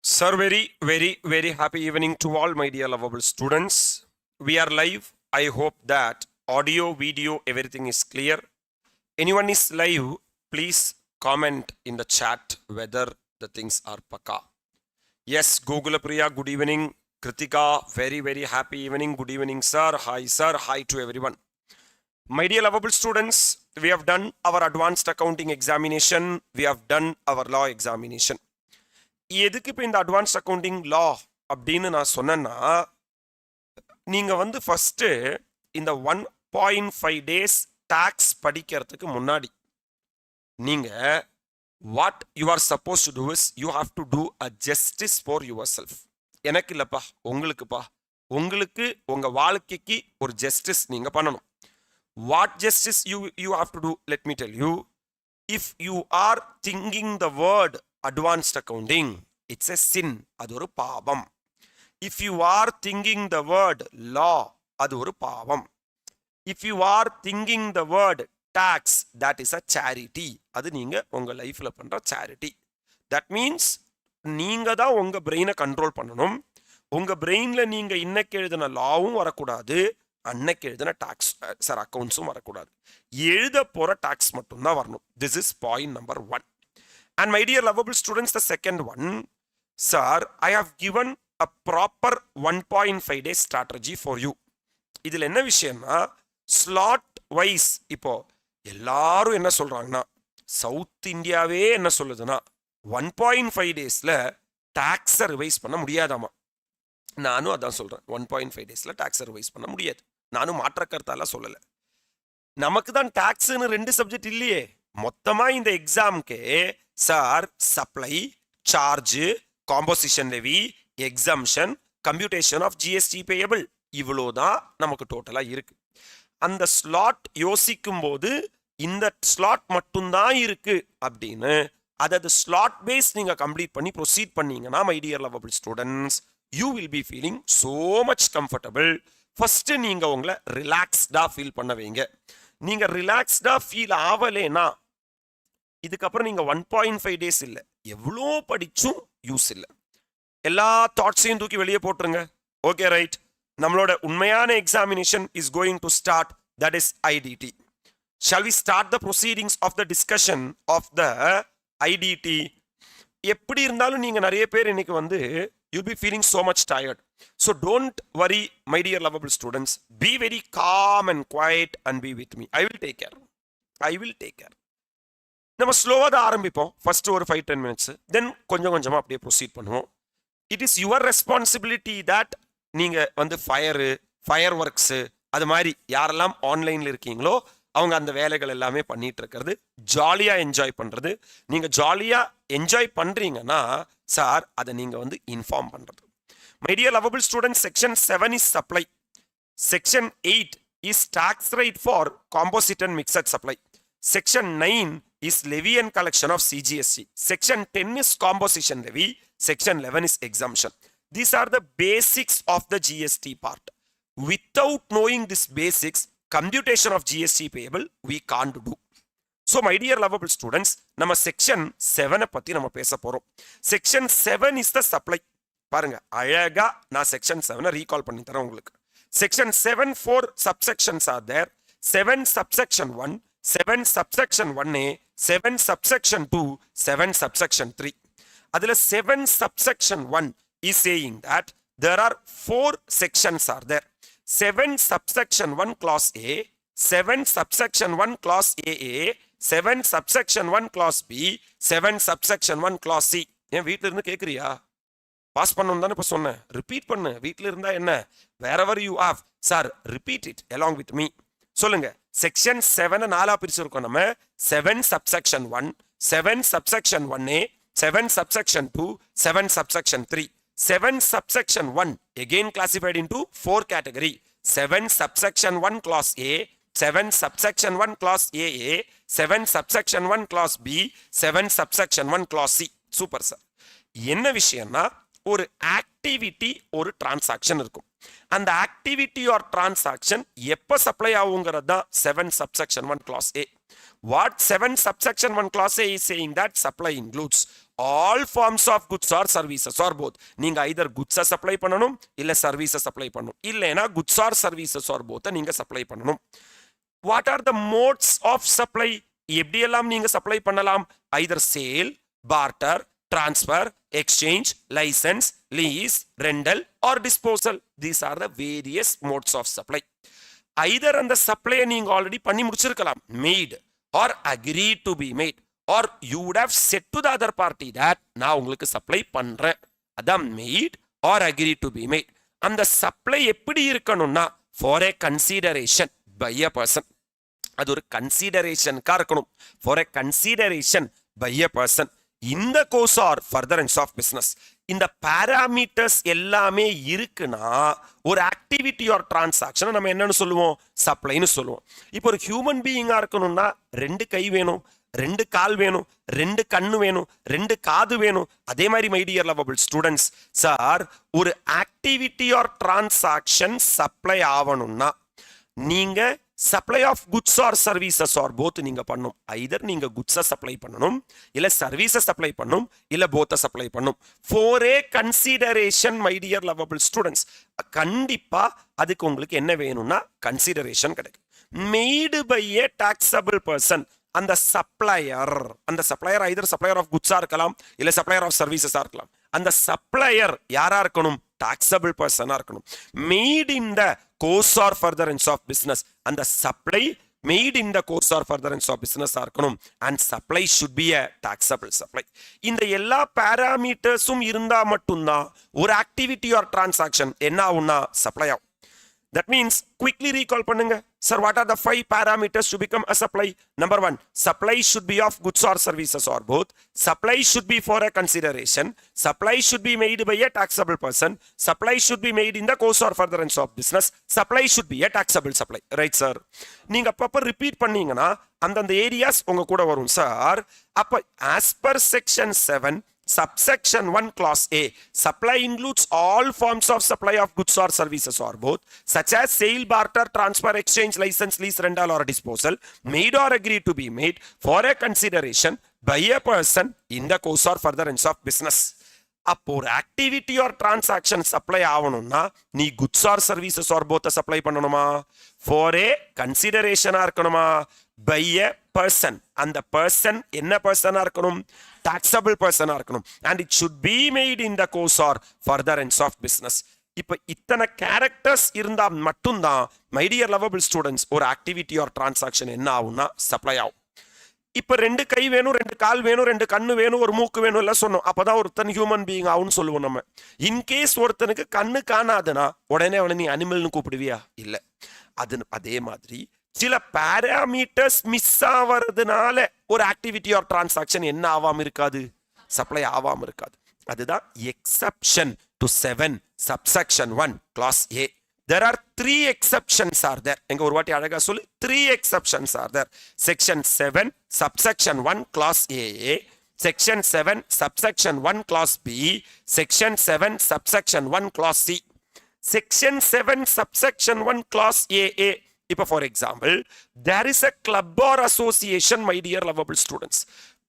Sir, very happy evening to all my dear lovable students. We are live. I hope that audio, video, everything is clear. Anyone is live, please comment in the chat whether the things are paka. Yes, Google Priya, good evening. Kritika, very happy evening. Good evening, sir. Hi to everyone. My dear lovable students, we have done our advanced accounting examination. We have done our law examination. எதுக்கு இப்போ இந்த advance accounting லா அப்படின்னு நான் சொன்னேன்னா, நீங்கள் வந்து first இந்த 1.5 days tax படிக்கிறதுக்கு முன்னாடி நீங்கள் what you are suppose to do is you have to do a justice for yourself. எனக்கு இல்லைப்பா, உங்களுக்கு உங்கள் வாழ்க்கைக்கு ஒரு ஜஸ்டிஸ் நீங்கள் பண்ணணும். What justice you have to do, let me tell you. If you are thinking the word advanced accounting, it's a sin, அது ஒரு பாவம். If you are thinking the word law, அது ஒரு பாவம். If you are thinking the word tax, that is a charity, அது நீங்க உங்க லைஃப்ல பண்ற charity. That means நீங்க தான் உங்க பிரெயினை கண்ட்ரோல் பண்ணணும். உங்க பிரெயின்ல நீங்க இன்னைக்கு எழுதின லாவும் வரக்கூடாது, அன்னைக்கு எழுதின டாக்ஸ் அக்கௌண்ட்ஸும் வரக்கூடாது. எழுத போற டாக்ஸ் மட்டும்தான் வரணும். This is point number 1. And my dear lovable students, the second one, sir, I have given a proper 1.5 days strategy for you. இதில் என்ன விஷயம்னா, ஸ்லாட் வைஸ் இப்போ எல்லாரும் என்ன சொல்றாங்கன்னா, சவுத் இந்தியாவே என்ன சொல்லுதுன்னா 1.5 daysல டாக்ஸை ரிவைஸ் பண்ண முடியாதாமா. நானும் அதான் சொல்றேன், 1.5 daysல டாக்ஸை ரிவைஸ் பண்ண முடியாது. நானும் மாற்ற கருத்தால சொல்லலை. நமக்கு தான் டாக்ஸ்னு 2 சப்ஜெக்ட் இல்லையே. மொத்தமா இந்த எக்ஸாம்க்கு சார் supply, charge, composition levy, exemption, computation of GST payable, இவ்வளோதான் நமக்கு டோட்டலா இருக்கு. அந்த ஸ்லாட் யோசிக்கும் போது இந்த ஸ்லாட் மட்டும்தான் இருக்கு அப்படின்னு அதாவது ஸ்லாட் பேஸ் நீங்க கம்ப்ளீட் பண்ணி ப்ரொசீட் பண்ணீங்கன்னா, my dear lovable students, you will B feeling so much comfortable. First நீங்க உங்களை ரிலாக்ஸ்டா ஃபீல் பண்ண வைங்க. நீங்க ரிலாக்ஸ்டா ஃபீல் ஆகலைன்னா இதுக்கப்புறம் நீங்க 1.5 days இல்லை, எவ்வளோ படிச்சும் யூஸ் இல்லை. எல்லா தாட்ஸையும் தூக்கி வெளியே போட்டுருங்க. ஓகே ரைட், நம்மளோட உண்மையான examination is going to start, that is IDT. Shall we start the proceedings of the discussion of the IDT. எப்படி இருந்தாலும் நீங்க நிறைய பேர் இன்னைக்கு வந்து you be feeling so much tired. So don't worry my dear lovable students, be very calm and quiet and be with me. I will take care. நம்ம ஸ்லோவாக தான் ஆரம்பிப்போம். ஃபர்ஸ்ட் ஒரு 5-10 minutes, தென் கொஞ்சம் கொஞ்சமாக அப்படியே ப்ரொசீட் பண்ணுவோம். It is your responsibility that நீங்கள் வந்து ஃபயர் ஒர்க்ஸு அது மாதிரி யாரெல்லாம் ஆன்லைனில் இருக்கீங்களோ அவங்க அந்த வேலைகள் எல்லாமே பண்ணிட்டு இருக்கிறது, ஜாலியாக என்ஜாய் பண்ணுறது. நீங்கள் ஜாலியாக என்ஜாய் பண்ணுறீங்கன்னா சார் அதை நீங்கள் வந்து இன்ஃபார்ம் பண்ணுறது. My dear lovable student, section 7 is supply, section 8 is tax right for composite and mixed supply, section 9 is levy and collection of CGST, section 10 is composition levy, section 11 is exemption. These are the basics of the GST part. Without knowing this basics, computation of GST payable we can't do. So my dear lovable students, நம்ம section 7 பத்தி நம்ம பேச போறோம். section 7 is the supply. பாருங்க, அழகா நான் section 7 recall பண்ணி தரேன் உங்களுக்கு. section 7 4 subsections are there. 7 subsection 1, 7 subsection 1A, 7 subsection 2, 7 subsection 3. அதில் 7 subsection 1 is saying that there are 4 sections are there. 7 subsection 1 clause A, 7 subsection 1 clause AA, 7 subsection 1 clause B, 7 subsection 1 clause C. ஏன் வீட்டில் இருந்து கேட்குறியா? Pass பண்ணணும் தானே இப்போ சொன்னேன். Repeat பண்ணு. வீட்டில் இருந்தா என்ன, wherever you have, sir repeat it along with me. சொல்லுங்க, செக்ஷன் 7 நாலா பிரிச்சிருக்கோம் நம்ம. 7 subsection 1, 7 subsection 1A, 7 subsection 2, 7 subsection 3. 7 subsection 1 again classified into 4 category. 7 subsection 1 clause A, 7 subsection 1 clause AA, 7 subsection 1 clause B, 7 subsection 1 clause C. Super sir. என்ன விஷயம்னா, ஒரு activity ஒரு transaction இருக்கும். அந்த activity or transaction எப்ப சப்ளை ஆகுங்கிறது தான் 7 subsection 1 clause A. What 7 subsection 1 clause A is saying that supply includes all forms of goods or services or both. நீங்க either goods supply பண்ணனும் இல்ல services supply பண்ணனும். இல்லனா goods or services or both நீங்க supply பண்ணனும். What are the modes of supply? எப்படியெல்லாம் நீங்க supply பண்ணலாம்? Either sale, barter, transfer, exchange, license, lease, rental or disposal. These are the various modes of supply. Either அந்த supply நீங்க already பண்ணி முடிச்சிருக்கலாம், made or agreed to be made, or you would have said to the other party that நான் உங்களுக்கு supply பண்றேன். அதான் made or agreed to be made. அந்த supply எப்படி இருக்கணும்னா for a consideration by a person. அது ஒரு கன்சிடரேஷனுக்கா இருக்கணும். for a consideration by a person. இந்த course or furtherance of business. இந்த பாராமீட்டர்ஸ் எல்லாமே இருக்குன்னா ஒரு ஆக்டிவிட்டி ஆர் டிரான்சாக்ஷன் நம்ம என்னன்னு சொல்லுவோம்? சப்ளைன்னு சொல்லுவோம். இப்போ ஒரு ஹியூமன் பீயிங்கா இருக்கணும்னா 2 கை வேணும், 2 கால் வேணும், 2 கண்ணு வேணும், 2 காது வேணும். அதே மாதிரி my dear lovable students, sir ஒரு ஆக்டிவிட்டி ஆர் டிரான்சாக்ஷன் சப்ளை ஆகணும்னா நீங்க supply of goods or services or both நீங்க பண்ணணும். ஐதர் நீங்க குட்ஸை சப்ளை பண்ணணும், இல்ல சர்வீஸை சப்ளை பண்ணணும், இல்ல போத்தை சப்ளை பண்ணணும். For a consideration my dear lovable students, கண்டிப்பா அதுக்கு உங்களுக்கு என்ன வேணும்னா கன்சிடரேஷன் கிடைக்கும். Made by a taxable person. அந்த சப்ளையர் ஐதர் சப்ளையர் ஆஃப் குட்ஸா இருக்கலாம், இல்ல சப்ளையர் ஆஃப் சர்வீசஸா இருக்கலாம். அந்த சப்ளையர் யாரா இருக்கணும்? டாக்ஸபிள் பர்சனா இருக்கணும். Made in the course or furtherance of business. அந்த supply made in the course or furtherance of business இருக்கணும். And supply should be a taxable supply. இந்த எல்லா பாராமீட்டர்ஸும் இருந்தா மட்டும்தான் ஒரு ஆக்டிவிட்டி ஆர் டிரான்சாக்ஷன் என்ன ஆகும்னா சப்ளை ஆகும். That means quickly recall பண்ணுங்க. Sir, what are the 5 parameters to become a supply? Number 1, supply should be of goods or services or both. Supply should be for a consideration. Supply should be made by a taxable person. Supply should be made in the course or furtherance of business. Supply should be a taxable supply. Right, sir? நீங்க அப்பப்ப repeat பண்ணீங்கன்னா அந்தந்த areas உங்க கூட வரும் sir. அப்ப as per section 7 subsection 1 clause A, supply includes all forms of supply of goods or services or both, such as sale, barter, transfer, exchange, license, lease, rental or disposal, made or agreed to be made for a consideration by a person in the course or furtherance of business. அப்போ ஒரு activity or transaction supply ஆகணும்னா நீ goods or services or போத்த supply பண்ணணுமா? For a கன்சிடரேஷனா இருக்கணுமா? By a person. அந்த person என்ன பர்சனா இருக்கணும்? டாக்ஸபிள் பர்சனா இருக்கணும். And it should be made in the course or furtherance of business. இப்ப இத்தனை கேரக்டர்ஸ் இருந்தா மட்டும்தான் மை டியர் லவபிள் ஸ்டூடெண்ட்ஸ் ஒரு ஆக்டிவிட்டி ஆர் டிரான்சாக்ஷன் என்ன ஆகும்னா சப்ளை ஆகும். இப்ப 2 கை வேணும், 2 கால் வேணும், 2 கண்ணு வேணும், ஒரு மூக்கு வேணும் எல்லாம் சொன்னோம். அப்பதான் ஒருத்தன் ஹியூமன் பீயிங் ஆகும்னு சொல்லுவோம் நம்ம. இன்கேஸ் ஒருத்தனுக்கு கண்ணு காணாதுன்னா உடனே அவனை நீ அனிமல்னு கூப்பிடுவியா? இல்ல. அதே மாதிரி சில பாராமீட்டர்ஸ் மிஸ் ஆவறதுனால ஒரு ஆக்டிவிட்டி ஆர் டிரான்சாக்ஷன் என்ன ஆவாம இருக்காது? சப்ளை ஆவாம இருக்காது. அதுதான் exception to 7 subsection 1 clause A. There are 3 exceptions are there. எங்க ஒரு வாட்டி அழகா சொல்லு. 3 exceptions are there. Section 7 subsection 1 clause A, section 7 subsection 1 clause B, section 7 subsection 1 clause C. Section 7 subsection 1 clause AA. இப்போ for example, there is a club or association, my dear lovable students.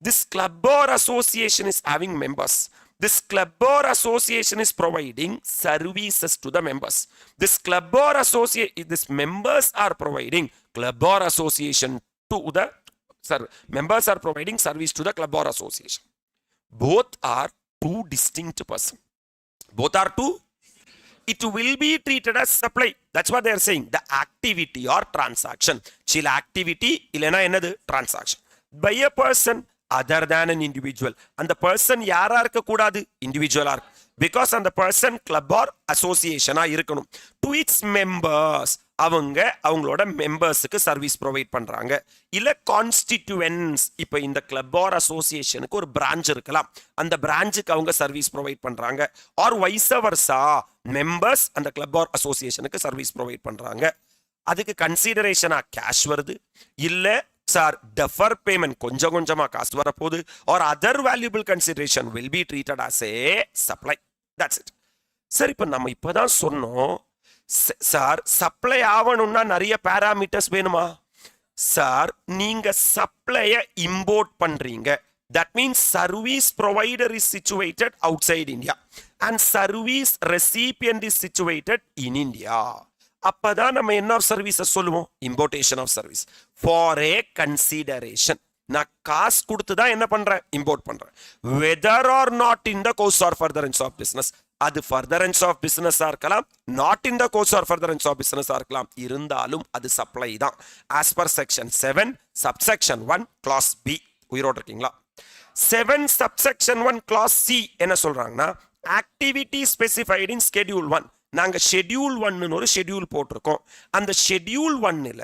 This club or association is having members. This club or association is providing services to the members. This club or association, this members are providing club or association to the, sir, members are providing service to the club or association. Both are 2 distinct persons. Both are 2. It will be treated as supply. That's what they are saying. The activity or transaction. Chila activity illena enadu transaction by a person other than an individual. And the person யாரா இருக்க கூடாது? இண்டிவிஜுவலா இருக்கு. Because அந்த person club or association இருக்கணும். To its members, அவங்களோட மெம்பர்ஸுக்கு service provide பண்றாங்க. இல்ல கான்ஸ்டிட்யூவன்ஸ், இப்போ இந்த கிளப் ஆர் அசோசியேஷனுக்கு ஒரு பிரான்ச் இருக்கலாம், அந்த பிரான்ச்சுக்கு அவங்க சர்வீஸ் ப்ரொவைட் பண்றாங்க. ஆர் வைஸ் வர்சா, மெம்பர்ஸ் அந்த கிளப் ஆர் அசோசியேஷனுக்கு சர்வீஸ் ப்ரொவைட் பண்றாங்க. அதுக்கு கன்சிடரேஷனா கேஷ் வருது, இல்ல சார் டெஃபர் பேமெண்ட் கொஞ்சம் கொஞ்சமா காசு வரப்போகுது, or other valuable consideration will be treated as a supply. That's it. Sir இப்போ நம்ம இப்பதான் சொன்னோம் சார் சப்ளை ஆகணும்னா நிறைய பாராமீட்டர்ஸ் வேணுமா? சார் நீங்க சப்ளைய இம்போர்ட் பண்றீங்க, That means service provider is situated outside India and service recipient is situated in India. அப்பதான் நம்ம என்ன ஆஃப் சர்வீசஸ் சொல்லுவோம்? Importation of service for a consideration. நான் காசு கொடுத்து தான் என்ன பண்றேன்? இம்போர்ட் பண்றேன். Whether or not in the course or furtherance of business. அது ஃபர்தரன்ஸ் ஆஃப் பிசினஸா இருக்கலாம், not in the course or furtherance of பிசினஸா இருக்கலாம். இருந்தாலும் அது சப்ளை தான். As per section 7 subsection 1 clause B. உயிரோடு இருக்கீங்களா? 7 subsection 1 clause C என்ன சொல்றாங்கன்னா activity specified in schedule 1. நாங்க schedule 1 ஒரு schedule போட்டிருக்கோம். அந்த schedule 1ல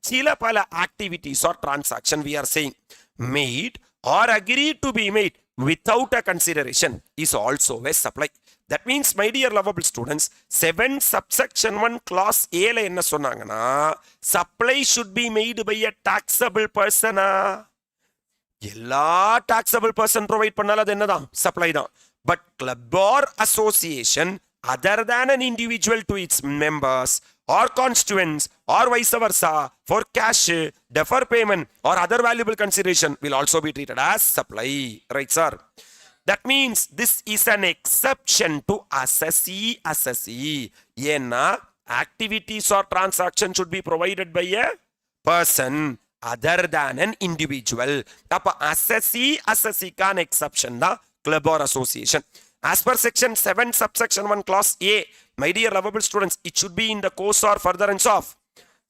சில பல activities or transaction we are saying made or agreed to be made without a consideration is also a supply. That means my dear lovable students, 7 subsection 1 clause A ல என்ன சொன்னாங்கன்னா supply should be made by a taxable person. எல்லா taxable person provide பண்ணாலும் அது என்னதான்? Supply தான். But club or association other than an individual to its members or constituents or vice versa for cash, defer payment or other valuable consideration will also be treated as supply. Right, sir? That means this is an exception to assessee. ஏன்னா activities or transaction should be provided by a person other than an individual. அப்ப assessee கான exception தான் club or association. As per section 7 subsection 1 clause A, my dear lovable students, it should be in the course or furtherance of.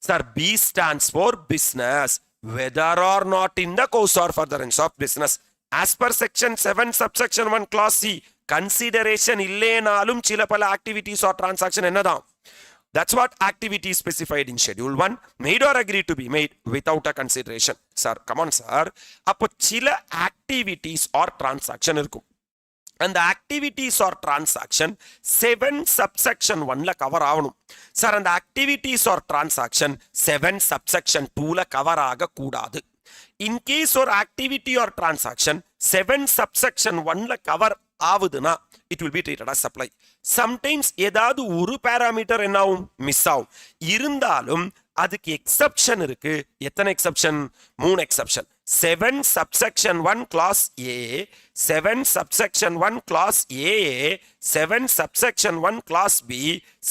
Sir, B stands for business, whether or not in the course or furtherance of business. As per section 7 subsection 1 clause C, consideration இல்லேனாலும் சில பல activities or transaction என்னதான்? That's what activity specified in schedule 1 made or agreed to be made without a consideration. Sir, come on sir. அப்போ சில activities or transaction இருக்கும். And the activities or transaction 7 subsection 1ல cover ஆகணும். Sir, and the activities or transaction 7 subsection 2ல cover ஆக கூடாது. In case or activity or transaction 7 subsection 1ல cover ஆவுதுனா it will be treated as supply. Sometimes ஏதாவது ஒரு parameter என்ன ஆகும்? Miss ஆகும். இருந்தாலும் அதுக்கு எக்ஸெப்ஷன் இருக்கு. எத்தனை exception? 3 exception. 7 subsection 1 clause A, 7 subsection 1 clause A, 7 subsection 1 clause B,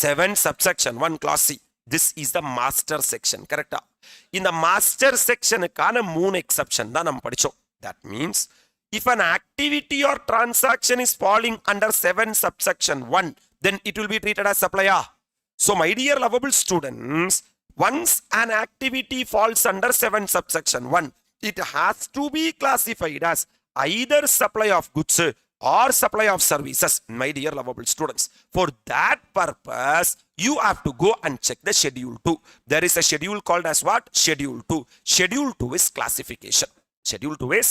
7 subsection 1 clause C. This is the master section. கரெக்டா? இந்த master sectionக்கான 3 எக்ஸெப்ஷன் தான் நம்ம படிச்சோம். That means if an activity or transaction is falling under 7 subsection 1, then it will be treated as supply. So my dear lovable students, once an activity falls under 7 subsection 1, it has to be classified as either supply of goods or supply of services, my dear lovable students. For that purpose, you have to go and check the schedule 2. There is a schedule called as what? Schedule 2. Schedule 2 is classification. Schedule 2 is,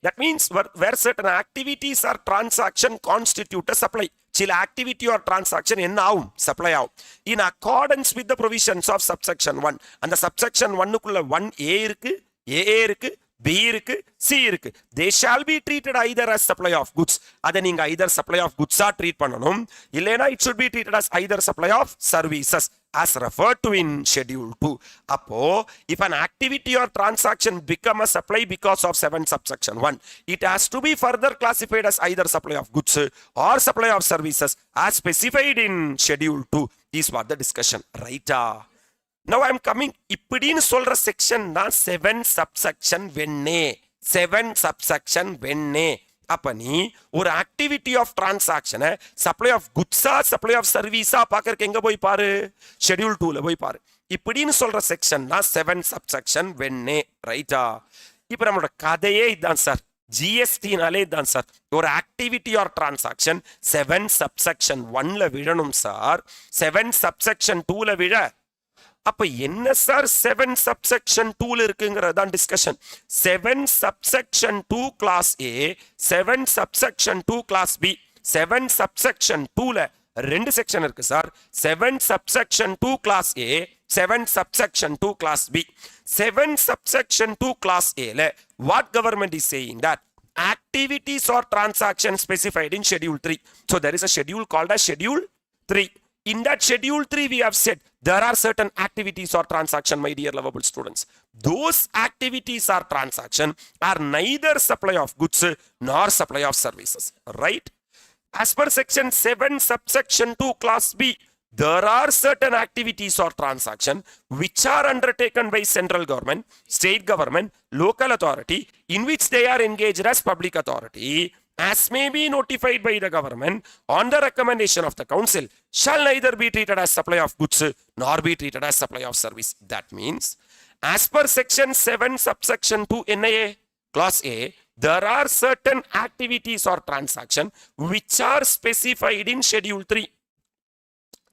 that means where certain activities or transaction constitute a supply. சில activity or transaction என்ன ஆகும்? Supply ஆகும். In accordance with the provisions of subsection 1. அந்த subsection 1க்குள்ள 1A இருக்கு, AA இருக்கு, B இருக்கு, C இருக்கு. They shall be treated either as supply of goods. அதை நீங்க either supply of goods treat பண்ணணும். இல்லைனா it should be treated as either supply of services as referred to in schedule 2. அப்போ if an activity or transaction become a supply because of 7 subsection 1, it has to be further classified as either supply of goods or supply of services as specified in schedule 2. Is what the discussion, right? Now I am coming, இப்படின்னு சொல்ற section தான் 7 subsection வெண்ணே. 7 subsection வெண்ணே. அப்ப நீ ஒரு activity of டிரான்சாக்ஷனை supply of குட்ஸா supply of சர்வீஸா பாக்கறதுக்கு எங்க போய் பாரு? ஷெட்யூல் 2ல போய் பாரு. இப்படின்னு சொல்ற செக்ஷன் தான் 7 subsection வெண்ணே. ரைட்டா? இப்ப நம்மளோட கதையே இதுதான் சார். ஜிஎஸ்டினாலே இதுதான் சார். ஒரு ஆக்டிவிட்டி ஆர் டிரான்சாக்ஷன் 7 subsection 1ல விழணும் சார். 7 subsection 2ல விழ அப்ப என்ன சார் 7 subsection 2ல இருக்குங்கிறது தான் discussion. 7 subsection 2 class A, 7 subsection 2 class B. 7 subsection 2ல ரெண்டு செக்ஷன் இருக்கு sir. 7 subsection 2 class A, 7 subsection 2 class B. 7 subsection 2 class A ல what government is saying that activities or transactions specified in schedule 3. So there is a schedule called as schedule 3. In that schedule 3, we have said there are certain activities or transaction, my dear lovable students. Those activities or transaction are neither supply of goods nor supply of services, right? As per section 7 subsection 2 class B, there are certain activities or transaction which are undertaken by central government, state government, local authority, in which they are engaged as public authority, as may be notified by the government on the recommendation of the council, shall neither be treated as supply of goods nor be treated as supply of service. That means, as per section 7 subsection 2 NIA class A, there are certain activities or transaction which are specified in schedule 3.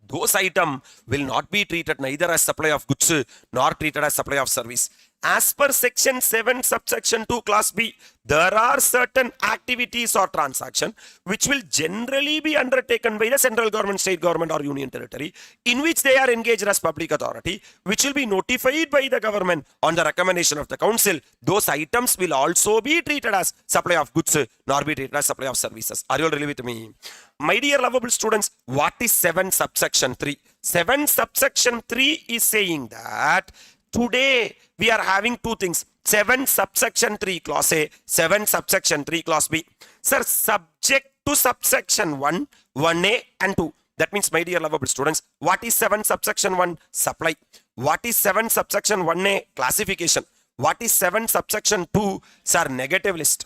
Those items will not be treated neither as supply of goods nor treated as supply of service. As per section 7 subsection 2 class B, there are certain activities or transaction which will generally be undertaken by the central government, state government or union territory, in which they are engaged as public authority, which will be notified by the government on the recommendation of the council. Those items will also be treated as supply of goods nor be treated as supply of services. Are you all really with me? My dear lovable students, what is 7 subsection 3? 7 subsection 3 is saying that today we are having two things. 7 subsection 3 clause A, 7 subsection 3 clause B. Sir, subject to subsection 1, 1A and 2. That means, my dear lovable students, what is 7 subsection 1? Supply. What is 7 subsection 1A? Classification. What is 7 subsection 2? Sir, negative list.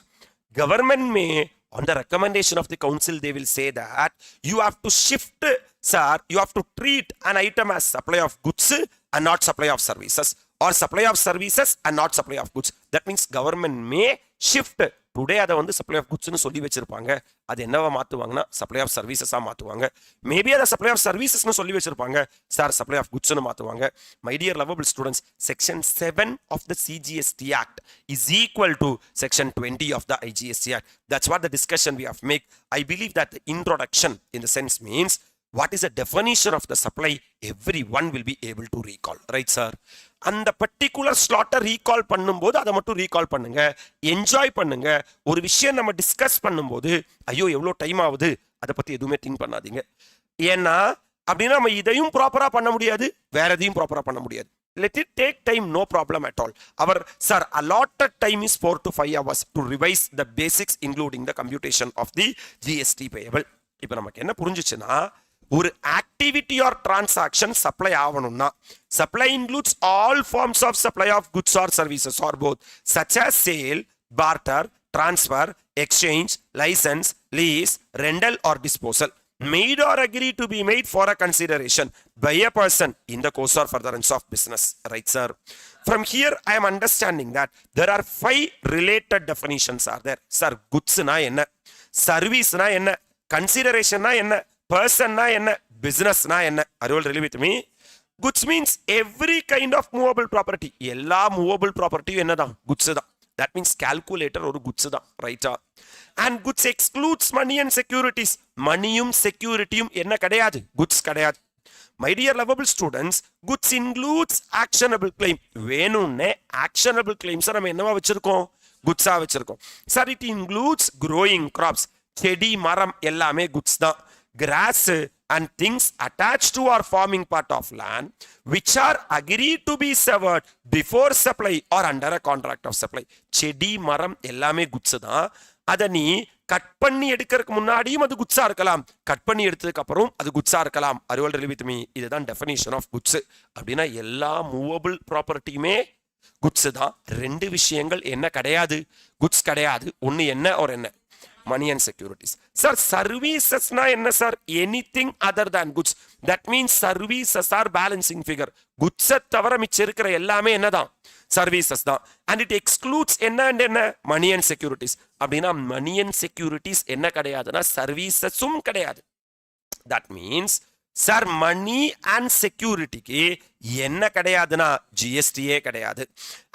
Government may, on the recommendation of the council, they will say that you have to shift, sir, you have to treat an item as supply of goods and not supply of services, or supply of services and not supply of goods. That means government may shift. Today அதை வந்து supply of goods னு சொல்லி வச்சிருப்பாங்க. அது என்னவா மாத்துவாங்கன்னா supply of services ah மாத்துவாங்க. Maybe அதை supply of services னு சொல்லி வச்சிருப்பாங்க. Sir, supply of goods னு மாத்துவாங்க. My dear lovable students, section 7 of the CGST Act is equal to section 20 of the IGST Act. That's what the discussion we have made. I believe that the introduction in the sense means what is the definition of the supply, everyone will be able to recall, right sir? அந்த particular ஸ்லாட்டை recall பண்ணும்போது அதை மட்டும் recall பண்ணுங்க, enjoy பண்ணுங்க. ஒரு விஷயம் நம்ம discuss பண்ணும்போது ஐயோ எவ்வளோ டைம் ஆகுது அதை பத்தி எதுவுமே திங்க் பண்ணாதீங்க. ஏன்னா அப்படின்னா நம்ம இதையும் ப்ராப்பரா பண்ண முடியாது, வேற எதையும் ப்ராப்பரா பண்ண முடியாது. Let it take time, no problem at all. Our sir allotted time is 4 to 5 hours to revise the basics including the computation of the GST payable. இப்போ நமக்கு என்ன புரிஞ்சுச்சுன்னா, ஒரு ஆக்டிவிட்டி ஆர் டிரான்சாக்ஷன் சப்ளை ஆகணும்னா, supply includes all forms of supply of goods or services or both such as sale, barter, transfer, exchange, license, lease, rental or disposal made or agreed to be made for a consideration by a person in the course or furtherance of business, right sir? From here I am understanding that there are 5 related definitions are there. Sir, goods na enna, service na enna, consideration na enna, person na enna, business na enna? Are you all really with me? Goods means every kind of movable property. எல்லா movable property என்னதான்? goods தான். That means calculator ஒரு goods தான், right? And goods excludes money and securities. மணியும் செக்யூரிட்டியும் என்ன கிடையாது? goods கிடையாது. My dear lovable students, goods includes actionable claim. வேணும்னே actionable claims நம்ம என்னவா வச்சிருக்கோம்? goods ஆ வச்சிருக்கோம். Sir, it includes growing crops. செடி மரம் எல்லாமே goods தான். Grass and things attached to or forming part of land which are agreed to be severed before supply or under a contract of supply. செடி மரம் எல்லாமே goods தான். அதை நீ கட் பண்ணி எடுக்கிறதுக்கு முன்னாடியும் அது குட்ஸா இருக்கலாம், கட் பண்ணி எடுத்ததுக்கு அப்புறம் அது குட்ஸா இருக்கலாம். Are you all really with me? இதுதான் டெஃபினிஷன் ஆஃப் குட்ஸ். அப்படின்னா எல்லா மூவபிள் ப்ராப்பர்ட்டியுமே குட்ஸ் தான். 2 விஷயங்கள் என்ன கிடையாது? குட்ஸ் கிடையாது. ஒன்னு என்ன ஒரு என்ன? money and securities. Sir, services na enna sir? Anything other than goods. That means services are balancing figure. Goods தவிர மிச்சம் இருக்கிற எல்லாமே என்னதான்? services தான். And it excludes என்ன and என்ன? money and securities. அப்படின்னா money and securities என்ன கிடையாதுன்னா servicesum கிடையாது. That means sir, money and securityக்கு என்ன கிடையாதுன்னா GSTயே கிடையாது.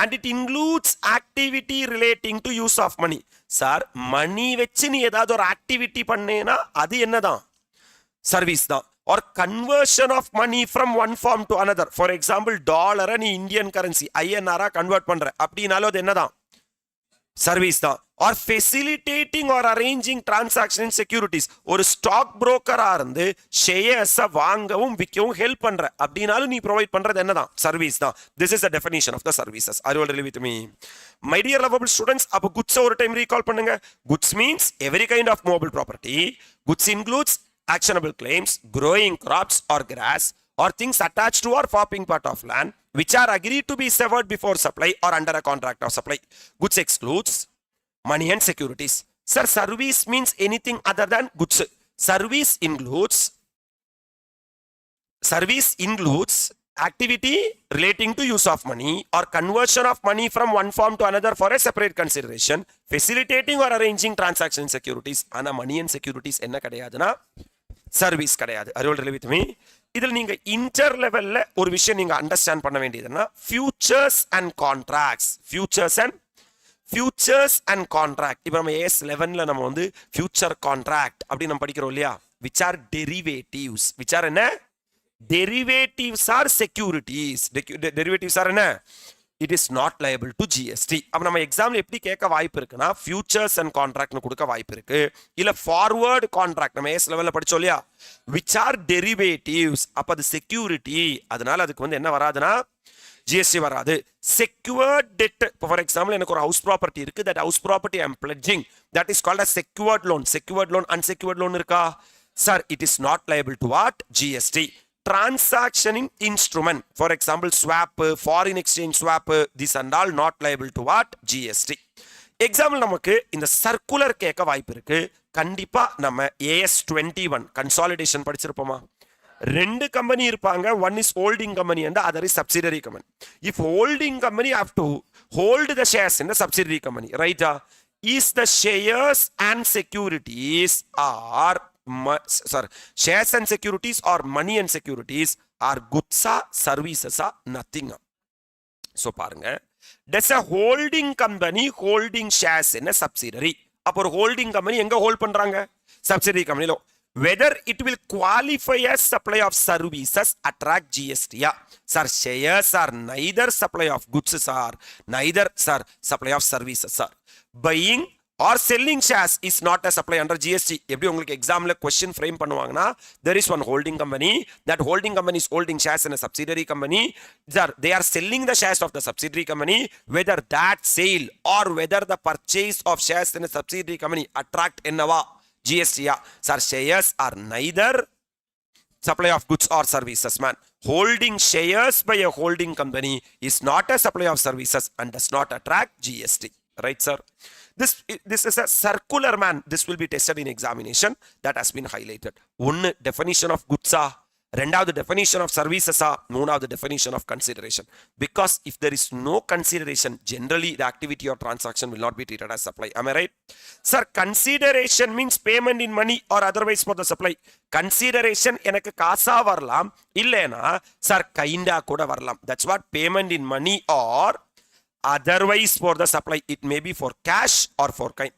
And it includes activity relating to use of money. Sir, money வச்சு நீ ஏதாவது ஒரு ஆக்டிவிட்டி பண்ணேனா அது என்னதான்? சர்வீஸ் தான். Or conversion of money from one form to another. For example, டாலரை நீ இந்தியன் கரன்சி INR கன்வெர்ட் பண்ற அப்படினாலும் அது என்னதான்? சர்வீஸ் தான். Or facilitating or arranging transaction in securities. ஒரு ஸ்டாக் புரோக்கரா இருந்து ஷேர்ஸை வாங்கவும் விற்கவும் ஹெல்ப் பண்ற அப்படின்னாலும் நீ ப்ரொவைட் பண்றது என்னதான்? சர்வீஸ் தான். This is the definition of the services. Are you all with me? My dear lovable students, அப்போ குட்ஸ் ஒரு டைம் ரீகால் பண்ணுங்க. Goods means every kind of movable property. Goods includes actionable claims, growing crops or grass, or things attached to or forming part of land which are agreed to be severed before supply or under a contract of supply. Goods excludes money and securities. Sir, service means anything other than goods. Service includes activity relating to use of money or conversion of money from one form to another for a separate consideration, facilitating or arranging transaction securities. Ana money and securities enna kadayaduna service கிடையாது. அறிவுள் with me. இதில் நீங்க inter லெவல்ல ஒரு விஷயம் நீங்க understand பண்ண வேண்டியதுன்னா futures and contracts. Futures and contract. இப்போ நம்ம AS11ல நம்ம வந்து ஃபியூச்சர் கான்ட்ராக்ட் அப்படி நம்ம படிக்கிறோம் இல்லையா? Which are derivatives. Which are என்ன? Derivatives are securities. Derivatives are என்ன? It is not liable to GST. அப்ப நம்ம எக்ஸாம்ல எப்படி கேட்க வாய்ப்பு இருக்குன்னா ஃபியூச்சர்ஸ் அண்ட் கான்ட்ராக்ட்னு கொடுக்க வாய்ப்பு இருக்கு. இல்ல ஃபார்வர்ட் கான்ட்ராக்ட் நம்ம ஏஸ் லெவல்ல படிச்சோம் இல்லையா? which are derivatives. அப்ப அது செக்யூரிட்டி. அதனால அதுக்கு வந்து என்ன வராதுன்னா ஜிஎஸ்டி வராது. Secured debt. ஃபார் எக்ஸாம்பிள் எனக்கு ஒரு ஹவுஸ் ப்ராப்பர்ட்டி இருக்கு. That house property I am pledging. That is called a secured loan. Secured loan, unsecured loan இருக்கா? Sir, it is not liable to what? GST. Transactioning instrument, for example swap, foreign exchange swap, this and all not liable to what? GST. Example நமக்கு இந்த circular கேட்க வாய்ப்பு இருக்கு. கண்டிப்பா நம்ம AS21 consolidation படிச்சிருப்போமா? ரெண்டு company இருப்பாங்க. One is holding company and other is subsidiary company. If holding company have to hold the shares in the subsidiary company, right? Is the shares and securities are shares and securities or money and securities are goods or services or nothing. So பாருங்க, does a holding company holding shares in a subsidiary. அப்போ ஒரு holding company எங்க hold பண்றாங்க? subsidiary company. Whether it will qualify as supply of services attract GST. Sir, shares are neither supply of goods or neither sir supply of services. Sir, buying or selling shares is not a supply under GST. எப்படி உங்களுக்கு எக்ஸாம்ல question frame பண்ணுவாங்கன்னா, there is one holding company. That holding company is holding shares in a subsidiary company. They are selling the shares of the subsidiary company. Whether that sale or whether the purchase of shares in a subsidiary company attract என்னவா? GST. Sir, shares are neither supply of goods or services, man. Holding shares by a holding company is not a supply of services and does not attract GST. Right, sir? This is a circular, man. This will be tested in examination. That has been highlighted. One definition of goods, ரெண்டாவது definition of services, மூணாவது definition of consideration. Because if there is no consideration, generally the activity or transaction will not be treated as supply. Am I right? Sir, consideration means payment in money or otherwise for the supply. Consideration எனக்கு காசா வரலாம், இல்லைனா sir கைண்டா கூட வரலாம். That's what payment in money or otherwise for the supply. It may be for cash or for kind.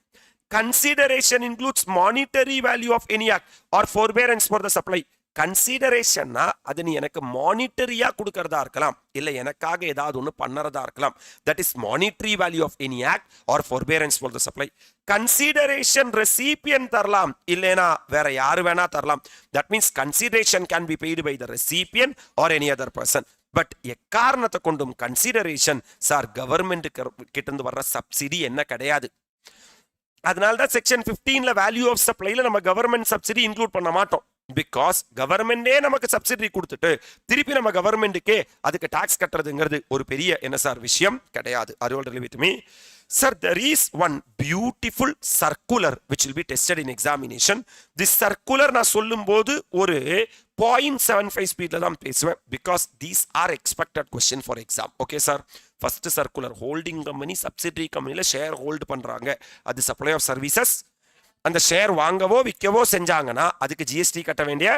Consideration includes monetary value of any act or forbearance for the supply. Consideration அது நீ எனக்கு மானிட்டரியா கொடுக்கறதா இருக்கலாம், இல்ல எனக்காக ஏதாவது ஒன்று பண்ணறதா இருக்கலாம். That is monetary value of any act or forbearance for the supply. Consideration recipient தரலாம், இல்லைனா வேற யாரு வேணா தரலாம். That means consideration can be paid by the recipient or any other person. But எக்காரணத்தை கொண்டும் கன்சிடரேஷன் சார் கவர்மெண்ட் கிட்ட இருந்து வர்ற சப்சிடி என்ன கிடையாது. அதனால தான் செக்ஷன் 15ல வேல்யூ ஆஃப் சப்ளைல நம்ம கவர்மெண்ட் சப்சிடி இன்க்ளூட் பண்ண மாட்டோம். பிகாஸ் கவர்மெண்டே நமக்கு சப்சிடி கொடுத்துட்டு திருப்பி நம்ம கவர்மெண்ட்டுக்கே அதுக்கு டாக்ஸ் கட்டுறதுங்கிறது ஒரு பெரிய என்ன சார் விஷயம் கிடையாது. Are you all with me? Sir, there is one beautiful circular which will be tested in examination. This circular நான் சொல்லும்போது ஒரு 0.75 ஸ்பீட்ல தான் பேசுவேன். Because these are expected question for exam. Okay sir? First circular, holding company subsidiary companyல share hold பண்றாங்க, அது supply of services. அந்த ஷேர் வாங்கவோ விற்கவோ செஞ்சாங்கன்னா அதுக்கு ஜிஎஸ்டி கட்ட வேண்டிய,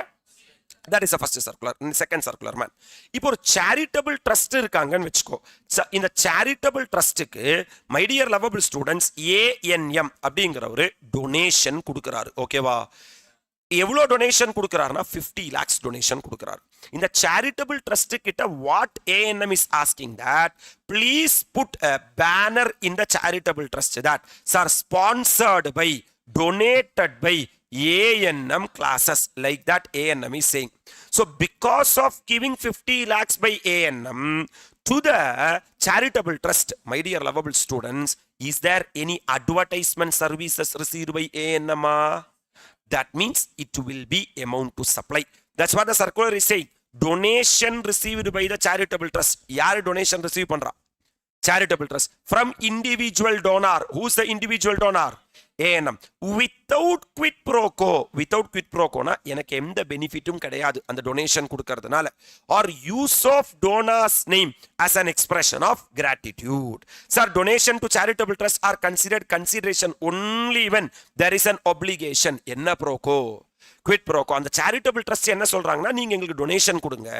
that is the first circular. Second circular, man. இப்போ ஒரு charitable trust இருக்காங்கன்னு வெச்சுக்கோ. இந்த charitable trustக்கு my dear lovable students ANM அப்படிங்கிற ஒரு donation கொடுக்கறாரு. ஓகேவா? எவ்வளோ டொனேஷன் கொடுக்குறாருன்னா 50 lakhs டொனேஷன் கொடுக்குறாரு. இந்த சேரிட்டபிள் ட்ரஸ்ட் கிட்ட what ANM is asking that please put a banner in the charitable trust that sir sponsored by, donated by ANM classes, like that ANM is saying. So because of giving 50 lakhs by ANM to the charitable trust, my dear lovable students, is there any advertisement services received by ANM? That means it will be amount to supply. That's what the circular is saying. Donation received by the charitable trust. Yaar donation receive பண்றா? Charitable trust from individual donor. Who's the individual donor? ANM. Without quid pro quo. Without quid pro quo na எனக்கு எந்த பெனிஃபிட்டும் கிடையாது அந்த donation கொடுக்கறதுனால. Or use of donor's name as an expression of gratitude. Sir, donation to charitable trust are considered consideration only when there is an obligation. என்ன pro quo? Quit ப்ரோக்கோ. அந்த charitable trust என்ன சொல்றாங்கன்னா, நீங்க எங்களுக்கு டொனேஷன் கொடுங்க,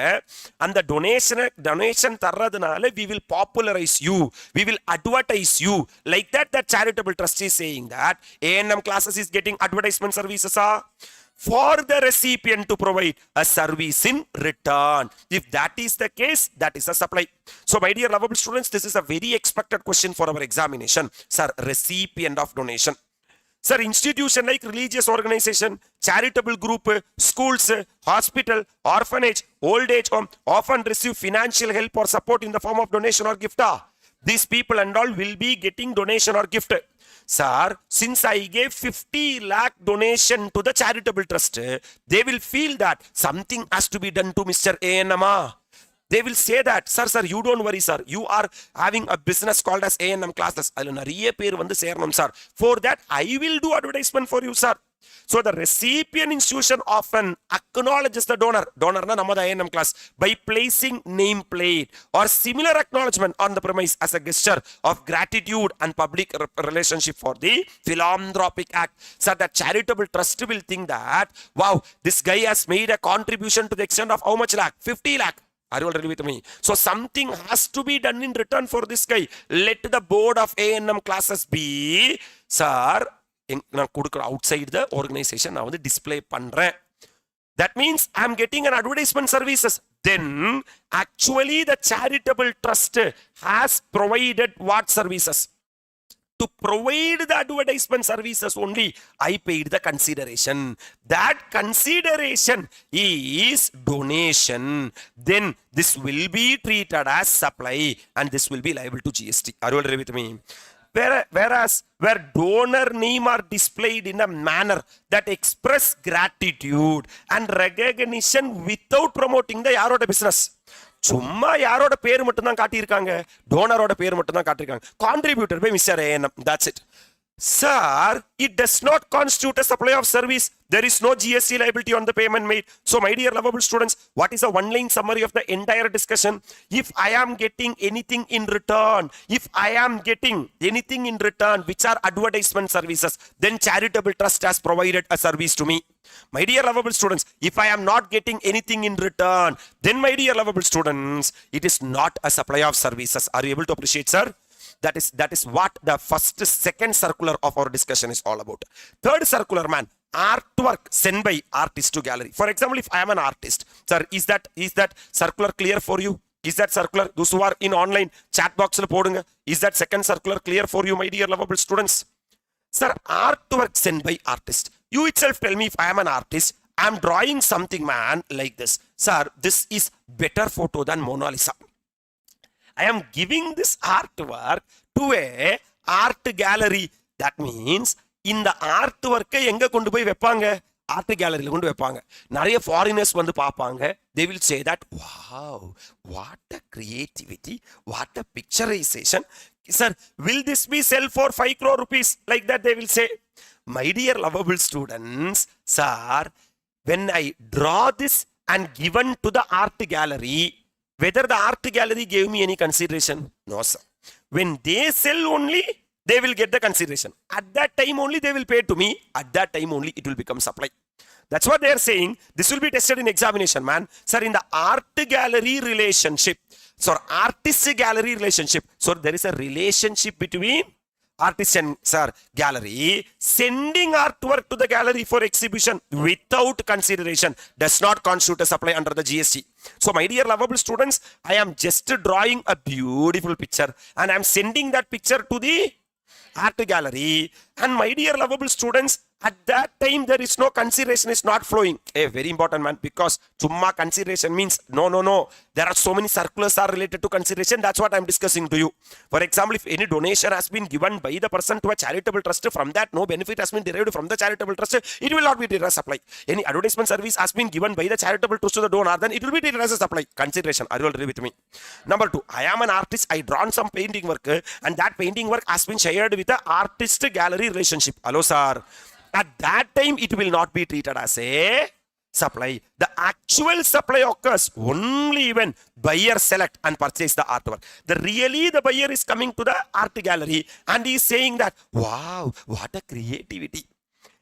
அந்த donation தர்றதுனால we will popularize you, we will advertise you, like that charitable trust is saying that ANM classes is getting advertisement services for the recipient to provide a service in return. If that is the case, that is a supply. So my dear lovable students, this is a very expected question for our examination. Sir, recipient of donation. Sir, institution like religious organization, charitable group, schools, hospital, orphanage, old age home often receive financial help or support in the form of donation or gift. These people and all will be getting donation or gift. Sir, since I gave 50 lakh donation to the charitable trust, they will feel that something has to be done to Mr. ANM. They will say that, sir, you don't worry, sir. You are having a business called as ANM classes. Sir. For that, I will do advertisement for you, sir. So the recipient institution often acknowledges the donor. Donor na namada ANM class by placing nameplate or similar acknowledgement on the premise as a gesture of gratitude and public relationship for the philanthropic act. So the charitable trust will think that, wow, this guy has made a contribution to the extent of how much lakh? 50 lakh. Are you already with me? So something has to be done in return for this guy. Let the board of ANM classes be, sir, outside the organization now display பண்றேன். That means I'm getting an advertisement services. Then actually the charitable trust has provided what services? To provide the advertisement services only, I paid the consideration. That consideration is donation. Then this will be treated as supply and this will be liable to GST. Are you already with me? Whereas where donor name are displayed in a manner that express gratitude and recognition without promoting the yaroda business. சும்மா யாரோட பேர் மட்டும் தான் காட்டியிருக்காங்க, டோனரோட பேர் மட்டும் தான் காட்டியிருக்காங்க, contributor by mister ANM. That's it. Sir, it does not constitute a supply of service. There is no GST liability on the payment made. So my dear lovable students, what is a one-line summary of the entire discussion? If I am getting anything in return, which are advertisement services, then charitable trust has provided a service to me. My dear lovable students, if I am not getting anything in return, then my dear lovable students, it is not a supply of services. Are you able to appreciate, sir? That is what the second circular of our discussion is all about. Third circular, man, artwork sent by artist to gallery. For example, if I am an artist, sir, is that circular clear for you? Is that circular? Those who are in online chat box, is that second circular clear for you, my dear lovable students? Sir, artwork sent by artist. You itself tell me if I am an artist, I am drawing something, man, like this. Sir, this is better photo than Mona Lisa. I am giving this artwork to a art gallery. That means in the artwork enga kondu poi veppanga, art gallery la kondu veppanga. Nariya foreigners vandu paapanga. They will say that, wow, what a creativity, what a picturization. Sir, will this be sell for 5 crore rupees? Like that they will say. My dear lovable students, sir, when I draw this and given to the art gallery, whether the art gallery gave me any consideration? No, sir. When they sell only, they will get the consideration. At that time only they will pay to me. At that time only it will become supply. That's what they are saying. This will be tested in examination, man. Sir, in the art gallery relationship, so artist gallery relationship, so there is a relationship between artist and sir gallery sending artwork to the gallery for exhibition without consideration does not constitute a supply under the GST. So my dear lovable students, I am just drawing a beautiful picture and I am sending that picture to the art gallery, and my dear lovable students, at that time there is no consideration, is not flowing. A very important man, because summa consideration means no. There are so many circulars are related to consideration. That's what I'm discussing to you. For example, if any donation has been given by the person to a charitable trust, from that no benefit has been derived from the charitable trust, it will not be treated as supply. Any advertisement service has been given by the charitable trust to the donor, then it will be treated as a supply. Consideration. Are you all agree with me? Number 2, I am an artist. I drawn some painting work, and that painting work has been shared with the artist gallery relationship. Hello, sir. At that time, it will not be treated as a supply. The actual supply occurs only when buyer select and purchase the artwork. The buyer is coming to the art gallery and he is saying that, wow, what a creativity.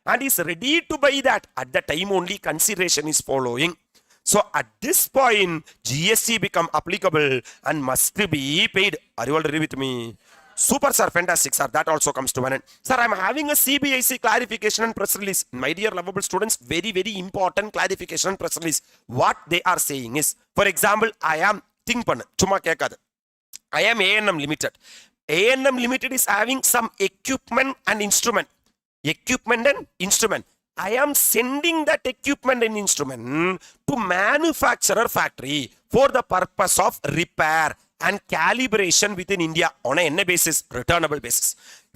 And he is ready to buy that. At the time only consideration is following. So at this point, GST become applicable and must be paid. Are you all ready with me? Super, sir. Fantastic, sir. That also comes to an end. Sir, I'm having a CBIC clarification and press release. My dear lovable students, very, very important clarification and press release. What they are saying is, for example, I am think pannu. Chumma kekadu. I am ANM Limited. ANM Limited is having some equipment and instrument. Equipment and instrument. I am sending that equipment and instrument to manufacturer factory for the purpose of repair and calibration within India on a என்ன basis? Returnable basis.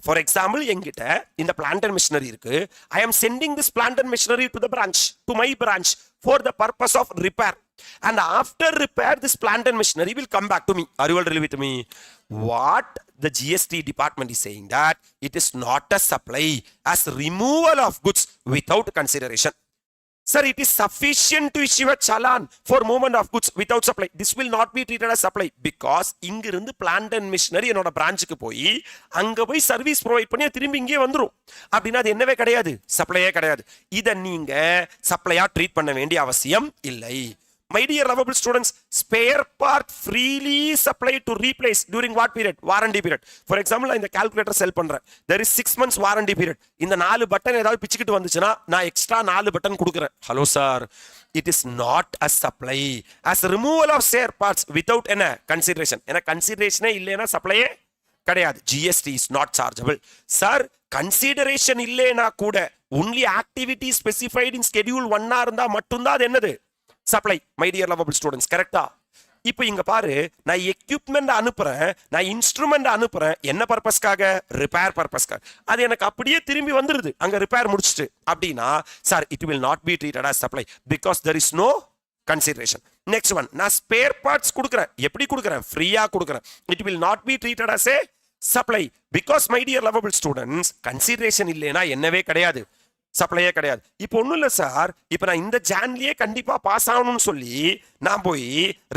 For example, என்கிட்ட இந்த plant and machinery இருக்கு. I am sending this plant and machinery to the branch, to my branch for the purpose of repair. And after repair, this plant and machinery will come back to me. Are you all really with me? What the GST department is saying that it is not a supply as removal of goods without consideration. Sir, it is sufficient to issue a challan for movement of goods without supply. This will not be treated as supply because இங்கிருந்து plant and machinery என்னோட பிரான்ச்சுக்கு போய் அங்க போய் service provide பண்ணி திரும்பி இங்கே வந்துரும். அப்படின்னா அது என்னவே கிடையாது, சப்ளையே கிடையாது. இதை நீங்க சப்ளையா ட்ரீட் பண்ண வேண்டிய அவசியம் இல்லை. My dear lovable students, spare part freely supplied to replace during what period? Warranty period. For example, நான் இந்த calculator sell பண்றேன். There is 6 months warranty period. இந்த 4 பட்டன் ஏதாவது பிச்சுக்கிட்டு வந்துச்சுன்னா நான் எக்ஸ்ட்ரா 4 பட்டன் கொடுக்குறேன். Hello sir, it is not a supply as removal of spare parts without என்ன consideration. ஏன்னா consideration இல்லைன்னா சப்ளையே கிடையாது. GST is not chargeable. Sir, consideration இல்லைன்னா கூட only activity specified in schedule 1 இருந்தா மட்டும்தான் அது என்னது? Supply. My dear lovable students, கரெக்டா? இப்போ இங்க பாரு, நான் எக்யூப்மெண்ட் அனுப்புறேன், நான் இன்ஸ்ட்ருமெண்ட் அனுப்புறேன். என்ன பர்பஸ்க்காக? ரிப்பேர் பர்பஸ்க்காக. அது எனக்கு அப்படியே திரும்பி வந்துருது அங்க ரிப்பேர் முடிச்சிட்டு. அப்படின்னா sir, it will not be treated as supply because there is no consideration. Next one, நான் ஸ்பேர் பார்ட்ஸ் கொடுக்குறேன். எப்படி கொடுக்குறேன்? ஃப்ரீயா கொடுக்குறேன். It will not be treated as a supply because my dear lovable students, consideration இல்லைன்னா என்னவே கிடையாது, சப்ளையே கிடையாது. இப்போ ஒன்றும் இல்லை சார், இப்போ நான் இந்த ஜான்லயே கண்டிப்பாக பாஸ் ஆகணும்னு சொல்லி நான் போய்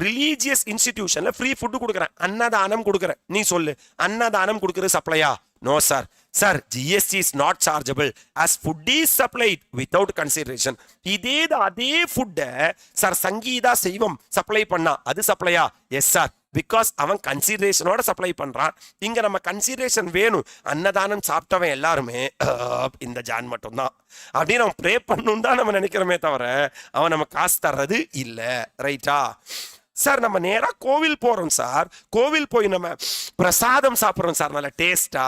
ரிலீஜியஸ் இன்ஸ்டிடியூஷன்ல ஃப்ரீ ஃபுட்டு கொடுக்குறேன், அன்னதானம் கொடுக்குறேன். நீ சொல்லு, அன்னதானம் கொடுக்குறது சப்ளையா? No sir. Sir, GST is not chargeable as food is supplied without consideration. அதே ஃபுட்டை சார் சங்கீதா செய்வம் சப்ளை பண்ணா அது சப்ளையா? எஸ் சார், பிகாஸ் அவன் கன்சிடரேஷனோட சப்ளை பண்றான். இங்க நம்ம கன்சிடரேஷன் வேணும். அன்னதானம் சாப்பிட்டவன் எல்லாருமே இந்த ஜான் மட்டும் தான் அப்படின்னு அவன் ப்ரே பண்ணணும் தான் நம்ம நினைக்கிறோமே தவிர அவன் நம்ம காசு தர்றது இல்லை. ரைட்டா சார்? நம்ம நேரா கோவில் போறோம் சார். கோவில் போய் நம்ம பிரசாதம் சாப்பிட்றோம் சார், நல்ல டேஸ்டா.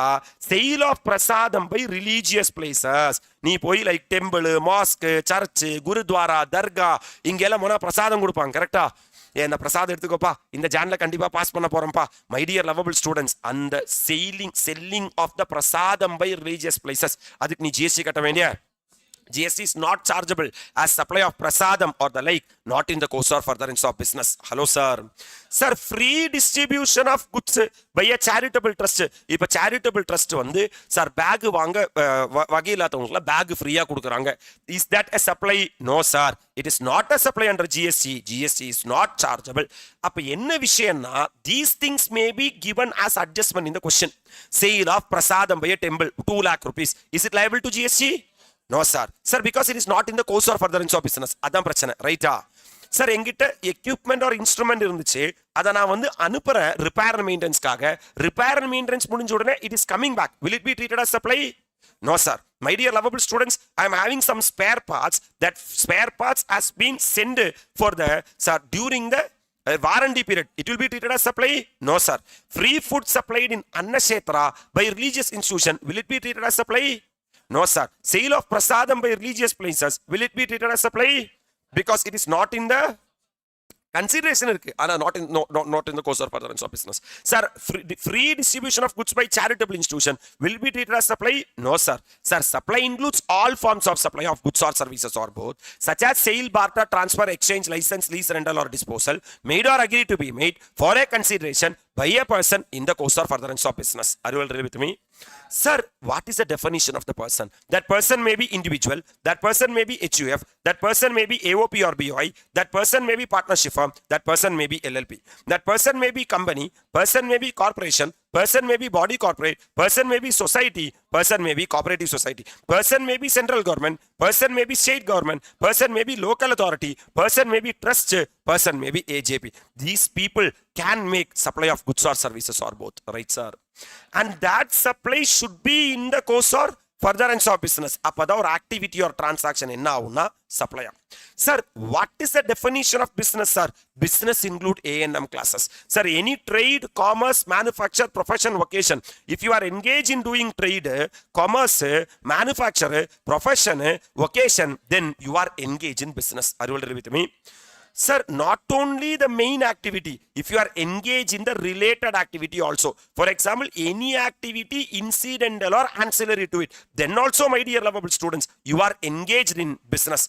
Sale of prasadam by religious places. நீ போய் like temple, mosque, church, gurdwara, dargah இங்கெல்லாம் போனா பிரசாதம் கொடுப்பாங்க. கரெக்டா? இந்த பிரசாதம் எடுத்துக்கோப்பா, இந்த ஜான்ல கண்டிப்பா பாஸ் பண்ண போறோம்ப்பா. மை டியர் லவபிள் ஸ்டூடெண்ட்ஸ், அந்த செல்லிங் ஆஃப் த பிரசாதம் பை ரிலீஜியஸ் பிளேசஸ், அதுக்கு நீ ஜிஎஸ்டி கட்ட வேண்டிய. GST is not chargeable as supply of prasadam or the like, not in the course or furtherance of business. Hello sir. Sir, free distribution of goods by a charitable trust. இப்ப charitable trust வந்து sir back வாங்க வகை இல்லாதவங்களுக்கு back ஃப்ரீயா கொடுக்குறாங்க. Is that a supply? No sir, it is not a supply under GST. GST is not chargeable. அப்ப என்ன விஷயம்னா, these things may be given as adjustment in the question. Sale of prasadam by a temple 2 lakh rupees. Is it liable to GST? No sir. Sir, because it is not in the course or furtherance of business. அதான் பிரச்சனை. ரைட்டா? Sir எங்கிட்ட equipment R instrument இருந்துச்சு, அதை நான் வந்து அனுப்புறேன் repair and மெயின்டெனன்ஸ்க்காக. ரிப்பேர் அண்ட் மெயின்டெனன்ஸ் முடிஞ்ச உடனே it is coming back. Will it be treated as supply? No, sir. My dear lovable students, I am having some spare parts. That spare parts has been sent for the, sir, during the warranty period. It will be treated as supply? No, sir. Free food supplied in Annakshetra by religious institution. Will it be treated as supply? No, sir. Sale of prasadam by religious places. Will it be treated as supply? Because it is not in the consideration irukku, ana not in the course or furtherance of business. Sir, free distribution of goods by charitable institution will be treated as supply? No, sir. Sir, supply includes all forms of supply of goods or services or both, such as sale, barter, transfer, exchange, license, lease, rental or disposal, made or agreed to be made for a consideration by a person in the course or furtherance of business. Are you all ready with me? Sir, what is the definition of the person? That person may be individual, that person may be HUF, that person may be AOP or BOI, that person may be partnership firm, that person may be LLP, that person may be company, person may be corporation, person may be body corporate, person may be society, person may be cooperative society, person may be central government, person may be state government, person may be local authority, person may be trust, person may be AJP. These people can make supply of goods or services or both, right, sir? And that supply should be in the course or furtherance of business. அப்பதான் ஒரு activity or transaction என்ன ஆகும்னா supply. Sir, what is the definition of business, sir? Business include ANM classes. Sir, any trade, commerce, manufacture, profession, vocation. If you are engaged in doing trade, commerce, manufacture, profession, vocation, then you are engaged in business. Are you all with me? Sir, not only the main activity, if you are engaged in the related activity also. For example, any activity incidental or ancillary to it, then also, my dear lovable students, you are engaged in business.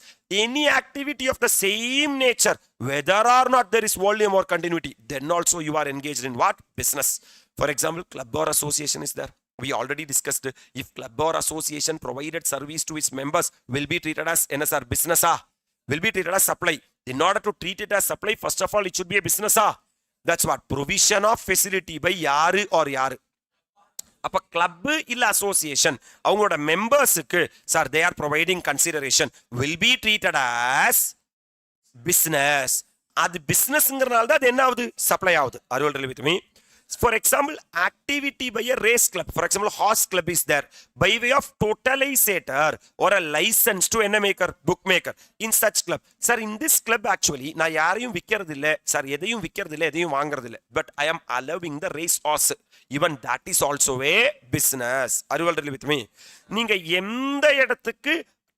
Any activity of the same nature, whether or not there is volume or continuity, then also you are engaged in what? Business. For example, club or association is there. We already discussed, if club or association provided service to its members, will be treated as NSR business, will be treated as supply. In order to treat it as supply, first of all, it should be a business. That's what? Provision of facility by yaru or yaru. அப்ப club இல்ல association அவங்களோட மெம்பர்ஸுக்கு sir they are providing consideration will be treated as business. அது பிசினஸ்ங்கிறனால தான் அது என்ன ஆகுது? Supply ஆகுது. Are you all with me? For example, activity by a race club. For example, horse club is there by way of totalizator or a license to என்ன maker, bookmaker in such club. Sir, in this club actually, நான் யாரையும் விற்கிறது இல்லை sir, எதையும் விற்கிறது இல்லை, எதையும் வாங்குறது இல்லை. But I am allowing the race horse. Even that is also a business. Are you all with me? நீங்க எந்த இடத்துக்கு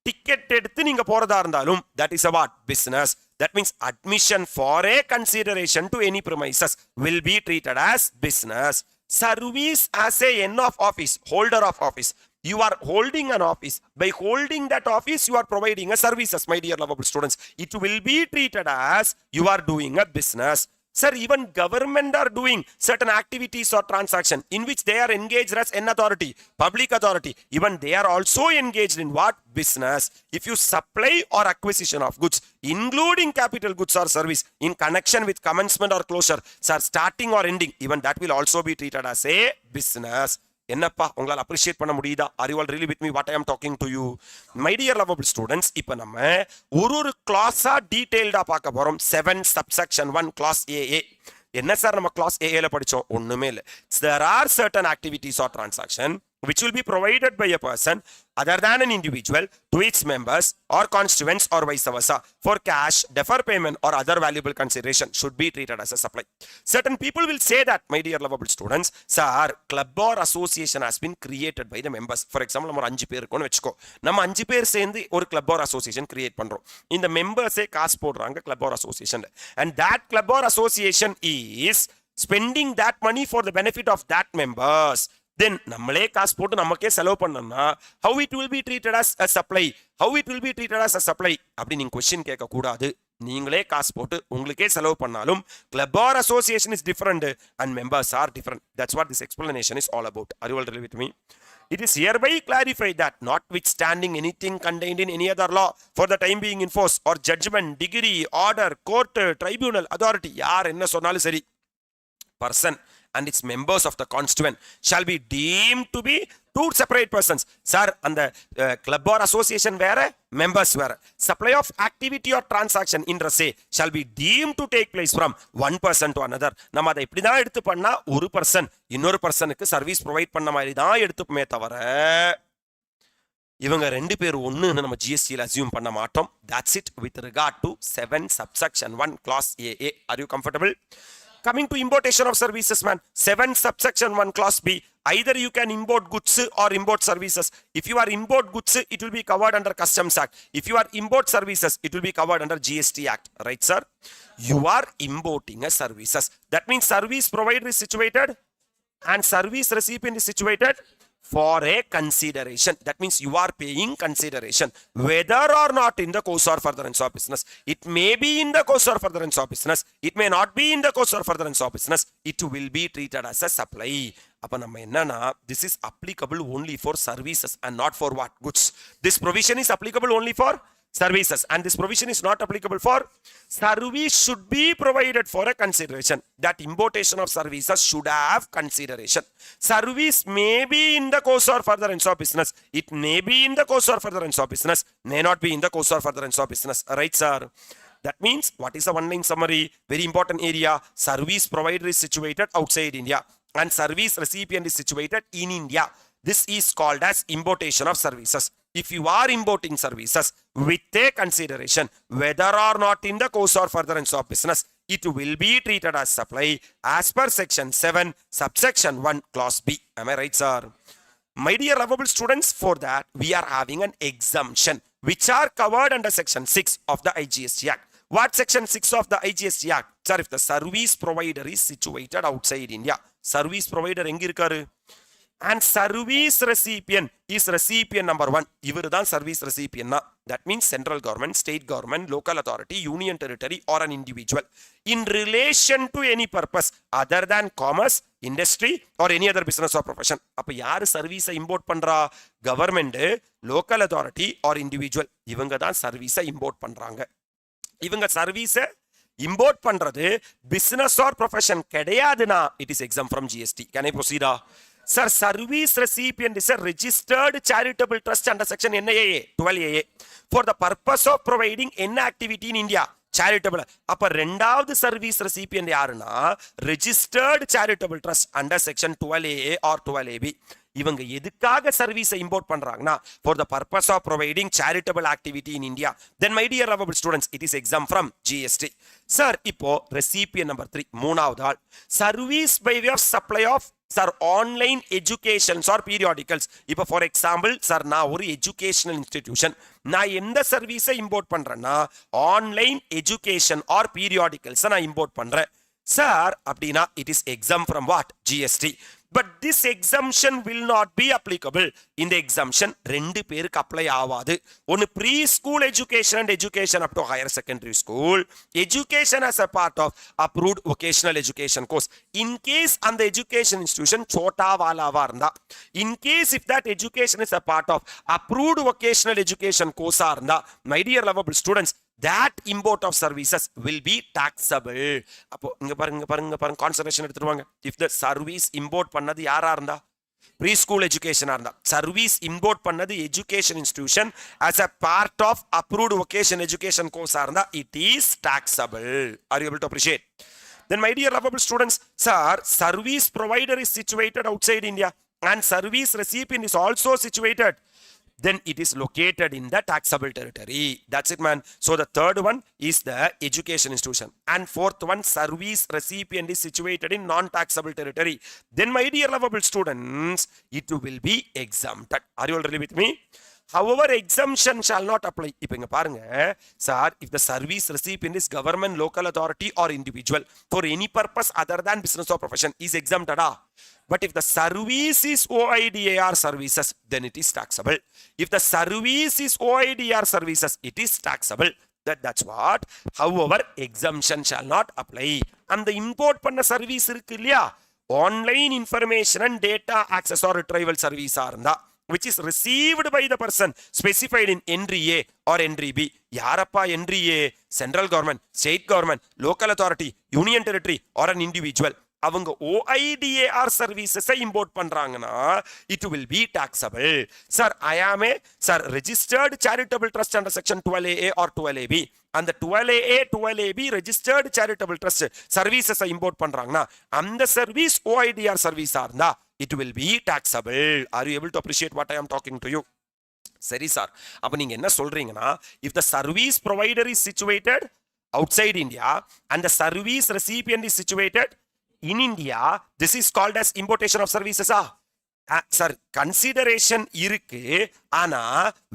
டிக்கெட் எடுத்து நீங்க போறதா இருந்தாலும் that is a what? Business. That means admission for a consideration to any premises will be treated as business. Service as a N of office, holder of office. You are holding an office. By holding that office, you are providing a services, my dear lovable students. It will be treated as you are doing a business. Sir, even government are doing certain activities or transaction in which they are engaged as an authority, public authority. Even they are also engaged in what? Business. If you supply or acquisition of goods, including capital goods or service, in connection with commencement or closure, sir, starting or ending, even that will also be treated as a business. என்னப்பா உங்களால் appreciate பண்ண முடியுதா? Are you all really with me what I am talking to you? My dear lovable students, இப்போ நம்ம ஒரு கிளாஸா டீடைல்டா பார்க்க போறோம். 7 subsection 1 class AA. என்ன சார் நம்ம class AA ல படிச்சோம்? ஒண்ணுமே இல்லை. There are certain activities or transaction which will be provided by a person other than an individual to its members or constituents or vice versa for cash, defer payment or other valuable consideration should be treated as a supply. Certain people will say that, my dear lovable students, sir, club or association has been created by the members. For example, நம்ம 5 பேர் இருக்கோம்னு வெச்சுக்கோ. நம்ம 5 பேர் சேர்ந்து ஒரு club or association create பண்றோம். இந்த மெம்பர்ஸே காசு போடுறாங்க club or association. And that club or association is spending that money for the benefit of that members. Then நம்மளே காசு போட்டு நமக்கே செலவு பண்ணோம்னா how it will be treated as a supply? How it will be treated as a supply? அப்படி நீங்க question கேட்க கூடாது. நீங்களே காசு போட்டு உங்களுக்கே செலவு பண்ணாலும் club or association is different and members are different. That's what this explanation is all about. Are you all with me? It is hereby clarified that notwithstanding anything contained in any other law for the time being in force or judgment, degree, order, court, tribunal, authority, யார் என்ன சொன்னாலும் சரி, person and its members of the constituent shall be deemed to be two separate persons. Sir, and the club or association where members were. Supply of activity or transaction interest say shall be deemed to take place from one person to another. நம்ம அதை இப்படி தான் எடுத்து பண்ணா ஒரு person இன்னொரு பர்சனுக்கு service provide பண்ண மாதிரி தான் எடுத்துப்போமே தவிர இவங்க ரெண்டு பேர் ஒண்ணுன்னு நம்ம ஜிஎஸ்டியில் அசியூம் பண்ண மாட்டோம். That's it with regard to 7 subsection 1 clause AA. Are you comfortable? Coming to importation of services, man. 7 subsection 1 clause B. Either you can import goods or import services. If you are import goods, it will be covered under Customs Act. If you are import services, it will be covered under GST Act. Right, sir? You are importing a services. That means service provider is situated and service recipient is situated for a consideration. That means you are paying consideration whether or not in the course or furtherance of business. It may be in the course or furtherance of business. It may not be in the course or furtherance of business. It will be treated as a supply. அப்ப நம்ம என்னன்னா, this is applicable only for services and not for what? Goods. This provision is applicable only for services and this provision is not applicable for service. Should be provided for a consideration. That importation of services should have consideration. Service may be in the course or furtherance of business. It may be in the course or furtherance of business. May not be in the course or furtherance of business. Right, sir? That means what is the one line summary? Very important area. Service provider is situated outside India and service recipient is situated in India. This is called as importation of services. If you are importing services with a consideration whether or not in the course or furtherance of business, it will be treated as supply as per section 7 subsection 1 clause B. Am I right, sir? My dear lovable students, for that we are having an exemption which are covered under section 6 of the IGST Act. What section 6 of the IGST Act? Sir, if the service provider is situated outside India, service provider engi irukkaru and service recipient is recipient number 1. இவர் தான் service recipient. That means central government, state government, local authority, union territory or an individual in relation to any purpose other than commerce, industry or any other business or profession. அப்ப யாரு சர்வீஸை import பண்றா? Government, local authority or individual. இவங்க தான் சர்வீஸை import பண்றாங்க. இவங்க சர்வீஸை இம்போர்ட் பண்றது பிசினஸ் ஆர் ப்ரொஃபஷன் கிடையாதுனா it is exempt from GST. Can I proceed? Sir, service recipient is a registered charitable trust under section NAA 12AA for the purpose of providing any activity in India. Charitable. அப்ப ரெண்டாவது service recipient யாருன்னா registered charitable trust under section 12AA or 12AB. இவங்க எதுக்காக சர்வீஸை import பண்றாங்கன்னா for the purpose of providing charitable activity in India. Then my dear lovable students, it is exempt from GST. Sir, இப்போ recipient number 3 மூணாவது ஆள் service by way of supply of sir online educations or periodicals. இப்போ for example, sir நான் ஒரு educational institution, நான் எந்த சர்வீஸை import பண்றேன்னா ஆன்லைன் எஜுகேஷன் ஆர் பீரியாடிக்கல்ஸ் நான் இம்போர்ட் பண்றேன். சார் அப்படின்னா it is exempt from what? GST. But this exemption will not be applicable. இந்த exemption ரெண்டு பேருக்கு அப்ளை ஆகாது. ஒன்னு pre school education and education up to higher secondary school, education as a part of approved vocational education course. In case அந்த education institution छोटा वालाவா இருந்தா, in case if that education is a part of approved vocational education course ஆ இருந்தா, my dear lovable students, that import of services will be taxable. அப்போ இங்க பாருங்க concentration எடுத்துருவாங்க. if the service import பண்ணது யாரா இருந்தா ப்ரீ ஸ்கூல் எஜுகேஷனா இருந்தா, service import பண்ணது education institution as a part of approved vocation education course ஆ இருந்தா, it is taxable. Are you able to appreciate? Then my dear lovable students, sir, service provider is situated outside India and service recipient is also situated, then it is located in the taxable territory. That's it, man. So the third one is the education institution and fourth one, service recipient is situated in non-taxable territory. Then my dear lovable students, it will be exempted. Are you all really with me? However, exemption shall not apply. இப்போ இங்க பாருங்க sir, if the service recipient is government, local authority or individual for any purpose other than business or profession is exempted. But if the service is OIDAR services, then it is taxable. If the service is OIDAR services, it is taxable. That's what. However, exemption shall not apply. And the import பண்ண service இருக்கு இல்லையா, online information and data access or retrieval service இருந்தா, which is received by the person specified in entry A or entry B. யாரப்பா entry A? Central government, state government, local authority, union territory or an individual. அவங்க OIDAR services import பண்றாங்கன்னா it will be taxable. Sir, I am a registered charitable trust under section 12AA or 12AB. அந்த 12AA 12AB registered charitable trust services import பண்றாங்கன்னா அந்த service OIDR service இருந்தா it will be taxable. Are you able to appreciate what I am talking to you? சரி sir, அப்ப நீங்க என்ன சொல்றீங்கன்னா, if the service provider is situated outside India and the service recipient is situated in India, this is called as importation of services. Sir, consideration இருக்கு, ஆனா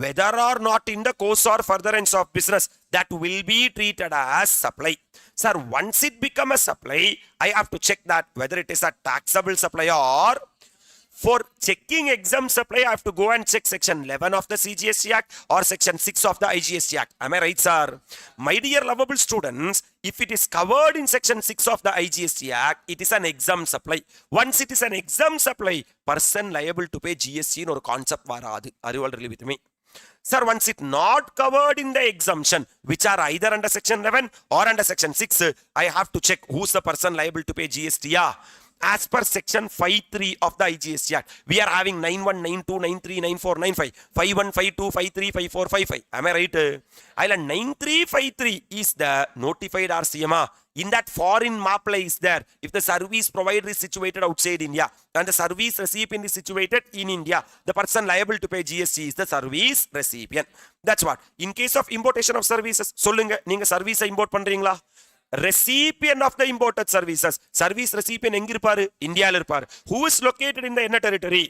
whether or not in the course or furtherance of business, that will be treated as supply. Sir, once it become a supply, I have to check that whether it is a taxable supply or. For checking exempt supply, I have to go and check section 11 of the CGST Act or section 6 of the IGST Act. Am I right, sir? My dear lovable students, if it is covered in section 6 of the IGST Act, it is an exempt supply. Once it is an exempt supply, person liable to pay GST in or concept varadu. Are you all really with me? Sir, once it not covered in the exemption, which are either under section 11 or under section 6, I have to check who's the person liable to pay GST. As per section 5.3 of the IGST Act, we are having 91, 92, 93, 94, 95, 51, 52, 53, 54, 55. Am I right? Island 9353 is the notified RCM. In that foreign MAPLA is there. If the service provider is situated outside India and the service recipient is situated in India, the person liable to pay GST is the service recipient. That's what. In case of importation of services, சொல்லுங்க, நீங்க service import பண்றீங்களா? Recipient of the imported services, service recipient எங்க இருப்பாரு? இந்தியால இருப்பாரு. Who is located in the என்ன territory?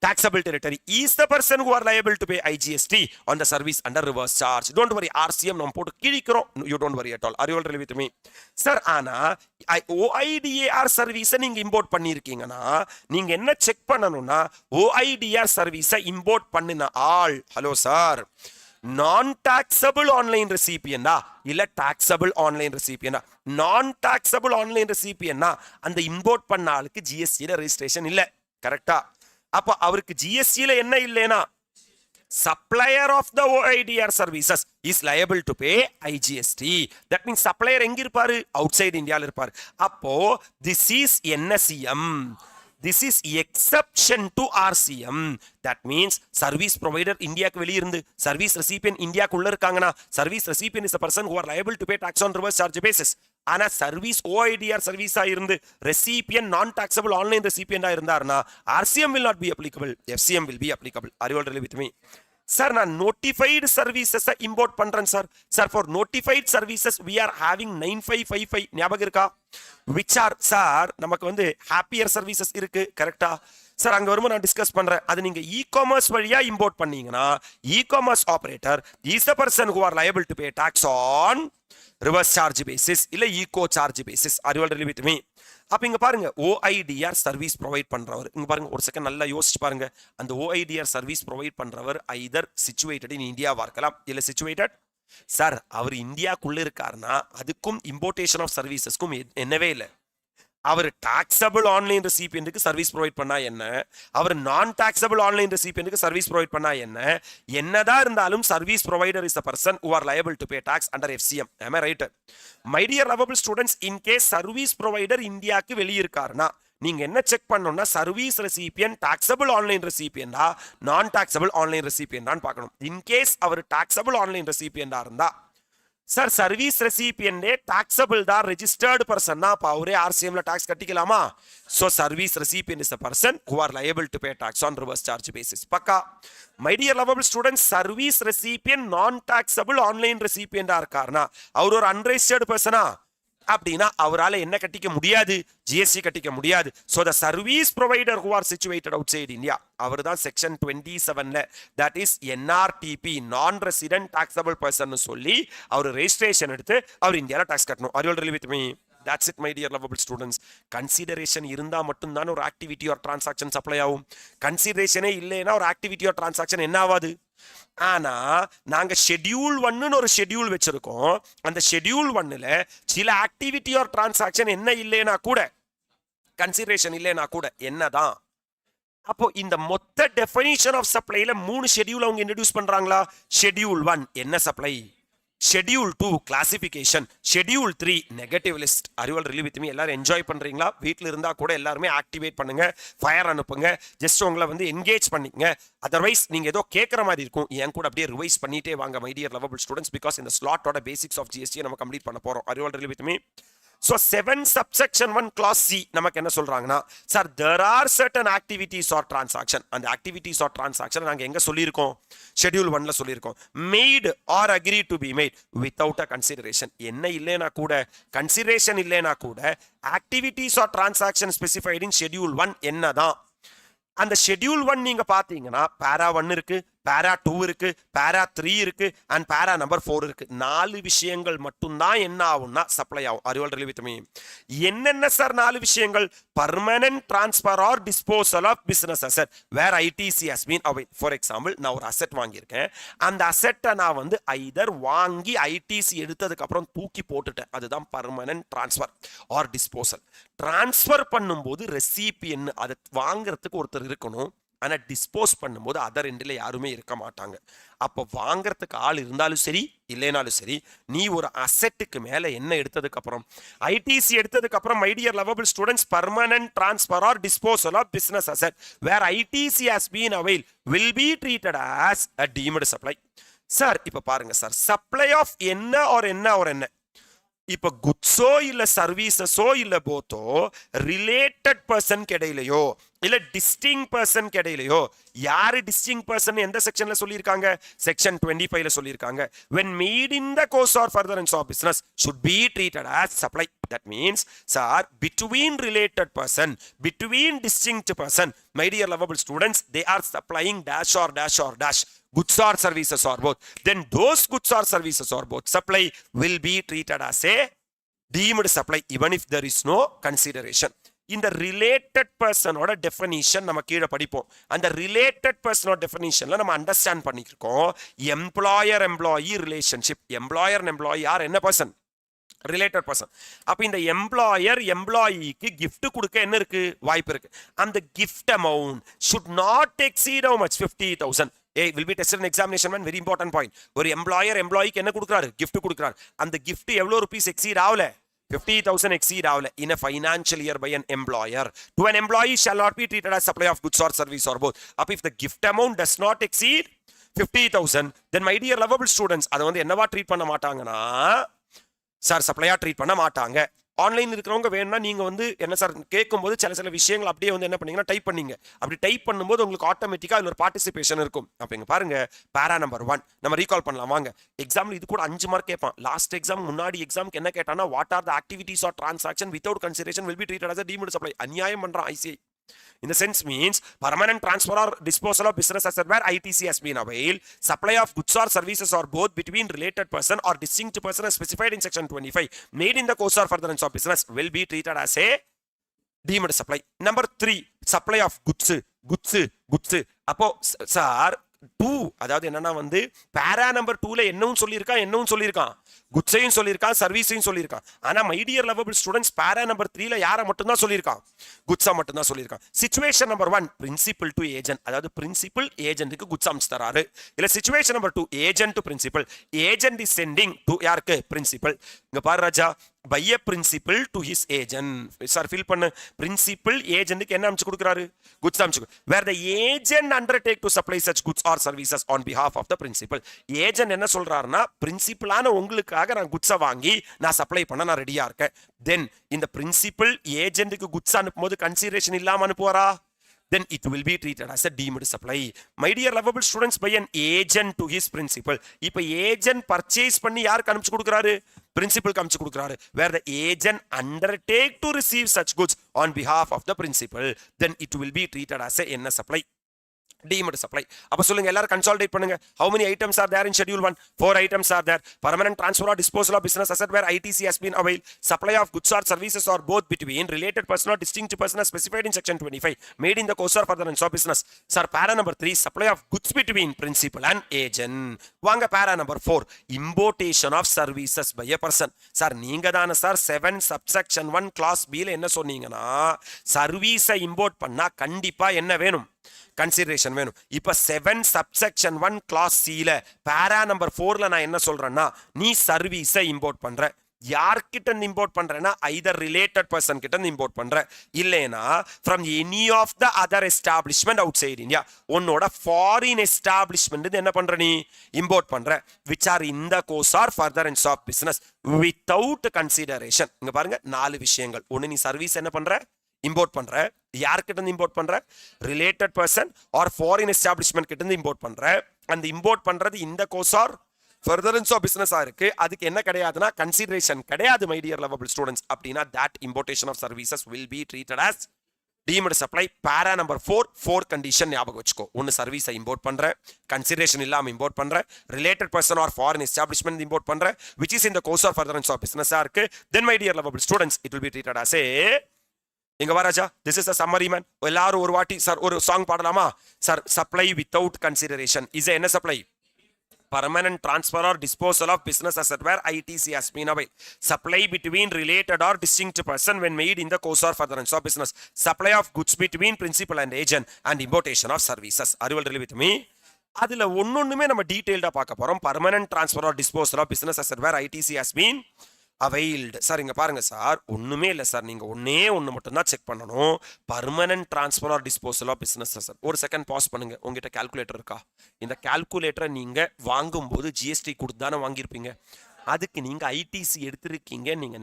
Taxable territory. Is the person who are liable to pay IGST on the service under reverse charge. Don't worry, RCM நம்ம போட்டு கிழிக்கிறோம். You don't worry at all. Are you all really with me? Sir, ஆனா OIDAR service நீங்க import பண்ணிருக்கீங்கன்னா நீங்க என்ன check பண்ணணும்னா OIDAR service import பண்ணின ஆள், hello sir, non-taxable online recipient இல்ல taxable online recipient. non-taxable online recipient அந்த இம்போர்ட் பண்ண ஆளுக்கு GST ல ரெஜிஸ்ட்ரேஷன் இல்ல, கரெக்ட்டா? அப்ப அவருக்கு GST ல என்ன இல்லைனா supplier of the OIDR services is liable to pay IGST. That means supplier எங்க இருப்பாரு? outside Indiaல இருப்பாரு. அப்போ this is NSCM. This is exception to RCM. That means service provider இந்தியாக்கு வெளிய இருந்து service recipient இந்தியாக்குள்ள இருக்காங்கனா service recipient is a person who are liable to pay tax on reverse charge basis. ஆனா service OIDR service இருந்து recipient non taxable online recipient இருந்தார்னா RCM will not be applicable, FCM will be applicable. Are you all really with me? Sir, நான் notified services import பண்றேன் sir. Sir, for notified services we are having 9555 ஞாபகம் இருக்கா? Which are sir நமக்கு வந்து happier services இருக்கு, கரெக்ட்டா? Sir அங்க வரும்போது நான் டிஸ்கஸ் பண்றேன். அது நீங்க e-commerce வழியா இம்போர்ட் பண்ணீங்கன்னா e-commerce operator is the person who are liable to pay tax on reverse charge basis இல்ல eco charge basis. Are you all really with me? அப்ப இங்க பாருங்க, OIDR சர்வீஸ் ப்ரொவைட் பண்றவர், இங்க பாருங்க ஒரு செகண்ட் நல்லா யோசிச்சு பாருங்க. அந்த OIDR சர்வீஸ் ப்ரொவைட் பண்றவர் either situated in இந்தியாவா இருக்கலாம் இல்ல situated. சார் அவர் இந்தியாக்குள்ள இருக்காருன்னா அதுக்கும் இம்போர்ட்டேஷன் ஆஃப் சர்வீசஸ்க்கும் என்னவே இல்லை. அவர் டாக்ஸபிள் ஆன்லைன் ரெசிபியன்ட்க்கு சர்வீஸ் ப்ரொவைட் பண்ணா என்ன, அவர் நான் டாக்ஸபிள் ஆன்லைன் ரெசிபியன்ட்க்கு சர்வீஸ் ப்ரொவைட் பண்ணா என்ன, என்னதான் இருந்தாலும் service provider is a person who are liable to pay tax under FCM. Am I right? My dear lovable students, in case service provider இந்தியாக்கு வெளிய இருக்காருன்னா நீங்க என்ன செக் பண்ணணும்னா சர்வீஸ் ரெசிபியன்ட் டாக்ஸபிள் ஆன்லைன் ரெசிபியன்டா நான் டாக்ஸபிள் ஆன்லைன் ரெசிபியன்டான்னு பார்க்கணும். In case அவர் டாக்ஸபிள் ஆன்லைன் ரெசிபியன்டா இருந்தா சார் சர்வீஸ் ரெசிபியன்டே டாக்ஸபிள் தான், ரெஜிஸ்டர்டு பர்சன்னா அப்ப அவரே RCM ல டாக்ஸ் கட்டிக்கலாமா? So service recipient is a person who are liable to pay tax on reverse charge basis. பக்கா. My dear lovable students, service recipient நான் டாக்ஸபிள் ஆன்லைன் ரெசிபியன்டா இருக்காருன்னா அவர் ஒரு அன்ரெஜிஸ்டர்டு பர்சனா அப்படின்னா அவரால என்ன கட்டிக்க முடியாது? GST கட்டிக்க முடியாது. So the service provider who are situated outside India, அவர் தான் section 27ல that is NRTP non resident taxable person சொல்லி அவர் ரெஜிஸ்ட்ரேஷன் எடுத்து அவர் இந்தியால டாக்ஸ் கட்டணும். Are you all really with me? That's it, my dear lovable students. Consideration இருந்தா மட்டும் தான் ஒரு activity or transaction supply ஆகும். கன்சிடரேஷனே இல்லைன்னா ஒரு ஆக்டிவிட்டி ஆர் டிரான்சாக்ஷன் என்ன ஆகாது. ஆனா நாங்க ஷெட்யூல் 1ன்னு ஒரு ஷெட்யூல் வச்சிருக்கோம். அந்த ஷெட்யூல் 1ல சில ஆக்டிவிட்டி ஆர் டிரான்சாக்ஷன் என்ன இல்லைனா கூட, கன்சிடரேஷன் இல்லைனா கூட என்னதான். அப்போ இந்த மொத்த டெஃபினிஷன் ஆஃப் சப்ளைல 3 ஷெட்யூல் அவங்க இன்ட்ரோ듀ce பண்றாங்களா? ஷெட்யூல் 1 என்ன supply, Schedule 2 classification, Schedule 3 negative list. Arrival really with me எல்லாரும் என்ஜாய் பண்றீங்களா? வீட்ல இருந்தா கூட எல்லாரும் ஆக்டிவேட் பண்ணுங்க, ஃபயர் அனுப்புங்க, ஜஸ்ட் உங்களை வந்து என்கேஜ் பண்ணிங்க. அதர்வைஸ் நீங்க ஏதோ கேட்கற மாதிரி இருக்கும், என் கூட அப்படியே ரிவைஸ் பண்ணிட்டே வாங்க my dear lovable students, because இந்த ஸ்லாட்டோட பேசிக்ஸ் ஆஃப் ஜிஎஸ்டி நம்ம கம்ப்ளீட் பண்ண போறோம். Arrival really with me. So 7 subsection 1 clause C நமக்கு என்ன சொல்றாங்கன்னா, sir there are certain activities or transaction, அந்த activities or transaction நாங்க எங்க சொல்லியிருக்கோம், schedule 1ல சொல்லியிருக்கோம், made or agreed to be made without a consideration. என்ன இல்லைனா கூட, consideration இல்லைனா கூட activities or transaction specified in schedule 1 என்னதான். அந்த schedule 1 நீங்க பாத்தீங்கன்னா para 1 இருக்கு, para 2 இருக்கு, para 3 இருக்கு, and para number 4 இருக்கு. 4 விஷயங்கள் மட்டும்தான் என்ன ஆகும்னா சப்ளை ஆகும். Are you all really with me? என்னென்ன சார் 4 விஷயங்கள்? Permanent transfer or disposal of business asset where ITC has been availed. For example, நான் ஒரு asset வாங்கியிருக்கேன், அந்த asset நான் வந்து either வாங்கி ITC எடுத்ததுக்கு அப்புறம் தூக்கி போட்டுட்டேன், அதுதான் permanent transfer or disposal. Transfer பண்ணும்போது ரெசிபியன், அதை வாங்குறதுக்கு ஒருத்தர் இருக்கணும், ஆனா டிஸ்போஸ் பண்ணும்போது அதர் எண்டில் யாருமே இருக்க மாட்டாங்க. அப்போ வாங்குறதுக்கு ஆள் இருந்தாலும் சரி இல்லைனாலும் சரி, நீ ஒரு அசெட்டுக்கு மேல என்ன எடுத்ததுக்கு அப்புறம், ஐடிசி எடுத்ததுக்கு அப்புறம் my dear lovable students, permanent transfer or disposal of business asset where ITC has been avail will be treated as a deemed supply. Sir இப்ப பாருங்க சார், சப்ளை ஆஃப் என்ன ஒரு என்ன ஒரு என்ன, இப்ப குட்ஸோ இல்ல சர்வீசஸோ இல்ல போத்தோ ரிலேட்டட் பர்சன் கிடையிலையோ இல்ல டிஸ்டிங் பர்சன் கிடையிலையோ, யாரு டிஸ்டிங் பர்சன் எந்த செக்ஷன்ல சொல்லியிருக்காங்க, செக்ஷன் 25ல சொல்லியிருக்காங்க. when made in the course or furtherance of business should be treated as supply. that means sir, between related person, between distinct person, my dear lovable students, they are supplying dash or dash or dash, goods or services or both, then those goods or services or both supply will be treated as a deemed supply even if there is no consideration. இந்த related பர்சனோட definition நம்ம கீழே படிப்போம். அந்த related பர்சனோட டெஃபினிஷன்ல நம்ம understand பண்ணிருக்கோம் employer employee relationship. Employer employee யார், என்ன person, related person. அப்ப இந்த எம்ப்ளாயர் எம்ப்ளாயிக்கு gift கொடுக்க என்ன இருக்கு, வாய்ப்பு இருக்கு. அந்த gift amount should not exceed how much, 50,000. will be tested in examination, one very important point. ஒரு எம்ப்ளாயர் எம்ப்ளாயிக்கு என்ன கொடுக்குறாரு, gift கொடுக்குறாரு. அந்த gift எவ்வளவு ருபீஸ் எக்ஸீட் ஆகல, 50,000 exceed ஆகல in a financial year by an employer. To an employee shall not be treated as supply of goods or service or both. அப்ப if the gift amount does not exceed 50,000, then my dear lovable students, அதை வந்து என்னவா treat பண்ண மாட்டாங்கன்னா sir சப்ளையா treat பண்ண மாட்டாங்க. Online இருக்கிறவங்க வேணும்னா நீங்க வந்து என்ன சார் கேட்கும்போது சில விஷயங்கள் அப்படியே வந்து என்ன பண்ணீங்கன்னா டைப் பண்ணீங்க. அப்படி டைப் பண்ணும்போது உங்களுக்கு ஆட்டோமேட்டிக்கா அதுல ஒரு பார்ட்டிசிபேஷன் இருக்கும். அப்ப இங்க பாருங்க, பேரா நம்பர் 1 நம்ம ரீகால் பண்ணலாம் வாங்க. எக்ஸாம்ல இது கூட 5 மார்க் கேட்பான். லாஸ்ட் எக்ஸாம் முன்னாடி எக்ஸாம்க்கு என்ன கேட்டானா, what are the activities or transaction without consideration will be treated as a deemed supply. அநியாயம் பண்றான் ICAI. In the sense means permanent transfer or disposal of business asset where ITC has been availed, supply of goods or services or both between related person or distinct person as specified in section 25 made in the course or furtherance of business will be treated as a deemed supply. Number 3, supply of goods. அப்போ sir 2, அதாவது என்னன்னா வந்து பேரா number 2ல என்னவும் சொல்லியிருக்கான் குட்ஸையும் சொல்லியிருக்கான், சர்வீஸையும் சொல்லியிருக்கான். ஆனா my dear lovable students, para number 3ல யாரை மட்டும் தான் சொல்லியிருக்கான், குட்ஸா மட்டும் தான் சொல்லியிருக்கான். Situation number 1 principal to agent, அதாவது பிரின்சிபல் ஏஜென்ட்டுக்கு குட்ஸ் அம்சு தராரு. இல்ல situation number 2 agent to principal, agent is sending to யாருக்கு, பிரின்சிபல். இங்க பாரு ராஜா, by a principal to his agent. Sir fill பண்ணு, பிரின்சிபல் ஏஜென்ட்க்கு என்ன அம்சு கொடுக்குறாரு, குட்ஸ் அம்சு. where the agent undertake to supply such goods or services on behalf of the principal. Agent என்ன சொல்றாருன்னா, பிரின்சிபலான உங்களுக்காக நான் குட்ஸை வாங்கி நான் சப்ளை பண்ண நான் ரெடியா இருக்கேன். தென் இந்த பிரின்சிபல் ஏஜென்ட்க்கு குட்ஸ் அனுப்பும்போது கன்சிடரேஷன் இல்லாம அனுப்புவாரா, then it will be treated as a deemed supply. My dear lovable students, by an agent to his principal. இப்ப ஏஜென்ட் பர்ச்சேஸ் பண்ணி யாருக்கு அனுப்பிச்சு கொடுக்குறாரு, பிரின்சிபல் அனுப்பிச்சு கொடுக்குறாரு. where the agent undertake to receive such goods on behalf of the principal, then it will be treated as a என்ன supply, deemed supply. அப்ப சொல்லுங்க எல்லாரும் கன்சாலிடேட் பண்ணுங்க. how many items are there in schedule 1? 4 items are there. Permanent transfer or disposal of business asset where ITC has been availed, supply of goods or services or both between related person or distinct person as specified in section 25 made in the course or furtherance of business. Sir, para number 3 supply of goods between principal and agent. வாங்க para number 4 importation of services by a person. Sir நீங்க தான sir 7 subsection 1 class B ல என்ன சொன்னீங்கன்னா, சர்வீஸை import பண்ணா கண்டிப்பா என்ன வேணும், கன்சிடரேஷன் வேணும். இப்ப 7 சப்செக்ஷன் 1 கிளாஸ் சில பேரா நம்பர் 4ல நான் என்ன சொல்றேன்னா, நீ சர்வீஸை இம்போர்ட் பண்ற. யார்கிட்ட இம்போர்ட் பண்றேன்னா ஐதர் ரிலேட்டட் பர்சன் கிட்ட இம்போர்ட் பண்ற, இல்லைனா from any of the other establishment outside India. உன்னோட ஃபாரின் எஸ்டாப்ளிஷ்மெண்ட் என்ன பண்ற, நீ இம்போர்ட் பண்ற, which are in the course or furtherance of business without consideration. இங்க பாருங்க 4 விஷயங்கள். ஒன்னு, நீ சர்வீஸ் என்ன பண்ற, இம்போர்ட் பண்ற. யார்கிட்ட இருந்து இம்போர்ட் பண்ற, related person or foreign establishment கிட்ட இருந்து இம்போர்ட் பண்ற. அந்த இம்போர்ட் பண்றது இந்த course or furtherance of business இருக்கு. அதுக்கு என்ன கிடையாதுன்னா கன்சிடரேஷன் கிடையாது மை டியர் லவபிள் ஸ்டூடெண்ட்ஸ். அப்படின்னா that importation of services will be treated as deemed supply. பேரா நம்பர் 4 கண்டிஷன் ஞாபகம் வச்சுக்கோ. ஒன்னு சர்வீஸை இம்போர்ட் பண்ற, கன்சிடரேஷன் இல்லாம இம்போர்ட் பண்ற, related person or foreign establishment import பண்ற, which is in the course or furtherance of business இருக்கு. then my dear lovable students it will be treated as a இங்க வராஜா, this is a summary man. எல்லாரும் ஒரு வாட்டி sir ஒரு song பாடலாமா sir? Supply without consideration is என்ன supply? Permanent transfer or disposal of business asset where ITC has been availed. Supply between related or distinct person when made in the course or furtherance of business. Supply of goods between principal and agent and importation of services. Are you all really with me? அதுல ஒன்னொண்ணுமே நம்ம டீடைல்டா பார்க்க போறோம். Permanent transfer or disposal of business asset where ITC has been availed. Sir இங்க பாருங்க sir, ஒண்ணுமே இல்ல sir, நீங்க ஒண்ணு மட்டும் தான் செக் பண்ணணும். Permanent transfer or disposal of business sir. ஒரு செகண்ட் பாஸ் பண்ணுங்க. உங்ககிட்ட கால்குலேட்டர் இருக்கா? இந்த கால்குலேட்டரை நீங்க வாங்கும்போது ஜிஎஸ்டி கொடுத்து தானே வாங்கியிருப்பீங்க. அதுக்கு நீங்க ஐடிசி எடுத்திருக்கீங்க நீங்க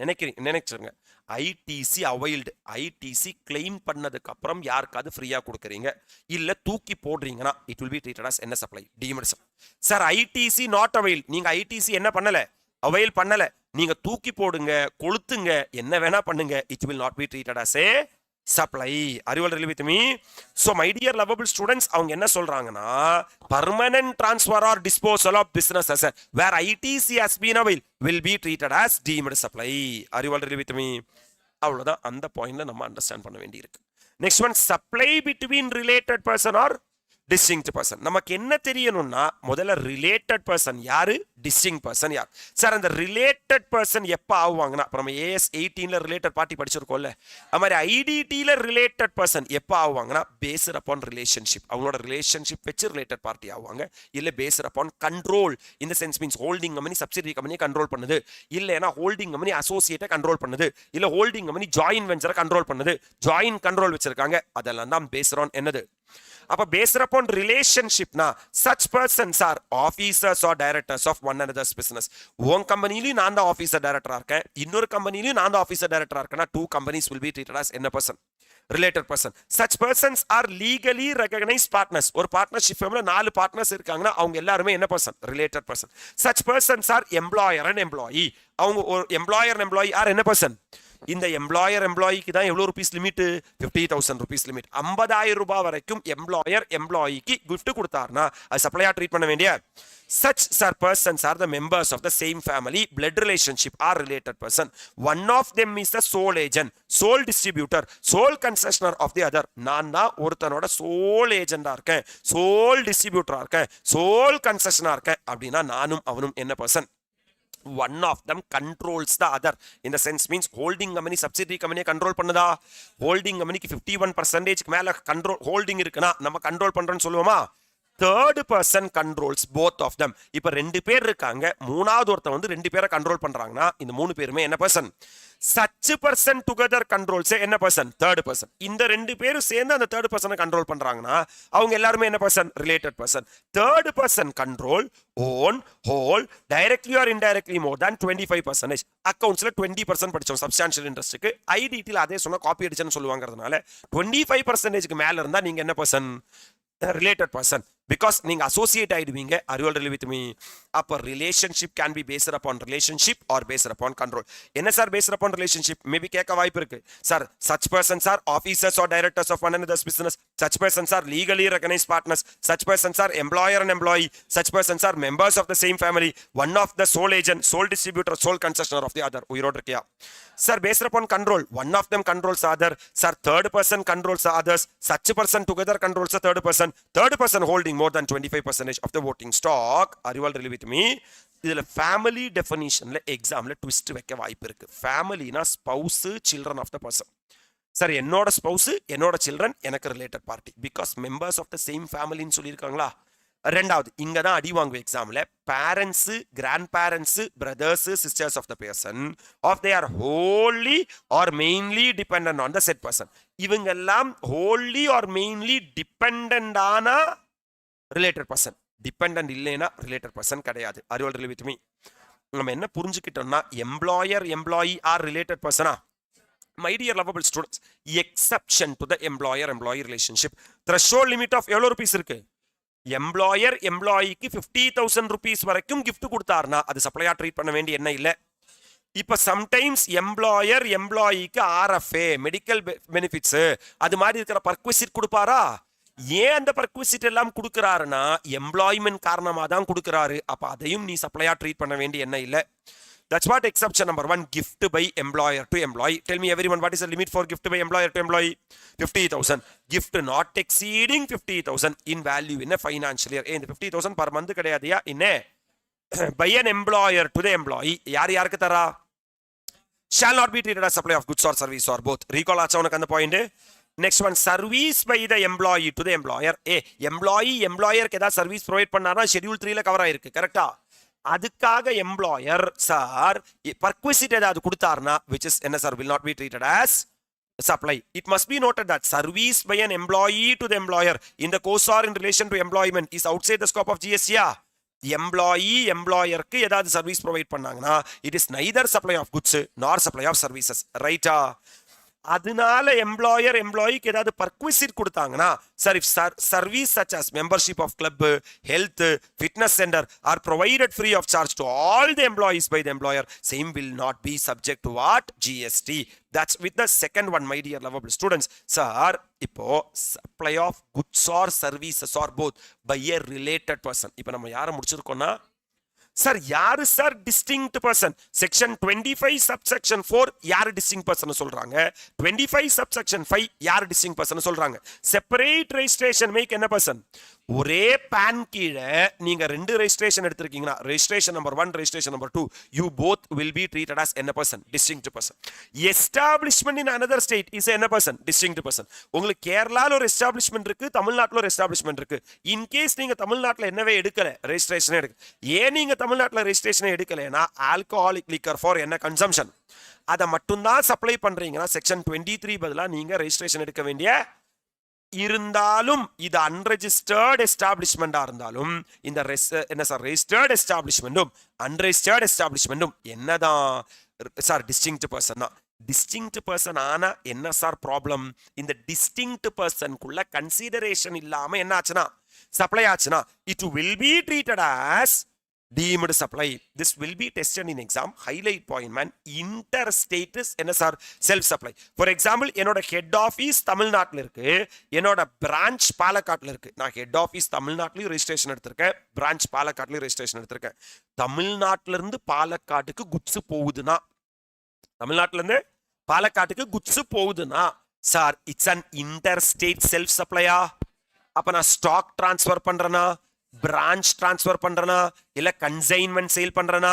நினைச்சிருங்க. ஐடிசி அவைல்டு, ஐடிசி கிளைம் பண்ணதுக்கு அப்புறம் யாருக்காவது ஃப்ரீயா கொடுக்குறீங்க இல்ல தூக்கி போடுறீங்கன்னா it will be treated as என்ன சப்ளை? Deemed. Sir ITC not avail, நீங்க ஐடிசி என்ன பண்ணல, அவைல் பண்ணல, நீங்க தூக்கி போடுங்க, கொளுத்துங்க, என்ன வேணா பண்ணுங்க, it will not be treated as a supply. Are you all really with me? So my dear lovable students, அவங்க என்ன சொல்றாங்கன்னா permanent transfer or disposal of business asset where ITC has been availed will be treated as deemed supply. Are you all really with me? அவ்வளவுதான். அந்த பாயிண்ட்ல நம்ம understand பண்ண வேண்டியிருக்கு. Next one, supply between related person or distinct person. நமக்கு என்ன தெரியணும்னா முதல்ல ரிலேட்டட் பர்சன் யாரு, டிஸ்டிங்க்ட் பர்சன் யார். சார் அந்த ரிலேட்டட் பர்சன் எப்போ ஆகுவாங்கன்னா, இப்போ நம்ம AS 18ல ரிலேட்டட் பார்ட்டி படிச்சிருக்கோம்ல, அது மாதிரி IDTல ரிலேட்டட் பர்சன் எப்போ ஆகுவாங்கன்னா பேஸ்ட் அப்பான் ரிலேஷன்ஷிப். அவங்களோட ரிலேஷன்ஷிப் வச்சு ரிலேட்டட் பார்ட்டி ஆகுவாங்க. இல்லை பேஸ்ட் அப்பான் கண்ட்ரோல், இந்த sense means holding company subsidiary கம்பெனியை கண்ட்ரோல் பண்ணுது, இல்லைன்னா ஹோல்டிங் கம்பெனி அசோசியேட்டை கண்ட்ரோல் பண்ணுது, இல்லை ஹோல்டிங் கம்பெனி ஜாயின் வெஞ்சரை கண்ட்ரோல் பண்ணுது, ஜாயின் கண்ட்ரோல் வச்சிருக்காங்க. அதெல்லாம் தான் பேஸ்ட் ஆன் என்னது. அப்ப based upon relationship na such persons are officers or directors of one another's business. one கம்பெனிலயும் நான் தான் ஆபீசர் டைரக்டரா இருக்கேன், இன்னொரு கம்பெனிலயும் நான் தான் ஆபீசர் டைரக்டரா இருக்கேன்னா two companies will be treated as என்ன person? Related person. Such persons are legally recognized partners. ஒரு பார்ட்னர்ஷிப் ஃபர்ம்ல 4 பார்ட்னர்ஸ் இருக்காங்கன்னா அவங்க எல்லாரும் என்ன person? Related person. Such persons are employer and employee. அவங்க ஒரு employer and employee are என்ன person? இந்த எம்ப்ளாயர் எம்ப்ளாயிக்கு தான் எவ்வளவு ருபீஸ் லிமிட்? 50,000 rupees limit. 50,000 ரூபாய் வரைக்கும் எம்ப்ளாயர் எம்ப்ளாயிக்கு கிஃப்ட் கொடுத்தாருன்னா அது சப்ளையா ட்ரீட் பண்ண வேண்டிய. Such persons are the members of the same family, blood relationship or related person. One of them is the sole agent, sole distributor, sole concessioner of the other. நான் தான் ஒருத்தனோட sole agent-ஆ இருக்கேன், sole distributor-ஆ இருக்கேன், sole concessioner-ஆ இருக்கேன் அப்படின்னா நானும் அவனும் என்ன person? One of them controls the other. In the sense means holding company subsidiary company control பண்ணுதா? holding company 51% மேல control holding இருக்குனா நம்ம control பண்றோம்னு சொல்லுவோமா? third person controls both of them. இப்ப ரெண்டு பேர் இருக்காங்க, மூணாவது ஒருத்தன் வந்து ரெண்டு பேரை கண்ட்ரோல் பண்றாங்கன்னா இந்த மூணு பேருமே என்ன person? such person together controls என்ன person? third person. இந்த ரெண்டு பேரும் சேர்ந்து அந்த third person கண்ட்ரோல் பண்றாங்கன்னா அவங்க எல்லாரும் என்ன person? related person. third person control own whole directly or indirectly more than 25%. அக்கவுண்ட்ஸ்ல 20% படிச்சோம் சப்ஸ்டான்ஷியல் இன்ட்ரெஸ்ட்க்கு. ஐடிடில அதே சொன்னா காப்பி அடிச்சேன்னு சொல்லுவாங்கறதுனால 25%க்கு மேல இருந்தா நீங்க என்ன person? Related person. Because நீங்க associate ஆயிடுவீங்க. Are you all really with me? அப்ப relationship can be based upon relationship or based upon control. என்ன sir based upon relationship? Maybe கேட்க வாய்ப்பு இருக்கு. Sir such persons are officers or directors of one another's business. Such persons are legally recognized partners. Such persons are employer and employee. Such persons are members of the same family. One of the sole agent, sole distributor, sole concessioner of the other. உயிரோடு இருக்கியா? Sir, based upon control, one of them controls the other. Sir, third person controls the others. Such person together controls the third person. Third person holding more than 25% of the voting stock. Are you all really with me? இதுல family definitionல எக்ஸாம்ல twist வைக்க வாய்ப்பு இருக்கு. ஃபேமிலினா spouse, children of the person. Sir என்னோட spouse என்னோட children எனக்கு related party because members of the same ஃபேமிலின்னு சொல்லியிருக்காங்களா. ரெண்டாவது இங்க தான் அடி வாங்குவோம் எக்ஸாம்ல. Parents, grandparents, brothers, sisters of the person of they are wholly or mainly dependent on the said person. இவங்க எல்லாம் ஹோல்லி ஆர் மெயின்லி டிபெண்டன்ட் ஆனா ரிலேட்டட் பர்சன். டிபெண்டன்ட் இல்லைன்னா ரிலேட்டட் பர்சன் கிடையாது. Are you all really with me. நம்ம என்ன புரிஞ்சுக்கிட்டோம்னா employer employee or related பர்சனா? My dear lovable students, exception to the employer-employee relationship. Threshold limit of எவ்வளோ rupees இருக்கு? எம்ப்ளாயர் எம்ப்ளாயிக்கு 50,000 rupees வரைக்கும் gift கொடுத்தாருனா அது சப்ளையா ட்ரீட் பண்ண வேண்டிய என்ன இல்லை. இப்ப sometimes employer எம்ப்ளாயிக்கு RFA medical benefits அது மாதிரி இருக்கிற பர்க்விசிட் கொடுப்பாரா? ஏன் அந்த பர்க்விசிட் எல்லாம் கொடுக்கிறாருன்னா எம்ப்ளாய்மெண்ட் காரணமா தான் கொடுக்கிறாரு. அப்ப அதையும் நீ சப்ளையா ட்ரீட் பண்ண வேண்டிய என்ன இல்லை. That's what exception number 1, gift by employer to employee. Tell me everyone, what is the limit for gift by employer to employee? 50,000. Gift not exceeding 50,000 in value in a financial year. இந்த 50,000 per month கிடையாதுயா. இன்ன by an employer to the employee யாருக்கு தரா? Shall not be treated as supply of goods or service or both. Recall ஆச்சா உனக்கு அந்த point. Next one, service by the employee to the employer. எம்ப்ளாயருக்கு ஏதாவது service provide பண்ணாரா schedule 3ல cover ஆயிருக்கு. கரெக்டா? அதுக்காக employer sir பர்க்விசிட் ஏதாவது கொடுத்தாருனா which is என்ன sir will not be treated as supply. It must be noted that service by an employee to the employer in the course or in relation to employment is outside the scope of GST. எம்ப்ளாயருக்கு ஏதாவது service provide பண்ணாங்கன்னா it is neither supply of goods nor supply of services. ரைட்டா? அதனால employer எம்ப்ளாயிக்கு ஏதாவது பர்க்விசிட் கொடுத்தாங்கன்னா sir if service such as membership of club, health, fitness center are provided free of charge to all the employees by the employer, same will not be subject to what? GST. That's with the second one, my dear lovable students. Sir, இப்போ supply of goods or services or both by a related person. இப்போ நம்ம யாரை முடிச்சிருக்கோம்னா sir யாரு sir distinct person? Section 25 subsection 4 யாரு distinct person சொல்றாங்க? 25 subsection 5 யாரு distinct person சொல்றாங்க? செப்பரேட் ரெஜிஸ்ட்ரேஷன் மேக் என்ன பர்சன்? ஒரே பேன் கீழே நீங்க ரெண்டு ரெஜிஸ்ட்ரேஷன் எடுத்திருக்கீங்கன்னா registration number 1 registration number 2 you both will be treated as என்ன person? Distinct person. Establishment in another state is என்ன பர்சன்? Distinct person. உங்களுக்கு கேரளால ஒரு எஸ்டாப்லிஷ்மெண்ட் இருக்கு, தமிழ்நாட்டுல ஒரு எஸ்டாப்லிஷ்மெண்ட் இருக்கு. இன் கேஸ் நீங்க தமிழ்நாட்டுல என்னவே எடுக்கல ரெஜிஸ்ட்ரேஷன் எடுக்க, ஏன் நீங்க தமிழ்நாட்டுல ரெஜிஸ்ட்ரேஷன் எடுக்கலைன்னா ஆல்கஹாலிக் லிக்கர் ஃபார் என்ன கன்சம்ஷன் அதை மட்டும்தான் சப்ளை பண்றீங்கன்னா செக்ஷன் 23 பதிலா நீங்க ரெஜிஸ்ட்ரேஷன் எடுக்க வேண்டிய இருந்தாலும் இது அன்ரெஜிஸ்டர்ட் எஸ்டாப்லிஷ்மெண்டா இருந்தாலும் இந்த என்ன சார் ரெஜிஸ்டர்ட் எஸ்டாப்லிஷ்மெண்ட்டும் அன்ரெஜிஸ்டர்ட் எஸ்டாப்லிஷ்மெண்ட்டும் என்னதான் சார் டிஸ்டிங்க்ட் பர்சன் தான். டிஸ்டிங்க்ட் பர்சன் ஆனா என்ன சார் ப்ராப்ளம்? இந்த டிஸ்டிங்க்ட் பர்சனுக்குள்ள கன்சிடரேஷன் இல்லாம என்ன ஆச்சுன்னா சப்ளை ஆச்சுன்னா it will be treated as deemed supply. This will be tested in exam. Highlight point man, interstate is என்ன sir? Self supply. For example என்னோட ஹெட் ஆஃபீஸ் தமிழ்நாட்டில் இருக்கு, என்னோட பிரான்ச் பாலக்காட்டில் இருக்கு. நான் ஹெட் ஆஃபீஸ் தமிழ்நாட்டிலையும் ரெஜிஸ்ட்ரேஷன் எடுத்திருக்கேன், பிரான்ச் பாலக்காட்டிலையும் ரெஜிஸ்ட்ரேஷன் எடுத்திருக்கேன். தமிழ்நாட்டில இருந்து பாலக்காட்டுக்கு குட்ஸ் போகுதுன்னா, தமிழ்நாட்டில இருந்து பாலக்காட்டுக்கு குட்ஸ் போகுதுன்னா sir it's an interstate self சப்ளையா? அப்ப நான் ஸ்டாக் டிரான்ஸ்ஃபர் பண்றேனா, பிரான்ச் டிரான்ஸ்ஃபர் பண்றனா, இல்ல கன்சைன்மெண்ட் சேல் பண்றனா,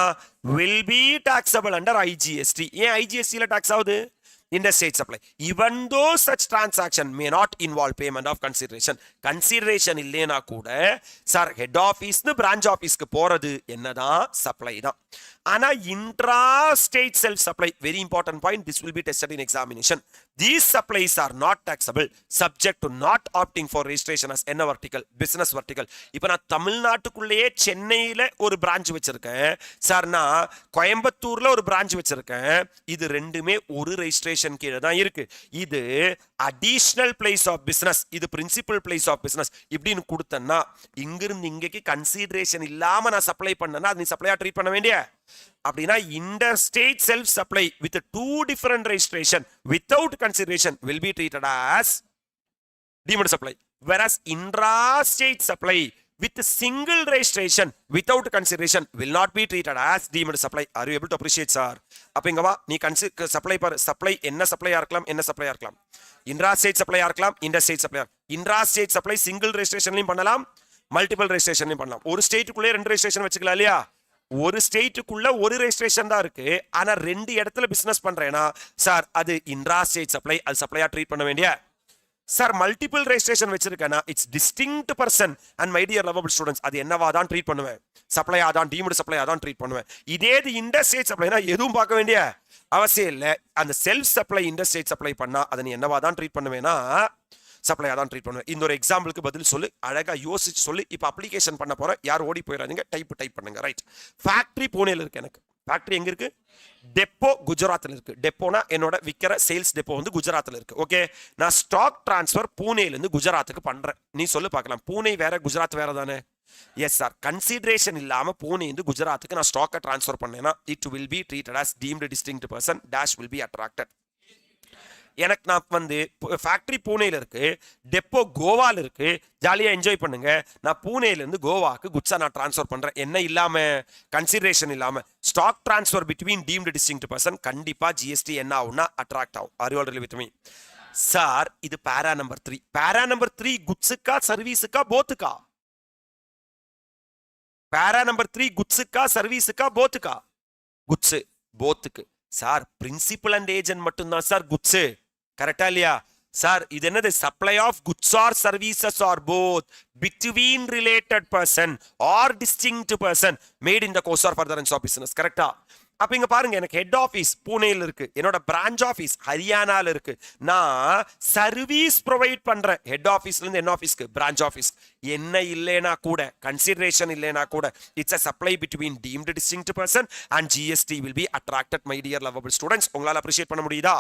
will be taxable under IGST. ஏன் IGST ல டாக்ஸ் ஆகுது? interstate supply. Even though such transaction may not involve payment of consideration. Consideration இல்லேனா கூட சார் ஹெட் ஆஃபீஸ்னு பிரான்ச் ஆஃபீஸ்க்கு போறது என்னதான் சப்ளை தான். ஆனா intra state self supply, very important point, this will be tested in examination. These supplies are not taxable subject to not opting for registration as என்ன vertical, business vertical. இப்போ நான் தமிழ்நாட்டுக்குள்ளேயே சென்னையில ஒரு பிரான்ச் வச்சிருக்கேன் சார், நான் கோயம்புத்தூர்ல ஒரு பிரான்ச் வச்சிருக்கேன், இது ரெண்டுமே ஒரு ரெஜிஸ்ட்ரேஷன் கீழே தான் இருக்கு. இது அடிஷனல் பிளேஸ் ஆஃப் பிசினஸ், இது பிரின்சிபல் பிளேஸ் ஆஃப் பிசினஸ் இப்படின்னு கொடுத்தேன்னா இங்கிருந்து இங்கேக்கு கன்சிடரேஷன் இல்லாம நான் சப்ளை பண்ணேன்னா அது நீ சப்ளையா ட்ரீட் பண்ண வேண்டிய. அப்படின்னா interstate self supply with two different registration without consideration will be treated as deemed supply, whereas intrastate supply with single registration without consideration will not be treated as deemed supply. Are you able to appreciate sir? அப்ப இங்க வா, நீ supply பாரு, supply என்ன சப்ளையா இருக்கலாம், என்ன சப்ளையா இருக்கலாம்? intrastate சப்ளையா இருக்கலாம், interstate சப்ளையா. intrastate சப்ளை சிங்கிள் ரெஜிஸ்ட்ரேஷன்லயும் பண்ணலாம், மல்டிபிள் ரெஜிஸ்ட்ரேஷன்லயும் பண்ணலாம். ஒரு ஸ்டேட்டுக்குள்ளே ரெண்டு ரெஜிஸ்ட்ரேஷன் வச்சுக்கலாம் இல்லையா? ஒரு ஸ்டேட்டுக்குள்ள ஒரு ரெஜிஸ்ட்ரேஷன் தான் இருக்கு, ஆனா ரெண்டு இடத்துல பிசினஸ் பண்றேன்னா சார் அது இன்ட்ரா ஸ்டேட் சப்ளை, அது சப்ளையா ட்ரீட் பண்ண வேண்டிய. சார் மல்டிபிள் ரெஜிஸ்ட்ரேஷன் வச்சிருக்கேன்னா it's distinct person and my dear lovable students அது என்னவா தான் ட்ரீட் பண்ணுவேன், சப்ளையா தான், டீம்டு சப்ளையா தான் ட்ரீட் பண்ணுவேன். இதே இது இண்டஸ்ட்ரியல் சப்ளைனா எதுவும் பார்க்க வேண்டிய அவசியம் இல்லை. அந்த செல்ஃப் சப்ளை இண்டஸ்ட்ரியல் சப்ளை பண்ணா அதை நீ என்னவா தான் ட்ரீட் பண்ணுவேன்னா சப்ளையா தான் ட்ரீட் பண்ணுவேன். இந்த ஒரு எக்ஸாம்பிளுக்கு பதில் சொல்லு, அழகா யோசிச்சு சொல்லு. இப்போ அப்ளிகேஷன் பண்ண போறேன், யார் ஓடி போயிடாதீங்க, டைப் பண்ணுங்க. ரைட், ஃபேக்டரி புனேல இருக்கு. எனக்கு ஃபேக்டரி எங்க இருக்கு? டெப்போ குஜராத்ல இருக்கு. டெப்போனா என்னோட விக்கிற சேல்ஸ் டெப்போ வந்து குஜராத்ல இருக்கு. ஓகே, நான் ஸ்டாக் டிரான்ஸ்ஃபர் பூனேல இருந்து குஜராத்துக்கு பண்றேன். நீ சொல்லு பார்க்கலாம், பூனே வேற குஜராத் வேற தானே? எஸ் சார், கன்சிடரேஷன் இல்லாம பூனே இருந்து குஜராத்துக்கு நான் ஸ்டாக்கை டிரான்ஸ்ஃபர் பண்ணேன்னா it will be treated as deemed distinct person dash will be attracted. எனக்கு நான் வந்து ஃபேக்டரி பூனேல இருக்கு, டெப்போ கோவால இருக்கு, ஜாலியா என்ஜாய் பண்ணுங்க. நான் பூனேல இருந்து கோவாக்கு குட்ஸா நான் டிரான்ஸ்ஃபர் பண்றேன், என்ன இல்லாம, கன்சிடரேஷன் இல்லாம. Stock transfer between deemed distinct person கண்டிப்பா ஜிஎஸ்டி என்ன ஆகும்னா அட்ராக்ட் ஆகும். Are you all with me? Sir இது பேரா நம்பர் 3. பேரா நம்பர் 3 குட்ஸுக்கா சர்வீஸுக்கா போத்துக்கா? பேரா நம்பர் 3 குட்ஸுக்கா சர்வீஸுக்கா போத்துக்கா? குட்ஸ், போத்துக்கு. சார் பிரின்சிபல் அண்ட் ஏஜென்ட் மட்டும்தான் சார் குட்ஸ், கரெக்டா இல்லையா? சார் இது என்னது? Supply of goods or services or both between related person or distinct person made in the course or furtherance of business. கரெக்டா? அப்ப இங்க பாருங்க, எனக்கு ஹெட் ஆபீஸ் பூனேல இருக்கு, என்னோட பிரான்ச் ஆபீஸ் ஹரியானால இருக்கு. நான் சர்வீஸ் ப்ரொவைட் பண்றேன் ஹெட் ஆபீஸ்ல இருந்து என் ஆபீஸ்க்கு, பிரான்ச் ஆபீஸ். என்ன இல்லைனா கூட, கன்சிடரேஷன் இல்லைனா கூட, it's a supply between deemed distinct person and GST will be attracted, my dear lovable students. உங்களால அப்ரிஷியேட் பண்ண முடியுதா?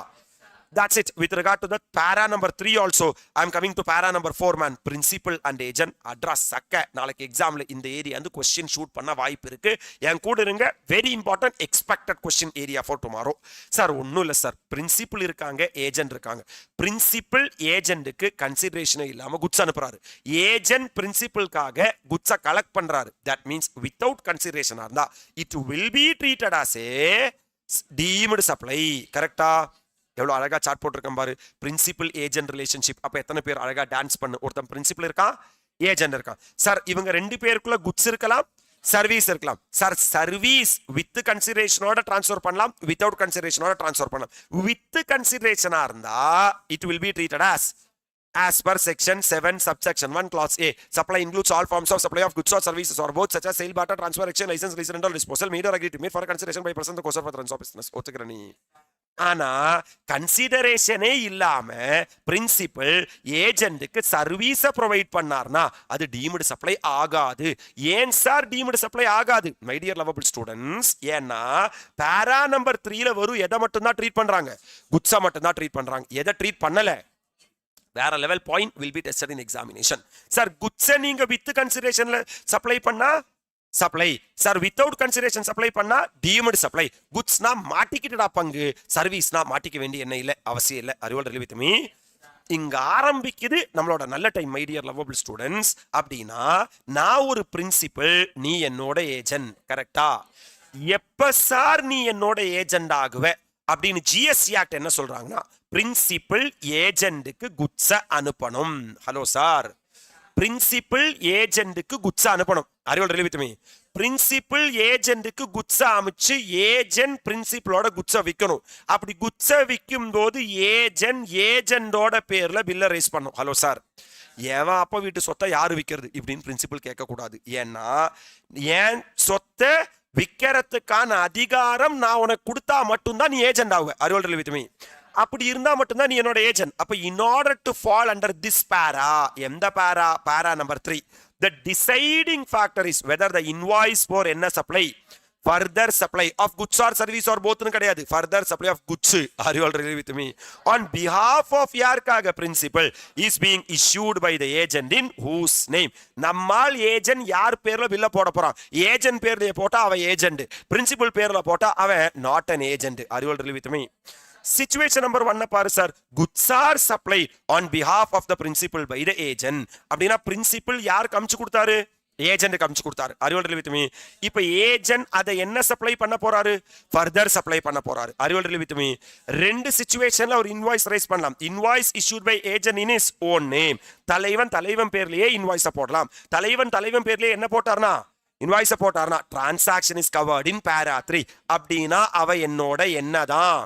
That's it. With regard to that para number 3 also, I'm coming to para number 4, man. Principal and agent address சக்க. நாளைக்கு எக்ஸாம்ல இந்த area வந்து question shoot பண்ண வாய்ப்பு இருக்கு. என் கூட இருங்க. Very important expected question area for tomorrow. Sir ஒன்றும் இல்லை சார், பிரின்சிபல் இருக்காங்க, ஏஜென்ட் இருக்காங்க. பிரின்சிபல் ஏஜென்ட்டுக்கு கன்சிடரேஷனே இல்லாம குட்ஸ் அனுப்புறாரு. ஏஜென்ட் பிரின்சிபலுக்காக குட்ஸை கலெக்ட் பண்றாரு. தட் மீன்ஸ் வித்தவுட் கன்சிடரேஷனா இருந்தா it will be treated as a deemed supply. கரெக்டா? எவ்வளோ அழகா சார்ட் போட்டிருக்கேன் பாரு. Principal agent relationship. அப்ப எத்தனை பேர் அழகா டான்ஸ் பண்ணு. ஒருத்தன் பிரின்சிபல் இருக்கான், ஏஜென்ட் இருக்கான். சார் இவங்க ரெண்டு பேருக்குள்ள குட்ஸ் இருக்கலாம், சர்வீஸ் இருக்கலாம். சார் சர்வீஸ் வித் கன்சிடரேஷனோட டிரான்ஸ்ஃபர் பண்ணலாம், வித்தவுட் கன்சிடரேஷனோட டிரான்ஸ்ஃபர் பண்ணலாம். வித் கன்சிடரேஷனா இருந்தா it will be treated as per section 7 subsection 1 clause A. Supply includes all forms of supply of goods or services or both, such as sale, barter, transfer, exchange, license, lease, rental, disposal, made or agreed to made for consideration by person the course of furtherance of business. ஒத்துக்கிறனி? ஆனா கன்சிடரேஷனே இல்லாம principal ஏஜென்ட்டுக்கு சர்வீஸ provide பண்ணார்னா அது deemed supply ஆகாது. ஏன் sir deemed supply ஆகாது? My dear lovable students, ஏன்னா பேரா number 3ல வரும் எதை மட்டும் தான் ட்ரீட் பண்றாங்க? குட்ஸா மட்டும் தான் ட்ரீட் பண்றாங்க. எதை ட்ரீட் பண்ணல? வேற level point will be tested in examination. Sir குட்ஸை நீங்க வித் கன்சிடரேஷன்ல சப்ளை பண்ணா supply, sir without consideration supply பண்ணா டீம்டு சப்ளை. குட்ஸ்னா மாட்டிக்கிட்டடா பங்கு, சர்வீஸ்னா மாட்டிக்க வேண்டிய என்ன இல்லை, அவசியம் இல்லை. Are you all really with me. இங்க ஆரம்பிக்குது நம்மளோட நல்ல time, my dear lovable students. அப்படின்னா நான் ஒரு பிரின்சிபல், நீ என்னோட ஏஜென்ட். கரெக்டா? எப்ப சார் நீ என்னோட ஏஜென்ட் ஆகுவ அப்படின்னு ஜிஎஸ்டி ஆக்ட் என்ன சொல்றாங்கன்னா, பிரின்சிபல் ஏஜென்ட்டுக்கு குட்ஸ அனுப்பணும். ஹலோ சார், பிரின்சிபல் ஏஜென்ட்டுக்கு குட்ஸ அனுப்பணும். அறிவோல் ரிலீவ் வித் மீ. பிரின்சிபல் ஏஜென்ட்டுக்கு குட்ஸ அமைச்சு ஏஜென்ட் பிரின்சிபலோட குட்ஸ விற்கணும். அப்படி குட்ஸ விற்கும் போது ஏஜென்டோட பேர்ல பில்ல ரைஸ் பண்ணும். ஹலோ சார், ஏன் அப்பா வீட்டு சொத்தை யாரு விற்கிறது இப்படின்னு பிரின்சிபல் கேட்கக்கூடாது. ஏன்னா ஏன் சொத்தை விற்கிறதுக்கான அதிகாரம் நான் உனக்கு கொடுத்தா மட்டும்தான் நீ ஏஜென்ட் ஆகுவ. Are you all really with me. அப்படி இருந்தா மட்டும்தான் நீ என்னோட ஏஜென்ட். அப்ப in order to fall under this para, எந்த para? Para number 3. The deciding factor is whether the invoice for என்ன supply, further supply of goods or service or both கிடையாது, further supply of goods. Are you all ready with me? On behalf of யாருக்காக? principal is being issued by the agent in whose name. நம்மால் agent யார் பேர்ல பில்ல போட போறான்? Agent பேர்ல போட்டா அவன் ஏஜென்ட், பிரின்சிபல் பேர்ல போட்டா அவன் not an agent. Are you all ready with me? Situation number 1 பாரு sir. goods are supplied on behalf of the principal by the agent. அப்படின்னா பிரின்சிபல் யார் கமிச்சு கொடுத்தாரு? ஏஜென்ட் கமிச்சு கொடுத்தாரு. அறிவோல் வித் மீ. இப்ப ஏஜென்ட் அதை என்ன சப்ளை பண்ண போறாரு? ஃபர்தர் சப்ளை பண்ண போறாரு. அறிவோல் வித் மீ. ரெண்டு சிச்சுவேஷன்ல ஒரு இன்வாய்ஸ் ரைஸ் பண்ணலாம். Invoice issued by agent in his own name. தலைவன் பேர்லயே இன்வாய்ஸ போடலாம். தலைவன் பேர்லயே என்ன போட்டார்னா இன்வாய்ஸை போட்டார்னா transaction is covered in para 3 அப்படின்னா அவ என்னோட என்னதான்.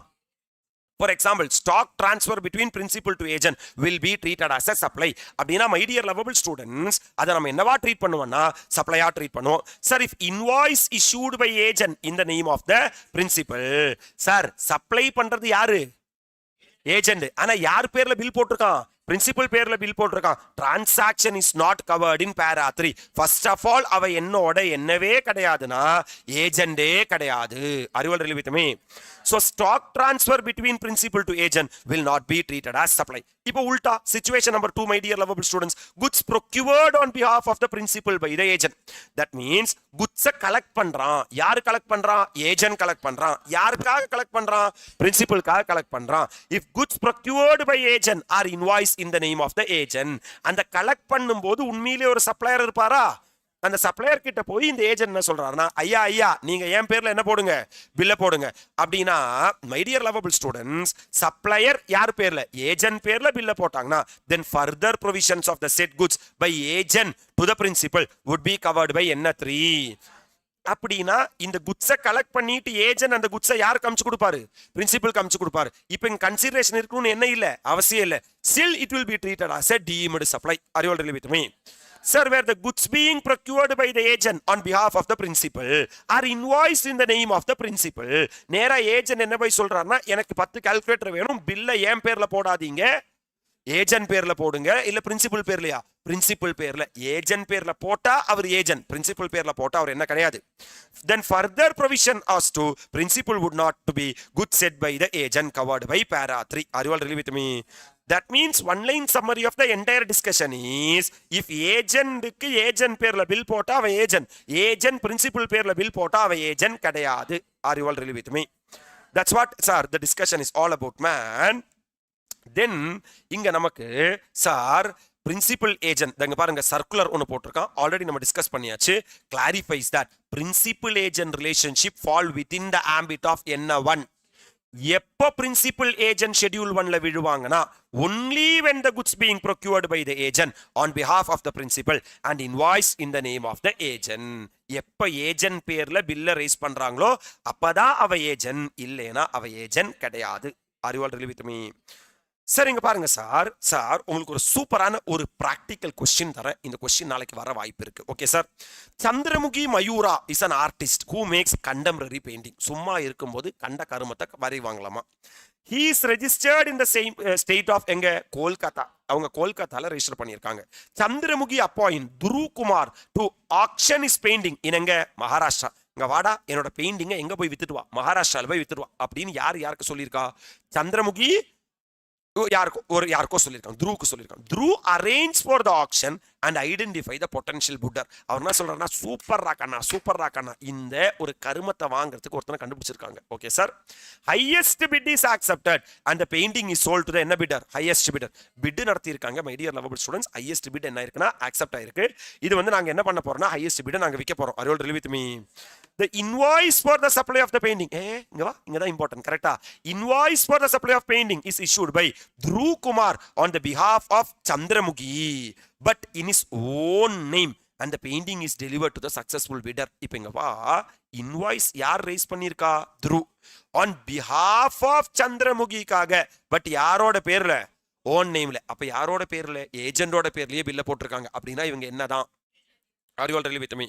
For example, stock transfer between principal to agent will be treated as a supply. அப்படின்னா my dear lovable students, அதை நம்ம என்னவா ட்ரீட் பண்ணுவோம்னா சப்ளையா ட்ரீட் பண்ணுவோம். Sir if invoice issued by agent in the name of the principal, sir supply பண்றது யாரு? Agent. ஆனா யார் பேர்ல பில் போட்டிருக்கான்? பிரின்சிபல் பேர்ல பில் போட்டிருக்கான். Transaction is not covered in para 3. First of all அவ என்னோட என்னவே கிடையாதுன்னா ஏஜென்டே கிடையாது. Are you all really with me. So stock transfer between principal to agent will not be treated as supply. இப்போ உல்டா situation number 2 my dear lovable students, goods procured on behalf of the principal by the agent. That means goods collect பண்றான். யாரு collect பண்றான்? Agent collect பண்றான். யாருக்காக collect பண்றான்? பிரின்சிபலுக்காக collect பண்றான். If goods procured by agent are invoiced in the name of the agent, அந்த collect பண்ணும்போது உண்மையிலே ஒரு சப்ளையர் இருப்பாரா? அந்த சப்ளையர் கிட்ட போய் இந்த ஏஜென்ட் என்ன சொல்றாருன்னா, ஐயா ஐயா நீங்க என் பேர்ல என்ன போடுங்க? பில்ல போடுங்க. அப்படின்னா my dear lovable students, supplier யார் பேர்ல? ஏஜென்ட் பேர்ல பில்ல போட்டாங்கன்னா then further provisions of the said goods by agent to the principal would be covered by NA3. அப்படின்னா இந்த குட்ஸை கலெக்ட் பண்ணிட்டு ஏஜென்ட் அந்த குட்ஸை யாருக்கு அமுச்சு கொடுப்பாரு? பிரின்சிபல் அமுச்சு கொடுப்பாரு. இப்போ இங்க கன்சிடரேஷன் இருக்கணும்னு என்ன இல்ல, அவசியம் இல்ல. Still it will be treated as a deemed supply. Are you all really with me? Sir, where the goods being procured by the agent on behalf of the principal are invoiced in the name of the principal. நேரா agent என்ன போய் சொல்றாருன்னா, எனக்கு 10 calculator வேணும், பில்ல என் பேர்ல போடாதீங்க, agent பேர்ல போடுங்க. இல்ல பிரின்சிபல் பேர்லயா? பிரின்சிபல் பேர்ல. ஏஜென்ட் பேர்ல போட்டா அவர் ஏஜென்ட், பிரின்சிபல் பேர்ல போட்டா அவர் என்ன கிடையாது. Then further provision as to principal would not to be goods said by the agent covered by para 3. Are you all really with me? That means one line summary of the entire discussion is, if agent க்கு agent பேர்ல bill போட்டா அவன் agent, agent principal பேர்ல bill போட்டா அவன் agent கிடையாது. Are you all really with me? That's what sir the discussion is all about, man. Then இங்க நமக்கு சார் பிரின்சிபல் ஏஜென்ட் இங்க பாருங்க சர்க்குலர் ஒன்னு போட்டிருக்கான், ஆல்ரெடி நம்ம டிஸ்கஸ் பண்ணியாச்சு. Clarifies that principal agent relationship fall within the ambit of NA1. எப்போ principal agent schedule 1ல விழுவாங்கன்னா, only when the goods being procured by the agent on behalf of the principal and invoiced in the name of the agent. எப்ப agent பேர்ல பில்ல rice பண்றாங்களோ அப்பதான் அவ agent, இல்லைனா அவ ஏஜென்ட் கிடையாது. Are you all really with me? Sir இங்க பாருங்க சார் உங்களுக்கு ஒரு சூப்பரான ஒரு பிராக்டிக்கல் கொஸ்டின் தரேன். இந்த கொஸ்டின் நாளைக்கு வர வாய்ப்பு இருக்கு. Okay sir. Chandramukhi Mayura is an artist who makes contemporary painting. சும்மா இருக்கும்போது கண்ட கருமத்தை வரைவாங்களாமா. He is registered in the same state of எங்க? கோல்கத்தா. அவங்க கோல்கத்தால ரெஜிஸ்டர் பண்ணியிருக்காங்க. சந்திரமுகி அப்பாயிண்ட் துருகுமார் டு ஆக்ஷன் இஸ் பெயிண்டிங் இனங்க மகாராஷ்டிரா. இங்க வாடா என்னோட பெயிண்டிங்கை எங்க போய் வித்துட்டு வா, மகாராஷ்டிரால போய் வித்துட்டு வா அப்படின்னு யாருக்கு சொல்லியிருக்கா? சந்திரமுகி யாருக்கோ சொல்லியிருக்காங்க, த்ரூக்கு சொல்லியிருக்காங்க. Dhruv arrange for the auction and identify the potential buyer. அவர் என்ன சொல்றாருன்னா, சூப்பர் ராக்கண்ணா இந்த ஒரு கருமத்தை வாங்குறதுக்கு ஒருத்தனை கண்டுபிடிச்சிருக்காங்க. Okay sir. Highest bit is accepted and the painting is sold to the என்ன பிட்டர்? Highest bitter. பிட் நடத்தி இருக்காங்க my dear lovable students. Highest bit என்ன இருக்குன்னா அக்செப்ட் ஆயிருக்கு. இது நாங்க என்ன பண்ண போறோம்னா, ஹையஸ்ட் பிட் நாங்க விற்க போறோம். Are you all with me? The invoice for the supply of the painting, இங்க தான் இம்பார்ட்டன்ட். கரெக்டா? Invoice for the supply of painting is issued by Dhruv Kumar on the behalf of Chandramukhi, but in his own name, and the painting is delivered to the successful bidder. இப்போ இங்க வா, invoice யார் rice பண்ணிருக்கா? Dhruv on behalf of Chandramukhiக்காக, but யாரோட பேர்ல? Own நேம்ல. அப்ப யாரோட பேர்ல? ஏஜென்டோட பேர்லயே பில்ல போட்டிருக்காங்க. அப்படின்னா இவங்க என்னதான்? Are you all really with me?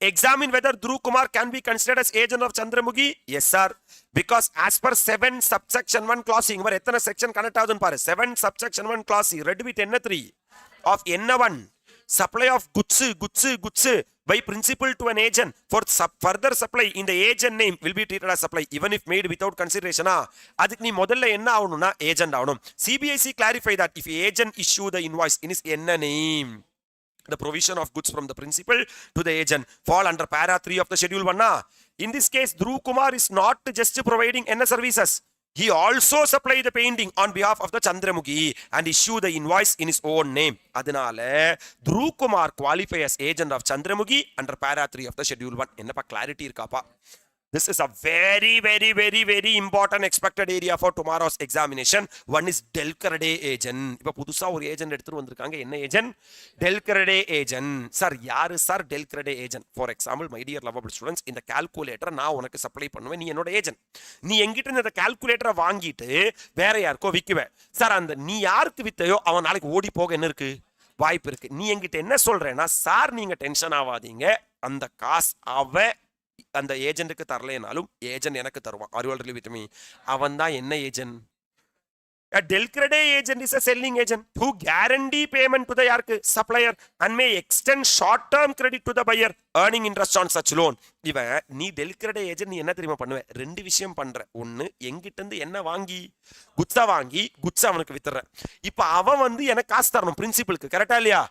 Examine whether Dhruv Kumar can be considered as agent of Chandramukhi. Yes sir, because as per 7 subsection 1 clause, இங்க எத்தனை செக்ஷன் கனெக்ட் ஆகுதுன்னு பாரு. 7 subsection 1 clause read with NA3 of NA1, supply of goods by principal to an agent for further supply in the agent name will be treated as supply even if made without consideration. அதுக்கு நீ முதல்ல என்ன ஆகணும்னா agent ஆகணும். CBIC clarify that if agent issue the invoice in his NA name, the provision of goods from the principal to the agent fall under para 3 of the schedule 1. In this case, Dhruv Kumar is not just providing NA services. He also supply the painting on behalf of the Chandramukhi and issue the invoice in his own name. அதனால Dhruv Kumar qualify as agent of Chandramukhi under para 3 of the schedule 1. என்னப்பா clarity இருக்காப்பா? This is a very important expected area for tomorrow's examination. One is del crede agent. இப்போ புதுசா ஒரு agent எடுத்துட்டு வந்திருக்காங்க. என்ன agent? del crede agent. Sir யாரு sir del crede agent? For example my dear lovable students, இந்த கால்குலேட்டரை நான் உனக்கு சப்ளை பண்ணுவேன், நீ என்னோட ஏஜென்ட். நீ எங்கிட்ட இந்த கால்குலேட்டரை வாங்கிட்டு வேற யாருக்கோ விற்குவேன். சார் அந்த நீ யாருக்கு வித்தையோ அவன் நாளைக்கு ஓடி போக என்ன இருக்கு? வாய்ப்பு இருக்கு. நீ எங்கிட்ட என்ன சொல்றேன்னா, சார் நீங்க டென்ஷன் ஆகாதீங்க, அந்த காசு அவன் அந்த ஏஜென்ட்டுக்கு தரலைனாலும் ஏஜென்ட் எனக்கு தருவான். Are you all really with me? அவன் தான் என்ன agent? A del crede agent is a selling agent who guarantee payment to the supplier and may extend short-term credit to the buyer, earning interest on such loan. இவன் நீ del crede agent நீ என்ன தெரியுமா பண்ணுவ? ரெண்டு விஷயம் பண்ற. ஒன்னு, எங்கிட்ட இருந்து என்ன வாங்கி குட்ஸா வாங்கி குட்ஸா அவனுக்கு வித்துற. இப்ப அவன் வந்து எனக்கு காசு தரணும் பிரின்சிபலுக்கு, கரெக்டா இல்லையா?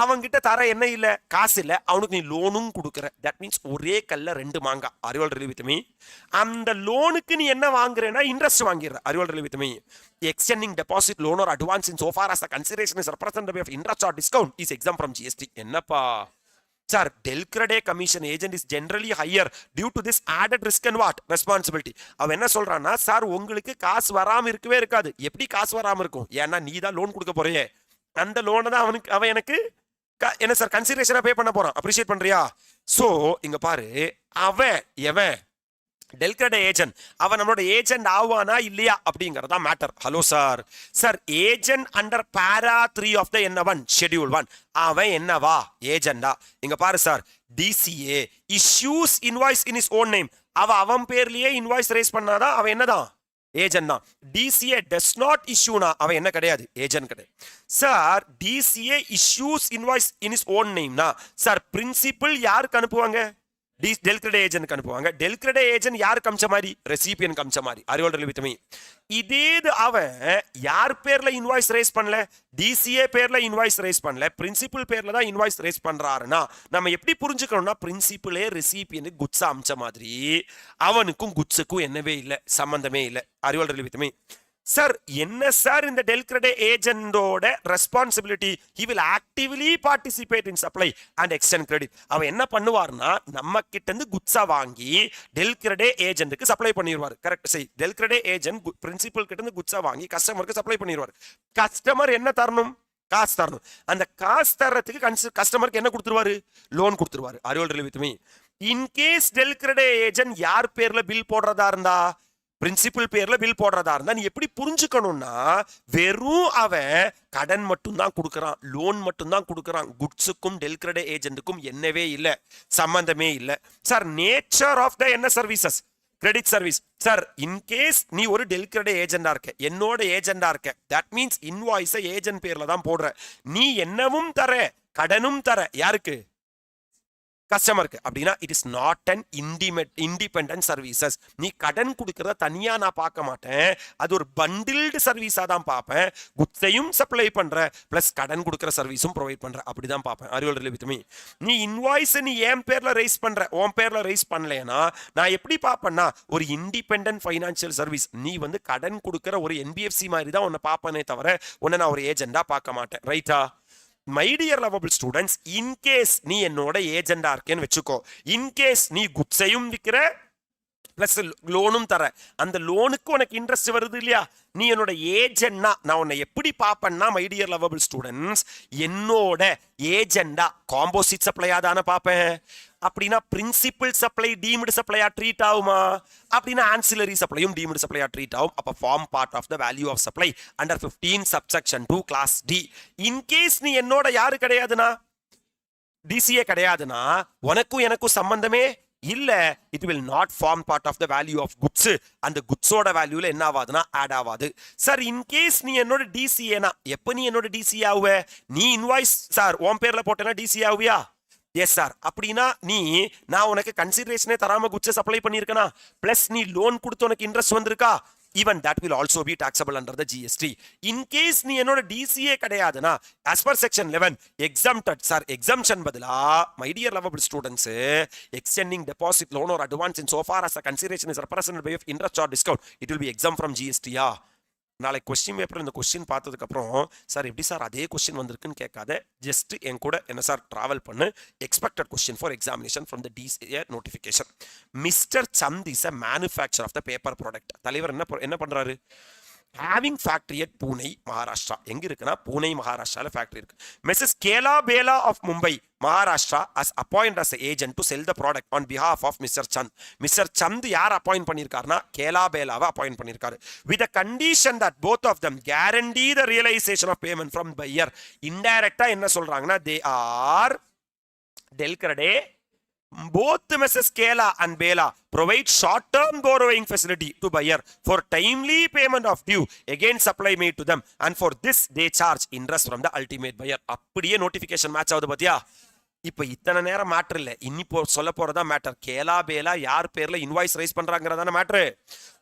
அவங்கிட்ட தர என்ன இல்ல, காசு இல்ல, அவனுக்கு நீ லோனும் கொடுக்குற. தட் மீன்ஸ் ஒரே கல்ல ரெண்டு மாங்கா. Are you all really with me? அந்த லோனுக்கு நீ என்ன வாங்குறேன்னா interest வாங்கிடுற. Are you all really with me? Extending deposit, loan or advance in so far as the consideration is representative of interest or discount is exempt from GST. என்னப்பா sir, del crede commission agent is generally higher due to this added risk and what responsibility. அவன் என்ன சொல்றான்னா, sir உங்களுக்கு காசு வராம இருக்கவே இருக்காது. எப்படி காசு வராம இருக்கும்? ஏன்னா நீ தான் லோன் கொடுக்க போறியே, அந்த லோனை தான் அவன் எனக்கு என்ன சார் கன்சிடரேஷனா பே பண்ண போறான். அப்ரிஷியேட் பண்றியா? சோ இங்க பாரு, அவன் எவன் del crede ஏஜென்ட், அவன் நம்மளோட ஏஜென்ட் ஆவானா இல்லையா அப்படிங்கறதா matter. Hello sir, sir agent under para 3 of the என்ன1 ஷெட்யூல் 1, அவன் என்னவா? ஏஜெண்டா? இங்க பாரு sir, DCA issues invoice in his own name, அவன் பேர்லயே இன்வாய்ஸ் ரைஸ் பண்ணாதான் அவன் என்னதான்? ஏஜென்ட் தான். DCA does not issue னா அவன் என்ன கிடையாது? ஏஜென்ட் கிடையாது. Sir DCA issues invoice in his own name னா சார் பிரின்சிபல் யாருக்கு அனுப்புவாங்க? del crede agent அனுப்புவாங்க. del crede agent யாருக்கு அம்ச மாதிரி? ரெசிபியன்ட் அம்ச மாதிரி. Are you all really with me? இதே அவன் யார் பேர்ல இன்வாய்ஸ் ரைஸ் பண்ணல? DCA பேர்ல இன்வாய்ஸ் ரைஸ் பண்ணல, பிரின்சிபல் பேர்ல தான் இன்வாய்ஸ் ரைஸ் பண்றாருன்னா நம்ம எப்படி புரிஞ்சுக்கணும்னா, பிரின்சிபலே ரெசிபியனுக்கு குட்ஸ் அம்ச மாதிரி அவனுக்கும் குட்ஸுக்கும் என்னவே இல்லை, சம்பந்தமே இல்லை. Are you all really with me? Sir என்ன சார் இந்த del crede ஏஜென்டோட responsibility? he will actively participate in supply and extend credit. அவன் என்ன பண்ணுவார்னா, நம்ம கிட்ட இருந்து குட்ஸா வாங்கி del crede ஏஜென்ட்டுக்கு சப்ளை பண்ணிடுவார். கரெக்ட் சரி, del crede ஏஜென்ட் பிரின்சிபல் கிட்ட இருந்து குட்ஸா வாங்கி கஸ்டமருக்கு சப்ளை பண்ணிடுவார். கஸ்டமர் என்ன தரணும்? காசு தரணும். அந்த காசு தரத்துக்கு கஸ்டமருக்கு என்ன கொடுத்துருவாரு? லோன் கொடுத்துருவாரு. Are you all really with me? In case del crede agent யார் பேர்ல பில் போடுறதா இருந்தா, பிரின்சிபல் பேர்ல பில் போடுறதா இருந்தா நீ எப்படி புரிஞ்சுக்கணும்னா, வெறும் அவன் கடன் மட்டும் தான் கொடுக்கறான், லோன் மட்டும் தான் கொடுக்கறான். குட்ஸுக்கும் del crede ஏஜென்ட்டுக்கும் என்னவே இல்ல, சம்பந்தமே இல்ல. சார் நேச்சர் ஆஃப் த என்ன services? Credit service. Sir in case நீ ஒரு del crede ஏஜெண்டா இருக்க, என்னோட ஏஜெண்டா இருக்க, தட் மீன்ஸ் இன்வாய்ஸை ஏஜென்ட் பேர்ல தான் போடுற. நீ என்னவும் தர, கடனும் தர. யாருக்கு? கஸ்டமருக்கு. அப்படின்னா it is not an independent services. நீ கடன் கொடுக்கறத தனியா நான் பார்க்க மாட்டேன், அது ஒரு பண்டில்டு சர்வீஸா தான் பார்ப்பேன். குட்ஸையும் சப்ளை பண்ற பிளஸ் கடன் கொடுக்கற சர்வீஸும் ப்ரொவைட் பண்ற, அப்படிதான் பார்ப்பேன். Are you all really with me? நீ இன்வாய்ஸ் நீ என் பேர்ல ரைஸ் பண்ற, உன் பேர்ல ரைஸ் பண்ணலைன்னா நான் எப்படி பார்ப்பேன்னா ஒரு இண்டிபெண்டன்ட் ஃபைனான்சியல் சர்வீஸ். நீ வந்து கடன் கொடுக்கற ஒரு NBFC மாதிரி தான் உன்னை பார்ப்பனே தவிர உன்னை நான் ஒரு ஏஜெண்டா பார்க்க மாட்டேன். ரைட்டா? My dear lovable students, in case நீ என்னோட ஏஜெண்டா இருக்கேன்னு வச்சுக்கோ, இன்கேஸ் நீ குட்ஸையும் விற்கிற பிளஸ் லோனும் தர, அந்த லோனுக்கு உனக்கு இன்ட்ரெஸ்ட் வருது இல்லையா, நீ என்னோட ஏஜெண்டா நான் உன்னை எப்படி பார்ப்பேன்னா, மை டியர் லவபிள் ஸ்டூடெண்ட்ஸ், என்னோட ஏஜெண்டா காம்போசிட் சப்ளையா தானே பார்ப்பேன். அப்படின்னா பிரின்சிபல் சப்ளை டீம்டு சப்ளையா ட்ரீட் ஆகுமா? அப்படின்னா ஆன்சிலரி சப்ளையும் டீம்டு சப்ளையா ட்ரீட் ஆகும். அப்ப form part of the value of supply under 15 subsection 2 clause D. In case நீ என்னோட யாரு கிடையாதுன்னா, DCA கிடையாதுன்னா உனக்கும் எனக்கும் சம்பந்தமே இல்ல, it will not form part of the value of goods. அந்த குட்ஸோட வேல்யூல என்ன ஆகாதுன்னா ஆட் ஆகாது. சார் இன்கேஸ் நீ என்னோட DCAனா, எப்ப நீ என்னோட DCA ஆகுவ? நீ இன்வாய்ஸ் சார் உன் பேர்ல போட்டேன்னா DCA ஆகுவியா? Yes sir. அப்படின்னா நான் உனக்கு கன்சிடரேஷனே தராம குட்ஸை சப்ளை பண்ணியிருக்கனா, பிளஸ் நீ லோன் கொடுத்து உனக்கு இன்ட்ரெஸ்ட் வந்திருக்கா, even that will also be taxable under the GST. in case நீ என்னோட DCA கிடையாதுனா as per section 11 exempted. sir exemption பதிலா my dear lovable students, extending deposit, loan or advance in so far as the consideration is represented by interest or discount, it will be exempt from GST. நாளைக்கு question paper இந்த question பார்த்ததுக்கப்புறம் sir எப்படி sir அதே question வந்திருக்குன்னு கேட்காத, just என் கூட என்ன சார் ட்ராவல் பண்ணு. Expected question for examination from the DCA notification. Mister Chand is a manufacture of the paper product. தலைவர் என்ன பண்றாரு? having factory at Pune, Maharashtra. எங்க இருக்குன்னா பூனே மகாராஷ்டிரால ஃபேக்டரி இருக்கு. Messrs Kela Bela of Mumbai Maharashtra as appointed as an agent to sell the product on behalf of Mr. Chand. Mr. Chand யார் appoint பண்ணிருக்காருன்னா கேலா பேலாவை appoint பண்ணிருக்காரு. with a condition that both of them guarantee the realization of payment from buyer. இன்டைரக்டா என்ன சொல்றாங்கன்னா they are delcrade. Both Mrs. Kela and Bela provide short-term borrowing facility to buyer for timely payment of due against supply made to them, and for this they charge interest from the ultimate buyer. அப்படியே notification match ஆகுது பாத்தியா? இப்போ இத்தனை நேரம் matter இல்லை, இன்னி சொல்ல போறதா மேட்டர். கேலா பேலா யார் பேர்ல இன்வாய்ஸ் ரைஸ் பண்றாங்கிறதான matter.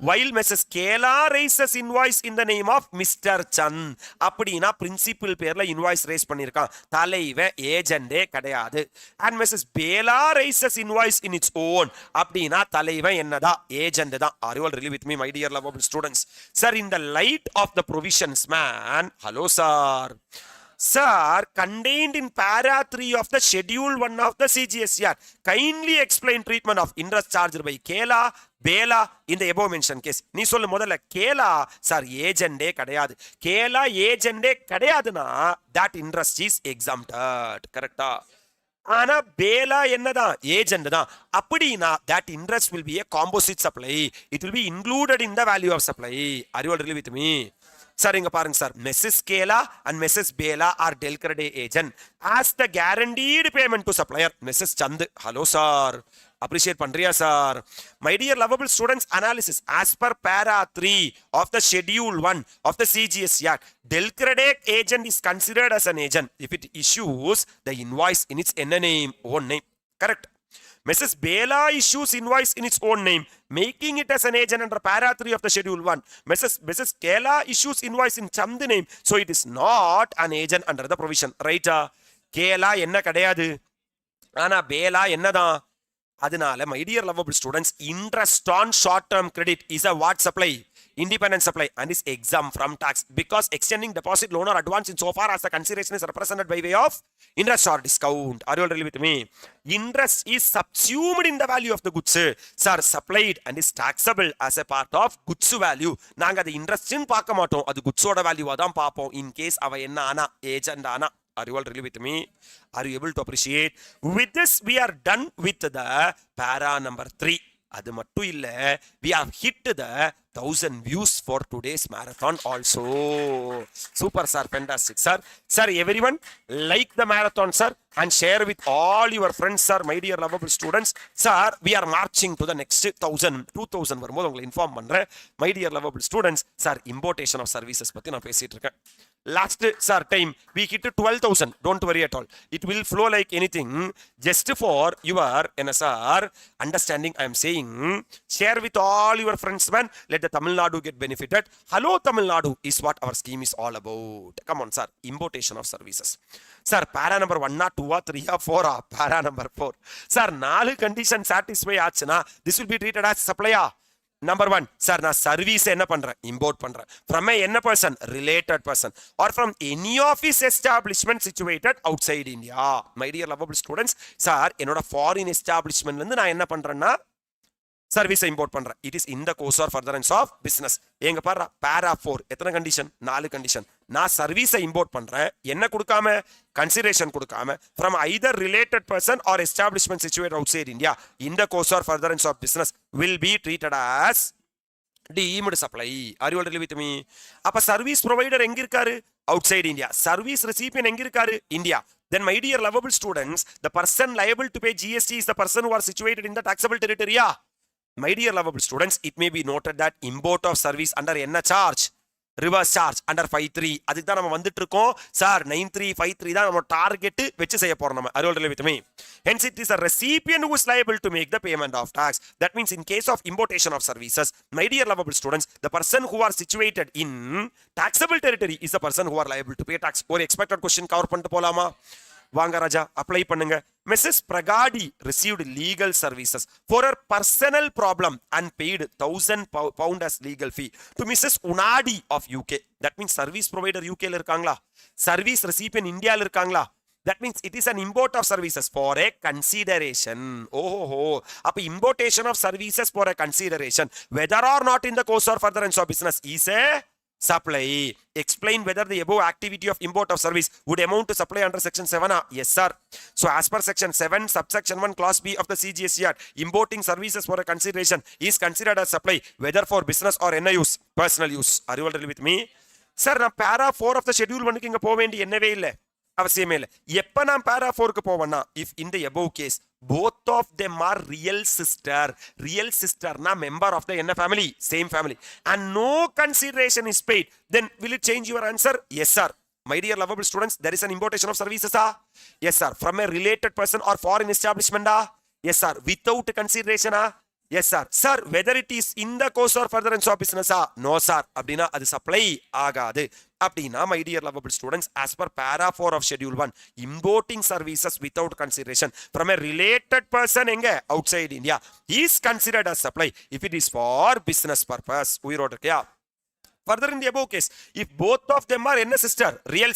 While messrs Kela raises invoice in the name of mister Chand. அப்படின்னா பிரின்சிபல் பேர்ல இன்வாய்ஸ் ரைஸ் பண்ணிருக்கான், தலைவன் ஏஜெண்டே கிடையாது. And messrs Bela raises invoice in its own. அப்படின்னா தலைவன் என்னதான்? ஏஜெண்ட் தான். Are you all really with me my dear lovable students? Sir in the light of the provisions man, hello sir. Sir, contained in para 3 of the schedule 1 of the CGSR, kindly explain treatment of interest charged by Kela, Bela in the above mentioned case. நீ சொல்லு முதல்ல. கேலா sir ஏஜெண்டே கிடையாது. கேலா ஏஜெண்டே கிடையாதுன்னா that interest is exempted. கரெக்டா? ஆனா Bela என்னதான்? Agent தான். அப்படின்னா that interest will be a composite supply. It will be included in the value of supply. Are you all really with me? Sir இங்க பாருங்க sir, Mrs. Kela and Mrs. Bela are delcrade agent as the guaranteed payment to supplier Mrs. Chand. Hello sir, appreciate பண்றியா sir? My dear lovable students, analysis as per para 3 of the schedule 1 of the CGS Act, delcrade agent is considered as an agent if it issues the invoice in its own name. Correct. Mrs. Bela issues invoice in its own name, making it as an agent under para 3 of the schedule 1. Mrs. Kela issues invoice in Chand name, so it is not an agent under the provision. Right? Kela என்ன கிடையாது, ஆனா Bela என்னதான்? அதனால my dear lovable students, interest on short term credit is a what supply? Independent supply, and is exempt from tax because extending deposit, loan or advance in so far as the consideration is represented by way of interest or discount. Are you all really with me? Interest is subsumed in the value of the goods, sir, supplied and is taxable as a part of goods value. நாங்க அது interest ன்னு பார்க்க மாட்டோம், அது goods ஓட வேல்யூவா தான் பார்ப்போம். in case அவ என்ன ஆனா ஏஜெண்ட் ஆனா. Are you all really with me? Are you able to appreciate? With this we are done with the para number 3. அது மட்டும் இல்ல, we have hit the 1000 views for today's marathon also. Super sir, fantastic sir. Sir, everyone like the marathon sir and share with all your friends sir. My dear lovable students, sir, we are marching to the next 2000 வரும்போது உங்களை inform பண்றேன். My dear lovable students, sir, importation of services பத்தி நான் பேசிட்டு இருக்கேன். Last sir time we hit 12,000. Don't worry at all, it will flow like anything. Just for your sir understanding I am saying, share with all your friends man. Let the Tamil Nadu get benefited. Hello Tamil Nadu is what our scheme is all about. Come on sir, importation of services. Sir, para number 1 or 2 or 3 or 4 or para number 4. Sir, 4 condition satisfy ஆச்சுனா this will be treated as supplier. Number 1, sir, நான் service என்ன பண்றேன்? import பண்றேன். From a என்ன person? Related person. Or from any of his establishment situated outside India. My dear lovable students, sir, என்னோட foreign establishment இருந்து நான் என்ன பண்றேன்னா சர்வீஸை இம்போர்ட் பண்றேன். It is in the course or furtherance of business. எங்க பாரு பேரா 4 எத்தனை கண்டிஷன்? 4 கண்டிஷன். நான் சர்வீஸை இம்போர்ட் பண்றேன், என்ன கொடுக்காம? கன்சிடரேஷன் கொடுக்காம. From either related person or establishment situate outside India in the course or furtherance of business will be treated as deemed supply. Are you all really with me? அப்ப service provider எங்க இருக்காரு? Outside India. Service recipient எங்க இருக்காரு? India. Then my dear lovable students, the person liable to pay GST is the person who are situated in the taxable territory. My dear lovable students, it may be noted that import of service under என்ன charge? Reverse charge under 53. அதுக்கு தான் நம்ம வந்துட்டு இருக்கோம் sir. 9353 தான் நம்ம target வெச்சு செய்ய போறோம் நம்ம. Are you all really with me? Hence it is a recipient who is liable to make the payment of tax. That means in case of importation of services, my dear lovable students, the person who are situated in taxable territory is the person who are liable to pay tax. ஒரு expected question cover பண்ணிட்டு போலாமா? வாங்க ராஜா apply பண்ணுங்க. Mrs. Pragadi received legal services for her personal problem and paid £1,000 as legal fee to Mrs. Unadi of UK. That means service provider UK ல இருக்காங்களா, service recipient India ல இருக்காங்களா. That means it is an import of services for a consideration. Oh, அப்ப importation of services for a consideration, whether or not in the course or furtherance of business, is a supply. Explain whether the above activity of import of service would amount to supply under section 7. Yes sir. So as per section 7 subsection 1 clause B of the CGST Act, importing services for a consideration is considered as supply whether for business or any use, personal use. Are you all with me? Sir, நான் para 4 of the schedule 1 இங்க போக வேண்டிய என்னவே இல்ல, அவசியமே இல்ல. எப்ப நான் para 4 க்கு போவேன்னா, if in the above case both of them are real sister na member of the என்ன family, same family, and no consideration is paid, then will it change your answer? Yes sir. My dear lovable students, there is an importation of services. Yes sir. From a related person or foreign establishment. Yes sir. Without consideration. Yes sir. Sir, whether it is in the course or furtherance of business. No sir. அப்படினா அது supply ஆகாது. அப்படினா my dear lovable students, as per para 4 of schedule 1, importing services without consideration from a related person எங்க outside India is considered as supply if it is for business purpose. உயிரோடு இருக்கியா? Further in the above case, if both of them are என்ன sister, real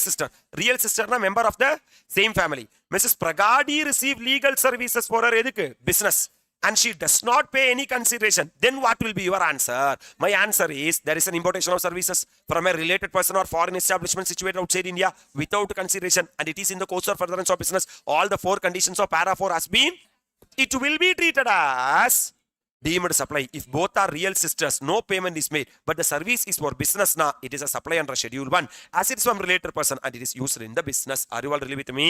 sister na member of the same family, Mrs. Pragadi received legal services for her எதுக்கு business, and she does not pay any consideration, then what will be your answer? My answer is there is an importation of services from a related person or foreign establishment situated outside India without consideration, and it is in the course or furtherance of business. All the 4 conditions of para 4 has been, it will be treated as deemed supply if both are real sisters, no payment is made, but the service is for business na, it is a supply under schedule 1 as it is from related person and it is used in the business. Are you all really with me?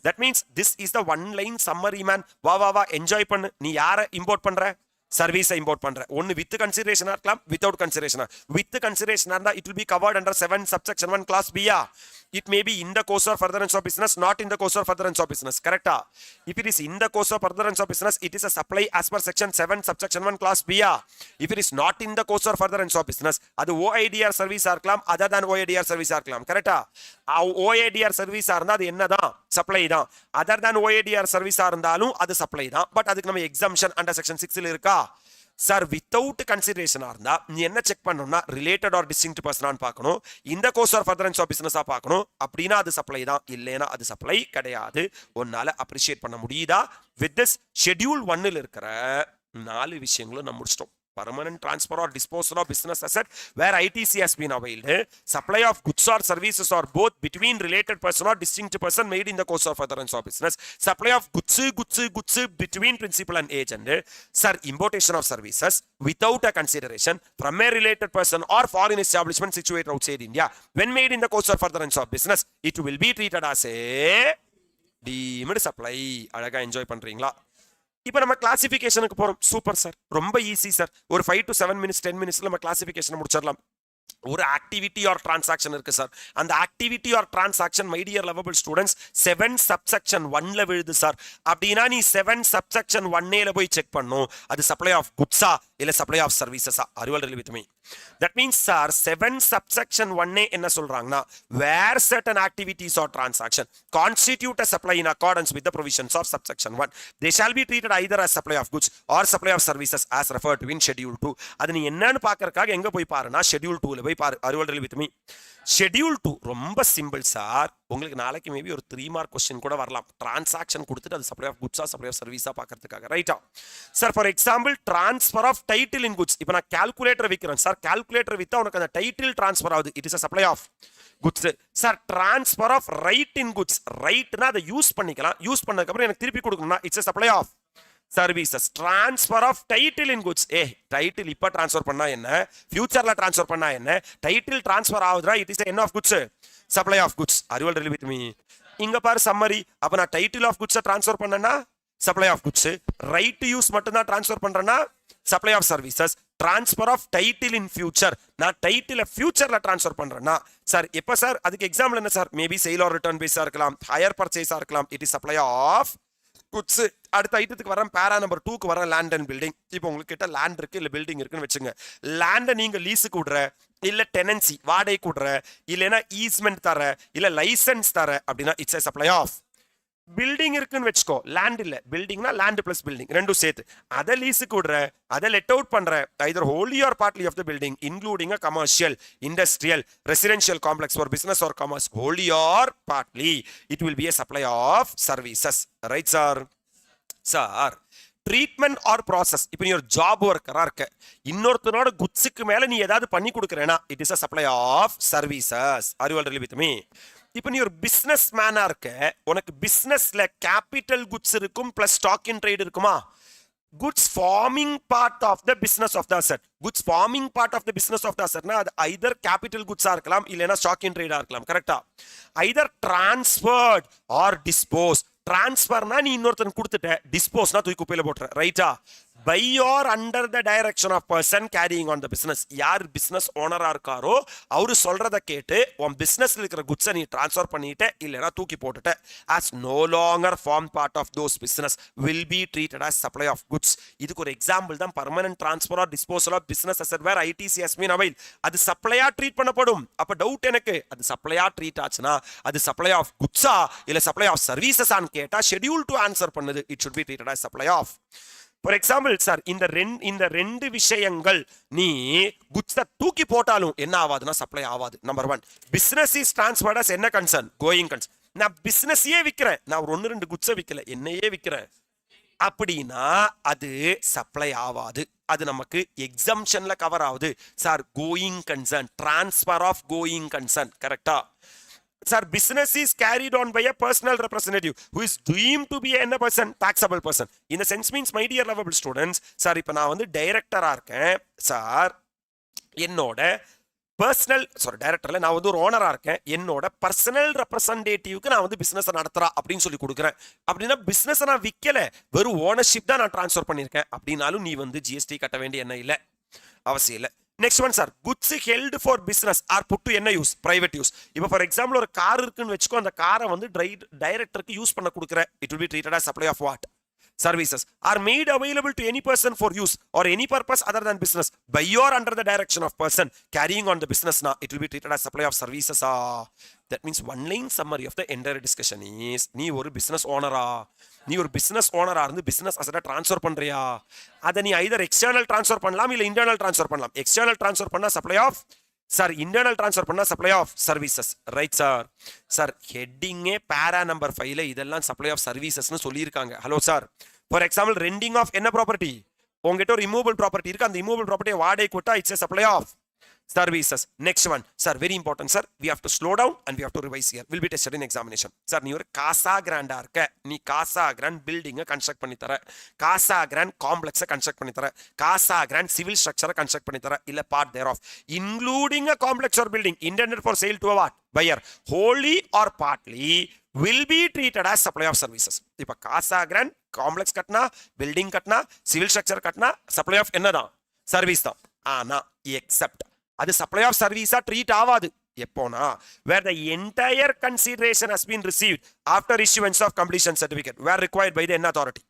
That means this is the one line summary man. வா enjoy பண்ணு. நீ யாரை import பண்ற? service import பண்ற. ஒன்னு with consideration இருக்கலாம், without consideration. With consideration இருந்தா it will be covered under 7 subsection 1 clause B. It may be in the course or furtherance of business, not in the course or furtherance of business. Correct? If it is in the course or furtherance of business, it is a supply as per section 7 subsection 1 clause B. If it is not in the course or furtherance of business, அது OIDR service இருக்கலாம், other than OIDR service இருக்கலாம். Correct? OIDR service இருந்தா அது என்னதான்? supply தான். other than OIDR service இருந்தாலும் அது supply தான். பட் அதுக்கு நம்ம exemption under section 6 ல இருக்கா? சார் வித்தவுட் கன்சிடரேஷன் இருந்தா நீ என்ன செக் பண்ணணும்னா ரிலேட்டட் ஆர் டிஸ்டிங்க்ட் பர்சனான்னு பார்க்கணும், இந்த கோர்ஸ் ஆர் ஃபர்தரன்ஸ் ஆஃப் பிசினஸா பார்க்கணும். அப்படின்னா அது சப்ளை தான், இல்லைன்னா அது சப்ளை கிடையாது. உன்னால அப்ரிஷியேட் பண்ண முடியுதா? வித் திஸ் ஷெட்யூல் 1ல் இருக்கிற 4 விஷயங்களும் நம்ம முடிச்சிட்டோம். permanent transfer or disposal of business asset where ITC has been availed, supply of goods or services or both between related person or distinct person made in the course of furtherance of business, supply of goods between principal and agent, sir, importation of services without a consideration from a related person or foreign establishment situated outside India when made in the course of furtherance of business, it will be treated as a deemed supply. அழகா enjoy பண்றீங்களா? இப்போ நம்ம கிளாசிஃபிகேஷனுக்கு போறோம். Super sir, ரொம்ப easy sir. ஒரு 5 to 7 minutes 10 minutes நம்ம classification முடிச்சிடலாம். ஒரு ஆக்டிவிட்டி ஆர் டிரான்சாக்ஷன் இருக்கு சார். அந்த activity or transaction my dear lovable students 7 subsection 1ல விழுது சார். அப்படின்னா நீ 7 சப்செக்ஷன் 1A போய் செக் பண்ணும் அது சப்ளை ஆஃப் குட்ஸா இல்ல சப்ளை ஆஃப் சர்வீசஸா. Are you all really with me? That means sir 7 subsection 1A என்ன சொல்றாங்கன்னா where certain activities or transaction constitute a supply in accordance with the provisions of subsection 1, they shall be treated either as supply of goods or supply of services as referred to in schedule 2. அது நீ என்னன்னு பார்க்கறதுக்காக எங்க போய் பாருனா schedule 2ல போய் பாரு. Are you all with me? schedule 2 ரொம்ப simple sir. உங்களுக்கு நாளைக்கு மேபி ஒரு 3 மார்க் क्वेश्चन கூட வரலாம். டிரான்சாக்ஷன் கொடுத்துட்டு அது சப்ளை ஆஃப் குட்ஸா சப்ளை ஆஃப் சர்வீஸா பார்க்கிறதுக்காக. ரைட்டா sir? For example transfer of title in goods. இப்போ நான் கால்குலேட்டர் விற்கிறேன் சார், கால்குலேட்டர் வித்தா உனக்கு அந்த டைட்டில் ட்ரான்ஸ்ஃபர் ஆகுது, it is a supply of goods. Sir transfer of right in goods, ரைட்னா அதை யூஸ் பண்ணிக்கலாம், யூஸ் பண்ணதுக்கு அப்புறம் எனக்கு திருப்பி கொடுக்கணும்னா it's a supply of services. transfer of title in goods, title இப்ப ட்ரான்ஸ்ஃபர் பண்ணா என்ன, ஃபியூச்சர்ல ட்ரான்ஸ்ஃபர் பண்ணா என்ன, டைட்டில் ட்ரான்ஸ்ஃபர் ஆகுதுனா இட் இஸ் என்ன of goods, supply of goods. Are you all really with me? இங்க பாரு சம்மரி. அப்ப நான் டைட்டில் ஆஃப் குட்ஸ் ட்ரான்ஸ்ஃபர் பண்ணனா supply of goods, right to use மட்டும் தான் ட்ரான்ஸ்ஃபர் பண்றேன்னா supply of services. Transfer of title in future, நான் title ஃபியூச்சர்ல ட்ரான்ஸ்ஃபர் பண்றேன்னா சார் எப்ப சார்? அதுக்கு எக்ஸாம்பிள் என்ன sir? Maybe sale R return பேஸா இருக்கலாம், ஹையர் பர்ச்சேஸா இருக்கலாம், it is supply of goods. அடுத்த ஐட்டத்துக்கு வரேன், பேரா நம்பர் 2க்கு வரேன், லேண்ட் அண்ட் பில்டிங். இப்போ உங்களுக்கு கிட்ட லேண்ட் இருக்கு இல்ல பில்டிங் இருக்குன்னு வச்சுங்க. லேண்டை நீங்க லீஸுக்கு விடுற, இல்ல டெனன்சி வாடகைக்கு விடுற, இல்லைன்னா ஈஸ்மெண்ட் தர, இல்ல லைசன்ஸ் தர அப்படின்னா it's a supply of building இருக்குன்னு வச்சுக்கோ, லேண்ட் இல்ல, பில்டிங்னா லேண்ட் பிளஸ் பில்டிங் ரெண்டும் சேர்த்து அதை லீஸுக்கு விடுற, அதை லெட் அவுட் பண்ற, either wholly or partly of the building including a commercial, industrial, residential complex for business or commerce, wholly or partly, it will be a supply of services. Right sir? Sir treatment or process, இப்போ நீ ஒரு job ஒர்க்கரா இருக்க, இன்னொருத்தனோட குட்ஸுக்கு மேல நீ ஏதாவது பண்ணி கொடுக்குறேன்னா it is a supply of services. Are you all really with me? இப்போ நீ ஒரு பிசினஸ் மேனா இருக்க, உனக்கு பிசினஸ்ல கேபிட்டல் குட்ஸ் இருக்கும் பிளஸ் ஸ்டாக் இன் ட்ரேட் இருக்குமா? Goods forming part of the business of the asset. Goods forming part of the business of the அசெட்னா அது ஐதர் கேபிட்டல் குட்ஸா இருக்கலாம், இல்லைன்னா ஸ்டாக் இன் ட்ரேடா இருக்கலாம். கரெக்டா? Either transferred or dispose. டிரான்ஸ்ஃபர்னா நீ இன்னொருத்தன் கொடுத்துட்ட, டிஸ்போஸ்னா தூக்கி குப்பையில போட்டுற. ரைட்டா? by or under the direction of person carrying on the business. யார் பிசினஸ் ஓனரா இருக்காரோ அவரு சொல்றத கேட்டு உன் பிசினஸ்ல இருக்கிற குட்ஸை நீ டிரான்ஸ்ஃபர் பண்ணிட்ட, இல்லைன்னா தூக்கி போட்டுட்ட, as no longer form part of those business will be treated as supply of goods. இதுக்கு ஒரு எக்ஸாம்பிள் தான் permanent transfer or disposal of business asset where ITC has been availed. அது சப்ளையா ட்ரீட் பண்ணப்படும். அப்ப டவுட் எனக்கு, அது சப்ளையா ட்ரீட் ஆச்சுன்னா அது சப்ளை ஆஃப் குட்ஸா இல்ல சப்ளை ஆஃப் சர்வீசஸ் ஆன்னு கேட்டா ஷெட்யூல் டு ஆன்சர் பண்ணுது. It should be treated as supply of. For example sir, இந்த ரெண்டு விஷயங்கள் நீ குட்ஸை தூக்கி போட்டாலும் என்ன ஆகாதுன்னா சப்ளை ஆகாது. Number 1, business is transferred as என்ன கன்சர்ன்? Going concern. நான் பிசினஸையே விற்கிறேன், நான் ஒரு 1-2 குட்ஸை விற்கல, என்னையே விற்கிறேன் அப்படின்னா அது சப்ளை ஆகாது. அது நமக்கு எக்ஸம்ஷன்ல கவர் ஆகுது. Sir going concern, transfer of going concern. கரெக்டா? Sir, business is carried on by a personal representative who is deemed to be a person, taxable person. In the sense means, my dear lovable students, sir, இப்போ நான் வந்து டைரக்டரா இருக்கேன் sir, என்னோட personal டைரக்டர்ல நான் வந்து ஒரு ஓனரா இருக்கேன், என்னோட பர்சனல் ரெப்ரசன்டேட்டிவ்க்கு நான் வந்து பிசினஸ் நடத்துறா அப்படின்னு சொல்லி கொடுக்குறேன். அப்படின்னா பிசினஸ் நான் விற்கல, வெறும் ஓனர்ஷிப் தான் நான் டிரான்ஸ்ஃபர் பண்ணியிருக்கேன் அப்படின்னாலும் நீ வந்து ஜிஎஸ்டி கட்ட வேண்டிய என்ன இல்லை, அவசியம் இல்லை. Next one sir, goods held for business or put to என்ன யூஸ்? Private use. இப்போ ஃபார் எக்ஸாம்பிள் ஒரு கார் இருக்குன்னு வச்சுக்கோ, அந்த காரை வந்து டைரக்டருக்கு யூஸ் பண்ண கொடுக்குற, it will be treated as supply of what? Services are made available to any person for use or any purpose other than business by or under the direction of person carrying on the business. Now it will be treated as supply of services. That means one line summary of the entire discussion is, நீ ஒரு business owner-ஆ, நீ ஒரு business owner-ஆ இருந்து business asset transfer பண்றியா, அதை நீ either external transfer பண்ணலாம் இல்ல internal transfer பண்ணலாம். external transfer பண்ணா supply of, sir internal transfer பண்ணா supply of services. Right sir? Sir ஹெட்டிங்கே பேரா நம்பர் 5ல இதெல்லாம் சப்ளை ஆஃப் சர்வீசஸ்னு சொல்லியிருக்காங்க. Hello sir, for example renting of என்ன ப்ராப்பர்ட்டி? உங்ககிட்ட ஒரு இமூவபிள் ப்ராப்பர்ட்டி இருக்கு, அந்த இமூவபிள் ப்ராப்பர்ட்டியை வாடகை கொடுத்தா it's a supply of services. Next one, sir, very important, sir. We have to slow down and we have to revise here. Will be tested in examination. Sir, நீ ஒரு காசா கிராண்டா இருக்க, நீ காசா கிராண்ட் பில்டிங்கை கன்ஸ்ட்ரக்ட் பண்ணி தர, காசா கிராண்ட் காம்ப்ளெக்ஸை கன்ஸ்ட்ரக்ட் பண்ணி தர, காசா கிராண்ட் சிவில் ஸ்ட்ரக்சரை கன்ஸ்ட்ரக்ட் பண்ணி தர, இல்ல part thereof including a complex or building intended for sale to a what? Buyer, wholly or partly will be treated as supply of services. இப்ப காசா கிராண்ட் காம்ப்ளெக்ஸ் கட்டினா, பில்டிங் கட்டினா, சிவில் ஸ்ட்ரக்சர் கட்டினா supply of என்னதான்? Service தான். ஆனா accept அது supply of சர்வீஸா treat ஆகாது எப்போனா where the entire consideration has been received after issuance of completion certificate where required by the என்ன authority.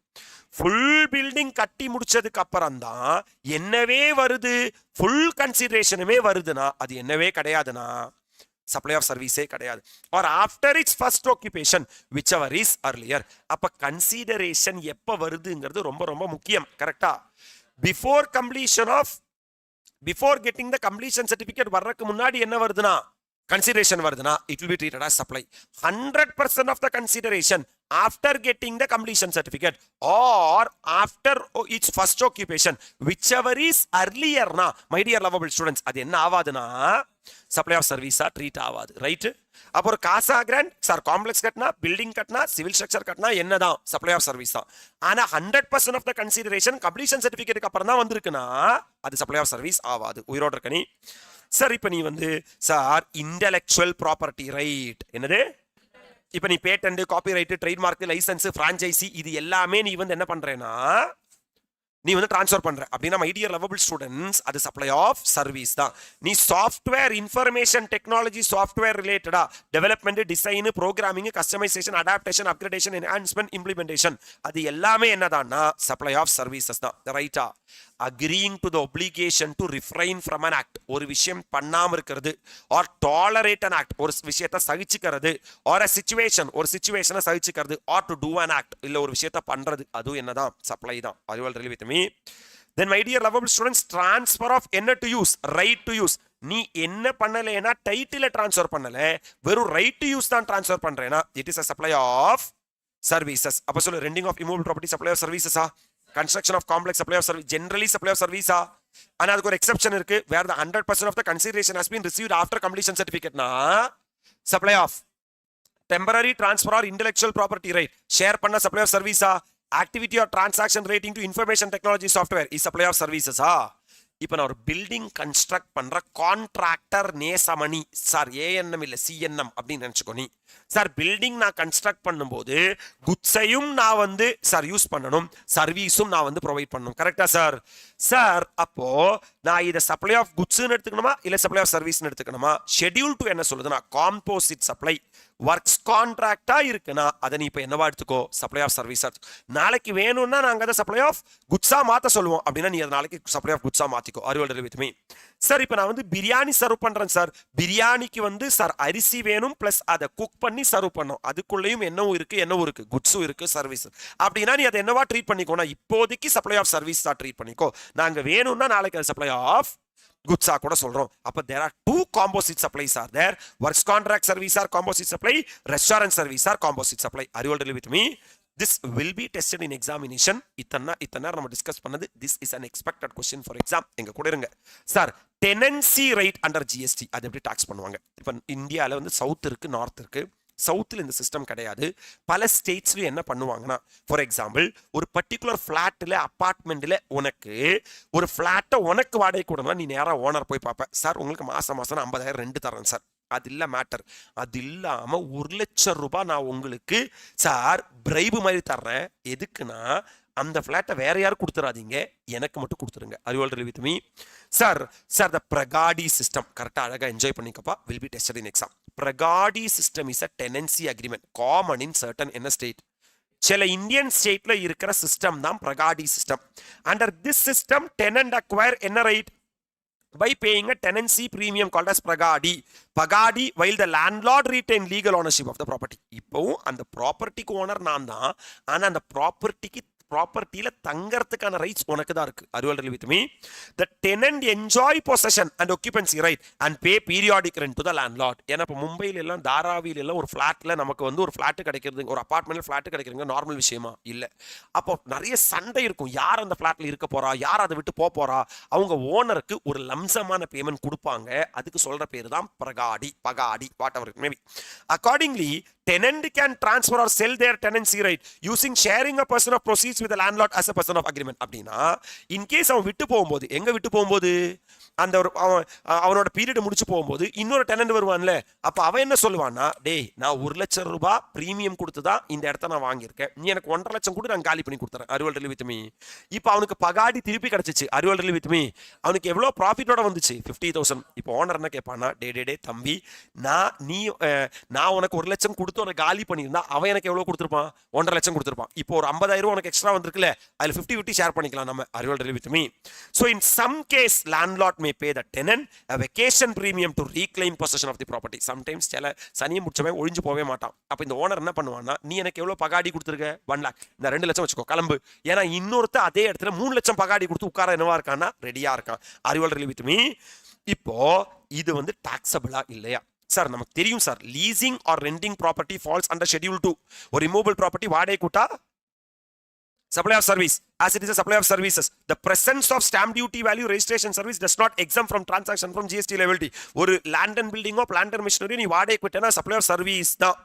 ஃபுல் பில்டிங் கட்டி முடிச்சதுக்கு அப்புறம் தான் என்னவே வருது, ஃபுல் கன்சிடரேஷனுமே வருதுன்னா அது என்னவே கிடையாதுன்னா சப்ளை ஆஃப் சர்வீஸே கிடையாது. Or after its first occupation whichever is earlier. அப்ப கன்சிடரேஷன் எப்ப வருதுங்கிறது ரொம்ப ரொம்ப முக்கியம். கரெக்டா? Before completion of, before getting the completion certificate வர்றதுக்கு முன்னாடி என்ன வருதுன்னா consideration வருதுன்னா it will be treated as supply. 100% of the consideration after getting the completion certificate or after its first occupation whichever is earlier na my dear lovable students அது என்ன ஆவாதுன்னா supply of சர்வீஸா treat ஆகாது. Right? அப்போ ஒரு காசா grand sir complex கட்டினா, building கட்டினா, civil structure கட்டினா என்னதான் supply of service தான். ஆனா 100% ஆஃப் த கன்சிடரேஷன் கம்ப்ளீஷன் சர்டிபிகேட்டுக்கு அப்புறம் தான் வந்திருக்குன்னா அது சப்ளை ஆஃப் சர்வீஸ் ஆகாது. உயிரோட இருக்க நீ சார், இப்ப நீ வந்து சார் இன்டெலெக்சுவல் ப்ராப்பர்ட்டி ரைட் என்னது, இப்ப நீ patent, copyright, trademark, licence, franchisee இது எல்லாமே நீ வந்து என்ன பண்றேன்னா நீ வந்து டிரான்ஸ்ஃபர் பண்ற அப்படின்னா மை டியர் லவபிள் ஸ்டூடெண்ட்ஸ் அது சப்ளை ஆஃப் சர்வீஸ் தான். நீ சாஃப்ட்வேர், இன்ஃபர்மேஷன் டெக்னாலஜி, சாஃப்ட்வேர் ரிலேட்டடா development, design, programming, customisation, adaptation, upgradation, enhancement, implementation அது எல்லாமே என்னதான்னா சப்ளை ஆஃப் சர்வீசஸ் தான். ரைட்டா? agreeing to the obligation to refrain from an act. ஒரு விஷயம் பண்ணாம இருக்கிறது, or tolerate an act, ஒரு விஷயத்தை சகிச்சுக்கிறது, or a situation, ஒரு சிச்சுவேஷனை சகிச்சுக்கிறது, or to do an act, இல்ல ஒரு விஷயத்தை பண்றது, அதுவும் என்னதான் சப்ளை தான். Are you all really with me? Then my dear lovable students, transfer of என்ன to use, right to use. நீ என்ன பண்ணலைன்னா டைட்டில டிரான்ஸ்ஃபர் பண்ணல, வெறும் ரைட் டு யூஸ் தான் டிரான்ஸ்ஃபர் பண்றேன்னா it is a supply of services. அப்ப சொல்லு renting of immovable property supply of சர்வீசஸா, construction of complex supply of service, generally supply of சர்வீஸா. ஆனா அதுக்கு ஒரு எக்ஸெப்ஷன் இருக்கு, where the 100% of the consideration has been received after completion certificate னா supply of temporary transfer or intellectual property right, share பண்ண supply of serviceா, activity or transaction relating to information technology software is supply of services. இப்போ நான் ஒரு building construct பண்ற contractor Nesamani sir, ANM இல்ல சிஎன்எம் அப்படின்னு நினைச்சுக்கோ. நீ சார் பில்டிங் நான் கன்ஸ்ட்ரக்ட் பண்ணும்போது குட்ஸையும் நான் வந்து சார் யூஸ் பண்ணணும், சர்வீஸும் நான் வந்து ப்ரொவைட் பண்ணணும், கரெக்டா சார்? சார் அப்போ நான் இதை சப்ளை ஆஃப் குட்ஸ்னு எடுத்துக்கணுமா இல்ல சப்ளை ஆஃப் சர்வீஸ்னு எடுத்துக்கணுமா? ஷெட்யூல் டு என்ன சொல்லுதுன்னா காம்போசிட் சப்ளை ஒர்க்ஸ் கான்ட்ராக்டா இருக்குன்னா அதை நீ இப்போ என்னவா எடுத்துக்கோ, சப்ளை ஆஃப் சர்வீஸ். நாளைக்கு வேணும்னா நாங்க அதை சப்ளை ஆஃப் குட்ஸா மாத்த சொல்லுவோம், அப்படின்னா நீ அதை நாளைக்கு சப்ளை ஆஃப் குட்ஸா மாத்திக்கோ. Are you all with me. சார் இப்போ நான் வந்து பிரியாணி சர்வ் பண்றேன் சார், பிரியாணிக்கு வந்து சார் அரிசி வேணும் பிளஸ் அதை குக் பண்ணி சர்வ் பண்ணோம், அதுக்குள்ளேயும் என்னவும் இருக்கு குட்ஸும் இருக்கு சர்வீஸ், அப்படின்னா நீ அதை என்னவா ட்ரீட் பண்ணிக்கோனா இப்போதைக்கு சப்ளை ஆஃப் சர்வீஸ் தான் ட்ரீட் பண்ணிக்கோ. நாங்க வேணும்னா நாளைக்கு அது சப்ளை ஆஃப் குட்ஸா கூட சொல்றோம். அப்ப there are two composite supplies are there, works contract service are composite supply, restaurant service are composite supply. Are you all with me? This will be tested in examination. இத்தனை நம்ம discuss பண்ணது, this is an expected question for exam. எங்க கூட இருங்க sir. tenancy right under GST அது எப்படி tax பண்ணுவாங்க? இப்ப இந்தியால வந்து சவுத் இருக்கு, நார்த் இருக்கு. சவுத்தில் இந்த சிஸ்டம் கிடையாது. பல ஸ்டேட்ஸ்ல என்ன பண்ணுவாங்கன்னா, ஃபார் எக்ஸாம்பிள் ஒரு பர்டிகுலர் ஃபிளாட்ல அப்பார்ட்மெண்ட்ல உனக்கு ஒரு ஃபிளாட்டை உனக்கு வாடகை கொடுனா நீ நேராக ஓனர் போய் பார்ப்ப, சார் உங்களுக்கு மாசம் 50,000 ரெண்டு தரேன் சார். அது இல்ல மேட்டர். அது இல்லாம 1,00,000 ரூபாய் நான் உங்களுக்கு சார் பிரைபு மாதிரி தர்றேன். எதுக்குன்னா அந்த ஃபிளாட்டை வேற யாரும் கொடுத்துறாதீங்க, எனக்கு மட்டும் கொடுத்துருங்க. Are you all with me sir. Sir the pagdi system கரெக்டா அழகா என்ஜாய் பண்ணிக்கப்பா, will be tested in exam. Pagdi system is a tenancy agreement common in certain என்ன ஸ்டேட், சில இந்தியன் ஸ்டேட்ல இருக்கிற சிஸ்டம் தான் pagdi system. Under this system tenant acquire என்ன right by paying a tenancy premium called as pragadi. Pagadi while the landlord retain legal ownership of the property. இப்போவும் அந்த ப்ராப்பர்ட்டிக்கு owner நான் தான், ஆனா அந்த ப்ராப்பர்ட்டியில தங்கறதுக்கான ரைட்ஸ் உனக்கு தான் இருக்கு. Are you all with me. The tenant enjoy possession and occupancy right and pay periodic rent to the landlord. ஏன்னா இப்போ மும்பையில எல்லாம் தாராவில எல்லாம் ஒரு ஃபிளாட்ல நமக்கு வந்து ஒரு ஃபிளாட் கிடைக்கிறது, ஒரு அபார்ட்மெண்ட்ல ஃபிளாட் கிடைக்கிறது நார்மல் விஷயமா இல்ல. அப்போ நிறைய சண்டை இருக்கும், யார் அந்த ஃபிளாட்ல இருக்க போறா, யார் அதை விட்டு போறா. அவங்க ஓனருக்கு ஒரு லம்சமான பேமெண்ட் கொடுப்பாங்க, அதுக்கு சொல்ற பேரு தான் pagdi, pagdi, whatever it may be. Accordingly, tenant can transfer or sell their tenancy right using sharing a person of proceeds with the landlord as a person of agreement. அப்படின்னா இன் கேஸ் அவன் விட்டு போகும்போது, எங்க விட்டு போகும்போது அந்த ஒரு அவனோட பீரியட் முடிச்சு போகும்போது இன்னொரு டெனன்ட் வருவான்ல, அப்ப அவன் என்ன சொல்லுவான்னா, டேய் நான் 1,00,000 ரூபாய் பிரீமியம் கொடுத்துதான் இந்த இடத்த நான் வாங்கியிருக்கேன், நீ எனக்கு 1,50,000 கூட நான் காலி பண்ணி கொடுத்துறேன். அறிவல் வித் மீ. இப்ப அவனுக்கு பகாடி திருப்பி கிடைச்சிச்சு. அறிவல் வித் மீ. அவனுக்கு எவ்வளவு ப்ராஃபிட்டோட வந்துச்சு 50,000. இப்போ ஓனர் என்ன கேட்பானா, டே தம்பி நான் உனக்கு 1,00,000 கொடுத்து உனக்கு காலி பண்ணியிருந்தா அவன் எனக்கு எவ்வளவு கொடுத்துருப்பான், 1,50,000 கொடுத்துருப்பான். இப்போ ஒரு 50,000 உனக்கு எக்ஸ்ட்ரா வந்திருக்குல்ல, அதுல 50-50 ஷேர் பண்ணிக்கலாம் நம்ம. Are you all with me. So in some case landlord may pay the tenant a vacation premium to reclaim possession of the property. Sometimes சில சனியை முடிச்சவன் ஒழிஞ்சு போவே மாட்டான். அப்ப இந்த ஓனர் என்ன பண்ணுவான்னா, நீ எனக்கு எவ்வளவு பகாடி கொடுத்துருக்க, 1 lakh, இந்த 2,00,000 வச்சுக்கோ கிளம்பு. ஏன்னா இன்னொருத்த அதே இடத்துல 3,00,000 பகாடி கொடுத்து உட்கார என்னவா இருக்கான்னா ரெடியா இருக்கான். Are you all with me. இப்போ இது வந்து டாக்ஸபிளா இல்லையா சார்? நமக்கு தெரியும் sir, leasing or renting property falls under schedule 2. ஒரு ரிமூவபிள் ப்ராப்பர்ட்டி வாடகை கூட்டா supply of service, as it is a supply of services. The presence of stamp duty value registration service does not exempt from transaction from GST liability. ஒரு land and building or plant and machinery நீ வாடகை விட்டனா supply of service தான்.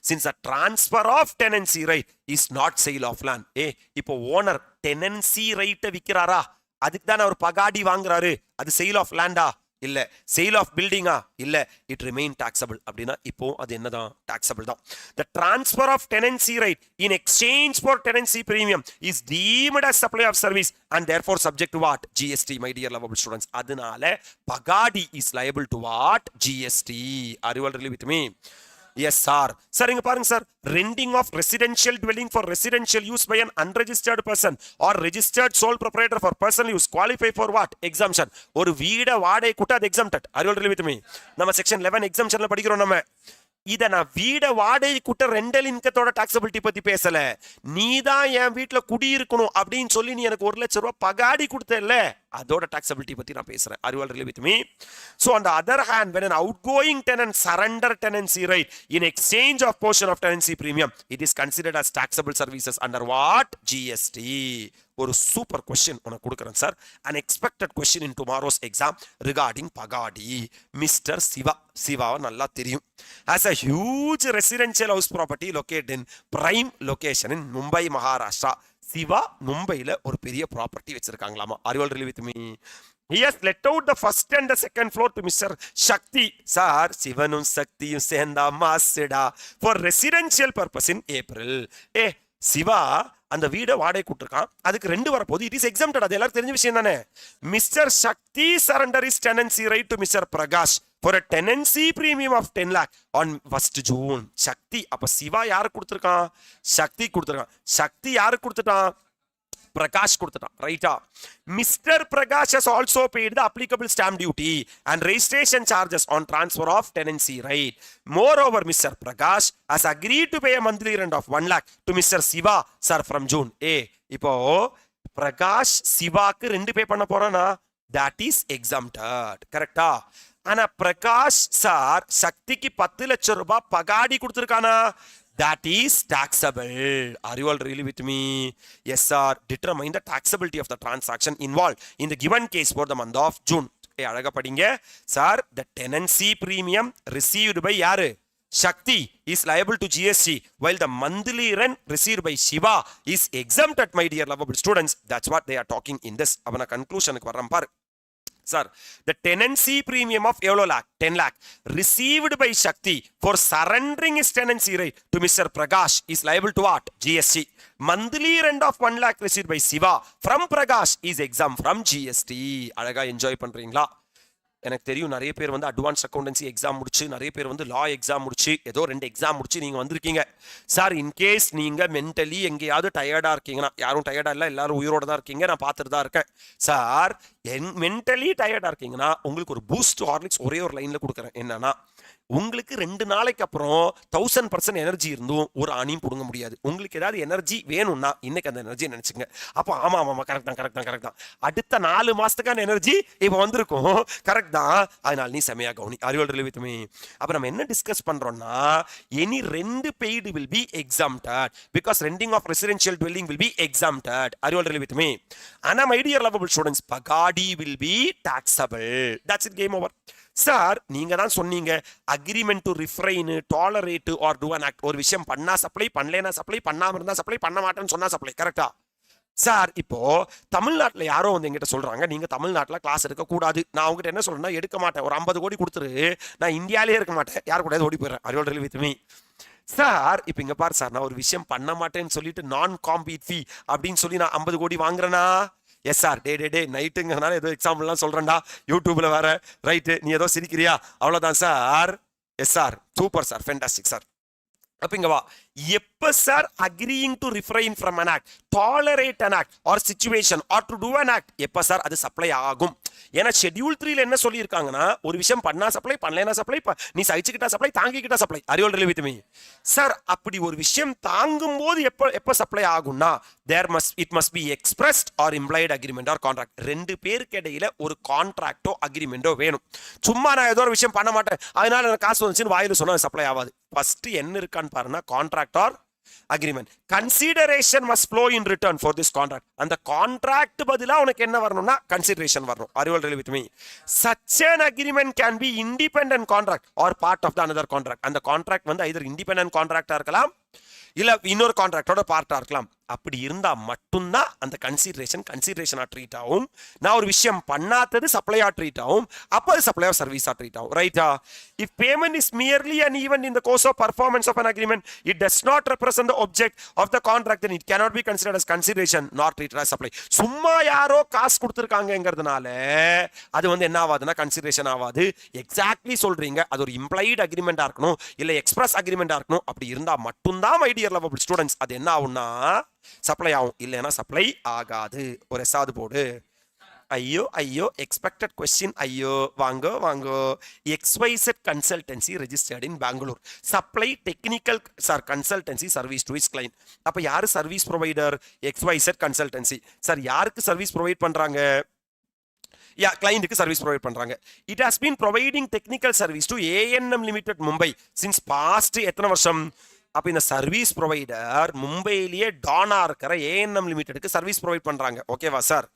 Since the transfer of tenancy right is not sale of land. இப்போ owner tenancy right விக்கிறாரா, அதுக்கு தான் அவர் பகாடி வாங்குறாரு, அது sale of land-ஆ இல்ல, சேல் ஆஃப் பில்டிங்கா இல்ல, இட் ரிமைன் டாக்ஸபிள். அப்படின்னா இப்போ அது என்னதான், டாக்ஸபிள் தான். The transfer of tenancy right in exchange for tenancy premium is deemed as supply of service and therefore subject to what, GST, my dear lovable students. அதனால பகாடி is liable to what, GST. Are you all really with me? Yes sir. Sir இங்க பாருங்க sir, renting of residential dwelling for residential use by an unregistered person or registered sole proprietor for personal use qualify for what? Exemption. ஒரு வீட வாடகை கூட்ட அது exempted. Are you all with me? நம்ம section 11 exemptionல படிக்கிறோம் நம்ம. இத நான் வீட வாடகை கூட்ட ரெண்டல் இன்கத்தோட டாக்ஸபிலிட்டி பத்தி பேசல. நீ தான் என் வீட்டுல குடி இருக்கணும் அப்படின்னு சொல்லி நீ எனக்கு 1 லட்சம் ரூபாய் பகாடி கொடுத்தல, அதோட டாக்ஸபிலிட்டி பத்தி நான் பேசுறேன். Are you all with me? So on the other hand, when an outgoing tenant surrender tenancy right in exchange of portion of tenancy premium, it is considered as taxable services under what? GST. ஒரு super question உனக்கு கொடுக்குறேன் sir. an expected question in tomorrow's exam regarding pagadi. மிஸ்டர் சிவா, சிவாவை நல்லா தெரியும். has a huge residential house property located in prime location in Mumbai, Maharashtra. Siva மும்பையில ஒரு பெரிய property வச்சிருக்காங்களாமா. Are you all really with me? He has let out the first and the second floor to Mr. Shakti. Sir, சிவனும் சக்தியும் சேர்ந்தா மாசுடா for residential purpose in April. Siva அந்த வீட வாடகை கூட்டிருக்கான், அதுக்கு 2 வரப்போது. It is exempted. அது எல்லாரும் தெரிஞ்ச விஷயம் தானே. Mister Shakti surrender is tenancy right to mister Prakash for a tenancy premium of 10 lakh on 1st June. சக்தி அப்ப சிவா யாரு கொடுத்திருக்கான்? சக்தி கொடுத்திருக்கான். சக்தி யாரு கொடுத்துட்டான்? பிரகாஷ் கொடுத்துட்டான். ரைட்டா? Mister Prakash has also paid the applicable stamp duty and registration charges on transfer of tenancy right. Moreover, Mr. Prakash has agreed to pay a monthly rent of 1 lakh to Mr. Siva sir from June. இப்போ பிரகாஷ் சிவாக்கு 2 பே பண்ண போறானா? that is exempted. கரெக்டா? ஆனா Prakash sir சக்திக்கு 10 லட்சம் ரூபாய் பகாடி கொடுத்திருக்கானா? that is taxable. Are you all really with me? Yes sir. Determine the taxability of the transaction involved in the given case for the month of June. அழகா படிங்க sir. the tenancy premium received by யாரு? Shakti is liable to GST while the monthly rent received by Shiva is exempted, my dear lovable students. That's what they are talking in this. அவன கன்க்ளூஷனுக்கு வர்றேன் பாரு. Sir, the tenancy premium of 10 lakh received by Shakti for surrendering his tenancy right to Mr. Prakash is liable to what? GST. Monthly rent of 1 lakh received by Siva from Prakash is exempt from GST. அழகா enjoy பண்றீங்களா? எனக்கு தெரியும் நிறைய பேர் வந்து advance accountancy exam முடிச்சு, நிறைய பேர் வந்து லா எக்ஸாம் முடிச்சு, ஏதோ 2 எக்ஸாம் முடிச்சு நீங்க வந்திருக்கீங்க. சார் இன்கேஸ் நீங்க மென்டலி எங்கேயாவது டயர்டா இருக்கீங்கன்னா, யாரும் டயர்டா இல்லை, எல்லாரும் உயிரோட தான் இருக்கீங்க, நான் பார்த்துட்டு தான் இருக்கேன். சார் மென்டலி டயர்டா இருக்கீங்கன்னா உங்களுக்கு ஒரு பூஸ்ட் ஹார்லிக்ஸ் ஒரே ஒரு லைன்ல கொடுக்குறேன். என்னன்னா, உங்களுக்கு 2 நாளைக்கு அப்புறம் 1000% எனர்ஜி இருந்தும் ஒரு அணியும் புடுங்க முடியாது. உங்களுக்கு ஏதாவது எனர்ஜி வேணும்னா இன்னைக்கு அந்த எனர்ஜி நினைச்சுங்க. அப்போ ஆமா ஆமா கரெக்ட் தான். அடுத்த 4 மாசத்துக்கான எனர்ஜி இப்போ வந்திருக்கும். கரெக்ட் தான். அதனால நீ செமையா கவனி. Are you all with me? அப்ப நம்ம என்ன டிஸ்கஸ் பண்றோம்னா, any rent paid will be exempted because renting of residential dwelling will be exempted. Are you all with me? And my dear lovable students, pagadi will be taxable. That's it, game over. Sir நீங்க தான் சொன்னீங்க agreement to refrain, tolerate or to an act. ஒரு விஷயம் பண்ணா supply, பண்ணலைன்னா supply, பண்ணாம இருந்தா supply, பண்ண மாட்டேன்னு சொன்னா சப்ளை. கரெக்டா? சார் இப்போ தமிழ்நாட்டில் யாரோ வந்து எங்கிட்ட சொல்றாங்க, நீங்க தமிழ்நாட்டில் கிளாஸ் எடுக்க கூடாது. நான் அவங்ககிட்ட என்ன சொல்றேன்னா, எடுக்க மாட்டேன், ஒரு 50 கோடி கொடுத்துரு, நான் இந்தியாலே இருக்க மாட்டேன், யார் கூட ஓடி போயிடுறேன். Are you all with me? Sir இப்போ இங்க பாரு சார், நான் ஒரு விஷயம் பண்ண மாட்டேன்னு சொல்லிட்டு நான் காம்பீட் ஃபீ அப்படின்னு சொல்லி நான் 50 கோடி வாங்குறேனா? Yes sir. டே நைட்டுங்கிறனால ஏதோ எக்ஸாம்பிள்லாம் சொல்றேன்டா, யூடியூப்ல வேற. ரைட்டு, நீ ஏதோ சிரிக்கிறியா? அவ்வளவுதான் சார். Yes sir, super sir, fantastic sir. அப்ப இங்க வா. எப்ப sir agreeing to refrain from an act, tolerate an act or situation or to do an act, எப்ப சார் அது சப்ளை ஆகும்? ஏன்னா ஷெட்யூல் 3ல என்ன சொல்லியிருக்காங்கன்னா, ஒரு விஷயம் பண்ணா சப்ளை, பண்ணலைன்னா சப்ளை, நீ சகிச்சுக்கிட்டா சப்ளை, தாங்கிக்கிட்டா supply. Are you all with me? Sir அப்படி ஒரு விஷயம் தாங்கும் போது எப்ப சப்ளை ஆகும்னா, it must be expressed or implied agreement or contract. 2 பேருக்கு இடையில ஒரு கான்ட்ராக்டோ அக்ரிமெண்டோ வேணும். சும்மா நான் ஏதோ ஒரு விஷயம் பண்ண மாட்டேன், அதனால எனக்கு காசு வந்துச்சுன்னு வாயில சொன்னா சப்ளை ஆகாது. ஃபர்ஸ்ட் என்ன இருக்கான்னு பாருன்னா, contract or agreement. Consideration must flow in return for this contract. அந்த கான்ட்ராக்ட் பதிலா உனக்கு என்ன வரணும்னா கன்சிடரேஷன் வரணும். Are you all with me? Such an agreement can be independent contract or part of the another contract. அந்த contract வந்து either independent contract இருக்கலாம், இல்ல இன்னொரு கான்ட்ராக்டோட பார்ட்டா இருக்கலாம். அப்படி இருந்தா மட்டும்தான் அந்த கன்சிடரேஷனா ட்ரீட் ஆகும். நான் ஒரு விஷயம் பண்ணாதது சப்ளையா ட்ரீட் ஆகும். அப்போ அது சப்ளை ஆஃப் சர்வீஸா ட்ரீட் ஆகும். ரைட்டா? If payment is merely and even in the course of performance of an agreement, it does not represent the object of the contract, then it cannot be considered as consideration nor treated as supply. சும்மா யாரோ காசு கொடுத்துருக்காங்கிறதுனால அது வந்து என்ன ஆகாதுன்னா consideration ஆகாது. Exactly சொல்றீங்க. அது ஒரு இம்ப்ளைட் அக்ரிமெண்டா இருக்கணும், இல்ல எக்ஸ்பிரஸ் அக்ரிமெண்டா இருக்கணும். அப்படி இருந்தா மட்டும்தான் மை டியர் லவபிள் ஸ்டூடெண்ட்ஸ் அது என்ன ஆகும்னா சப்ளை ஆகும். இல்லைன்னா சப்ளை ஆகாது. ஒரு எஸ்ஸாவது போடு. ஐயோ ஐயோ எக்ஸ்பெக்டட் கொஸ்டின். ஐயோ வாங்கோ வாங்கோ. XYZ consultancy registered in Bangalore, supply technical consultancy service to is client. அப்ப யாரு service provider? XYZ consultancy. Sir யாருக்கு சர்வீஸ் ப்ரொவைட் பண்றாங்க? கிளைண்ட்டுக்கு சர்வீஸ் ப்ரொவைட் பண்றாங்க. It has been providing technical service to ANM limited Mumbai since past எத்தனை வருஷம்? அப்ப இந்த சர்வீஸ் ப்ரொவைடர் மும்பையிலேயே டானா இருக்கிற ANM லிமிடெடுக்கு சர்வீஸ் ப்ரொவைட் பண்றாங்க. ஓகேவா sir?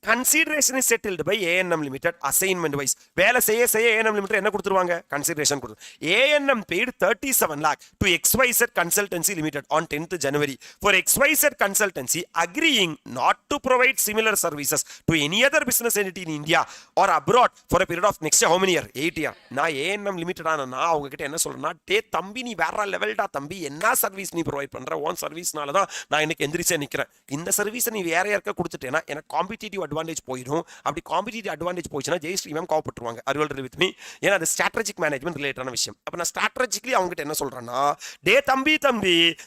Consideration is settled by ANM limited assignment wise. வேலை செய்ய ANM லிமிடெட் என்ன கொடுத்துருவாங்க? கன்சிடரேஷன் கொடுத்து. ANM paid 37 lakh to XYZ consultancy limited on 10th January for XYZ consultancy agreeing not to provide similar services to any other business entity in India or abroad for a period of next how many year? 8 year. நான் ANM limited ஆனா அவங்க கிட்ட என்ன சொல்றேன்னா, டே தம்பி நீ வேற லெவல்டா தம்பி, என்ன சர்வீஸ் நீ ப்ரொவைட் பண்ற? ஓன் சர்வீஸ்னால தான் நான் இன்னைக்கு எந்திரிச்சே நிக்கிறேன். இந்த சர்வீஸை நீ வேற யாருக்கா கொடுத்துட்டேன்னா எனக்கு காம்படிட்டிவ் அட்வான்டேஜ் போயிடும். அப்படி காம்படிட்டிவ் அட்வான்டேஜ் போயிடுச்சுன்னா ஜெயஸ்ரீ மேம் கோவப்பட்டுருவாங்க. Are you all with me. ஏன்னா அது ஸ்ட்ராட்டஜிக் மேனேஜ்மெண்ட் ரிலேட்டடான விஷயம். அப்ப நான் ஸ்ட்ராட்டஜிக்கலி அவங்க கிட்ட என்ன சொல்றேன்னா, டே தம்பி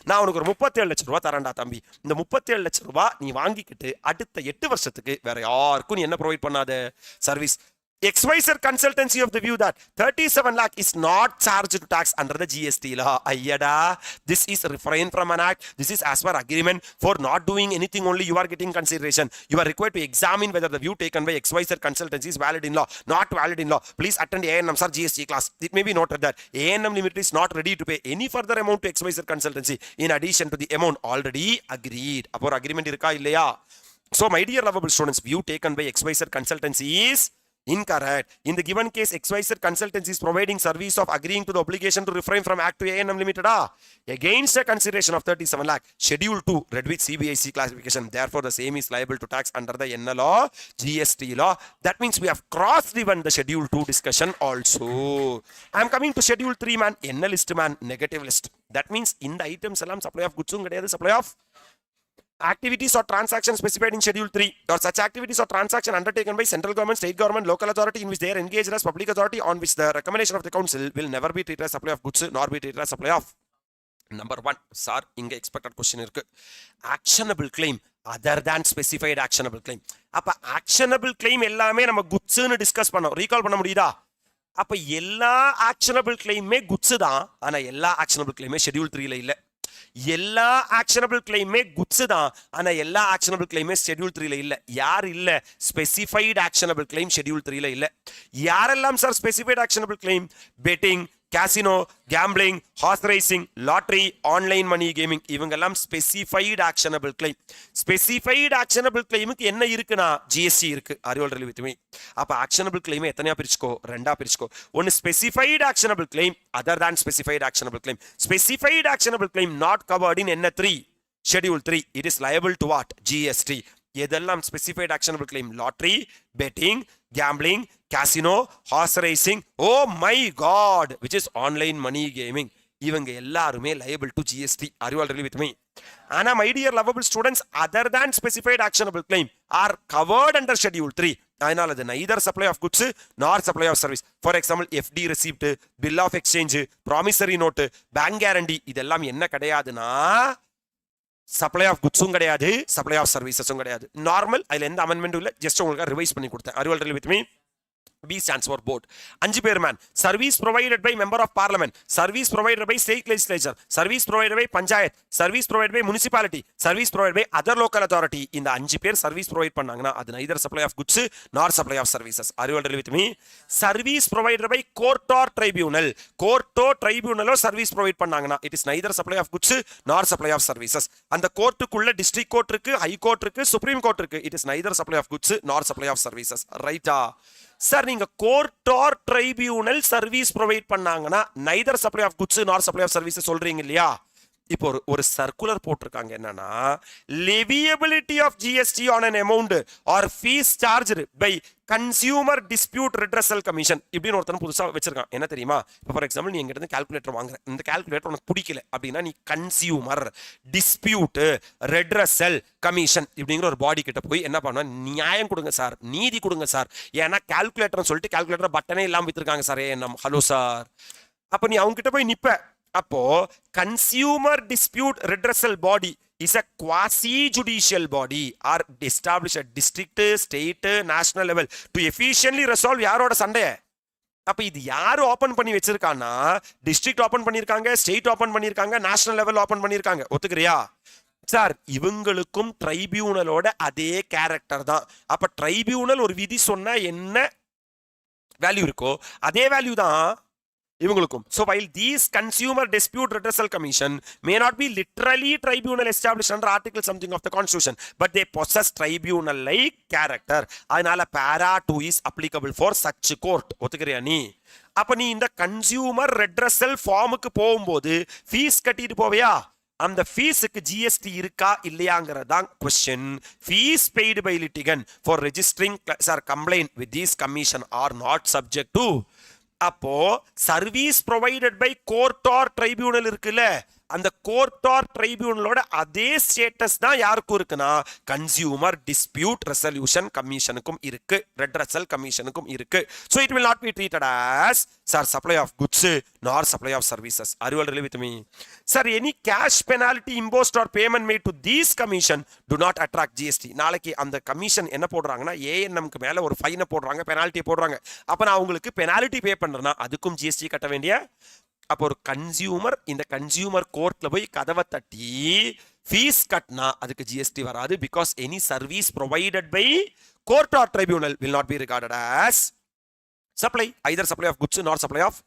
நான் உனக்கு ஒரு 37 லட்சம் ரூபாய் தரேன்டா தம்பி. இந்த 37 லட்சம் ரூபாய் நீ வாங்கிக்கிட்டு அடுத்த 8 வருஷத்துக்கு வேற யாருக்கும் நீ என்ன ப்ரொவைட் பண்ணாத service. XYZ consultancy of the view that 37 lakh is not charged to tax under the GST law. Ayyada, this is refrain from an act. This is as per agreement. For not doing anything only you are getting consideration. You are required to examine whether the view taken by XYZ consultancy is valid in law, not valid in law. Please attend ANM sir GST class. It may be noted that ANM Limited is not ready to pay any further amount to XYZ consultancy in addition to the amount already agreed. Appo agreement irukka illaya? So my dear lovable students, view taken by XYZ consultancy is incorrect. In the given case, XYZ consultancy is providing service of agreeing to the obligation to refrain from act to ANM Limited against a consideration of 37 lakh. Schedule 2 read with CBIC classification. Therefore, the same is liable to tax under the NL law, GST law. That means we have crossed even the Schedule 2 discussion also. I am coming to Schedule 3 man. NL list man, negative list. That means in the items alam supply of goods supply of activities or transactions specified in Schedule 3 or such activities or transaction undertaken by central government, state government, local authority in which they are engaged as public authority on which the recommendation of the council will never be treated as supply of goods nor be treated as supply of. Number 1, sir, inga expected question irukku. Actionable claim other than specified actionable claim. அப்ப actionable claim எல்லாமே நம்ம goods னு discuss பண்ணோம். Recall பண்ண முடியுதா? அப்ப எல்லா actionable claim மே goods தான். ஆனா எல்லா actionable claim மே Schedule 3 ல இல்ல. எல்லா ஆக்ஷனபிள் கிளைமே குட்ஸ் தான். ஆனா எல்லா ஆக்ஷனபிள் கிளைமே ஷெட்யூல் 3 ல இல்ல. யார் இல்ல? ஸ்பெசிஃபைட் ஆக்ஷனபிள் கிளைம் ஷெட்யூல் 3 ல இல்ல. யாரெல்லாம் sir specified actionable claim? Betting, casino, gambling, horse racing, lottery, online money gaming, இவங்கெல்லாம் specified actionable claim. Specified actionable கிளைமுக்கு என்ன இருக்குன்னா ஜிஎஸ்டி இருக்கு. Are you all really. அப்ப ஆக்ஷனபிள் கிளைம் எத்தனையா பிரிச்சுக்கோ? 2ஆ பிரிச்சுக்கோ. ஒன்னு specified actionable claim other than specified actionable claim. Specified actionable claim not covered in என்ன 3? Schedule 3. It is liable to what? GST. எதெல்லாம் specified actionable claim? Lottery, betting, gambling, casino, horse racing, oh my god, which is online money gaming. இவங்க எல்லாருமே liable to GST. Are you all really with me? ஆனா my dear lovable students, other than specified actionable claim are covered under Schedule 3. அதனால அது neither supply of goods nor supply of service. For example, FD receipt, bill of exchange, promissory note, bank guarantee, இதெல்லாம் என்ன கிடையாதுன்னா supply of குட்ஸும் கிடையாது, supply of சர்வீசஸும் கிடையாது. Normal, அதுல எந்த அமெண்ட்மெண்ட்டும் இல்லை. Just உங்களுக்கு ரிவைஸ் பண்ணி கொடுத்தேன். Are you all really with me. B stands for board. 5 பேர் man. Service provided by member of parliament, service provided by state legislature, service provided by panchayat, service provided by municipality, service provided by other local authority. இந்த 5 பேர் service provide பண்ணாங்கன்னா அது neither supply of goods nor supply of services. Are you all with me? Service provided by court or tribunal, கோர்ட்டோ ட்ரைபியூனலோ service provide பண்ணாங்கன்னா it is neither supply of goods nor supply of services. அந்த கோர்ட்டுக்குள்ள district court இருக்கு, high court இருக்கு, supreme court இருக்கு. it is neither supply of goods nor supply of services. ரைட்டா? Sir நீங்க court or tribunal service provide பண்ணாங்கன்னா neither supply of goods nor supply of service சொல்றீங்க இல்லையா? இப்போ ஒரு சர்க்குலர் போட்டிருக்காங்க என்னன்னா leviability of GST on an amount or fees charged by consumer dispute redressal commission இப்படின்னு ஒருத்தன் புதுசாக வச்சிருக்கான். என்ன தெரியுமா? இப்போ ஃபார் எக்ஸாம்பிள் நீ எங்கிட்ட கால்குலேட்டர் வாங்குற, இந்த கால்குலேட்டர் உனக்கு பிடிக்கல அப்படின்னா நீ கன்சியூமர் டிஸ்பியூட் ரெட்ரஸல் கமிஷன் இப்படிங்கிற ஒரு பாடி கிட்ட போய் என்ன பண்ண, நியாயம் கொடுங்க சார், நீதி கொடுங்க சார், ஏன்னா கால்குலேட்டர்னு சொல்லிட்டு கால்குலேட்டர் பட்டனே இல்லாமல் வித்துருக்காங்க சார், நம்ம ஹலோ சார். அப்போ நீ அவங்க கிட்ட போய் நிப்ப. அப்போ consumer dispute redressal body is a quasi-judicial body or established at district, state, national level to efficiently resolve யாரோட சண்டைய. அப்ப இது யாரு ஓபன் பண்ணி வச்சிருக்கான்னா டிஸ்ட்ரிக்ட் ஓபன் பண்ணிருக்காங்க, ஸ்டேட் ஓபன் பண்ணிருக்காங்க, நேஷனல் லெவல் ஓபன் பண்ணிருக்காங்க. ஒத்துக்கிறியா சார்? இவங்களுக்கும் ட்ரைபியூனலோட அதே கேரக்டர் தான். அப்ப ட்ரைபியூனல் ஒரு விதி சொன்னா என்ன வேல்யூ இருக்கோ அதே வேல்யூ தான் இவங்களுக்கும். So while these consumer dispute redressal commission may not be literally tribunal established under article something of the constitution, but they possess tribunal like character. அதனால para 2 is applicable for such court. ஒத்துக்கிறியா நீ? அப்ப நீ இந்த consumer redressal ஃபார்முக்கு போகும்போது fees கட்டிட்டு போவியா? அந்த ஃபீஸுக்கு ஜிஎஸ்டி இருக்கா இல்லையாங்கிறதான் question. Fees paid by litigant for registering sir complaint with these commission or not subject to. அப்போ service provided by court or tribunal இருக்குல்ல, அந்த கோர்ட் ஆர் ட்ரைபியூனலோட அதே ஸ்டேட்டஸ் தான் யாருக்கும் இருக்குன்னா கன்சியூமர் டிஸ்பியூட் ரெசல்யூஷன் கமிஷனுக்கும் இருக்கு, ரெட்ரஸல் கமிஷனுக்கும் இருக்கு. So it will not be treated as sir supply of goods nor supply of services. Are you all really with me? Sir, any cash penalty imposed or payment made to these commission do not attract GST. நாளைக்கு அந்த commission என்ன போடுறாங்கன்னா ஏஎன்எம்க்கு மேல ஒரு ஃபைனை போடுறாங்க, penalty போடுறாங்க. அப்ப நான் உங்களுக்கு பெனால்ட்டி பே பண்றேன்னா அதுக்கும் ஜிஎஸ்டி கட்ட வேண்டிய. அப்போ ஒரு கன்சியூமர் இந்த கன்சியூமர் கோர்ட்ல போய் கதவை தட்டி ஃபீஸ் கட்டினா அதுக்கு ஜிஎஸ்டி வராது. Because any service provided by court or tribunal will not be regarded as supply, either supply of goods nor supply of.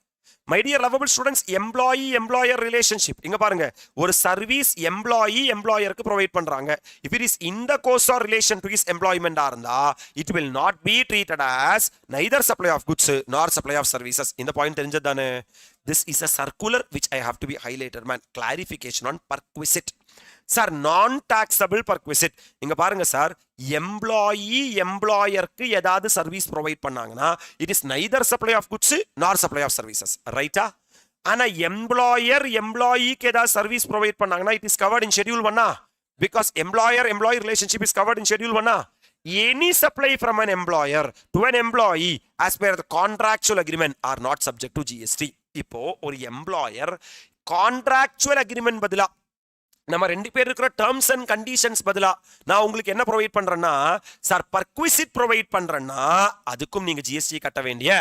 My dear lovable students, employee employer relationship இங்க பாருங்க, ஒரு சர்வீஸ் எம்ப்ளாயி எம்ப்ளாயருக்கு ப்ரொவைட் பண்றாங்க. if it is in the course or relation to his employment இருந்தா it will not be treated as neither supply of goods nor supply of services. இந்த point தெரிஞ்சதானே? This is a circular which I have to be highlighted man. Clarification on perquisite. Sir நான் taxable perquisite இங்க பாருங்க sir, employee எம்ப்ளாயருக்கு ஏதாவது service provide பண்ணாங்கன்னா it is neither supply of goods nor supply of services, ரைட்டா? ஆனா employer எம்ப்ளாயிக்கு ஏதாவது சர்வீஸ் ப்ரொவைட் பண்ணாங்கன்னா it is covered in schedule 1 because employer employee relationship is covered in schedule 1. Any supply from an employer to an employee as per the contractual agreement are not subject to GST. இப்போ ஒரு employer contractual agreement பதிலா நம்ம ரெண்டு பேர் இருக்கிற terms and conditions பதிலா நான் உங்களுக்கு என்ன ப்ரொவைட் பண்றேன்னா சார் பர்க்விசிட் ப்ரொவைட் பண்றேன்னா அதுக்கும் நீங்க ஜிஎஸ்டி கட்ட வேண்டிய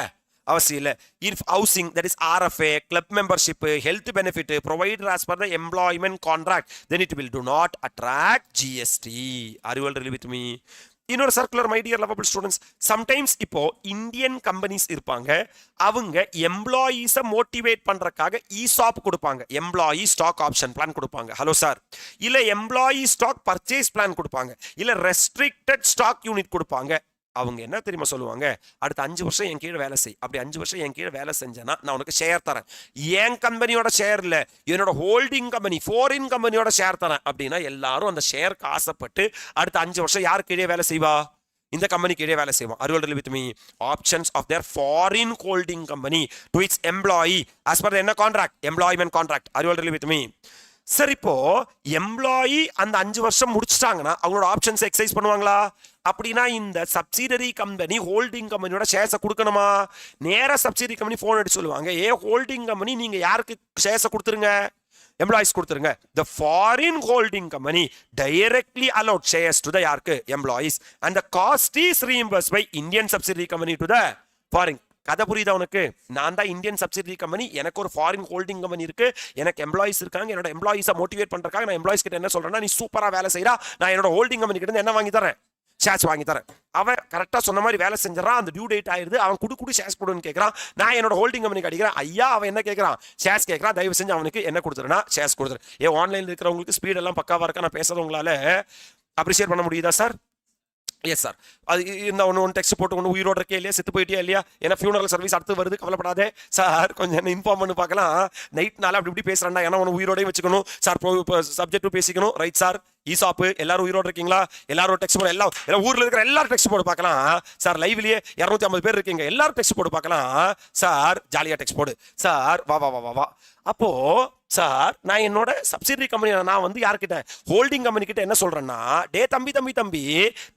அவசியம் இல்லை. If housing that is RFA club membership health benefit provider as per the employment contract then it will do not attract GST. Are you all really with me? இன்னொரு circular my dear lovable students, sometimes இப்போ Indian companies இருப்பாங்க, அவங்க எம்ப்ளாயீஸை motivate பண்றதுக்காக ESOP கொடுப்பாங்க, employee stock option plan கொடுப்பாங்க. Hello sir, இல்ல employee stock purchase plan கொடுப்பாங்க, இல்ல ரெஸ்ட்ரிக்டட் ஸ்டாக் யூனிட் கொடுப்பாங்க. அவங்க என்ன தெரியுமா சொல்லுவாங்க, அடுத்த 5 வருஷம் என் கீழே வேலை செய், அப்படி 5 வருஷம் என் கீழே வேலை செஞ்சேன்னா நான் உனக்கு ஷேர் தரேன், என் கம்பெனியோட ஷேர் இல்ல என்னோட ஹோல்டிங் கம்பெனி ஃபாரின் கம்பெனியோட ஷேர் தரேன் அப்படின்னா எல்லாரும் அந்த ஷேருக்கு ஆசைப்பட்டு அடுத்த 5 வருஷம் யார் கீழே வேலை செய்வா? இந்த கம்பெனி கீழே வேலை செய்வோம். Are you all with me? Options of their foreign holding company to its employee as per the என்ன contract? Employment contract. Are you all with me? சரி, இப்போ எம்ப்ளாயி அந்த 5 வருஷம் முடிச்சிட்டாங்கன்னா அவங்களோட ஆப்ஷன்ஸ் எக்ஸசைஸ் பண்ணுவாங்களா? அப்படின்னா இந்த சப்சிடரி கம்பெனி ஹோல்டிங் கம்பெனியோட ஷேர்ஸை கொடுக்கணுமா? நேரா சப்சிடரி கம்பெனி ஃபோன் அடிச்சு சொல்லுவாங்க, ஹோல்டிங் கம்பெனி நீங்க யாருக்கு ஷேர்ஸை கொடுத்துருங்க, எம்ப்ளாயிஸ் கொடுத்துருங்க. The foreign holding company directly allowed shares to the யாருக்கு, employees, and the cost is reimbursed by Indian subsidiary company to the foreign. கதை புரியுதா உனக்கு? நான் தான் இந்தியன் சப்சிடரி கம்பெனி, எனக்கு ஒரு ஃபாரின் ஹோல்டிங் கம்பெனி இருக்கு, எனக்கு எம்ப்ளாயிஸ் இருக்காங்க, என்னோட எம்ப்ளாயிஸை மோட்டிவேட் பண்றதுக்காக நான் எம்ப்ளாயிஸ் கிட்ட என்ன சொல்றேன்னா, நீ சூப்பரா வேலை செய்யறா, நான் என்னோட ஹோல்டிங் கம்பெனி கிட்ட என்ன வாங்கி தரேன், ஷேர்ஸ் வாங்கி தரேன். அவன் கரெக்டா சொன்ன மாதிரி வேலை செஞ்சான், அந்த டியூ டேட் ஆயிருது, அவன் குடு ஷேர்ஸ் கொடுன்னு கேட்கறான். நான் என்னோட ஹோல்டிங் கம்பெனிக்கு அடிக்கிறேன், ஐயா அவன் என்ன கேட்கறான், ஷேர்ஸ் கேட்கறான், தயவு செஞ்சு அவனுக்கு என்ன கொடுத்துருனா ஷேர்ஸ் கொடுத்துரு. ஆன்லைன்ல இருக்கிறவங்களுக்கு ஸ்பீட் எல்லாம் பக்காவா இருக்கா, நான் பேசுறது உங்களால அப்ரிஷியேட் பண்ண முடியுதா சார்? Yes sir. அது இந்த ஒன்று டெக்ஸ்ட் போட்டு ஒன்று உயிரோட இருக்கே இல்லையா, செத்து போயிட்டியா இல்லையா, ஏன்னா ஃபியூனரல் சர்வீஸ் அடுத்து வருது, கவலைப்படாதே சார், கொஞ்சம் என்ன இன்ஃபார்ம் பண்ணி பார்க்கலாம். நைட்னால அப்படி இப்படி பேசுறாண்டா, ஏன்னா ஒன்று உயிரோடையும் வச்சுக்கணும் சார், சப்ஜெக்ட் பேசிக்கணும். Right sir. ஈசாப்பு எல்லாரும் உயிரோட இருக்கீங்களா, எல்லாரும் டெக்ஸ்ட் போட, எல்லாம் ஊர்ல இருக்கிற எல்லாரும் டெக்ஸ்ட் போட்டு பார்க்கலாம் சார். லைவ்லயே 250 பேர் இருக்கீங்க, எல்லாரும் டெக்ஸ்ட் போட்டு பார்க்கலாம் சார். ஜாலியா டெக்ஸ்ட் போடு சார். வா வா வா வா வா. அப்போ சார் நான் என்னோட சப்சிடரி கம்பெனி நான் வந்து யார்கிட்ட, ஹோல்டிங் கம்பெனி கிட்ட என்ன சொல்றேன்னா, டே தம்பி தம்பி தம்பி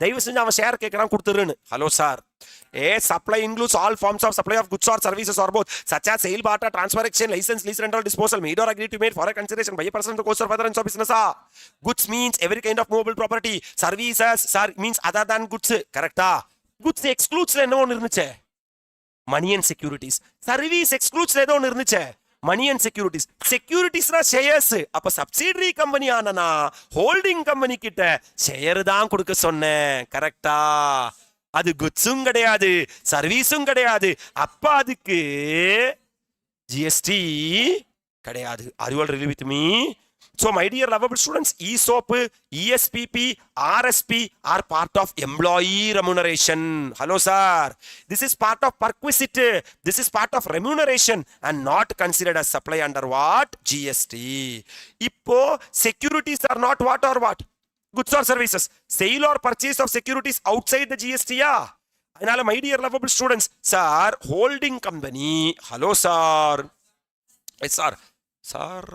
தயவு செஞ்சு அவன் ஷேர் கேட்கறான் கொடுத்துருன்னு. Hello sir. Supply includes all forms of supply of goods or services or both, such as sale, barter, transfer, exchange, license, lease, rental, disposal, made or agreed to made for a consideration by a person to course or furtherance of business. Goods means every kind of movable property. Services, sir, means other than goods. Correct? Goods excludes என்ன ஒன்று இருந்துச்சு, money and securities. Service excludes ஏதோ ஒன்று இருந்துச்சு, money and securities. செக்யூரிட்டிஸ்னா shares. அப்ப subsidiary company ஆனா holding company கிட்ட share தான் கொடுக்க சொன்னேன். கரெக்டா? அது குட்ஸும் கிடையாது, சர்வீஸும் கிடையாது. அப்ப அதுக்கு ஜிஎஸ்டி கிடையாது. Are you all really with me? So my dear lovable students, ESOP, ESPP, RSP are part of employee remuneration. Hello sir. This is part of perquisite. This is part of remuneration and not considered as supply under what? GST. Ippo securities are not what or what? Goods or services. Sale or purchase of securities outside the GST. Yeah. My dear lovable students, sir, holding company. Hello sir. Yes sir. Sir.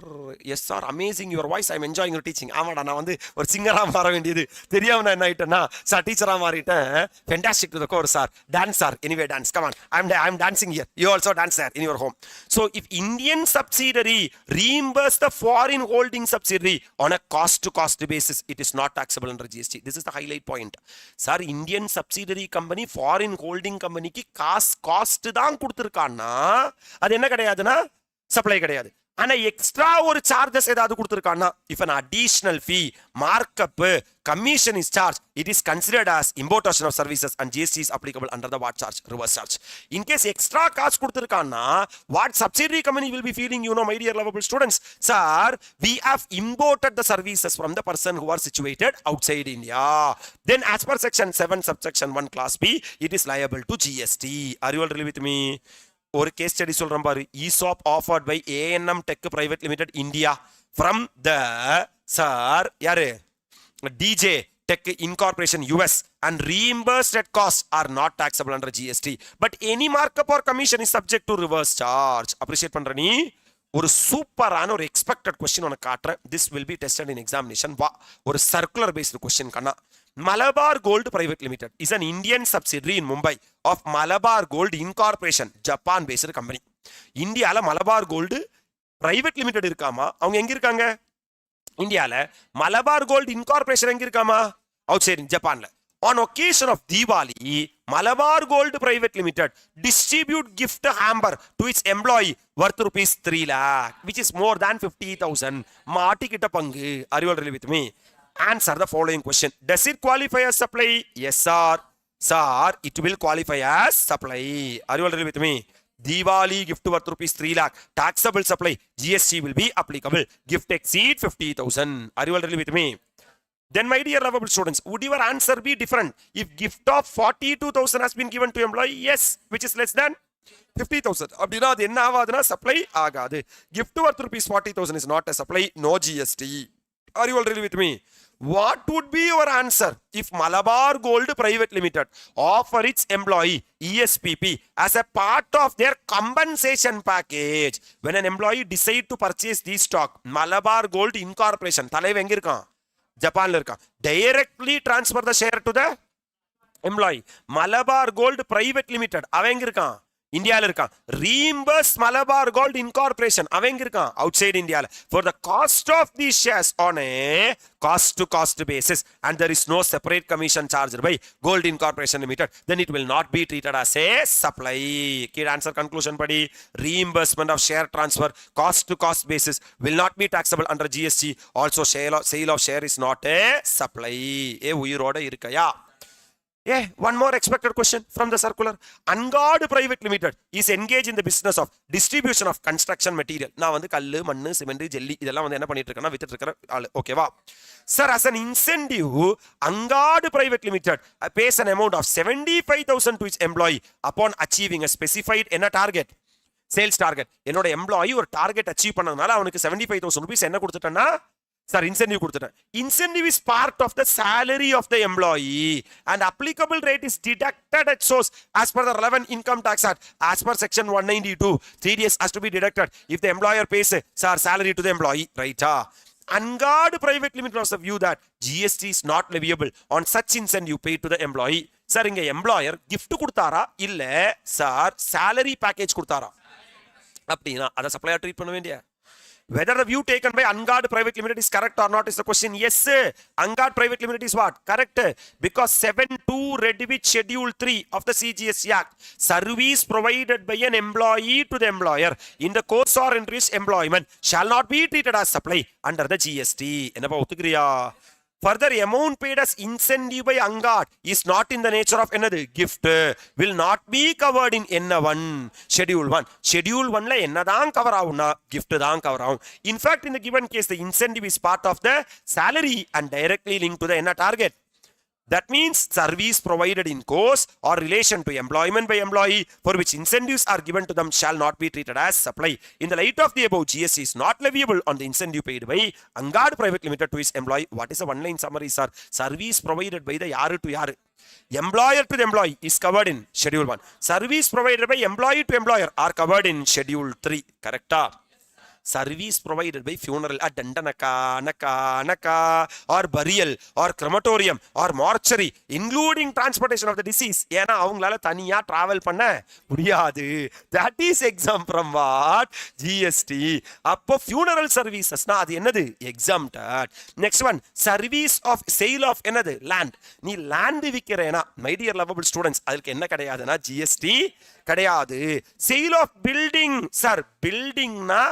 Yes sir, amazing your voice, I am enjoying your teaching. ஆமாடா, நான் வந்து ஒரு சிங்கராக மாற வேண்டியது தெரியாம நான் என்ன ஆயிட்டேன்னா sir டீச்சராக மாறிட்டேன். Fantastic to the core sir. Dance sir, anyway dance, come on. I am dancing here, you also dance there in your home. So if Indian subsidiary reimburse the foreign holding subsidiary on a cost to cost basis, it is not taxable under GST. This is the highlight point. Sir, Indian subsidiary company foreign holding கம்பெனிக்கு cost தான் கொடுத்துருக்கான்னா அது என்ன கிடையாதுன்னா supply கிடையாது. ஆனா extra ஒரு charges ஏதாவது கொடுத்திருக்கானா, if an additional fee, markup, commission is charged, it is considered as importation of services and GST is applicable under the what charge? Reverse charge. In case extra cost கொடுத்திருக்கானா, what subsidiary company will be feeling, you know, my dear lovable students? Sir, we have imported the services from the person who are situated outside India. Then as per section 7 subsection 1 class B, it is liable to GST. Are you all really with me? ஒரு case study சொல்றேன் பாரு. ESOP offered by ANM Tech Private Limited India from the sir யாரு DJ Tech Incorporation US and reimbursed at cost are not taxable under GST. But any markup or commission is subject to reverse charge. Appreciate பண்ற நீ. ஒரு சூப்பரான ஒரு expected question உனக்கு காட்டுறேன். This will be tested in examination. வா, ஒரு circular based question கண்ணா. Malabar gold private limited is an Indian subsidiary in Mumbai of Malabar gold incorporation, Japan based company. இந்தியால மலபார் கோல்டு பிரைவேட் லிமிடெட் இருக்காமா? அவங்க எங்க இருக்காங்க? இந்தியால. மலபார் கோல்டு இன்கார்பரேஷன் எங்க இருக்காமா? அவுட் சைடு ஜப்பான்ல. On occasion of Diwali, Malabar Gold Private Limited distribute gift hamper to its employee worth rupees 3 lakh, which is more than 50,000. Maatikita pangu. Are you all really with me? Answer the following question. Does it qualify as supply? Yes sir. Sir, it will qualify as supply. Are you all really with me? Diwali gift worth rupees 3 lakh. Taxable supply. GST will be applicable. Gift exceed 50,000. Are you all really with me? Then my dear lovable students, would your answer be different if gift of 42,000 has been given to employee? Yes, which is less than 50,000. அப்படினா அது என்ன ஆகாதுன்னா supply ஆகாது. gift worth rupees 40,000 is not a supply, no GST. Are you all really with me? What would be your answer if Malabar Gold Private Limited offer its employee ESPP as a part of their compensation package? When an employee decide to purchase this stock, Malabar Gold Incorporation தலைவன் எங்க இருக்கான்? ஜப்பான்ல இருக்கான். Directly transfer the share to the employee. Malabar gold private limited அவன் எங்க இருக்கான்? இந்தியால இருக்கான். ரீஇம்பர்ஸ் மலபார் கோல்டு இன்கார்பரேஷன் அவன் எங்க இருக்கான்? அவுட் சைடு இந்தியால. For the cost of the shares on a cost to cost basis and there is no separate commission charged by Gold Incorporation Limited, then it will not be treated as a supply. Key answer conclusion padi. Reimbursement of share transfer cost to cost basis will not be taxable under GST. Also sale of share is not a supply. ஏ உயிரோட இருக்கயா? One more expected question from the circular. Angad Private Limited is engaged in the business of distribution of construction material. நான் வந்து கல்லு மண்ணு cement jelly இதெல்லாம் வந்து என்ன பண்ணிட்டு இருக்கேன்னா வித்துட்டு இருக்கிற ஆளு. ஓகேவா sir? as an incentive, Angad Private Limited pays an amount of 75,000 to its employee upon achieving a specified என்ன target, சேல்ஸ் டார்கெட். என்னோட எம்ப்ளாயி ஒரு டார்கெட் அச்சீவ் பண்ணதுனால அவனுக்கு 75,000 rupees என்ன கொடுத்துட்டேன்னா சார் இன்சென்டிவ் கொடுத்துட்டேன். Incentive is part of the salary of the employee and applicable rate is deducted at source as per the relevant income tax act as per section 192. 3ds has to be deducted if the employer pays sir salary to the employee, right? Angad Private Limited was the view that GST is not leviable on such incentive paid to the employee. Sir இங்க employer gift கொடுத்தாரா இல்ல sir salary package கொடுத்தாரா அப்படினா அத supplier treat பண்ண வேண்டிய. Whether the view taken by Angad Private Limited is correct or not is the question. Yes, Angad Private Limited is what? Correct. Because 7(2) read with Schedule 3 of the CGST Act. Service provided by an employee to the employer in the course or interest employment shall not be treated as supply under the GST. என்னப்பா ஒத்துக்கிறியா? Further, amount paid as incentive by Angad is not in the nature of another gift, will not be covered in N1 Schedule 1. Schedule 1 la என்னதான் cover ஆகும்னா gift தான் cover ஆகும். In fact, in the given case, the incentive is part of the salary and directly linked to the என்ன target. That means service provided in course or relation to employment by employee for which incentives are given to them shall not be treated as supply. In the light of the above, GST is not leviable on the incentive paid by Angad Private Limited to its employee. What is the one-line summary, sir? Service provided by the yaru to yaru. Employer to the employee is covered in Schedule 1. Service provided by employee to employer are covered in Schedule 3. Correct? Service provided by funeral at Dandanaka or burial or crematorium or mortuary including transportation of the deceased. ஏனா அவங்களால தனியா travel பண்ண முடியாது. That is exempt from what? GST. அப்போ funeral services னா அது என்னது? Exempted. Next one, service of sale of என்னது? Land. நீ land விக்கிறேனா my dear lovable students அதுக்கு என்ன கிடையாதுனா GST கிடையாது. Sale of building, sir building na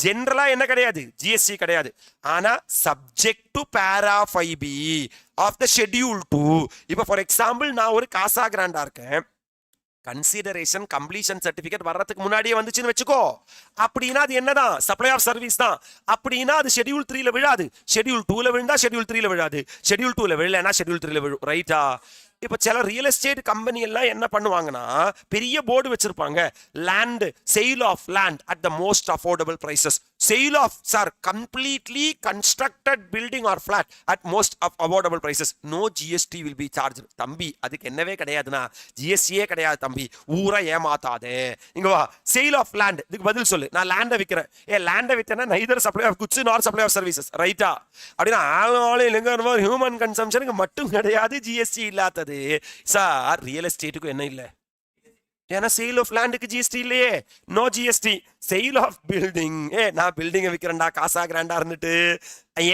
ஜெனரலா என்ன கிடையாது? GST கிடையாது. ஆனா subject to para 5B of the schedule 2. இப்போ ஃபார் எக்ஸாம்பிள் நான் ஒரு காசா கிராண்டா இருக்கேன், கன்சிடரேஷன் கம்ப்ளீஷன் சர்டிபிகேட் வர்றதுக்கு முன்னாடியே வந்துச்சுன்னு வச்சுக்கோ, அப்படின்னா அது என்னதான்? சப்ளை ஆஃப் சர்வீஸ் தான். அப்படின்னா அது ஷெட்யூல் 3ல விழாது. ஷெட்யூல் 2ல விழுந்தா ஷெட்யூல் 3ல விழாது. ஷெட்யூல் 2ல விழலைன்னா ஷெட்யூல் 3ல விழும். ரைட்டா? இப்போ சில ரியல் எஸ்டேட் கம்பெனி எல்லாம் என்ன பண்ணுவாங்கன்னா பெரிய போர்டு வச்சிருப்பாங்க, land sale of land at the most affordable prices, sale of sir completely constructed building or flat at most affordable prices, no GST will be charge. தம்பி அதுக்கு என்னவே கிடையாதுன்னா ஜிஎஸ்டியே கிடையாது தம்பி, ஊரை ஏமாத்தாதே. இங்க வா, சேல் ஆஃப் லேண்ட் இதுக்கு பதில் சொல்லு. நான் லேண்டை விற்கிறேன், லேண்டை விற்றேன்னா neither supply of goods nor supply of services. ரைட்டா? அப்படின்னா ஹியூமன் கன்சம்ஷனுக்கு மட்டும் கிடையாது ஜிஎஸ்டி இல்லாதது. சார் ரியல் எஸ்டேட்டுக்கு என்ன இல்லை? ஏன்னா சேல் ஆஃப் லேண்டுக்கு ஜிஎஸ்டி இல்லையே, no GST. Sale of building, நான் பில்டிங் விற்கிறேன்டா காசா கிராண்டா இருந்துட்டு,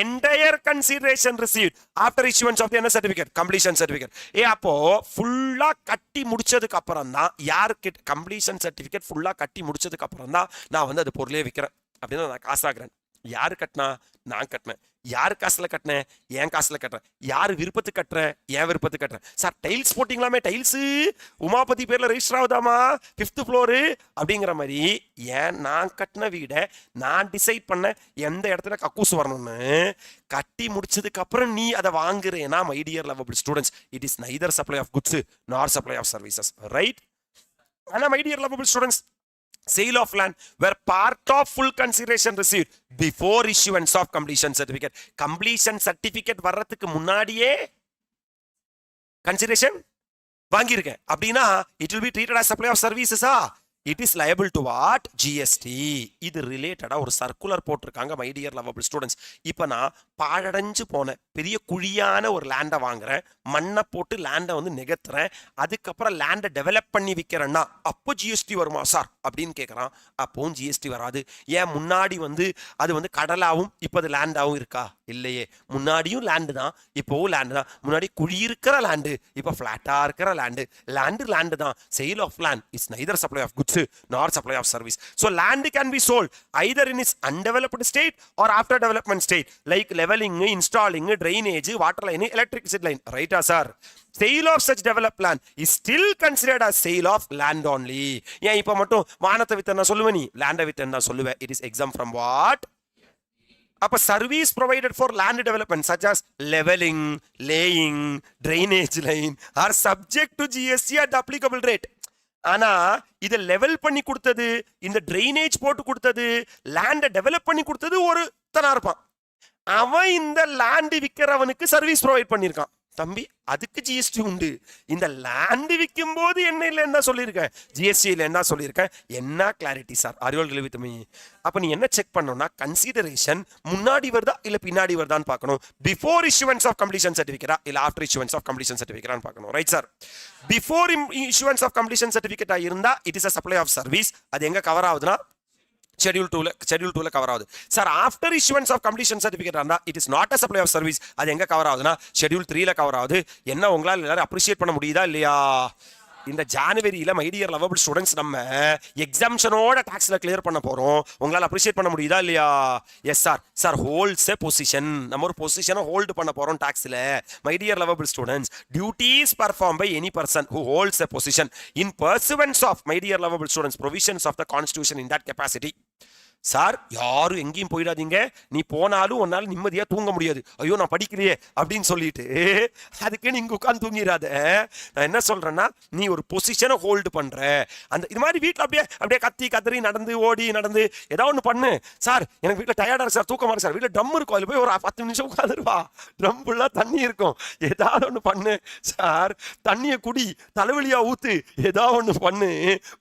entire consideration received after issuance of என்ன சர்டிபிகேட்? Completion certificate. அப்போ ஃபுல்லா கட்டி முடிச்சதுக்கு அப்புறம் தான் யாருக்கு கம்ப்ளீஷன் சர்டிபிகேட் ஃபுல்லா கட்டி முடிச்சதுக்கு அப்புறம் தான் நான் வந்து அது பொருளே விற்கிறேன். அப்படின்னா நான் காசாகிறேன். யாரு கட்டினா? நான் கட்டினேன். யார் காசுல கட்டினேன்? என் காசுல கட்டுறேன். யார் விருப்பத்துக்கு கட்டுறேன்? என் விருப்பத்துக்கு கட்டுறேன். சார் டைல்ஸ் போட்டிங்களாமே, டைல்ஸ் உமாபதி பேர்ல ரெஜிஸ்டர் ஆகுதாமா 5th floor அப்படிங்கிற மாதிரி, ஏன் நான் கட்டின வீடை நான் டிசைட் பண்ண எந்த இடத்துல கக்கூஸ் வரணும்னு கட்டி முடிச்சதுக்கு அப்புறம் நீ அதை வாங்குறேன்னா my dear lovable students, it is neither supply of goods nor supply of services. Right? ஆனா மை டியர் லவபிள் ஸ்டூடெண்ட்ஸ், sale of land were part of full consideration received before issuance of completion certificate. Completion certificate வர்றதுக்கு முன்னாடியே consideration வாங்கியிருக்கேன் அப்படின்னா it will be treated as supply of services. It is liable to what? GST. இது ரிலேட்டடா ஒரு circular போட்டிருக்காங்க my dear lovable students. இப்போ நான் பாழடைஞ்சு போன பெரிய குழியான ஒரு லேண்டை வாங்குறேன், மண்ணை போட்டு லேண்டை வந்து நிகத்துறேன், அதுக்கப்புறம் லேண்டை டெவலப் பண்ணி விற்கிறேன்னா அப்போ ஜிஎஸ்டி வருமா சார் அப்படின்னு கேட்குறான். அப்பவும் ஜிஎஸ்டி வராது. ஏன்? முன்னாடி வந்து அது வந்து கடலாகவும் இப்போ அது லேண்டாகவும் இருக்கா? இல்லையே. முன்னாடியும் லேண்டு தான், இப்போவும் லேண்டு தான். முன்னாடி குடியிருக்கிற லேண்டு, இப்போ ஃபிளாட்டா இருக்கிற லேண்டு. லேண்டு தான். Sale of land is neither supply of goods nor supply of service. So land can be sold either in its undeveloped state or after development state, like leveling, installing, drainage, water line, electricity line. Right, sir? Sale of such developed land is still considered as sale of land only. ஏன் இப்போ மட்டும் வானத்தை வித்தன்னா சொல்லுவ நீ, லேண்டை வித்தன்னா சொல்லுவ. It is exempt from what? அப்ப service provided for land development such as leveling, laying, drainage line are subject to GST at the applicable rate. ஆனா இதை லெவல் பண்ணி கொடுத்தது, இந்த ட்ரைனேஜ் போட்டு கொடுத்தது, லேண்டை டெவலப் பண்ணி கொடுத்தது ஒருத்தனா இருப்பான். அவன் இந்த லேண்ட் விற்கிறவனுக்கு சர்வீஸ் ப்ரொவைட் பண்ணியிருக்கான். தம்பி அதுக்கு ஜிஎஸ்டி உண்டு. இந்த லேண்ட் விற்கும் போது என்ன சொல்லியிருக்கேன், ஜிஎஸ்டியில் என்ன சொல்லியிருக்கேன், என்ன கிளாரிட்டி சார் அறிவல் வித் மீ. அப்போ நீ என்ன செக் பண்ணணும்னா கன்சிடரேஷன் முன்னாடி வருதா இல்லை பின்னாடி வருதான்னு பார்க்கணும். பிஃபோர் இஷ்யூவன்ஸ் ஆஃப் கம்ப்ளீஷன் சர்டிஃபிகேட்டா இல்லை ஆஃப்டர் இஷ்யூவன்ஸ் ஆஃப் கம்ப்ளீஷன் சர்டிஃபிகேட்டான்னு பார்க்கணும். Right sir. Before issuance of completion சர்டிஃபிகேட்டா இருந்தா it is a supply of service. அது எங்க கவர் ஆகுதுன்னா Schedule 2 கவர் ஆகுது. Sir after issuance of completion certificate இருந்தா it is not a supply of service. அது எங்க கவர் ஆகுதுன்னா Schedule 3 கவர் ஆகுது. என்ன உங்களால் எல்லாரும் அப்ரிஷியேட் பண்ண முடியுதா இல்லையா? இந்த ஜானுவரியில மை டியர் லவபிள் ஸ்டூடெண்ட்ஸ் நம்ம எக்ஸாம்ஷனோட டாக்ஸ்ல கிளியர் பண்ண போறோம். உங்களால் அப்ரிஷியேட் பண்ண முடியுதா இல்லையா? Yes sir. Sir holds a position, நம்ம ஒரு பொசிஷனை ஹோல்டு பண்ண போறோம் டாக்ஸ்ல. My dear lovable students, duties perform by any person who holds a position in pursuance of my dear lovable students provisions of the constitution in that capacity. Sir யாரும் எங்கேயும் போயிடாதீங்க, நீ போனாலும் உன்னால நிம்மதியா தூங்க முடியாது. ஐயோ நான் படிக்கலையே அப்படின்னு சொல்லிட்டு அதுக்கு நீங்க உட்காந்து தூங்கிடாத. நான் என்ன சொல்றேன்னா, நீ ஒரு பொசிஷனை ஹோல்டு பண்ற, அந்த இது மாதிரி வீட்டில் அப்படியே கத்தி கத்தரி நடந்து ஓடி நடந்து ஏதாவது ஒன்று பண்ணு. சார் எனக்கு வீட்டில் டயர்டா இருக்கு சார், தூக்கமா இருக்கு சார், வீட்டில் ட்ரம் இருக்கும், அதில் போய் ஒரு 10 நிமிஷம் உட்காந்துருவா, ட்ரம் ஃபுல்லா தண்ணி இருக்கும், ஏதாவது ஒன்று பண்ணு. சார் தண்ணியை குடி, தலைவலியா ஊத்து, ஏதாவது ஒன்று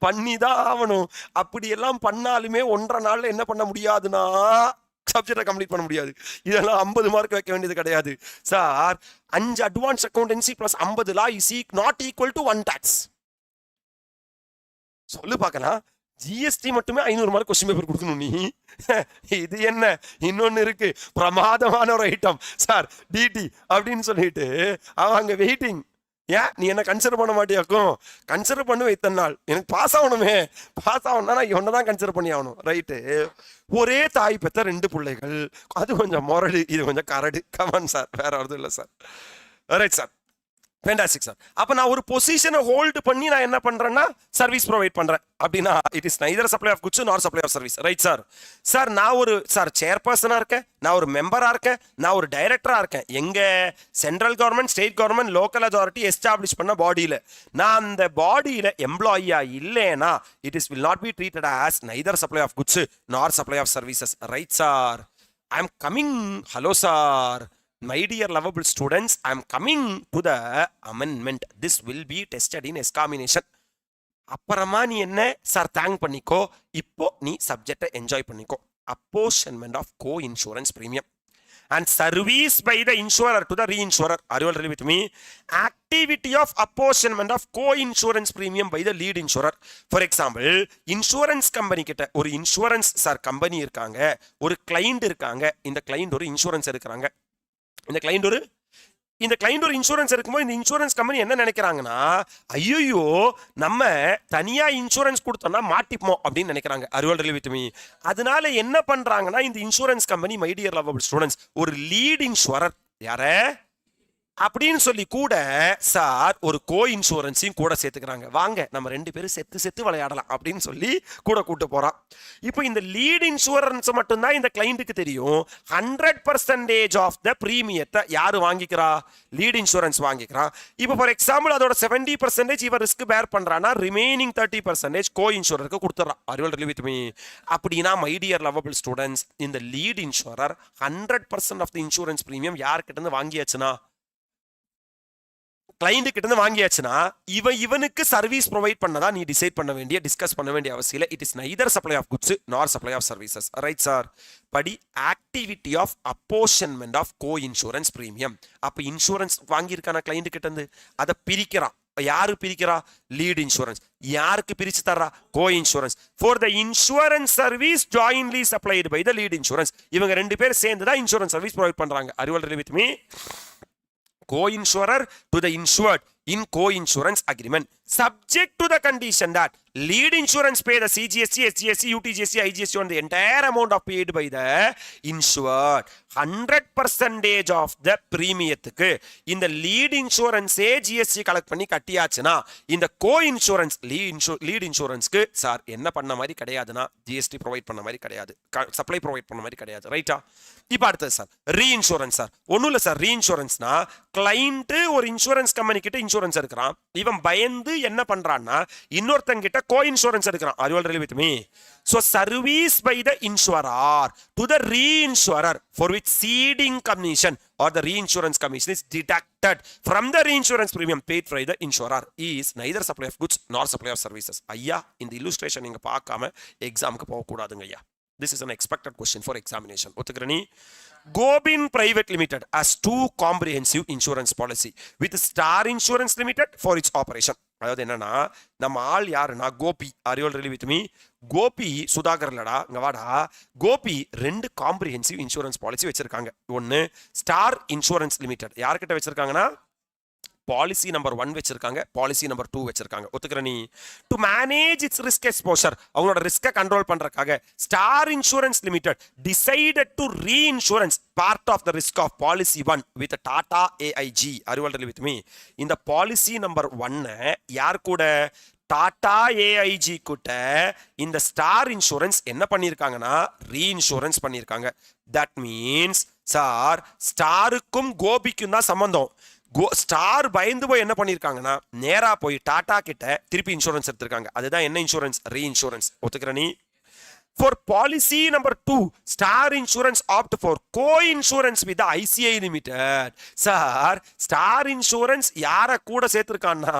பண்ணி தான் ஆகணும். அப்படி எல்லாம் பண்ணாலுமே 1.5 நாள்ல என்ன பண்ண முடியாதுன்னா சப்ஜெக்டை கம்ப்ளீட் பண்ண முடியாது. இதெல்லாம் 50 மார்க் வைக்க வேண்டியது கிடையாது sir. 5 advance accountancy plus 50 law is not equal to 1 tax. சொல்லு பார்க்கலாம். ஜிஎஸ்டி மட்டுமே 500 மார்க் கொஸ்டின் பேப்பர் கொடுக்கணும் நீ. இது என்ன இன்னொன்னு இருக்கு, பிரமாதமான ஒரு ஐட்டம் சார், டிடி அப்படின்னு சொல்லிட்டு அவன் அங்க வெயிட்டிங். ஏன் நீ என்ன கன்சிடர் பண்ண மாட்டியாக்கும்? கன்சிடர் பண்ணு இத்தனை நாள், எனக்கு பாஸ் ஆகணுமே, பாஸ் ஆகணும்னா நான் இவனை தான் கன்சிடர் பண்ணி ஆகணும். ரைட்டு. ஒரே தாய் பெற்ற 2 பிள்ளைகள், அது கொஞ்சம் மொரடு, இது கொஞ்சம் கரடு. கமான் சார், வேற வருது இல்லை sir. Right sir, fantastic sir. அப்போ நான் ஒரு பொசிஷனை ஹோல்டு பண்ணி நான் என்ன பண்றேன்னா சர்வீஸ் ப்ரொவைட் பண்றேன் அப்படின்னா it is neither supply of goods nor supply of service. Right sir. Sir நான் ஒரு சேர்பர்சனா இருக்கேன், நான் ஒரு மெம்பரா இருக்கேன், நான் ஒரு டைரக்டரா இருக்கேன். எங்க central government, state government, local authority establish பண்ண பாடியில நான் அந்த பாடியில எம்ப்ளாயியா இல்லைன்னா it is will not be treated as neither supply of goods nor supply of services. Right sir. I am coming. Hello sir. My dear lovable students, I am coming to the amendment. This will be tested in examination. அப்புறமா நீ என்ன sir thank பண்ணிக்கோ, இப்போ நீ சப்ஜெக்டை enjoy பண்ணிக்கோ. Apportionment of co insurance premium and service by the insurer to the reinsurer. Are you all ready with me? Activity of apportionment of co-insurance premium by the lead insurer. For example, insurance company கிட்ட ஒரு insurance sir company இருக்காங்க, ஒரு client இருக்காங்க, இந்த client ஒரு insurance எடுக்கிறாங்க. இந்த client ஒரு இன்சூரன்ஸ் இருக்கும்போது இந்த இன்சூரன்ஸ் கம்பெனி என்ன நினைக்கிறாங்கன்னா, ஐயோ நம்ம தனியா இன்சூரன்ஸ் கொடுத்தோம்னா மாட்டிப்போம் அப்படின்னு நினைக்கிறாங்க. அறிவல் ரிலீவ் வித் மீ. அதனால என்ன பண்றாங்கன்னா, இந்த insurance company my dear lovable students ஒரு லீட் இன்சூரர் யார அப்படின்னு சொல்லி கூட சார் ஒரு கோ இன்சூரன்ஸையும் கூட சேர்த்துக்கிறாங்க. வாங்க நம்ம 2 பேரும் செத்து விளையாடலாம் அப்படின்னு சொல்லி கூட கூட்டு போறான். இப்போ இந்த லீட் இன்சூரன்ஸ் மட்டும்தான் இந்த கிளைண்ட்டுக்கு தெரியும். 100% ஆஃப் த பிரீமியத்தை யாரு வாங்கிக்கிறா? Lead insurance வாங்கிக்கிறான். இப்போ ஃபார் எக்ஸாம்பிள் அதோட 70% இவன் ரிஸ்க் பேர் பண்றானா, ரிமைனிங் 30% கோ இன்சூரருக்கு கொடுத்துறான். Are you all really with me. அப்படின்னா மை டியர் லவபிள் ஸ்டூடெண்ட்ஸ், இந்த lead insurer 100% of the insurance premium யார்கிட்ட இருந்து வாங்கியாச்சுன்னா, கிளைண்ட் கிட்ட இருந்து வாங்கியாச்சுன்னா இவனுக்கு சர்வீஸ் ப்ரொவைட் பண்ணதா நீ டிசைட் பண்ண வேண்டிய, டிஸ்கஸ் பண்ண வேண்டிய அவசியம் இல்லை. It is neither supply of goods nor supply of services. Right sir. படி activity of apportionment of co insurance premium. அப்ப இன்சூரன்ஸ் வாங்கியிருக்கான கிளைண்ட் கிட்ட இருந்து அதை பிரிக்கிறான். யாரு பிரிக்கிறா? Lead insurance. யாருக்கு பிரிச்சு தர்றா? Co insurance. For the insurance service jointly supplied by the lead insurance. இவங்க ரெண்டு பேர் சேர்ந்து தான் இன்சூரன்ஸ் சர்வீஸ் ப்ரொவைட் பண்றாங்க. Are you all ready with me? Co-insurer to the insured in co-insurance agreement, subject to the condition that lead insurance pay the CGST, SGST, UTGST, IGST on the entire amount of paid by the insured. 100% of the premiumத்துக்கு இந்த lead insurance GST collect பண்ணி கட்டியாச்சுனா இந்த co-insurance lead insuranceக்கு sir என்ன பண்ண மாதிரி கிடையாதுனா GST provide பண்ண மாதிரி கிடையாது, supply provide பண்ண மாதிரி கிடையாது. ரைட்டா? இப்போ அடுத்தது சார் ரீஇன்சூரன்ஸ். சார் ஒன்றும் இல்லை சார், ரீஇன்சூரன்ஸ்னா கிளைண்ட் ஒரு இன்சூரன்ஸ் கம்பெனி கிட்ட இன்சூரன்ஸ் எடுக்கிறான். இவன் பயந்து என்ன பண்றான்னா இன்னொருத்தங்க கிட்ட கோ இன்சூரன்ஸ் எடுக்கிறான். Are you all ready with me? So service by the insurer to the reinsurer for which ceding commission or the reinsurance commission is deducted from the reinsurance premium paid by the insurer is neither supply of goods nor supply of services. ஐயா இந்த illustration நீங்க பார்க்காம எக்ஸாமுக்கு போக கூடாதுங்க ஐயா. This is an expected question for examination. ஒத்துக்கிறனி? Gobin Private Limited has two comprehensive insurance policy with Star Insurance Limited for its operation. அதாவது என்னன்னா நம்ம ஆள் யாருன்னா Gopi. Are you all ready with me? Gopi சுதாகர்லடா இங்க வாடா. கோபி ரெண்டு காம்ப்ரிஹென்சிவ் இன்சூரன்ஸ் பாலிசி வச்சிருக்காங்க. ஒன்னு ஸ்டார் இன்சூரன்ஸ் லிமிடெட் யார்கிட்ட வச்சிருக்காங்கன்னா பாலிசி நம்பர் 1 வச்சிருக்காங்க, பாலிசி நம்பர் 2 வச்சிருக்காங்க. ஒத்துக்கிற நீ? To manage its risk exposure, அவங்களோட ரிஸ்கை கண்ட்ரோல் பண்றதுக்காக Star Insurance Limited decided to reinsurance part of the risk of policy 1 with Tata AIG. Are you all with me. இந்த பாலிசி நம்பர் 1 யார் கூட? டாடா ஏஐஜி கிட்ட இந்த ஸ்டார் இன்சூரன்ஸ் என்ன பண்ணியிருக்காங்கன்னா ரீஇன்சூரன்ஸ் பண்ணியிருக்காங்க. தட் மீன்ஸ் சார் ஸ்டாருக்கும் கோபிக்கும் தான் சம்பந்தம். ஸ்டார் பயந்து போய் என்ன பண்ணிருக்காங்கன்னா நேரா போய் டாடா கிட்ட திருப்பி இன்சூரன்ஸ் எடுத்திருக்காங்க. அதுதான் என்ன இன்சூரன்ஸ்? ரீஇன்சூரன்ஸ். ஒத்துக்கிற நீ? For policy number 2, Star Insurance opt for co-insurance with the ICAI Limited. Sir Star insurance யார கூட சேர்த்திருக்கான்னா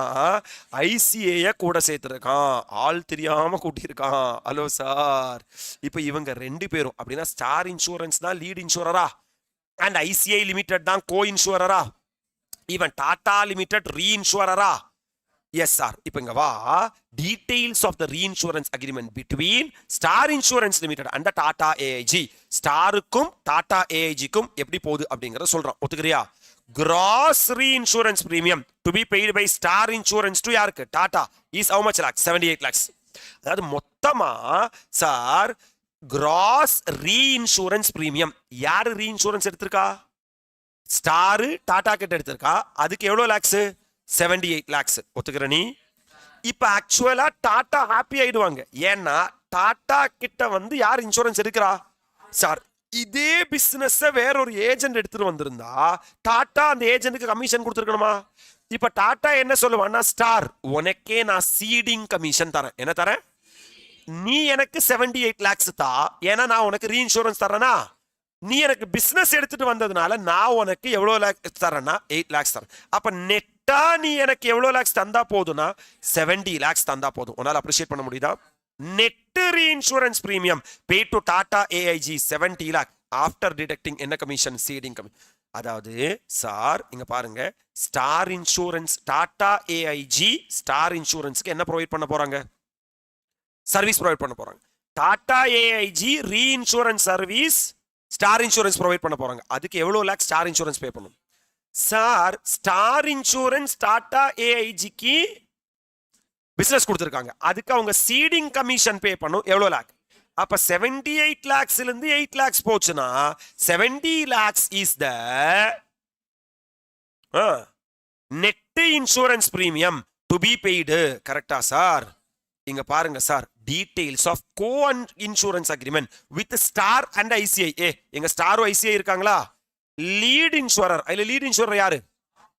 ஐசிஏ கூட சேர்த்திருக்கான். ஆள் தெரியாம கூட்டியிருக்கான். ஹலோ சார், இப்போ இவங்க ரெண்டு பேரும் அப்படின்னா ஸ்டார் இன்சூரன்ஸ் தான் லீட் இன்சூரரா அண்ட் ஐசிஐ லிமிடெட் தான் கோ இன்சூரரா, ஈவன் டாடா லிமிடெட் ரீஇன்சூரரா? Yes sir. இப்போ இங்க வா, details of the reinsurance agreement between Star Insurance Limited and Tata AIG. ஸ்டாருக்கும் டாடா ஏஐஜிக்கும் எப்படி போகுது அப்படிங்கறத சொல்றோம். ஒத்துக்கிறியா? Gross reinsurance premium to be paid by Star Insurance to யாருக்கு? Tata is how much lakhs? 78 lakhs. அதாவது மொத்தமா சார் கிராஸ் ரீஇன்சூரன்ஸ் பிரீமியம் யாரு ரீஇன்சூரன்ஸ் எடுத்திருக்கா? ஸ்டாரு டாடா கிட்ட எடுத்திருக்கா. அதுக்கு எவ்வளவு லாக்ஸ்? 78 lakhs. ஒத்துக்கிற நீ? இப்ப ஆக்சுவலா டாடா ஹாப்பி ஆயிடுவாங்க. ஏன்னா டாடா கிட்ட வந்து யார் இன்சூரன்ஸ் எடுக்கிறா? சார் இதே பிசினஸ் வேற ஒரு ஏஜென்ட் எடுத்துட்டு வந்திருந்தா டாடா அந்த ஏஜென்ட்டுக்கு கமிஷன் கொடுத்துருக்கணுமா? இப்ப டாடா என்ன சொல்லுவான்னா ஸ்டார் உனக்கே நான் சீடிங் கமிஷன் தரேன். என்ன தரேன்? நீ எனக்கு 78 lakhs தா, ஏன்னா நான் உனக்கு ரீஇன்சூரன்ஸ் தரேனா? நீ எனக்கு பிசினஸ் எடுத்துட்டு வந்ததுனால நான் உனக்கு எவ்வளவு லாக்ஸ் தரேன்னா 8 lakhs தரேன். அப்ப நெட்டா நீ எனக்கு எவ்வளவு லாக்ஸ் தந்தா போதும்னா 70 lakhs தந்தா போதும். உன்னால அப்ரிஷியேட் பண்ண முடியுதா? Net reinsurance premium pay to Tata AIG 70 lakh after deducting என்ன கமிஷன்? Ceding commission. அதாவது சார் இங்க பாருங்க, Star Insurance Tata AIG Star இன்சூரன்ஸ்க்கு என்ன ப்ரொவைட் பண்ண போறாங்க? சர்வீஸ் ப்ரொவைட் பண்ண போறாங்க. Tata AIG reinsurance service Star Insurance provide பண்ண போறாங்க. அதுக்கு எவ்வளவு லாக் ஸ்டார் இன்சூரன்ஸ் பே பண்ணும்? சார் ஸ்டார் இன்சூரன்ஸ் டாடா ஏஐஜிக்கு பிசினஸ் கொடுத்திருக்காங்க. அதுக்கு அவங்க சீடிங் கமிஷன் பே பண்ணும். எவ்வளவு லாக்? அப்ப 78 lakhs இருந்து 8 lakhs போச்சுன்னா 70 lakhs is the net insurance premium to be paid. கரெக்டா சார்? இங்க பாருங்க sir, details of co insurance agreement with Star and ICI. எங்க ஸ்டாரும் ஐசிஐ இருக்காங்களா? Lead insurer. அதுல லீட் இன்சூரர் யாரு?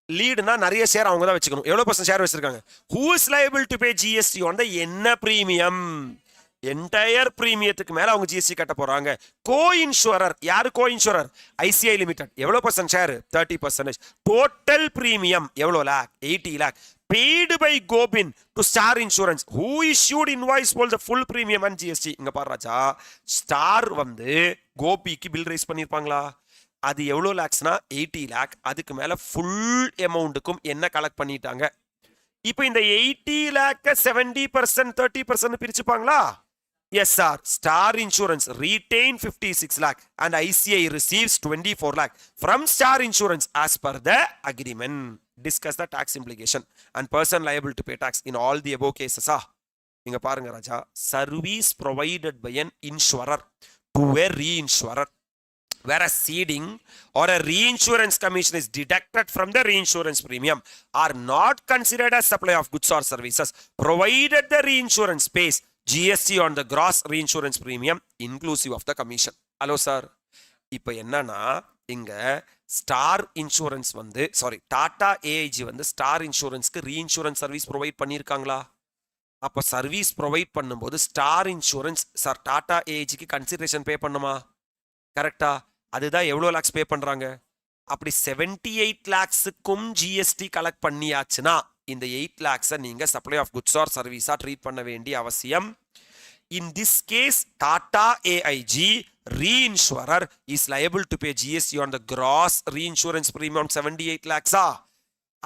லீடுனா நிறைய ஷேர் அவங்க தான் வச்சுக்கணும். எவ்வளவு % ஷேர் வச்சிருக்காங்க? Who is liable to pay GST on the என்ன பிரீமியம்? என்டையர் பிரீமியத்துக்கு மேல அவங்க ஜிஎஸ்டி கட்ட போறாங்க. கோ இன்சூரர் யாரு? கோ இன்சூரர் ஐசிஐ லிமிடெட். எவ்வளவு % ஷேர்? 30%. டோட்டல் பிரீமியம் எவ்வளவு lock? 80 lakh. Paid by Gobin to Star Insurance, who issued invoice for the full premium and GST. இங்க பாரு ராஜா, ஸ்டார் வந்து கோபிக்கு பில் ரைஸ் பண்ணிருப்பாங்களா? அது எவ்வளவு லாக்ஸ்னா 80 lakh. அதுக்கு மேல ஃபுல் அமௌண்ட்டுக்கும் என்ன கலெக்ட் பண்ணிட்டாங்க? இப்போ இந்த 80 lakh 70% 30% பிரிச்சுப்பாங்களா? Yes sir. Star Insurance retain 56 lakh and ICAI receives 24 lakh from Star Insurance as per the agreement. Discuss the tax implication and person liable to pay tax in all the above cases. இங்க பாருங்க ராஜா, service provided by an insurer to a reinsurer, whereas ceding or a reinsurance commission is deducted from the reinsurance premium, are not considered as supply of goods or services provided the reinsurance pays GST on the gross reinsurance premium inclusive of the commission. Hello sir. இப்போ என்னன்னா இங்க Star Insurance வந்து Tata AIG வந்து Star இன்சூரன்ஸ்க்கு reinsurance service provide பண்ணியிருக்காங்களா? அப்போ service provide பண்ணும்போது Star Insurance sir Tata ஏஐஜிக்கு கன்சிடரேஷன் பே பண்ணுமா? கரெக்டா? அதுதான் எவ்வளோ லேக்ஸ் பே பண்றாங்க? அப்படி 78 லேக்ஸுக்கும் ஜிஎஸ்டி கலெக்ட் பண்ணியாச்சுன்னா இந்த 8 lakhs நீங்க சப்ளை ஆஃப் குட்ஸ் ஆர் சர்வீஸா ட்ரீட் பண்ண வேண்டிய அவசியம். In this case Tata AIG reinsurer is liable to pay GST on the gross reinsurance premium 78 lakhs.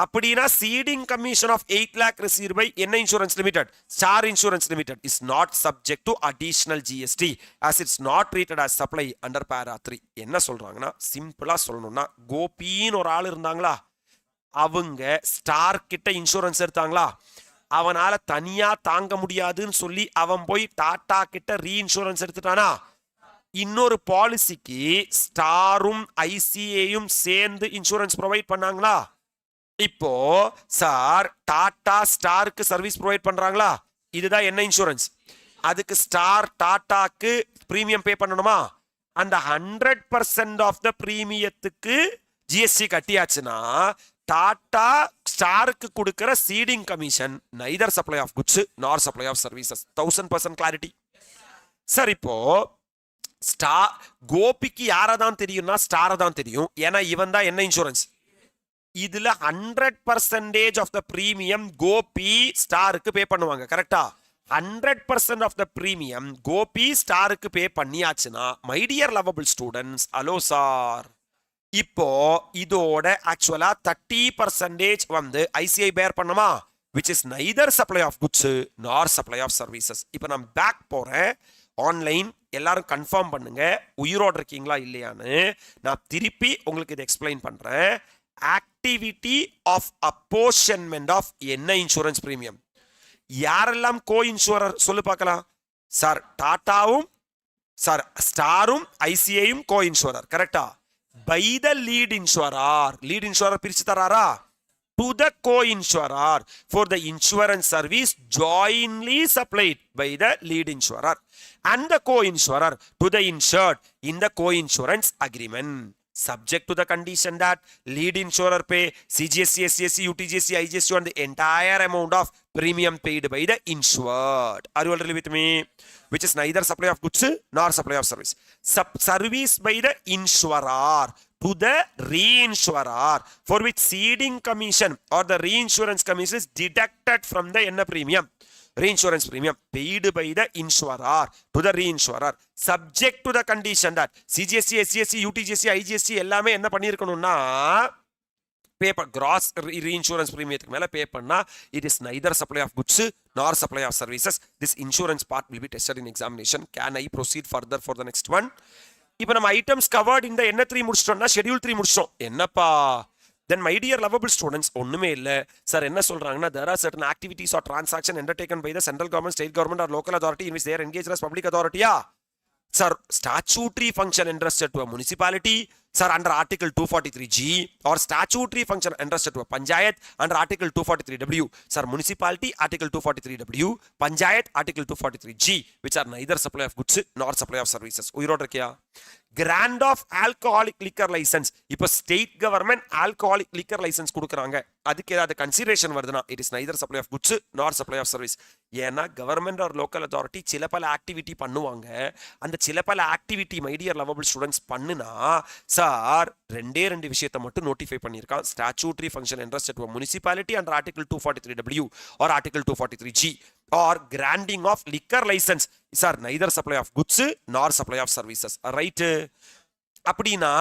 அப்படினா ceding commission of 8 lakh received by என்ன insurance limited? Star Insurance Limited is not subject to additional GST as it's not treated as supply under para 3. என்ன சொல்றாங்கன்னா சிம்பிளா சொல்லணும்னா கோபின்னு ஒரு ஆள் இருந்தாங்களா, அவங்க ஸ்டார் கிட்ட இன்சூரன்ஸ் எடுத்தாங்களா, அவனால தனியா தாங்க முடியாதுன்னு சொல்லி அவன் போய் டாடா கிட்ட ரீஇன்சூரன்ஸ் எடுத்துட்டானா, இன்னொரு பாலிசிக்கு ஸ்டாரும் ஐசிஏயும் சேர்ந்து இன்சூரன்ஸ் ப்ரொவைட் பண்ணாங்களா? இப்போ சார் டாடா ஸ்டாருக்கு சர்வீஸ் ப்ரொவைட் பண்றாங்களா, இதுதான் என்ன இன்சூரன்ஸ், அதுக்கு ஸ்டார் டாடாக்கு பிரீமியம் பே பண்ணணுமா? அந்த 100% ஆஃப் த பிரீமியத்துக்கு ஜிஎஸ்டி கட்டியாச்சுன்னா டாடா ஸ்டாருக்கு கொடுக்கிற ceding commission neither supply of goods nor supply of services. 1000% clarity sir. இப்போ ஸ்டார் கோபிக்கு யாரை தான் தெரியும்னா ஸ்டாரை தான் தெரியும், ஏன்னா இவன் தான் என்ன இன்சூரன்ஸ். இதுல 100% ஆஃப் த பிரீமியம் கோபி ஸ்டாருக்கு பே பண்ணுவாங்க, கரெக்டா? 100% ஆஃப் த பிரீமியம் கோபி ஸ்டாருக்கு பே பண்ணியாச்சுன்னா my dear lovable students, hello sir, இப்போ இதோட ஆக்சுவலா 30% வந்து ஐசிஐ பேர் பண்ணுமா, which is neither supply of goods nor supply of services. இப்போ நான் பேக் போறேன், ஆன்லைன் எல்லாரும் கன்ஃபார்ம் பண்ணுங்க உயிரோடு இருக்கீங்களா இல்லையான்னு. நான் திருப்பி உங்களுக்கு இதை எக்ஸ்பிளைன் பண்றேன். ஆக்டிவிட்டி ஆஃப் அப்போர்ஷன்மெண்ட் ஆஃப் என்ன இன்சூரன்ஸ் பிரீமியம், யாரெல்லாம் கோ இன்சூரர் சொல்லு பார்க்கலாம். சார் டாட்டாவும் சார் ஸ்டாரும் ஐசிஐயும் கோ இன்சூரர், கரெக்டா? பை த லீட் இன்சூரர் பிரிச்சு தராரா? to the co-insurer for the insurance service jointly supplied by the lead insurer and the co-insurer to the insured in the co-insurance agreement, subject to the condition that lead insurer pay CGST, SCST, UTGST, IGST on the entire amount of premium paid by the insured. Are you already with me? Which is neither supply of goods nor supply of service. Service by the insurer to the reinsurer for which ceding commission or the reinsurance commission is deducted from the enna premium, reinsurance premium paid by the insurer to the reinsurer, subject to the condition that CGST, SGST, UTGST, IGST எல்லாமே என்ன பண்ணிருக்கணும்னா paper cross reinsurance பிரீமியத்துக்கு மேல பே பண்ணா it is neither supply of goods nor supply of services. This insurance part will be tested in examination. Can I proceed further for the next one? இப்போ நம்ம items covert இந்த என்ன 3 முடிச்சிட்டோம்னா schedule 3 முடிச்சிட்டோம். என்னப்பா then my dear lovable students, ஒண்ணுமே இல்லை sir. என்ன சொல்றாங்கன்னா there are certain activities or transaction undertaken by the central government, state government or local authority in which they are engaged as public authority. Sir, statutory function entrusted to a municipality, sir, under Article 243G, or statutory function entrusted to a Panchayat under Article 243W. Sir, municipality, Article 243W, Panchayat, Article 243G, which are neither supply of goods nor supply of services. உயிரோட இருக்கியா? Grant of alcoholic liquor license. இப்போ state government alcoholic liquor licence கொடுக்குறாங்க, அதுக்கு ஏதாவது consideration வருதுன்னா it is neither supply of goods nor supply of service. ஏன்னா government or local authority சில பல ஆக்டிவிட்டி பண்ணுவாங்க, அந்த சில பல activity my dear lovable students பண்ணுனா சார் ரெண்டு விஷயத்தை மட்டும் நோட்டிஃபை பண்ணியிருக்கான். Statutory function entrusted to a municipality under Article 243W or Article 243G or granting of liquor license is neither supply of goods nor supply of services. Right? அப்படின்னா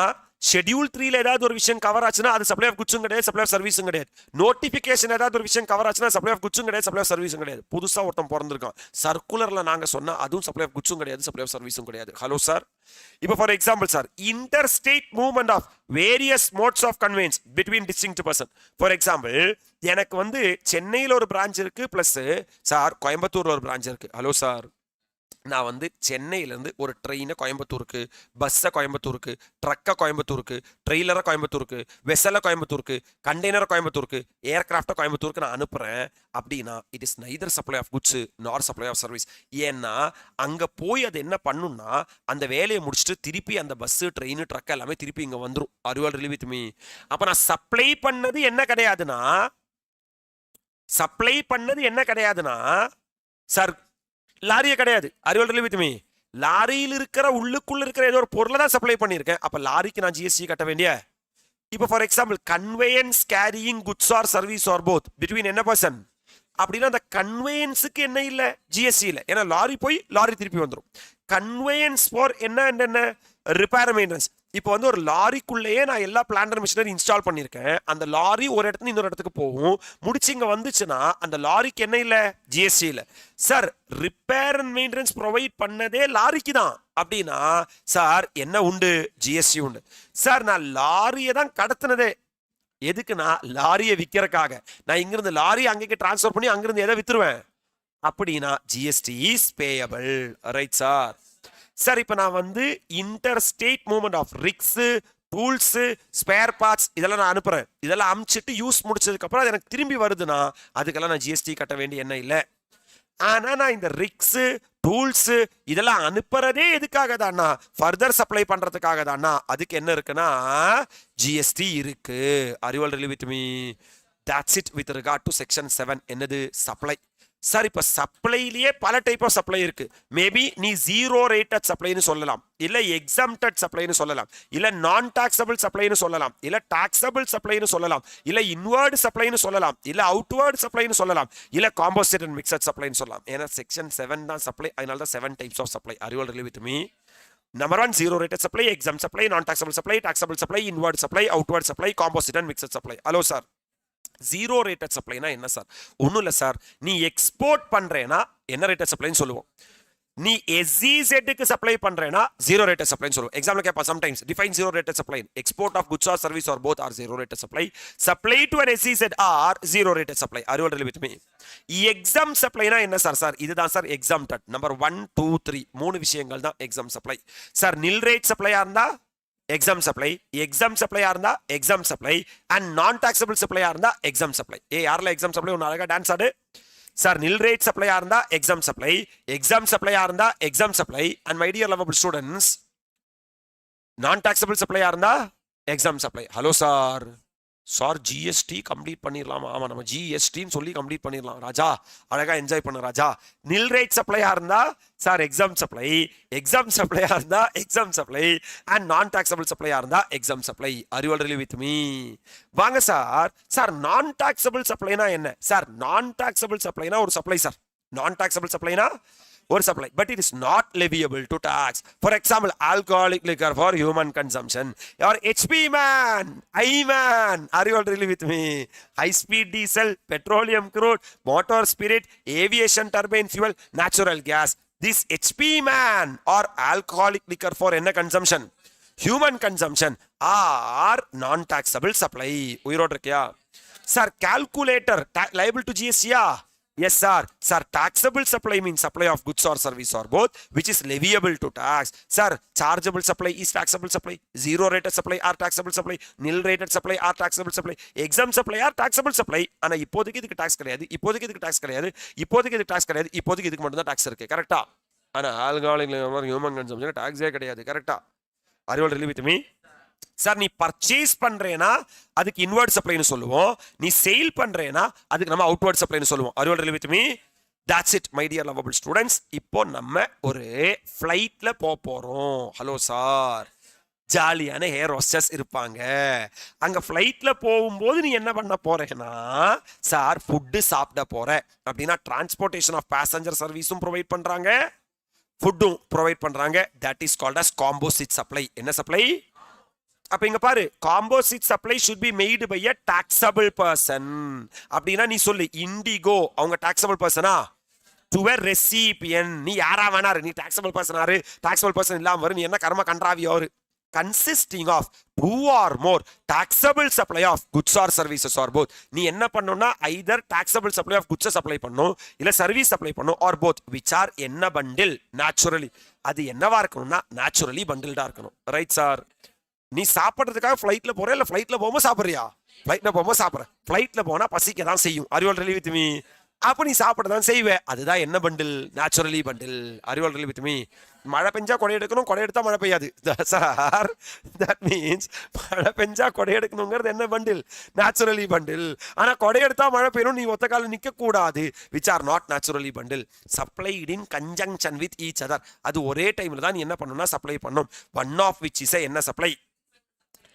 schedule 3ல ஏதாவது ஒரு விஷயம் cover ஆச்சுன்னா அது சப்ளை ஆஃப் குட்ஸும் கிடையாது, supply of சர்வீஸும் கிடையாது. Notification ஏதாவது ஒரு விஷயம் கவர் ஆச்சுன்னா சப்ளை ஆஃப் குட்ஸும் கிடையாது, சப்ளை ஆஃப் சர்வீஸும் கிடையாது. புதுசா ஒருத்தன் பிறந்திருக்கான், சர்க்குலர்ல நாங்க சொன்னா அதுவும் சப்ளை ஆஃப் குட்ஸும் கிடையாது, சப்ளை ஆஃப் சர்வீஸும் கிடையாது. ஹலோ சார், இப்போ for example sir, inter state movement of various modes of conveyance between distinct person. For example, எனக்கு வந்து சென்னையில் ஒரு பிரான்ச் இருக்கு, பிளஸ் சார் கோயம்புத்தூர்ல ஒரு பிரான்ச் இருக்கு. ஹலோ சார், நான் வந்து சென்னையிலேருந்து ஒரு ட்ரெயினை கோயம்புத்தூருக்கு, பஸ்ஸை கோயம்புத்தூருக்கு, ட்ரக்கை கோயம்புத்தூருக்கு, ட்ரெய்லரை கோயம்புத்தூருக்கு, வெசலை கோயம்புத்தூருக்கு, கண்டெய்னரை கோயம்புத்தூருக்கு, ஏர்கிராஃப்டை கோயம்புத்தூருக்கு நான் அனுப்புகிறேன் அப்படின்னா it is neither supply of goods nor supply of service. ஏன்னா அங்கே போய் அது என்ன பண்ணுன்னா அந்த வேலையை முடிச்சுட்டு திருப்பி அந்த பஸ்ஸு, ட்ரெயின், ட்ரக் எல்லாமே திருப்பி இங்கே வந்துடும். அருவாள் ரிலீவ் வித் மீ. அப்போ நான் சப்ளை பண்ணது என்ன கிடையாதுன்னா சார் லாரியே கிடையாது. Are you all really with me. லாரியில் இருக்கிற உள்ளுக்குள்ள இருக்கிற ஏதோ ஒரு பொருளை தான் சப்ளை பண்ணியிருக்கேன். அப்ப லாரிக்கு நான் ஜிஎஸ்டி கட்ட வேண்டிய. இப்போ for example, conveyance carrying goods or service or both between என்ன பர்சன் அப்படின்னா அந்த கன்வேயன்ஸுக்கு என்ன இல்லை, ஜிஎஸ்டி இல்லை. ஏன்னா லாரி போய் லாரி திருப்பி வந்துடும். கன்வேயன்ஸ் ஃபார் என்ன ரிப்பேர் மெயின்டெனன்ஸ். இப்போ வந்து ஒரு லாரிக்குள்ளேயே நான் எல்லா பிளான்டர் மிஷினரி இன்ஸ்டால் பண்ணியிருக்கேன். அந்த லாரி ஒரு இடத்துல இன்னொரு இடத்துக்கு போகும், முடிச்சு இங்கே வந்துச்சுன்னா அந்த லாரிக்கு என்ன இல்லை, ஜிஎஸ்டி இல்லை. Sir repair and maintenance provide பண்ணதே லாரிக்கு தான் அப்படின்னா சார் என்ன உண்டு, ஜிஎஸ்டி உண்டு. சார் நான் லாரியை தான் கடத்தினதே, எதுக்குன்னா லாரியை விற்கிறதுக்காக. நான் இங்கிருந்து லாரி அங்கேக்கு டிரான்ஸ்ஃபர் பண்ணி அங்கிருந்து எதை வித்துருவேன் அப்படின்னா GST is payable. Right sir. Sir இப்போ நான் வந்து inter state movement of rigs, tools, spare parts இதெல்லாம் நான் அனுப்புகிறேன். இதெல்லாம் அமுச்சிட்டு யூஸ் முடிச்சதுக்கப்புறம் அது எனக்கு திரும்பி வருதுன்னா அதுக்கெல்லாம் நான் ஜிஎஸ்டி கட்ட வேண்டிய என்ன இல்லை. ஆனால் நான் இந்த ரிக்ஸு, டூல்ஸு இதெல்லாம் அனுப்புறதே எதுக்காக தானா, ஃபர்தர் சப்ளை பண்ணுறதுக்காக தானா. அதுக்கு என்ன இருக்குன்னா ஜிஎஸ்டி இருக்கு. Are you all really with me. That's it with regard to section 7. என்னது, சப்ளை. சார் இப்போ சப்ளைலேயே பல டைப் ஆஃப் சப்ளை இருக்கு. மேபி நீ ஜீரோ ரேட்டட் சப்ளைன்னு சொல்லலாம், இல்லை எக்ஸம்டட் சப்ளைன்னு சொல்லலாம், இல்லை நான் டாக்ஸபிள் சப்ளைன்னு சொல்லலாம், இல்லை டாக்ஸபிள் சப்ளைன்னு சொல்லலாம், இல்லை இன்வர்டு சப்ளைன்னு சொல்லலாம், இல்லை அவுட்வர்டு சப்ளைன்னு சொல்லலாம், இல்லை காம்போசிட் அண்ட் மிக்சட் சப்ளைன்னு சொல்லலாம். ஏன்னா செக்ஷன் 7 தான் சப்ளை, அதனால தான் 7 types of supply. Are you all really with me. Number 1 zero rated supply, exempt supply, non taxable supply, taxable supply, inward supply, outward supply, composite and mixed supply. Hello sir, zero rated சப்ளைனா என்ன sir? ஒன்றும் இல்லை sir, நீ export பண்றேன்னா என்ன rated சப்ளைன்னு சொல்லுவோம். நீ எஸ்இசெட்க்கு சப்ளை பண்றேன்னா ஜீரோ ரேட்டட் சப்ளைன்னு சொல்லுவோம். எக்ஸாம்பிள் கேட்பா sometimes, define zero rated supply. Export of goods or service or both are zero rated supply. Supply to an SEZ are zero rated supply. Are you all really with me. Exempt சப்ளைனா என்ன sir? Sir இதுதான் sir exempted. Number 1 2 3 3 விஷயங்கள் தான் exempt supply. Sir nil rate சப்ளையா இருந்தா exempt supply, exempt சப்ளையா இருந்தா exempt supply, and நான் டாக்ஸபிள் சப்ளையா இருந்தா எக்ஸாம் சப்ளை. யாரில் எக்ஸாம் சப்ளை ஒன்று அழகா டான்ஸ் ஆடு. சார் நில் ரேட் சப்ளையா இருந்தா எக்ஸாம் சப்ளை, எக்ஸாம் சப்ளையா இருந்தா exempt supply, and my dear lovable students நான் டாக்ஸபிள் சப்ளையா இருந்தா exempt supply. Hello sir, sir GST complete பண்ணிடலாமா? ஆமா, நம்ம ஜிஎஸ்டின்னு சொல்லி கம்ப்ளீட் பண்ணிடலாம் ராஜா, அழகா என்ஜாய் பண்ண ராஜா. நில் ரேட் சப்ளையா இருந்தா சார் எக்ஸாம் சப்ளை, எக்ஸாம் சப்ளையா இருந்தா எக்ஸாம் சப்ளை, அண்ட் நான் டாக்ஸபிள் சப்ளையா இருந்தா exempt supply. Are you all really with me. வாங்க சார். சார் நான் டாக்ஸபிள் சப்ளைனா என்ன சார்? நான் டாக்ஸபிள் சப்ளைனா ஒரு சப்ளை சார். நான் டாக்ஸபிள் சப்ளைனா ஒரு supply, but it is not leviable to tax. For example, alcoholic liquor for human consumption, or HP man, I man, are you all really with me? High speed diesel, petroleum crude, motor spirit, aviation turbine fuel, natural gas. This HP man or alcoholic liquor for என்ன consumption? Human consumption are non-taxable supply. உயிரோடு இருக்கியா sir? calculator liable to GST? Yes sir. Sir, taxable supply means supply of goods or service or both which is leviable to tax. Sir, chargeable supply is taxable supply, zero rated supply are taxable supply, nil rated supply are taxable supply, exempt supply are taxable supply. ஆனா இப்போதைக்கு இதுக்கு tax கிடையாது, இப்போதைக்கு இதுக்கு tax கிடையாது, இப்போதைக்கு இதுக்கு tax கிடையாது, இப்போதைக்கு இதுக்கு மட்டும் தான் டாக்ஸ் இருக்கு. கரெக்டா? ஆனா ஆல்கஹாலிக் ஹியூமன் கன்சம்ஷன் டாக்ஸே கிடையாது. கரெக்டா? அறிவல் ரிலீவ் வித் மீ. சார் நீ பர்ச்சேஸ் பண்றேனா அதுக்கு இன்வர்ட் சப்ளைன்னு சொல்லுவோம், நீ சேல் பண்றேனா அதுக்கு நம்ம அவுட்வர்ட் சப்ளைன்னு சொல்லுவோம். Are you all really with me. That's it my dear lovable students. இப்போ நம்ம ஒரு ஃப்ளைட்ல போறோம். ஹலோ சார், ஜாலியான ஏர் ஹோஸ்டஸ் இருப்பாங்க. அங்க ஃப்ளைட்ல போகும்போது நீ என்ன பண்ண போறேன்னா சார் ஃபுட்டு சாப்பிட போற அப்படின்னா டிரான்ஸ்போர்ட்டேஷன் ஆஃப் பேசஞ்சர் சர்வீஸும் ப்ரொவைட் பண்றாங்க, ஃபுட்டும் ப்ரொவைட் பண்றாங்க. That is called as composite supply. என்ன சப்ளை? அப்ப இங்க பாரு, composite supply should be made by a taxable person. அப்படின்னா நீ சொல்லு, இண்டிகோ அவங்க taxable personா? To a recipient. நீ யாரா வேணாரு, நீ taxable person ஆறு, taxable person இல்லாம வரும், நீ என்ன கர்ம கன்றாவியோ. Consisting of 2 or more taxable supply of goods or services or both. நீ என்ன பண்ணணும்னா either taxable supply of goods supply பண்ணணும், இல்ல service supply பண்ணணும், or both, which are என்ன bundle naturally. அது என்னவா இருக்கணும்னா naturally bundled இருக்கணும். Right sir? நீ சாப்பிட்றதுக்காக ஃப்ளைட்ல போற, இல்ல ஃப்ளைட்ல போகும்போது சாப்பிட்றியா? ஃப்ளைட்ல போகும்போது சாப்பிட்ற. ஃப்ளைட்ல போனா பசிக்க தான் செய்யும். அறிவால் ரிலீவ் வித் மீ. அப்ப நீ சாப்பிட தான் செய்வேன். அதுதான் என்ன பண்டில்? Naturally bundle. அறிவால் ரிலீவ் வித் மீ. மழை பெஞ்சா கொடை எடுக்கணும், கொடை எடுத்தா மழை பெய்யாது சார். தட் மீன்ஸ் மழை பெஞ்சா கொடை எடுக்கணுங்கிறது என்ன பண்டில்? Naturally bundle. ஆனா கொடை எடுத்தா மழை பெய்யணும், நீ ஒத்த கால நிக்க கூடாது. Which are not naturally bundle. Supplied in conjunction with each other. அது ஒரே டைம்ல தான் நீ என்ன பண்ணணும்னா சப்ளை பண்ணும். ஒன் ஆஃப் விச் இஸ் என்ன சப்ளை.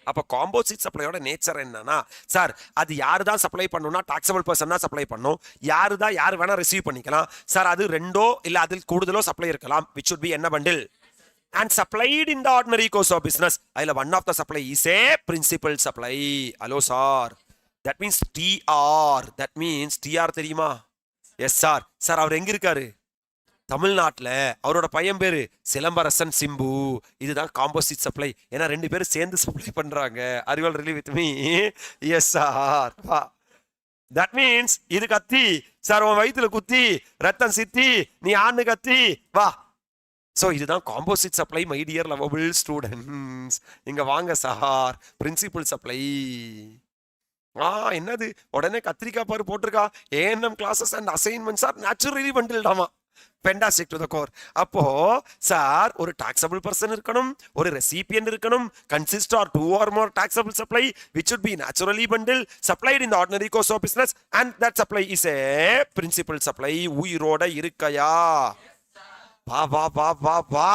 அப்போ காம்போசிட் சப்ளையோட நேச்சர் என்னன்னா, சார் அது யாரு தான் சப்ளை பண்ணணும்னா டாக்ஸபிள் பர்சன் தான் சப்ளை பண்ணும். யாரு தான் யார் வேணா ரிசீவ் பண்ணிக்கலாம். சார் அது ரெண்டோ இல்ல அதில் கூடுதலோ சப்ளை இருக்கலாம். which should be என்ன bundle? and supplied in the ordinary course of business. அதுல one of the supply is a principal supply. Hello sir, that means TR. that means TR தெரியுமா? S sir. Sir அவர் எங்க இருக்காரு? தமிழ்நாட்டில். அவரோட பையன் பேரு சிலம்பரசன் சிம்பு. இதுதான் காம்போசிட் சப்ளை. ஏன்னா ரெண்டு பேரும் சேர்ந்து சப்ளை பண்றாங்க. அறிவால் relieve with me. Yes sir. That means இது கத்தி சார், உன் வயிற்றுல குத்தி ரத்தம் சித்தி நீ ஆணு கத்தி வா. ஸோ இதுதான் composite supply. My dear lovable students, இங்க வாங்க சார். Principal supply. என்னது உடனே கத்திரிக்காய் பாரு போட்டிருக்கா. ANM classes and assignments are naturally பண்டில்டாமா. Fantastic to the core. அப்போ சார் ஒரு taxable person இருக்கணும், ஒரு recipient இருக்கணும், consist or 2 or more taxable supply which should be naturally bundled, supplied in the ordinary course of business, and that supply is a principal supply. உயிரோட இருக்கையா? வா வா வா வா வா.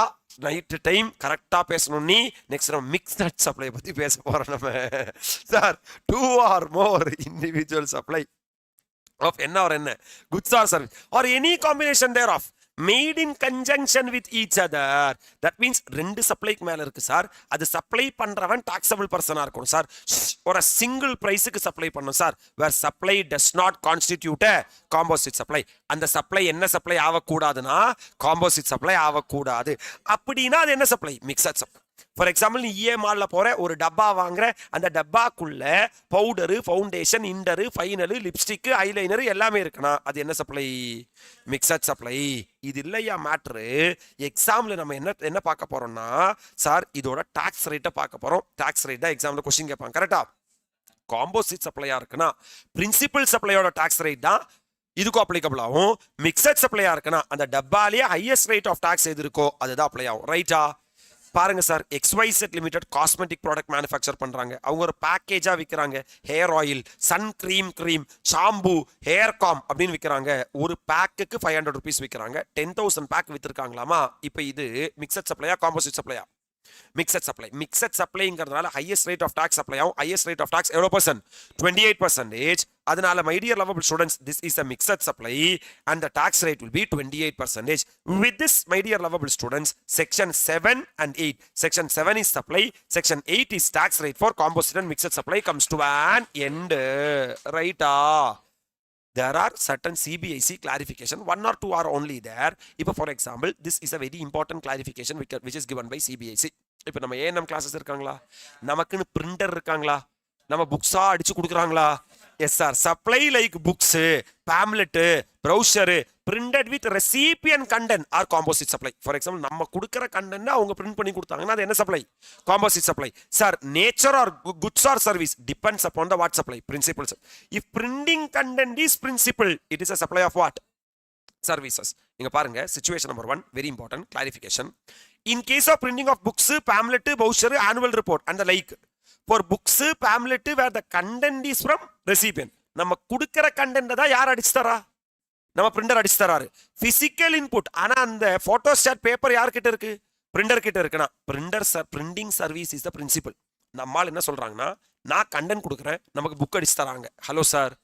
நைட் டைம் கரெக்டா பேசணும் நீ. நெக்ஸ்ட் நம்ம மிக்ஸ்ட் சப்ளை பத்தி பேச போறோம் நம்ம. Sir 2 or more individual supply of என்ன or என்ன goods or service or any combination thereof made in conjunction with each other. that means ரெண்டு சப்ளைக்கு மேல இருக்கு சார். அது சப்ளை பண்றவன் டாக்ஸபிள் பர்சனா இருக்கணும் சார். ஒரு சிங்கிள் பிரைஸுக்கு சப்ளை பண்ணும் sir. where supply does not constitute a composite supply. அந்த சப்ளை என்ன சப்ளை ஆகக்கூடாதுன்னா காம்போசிட் சப்ளை ஆகக்கூடாது. அப்படின்னா அது என்ன supply? Mixed supply. For example நீ இஎம்ஆர்ல போற, ஒரு டப்பா வாங்குற, அந்த டப்பாக்குள்ள பவுடரு, ஃபவுண்டேஷன், இண்டரு, ஃபைனலு, லிப்ஸ்டிக், ஐலைனர் எல்லாமே இருக்குன்னா அது என்ன சப்ளை? Mixed supply. இது இல்லையா மேட்ரு. எக்ஸாம்ல நம்ம என்ன பார்க்க போறோம்னா சார் இதோட டாக்ஸ் ரேட்டை பார்க்க போறோம். டாக்ஸ் ரேட் தான் எக்ஸாம்ல கொஸ்டின் கேட்பாங்க. கரெக்டா? காம்போசிட் சப்ளையா இருக்குன்னா பிரின்சிபல் சப்ளையோட டாக்ஸ் ரேட் தான் இதுக்கும் அப்ளிகபிள் ஆகும். மிக்சட் சப்ளையா இருக்குன்னா அந்த டப்பாலேயே ஹையஸ்ட் ரேட் ஆஃப் டாக்ஸ் எது இருக்கோ அதுதான் அப்ளை ஆகும். ரைட்டா? பாருங்க sir, XYZ limited cosmetic product manufacture பண்றாங்க. அவங்க ஒரு பேக்கேஜா விற்கிறாங்க. Hair oil, sun cream, shampoo, hair comb அப்படின்னு விற்கிறாங்க. ஒரு பேக்குக்கு 500 rupees விற்கிறாங்க. 10,000 பேக் வித்துருக்காங்களாமா. இப்போ இது மிக்சட் சப்ளையா காம்போசிட் சப்ளையா? Mixed supply. மிக்சட் சப்ளைங்கிறதுனால highest rate of tax apply ஆகும். ஹையஸ்ட் ரேட் ஆஃப் டாக்ஸ் எவ்வளோ பர்சன்ட்? 28%. அதனால my dear lovable students, this is a mixed supply and the tax rate will be 28%. With this, my dear lovable students, section 7 and 8. Section 7 is supply, section 8 is tax rate for composite and mixed supply comes to an end. Right? There are certain CBIC clarification, 1 or 2 are only there. இப்போ for example, this is a very important clarification which is given by CBIC. இப்போ நம்ம ANM classes இருக்காங்களா? நமக்குன்னு printer இருக்காங்களா? நம்ம புக்ஸா அடிச்சு கொடுக்குறாங்களா? Yes sir. Supply like books, pamphlet, brochure printed with recipient content are composite supply. For example, நம்ம கொடுக்கிற கண்டென்ட் அவங்க பிரிண்ட் பண்ணி கொடுத்தாங்கன்னா அது என்ன supply? Composite supply. Sir nature or goods or service depends upon the what supply? Principal. If printing content is principal, it is a supply of what? Services. இங்க பாருங்க, situation number 1, very important clarification. In case of printing of books, pamphlet, brochure, annual report and the like, for books, pamphlet where the content is from recipient, நம்ம கொடுக்கிற content தான் யார் அடிச்சு தரா? நம்ம printer அடிச்சு தராரு. Physical input. ஆனா அந்த போட்டோஸ்டாட் பேப்பர் யார்கிட்ட இருக்கு? பிரிண்டர் கிட்ட இருக்குன்னா printer printing service is the principal. நம்மால் என்ன சொல்றாங்கன்னா, நான் கண்டென்ட் கொடுக்குறேன், நமக்கு புக் அடிச்சு தராங்க. ஹலோ சார்,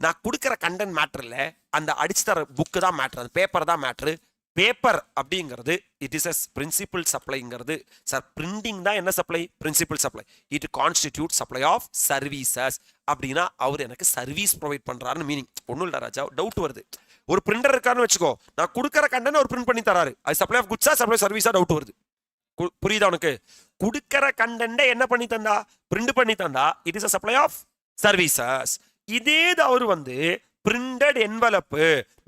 நான் கொடுக்குற கண்டென்ட் மேட்டர் இல்லை, அந்த அடிச்சு தர புக்கு தான் மேட்ரு, அந்த பேப்பர் தான் மேட்ரு. பேப்பர் அப்படிங்கிறது இட் இஸ் அ பிரின்சிபல் சப்ளைங்கிறது சார் பிரிண்டிங் தான் என்ன supply principal supply it constitute supply of services அப்படின்னா அவர் எனக்கு சர்வீஸ் ப்ரொவைட் பண்றாருன்னு மீனிங். ஒன்றும் இல்லை ராஜா, டவுட் வருது. ஒரு பிரிண்டர் இருக்காருன்னு வச்சுக்கோ, நான் கொடுக்குற கண்டென்ட் அவர் பிரிண்ட் பண்ணி தராரு, அது சப்ளை ஆஃப் குட்ஸா சப்ளை சர்வீஸா டவுட் வருது. புரியுதா உனக்கு? கொடுக்கிற கண்டென்ட் என்ன பண்ணி தந்தா பிரிண்ட் பண்ணி தந்தா it is a supply of services. இதே அவர் வந்து பிரிண்டட் என்வலப்,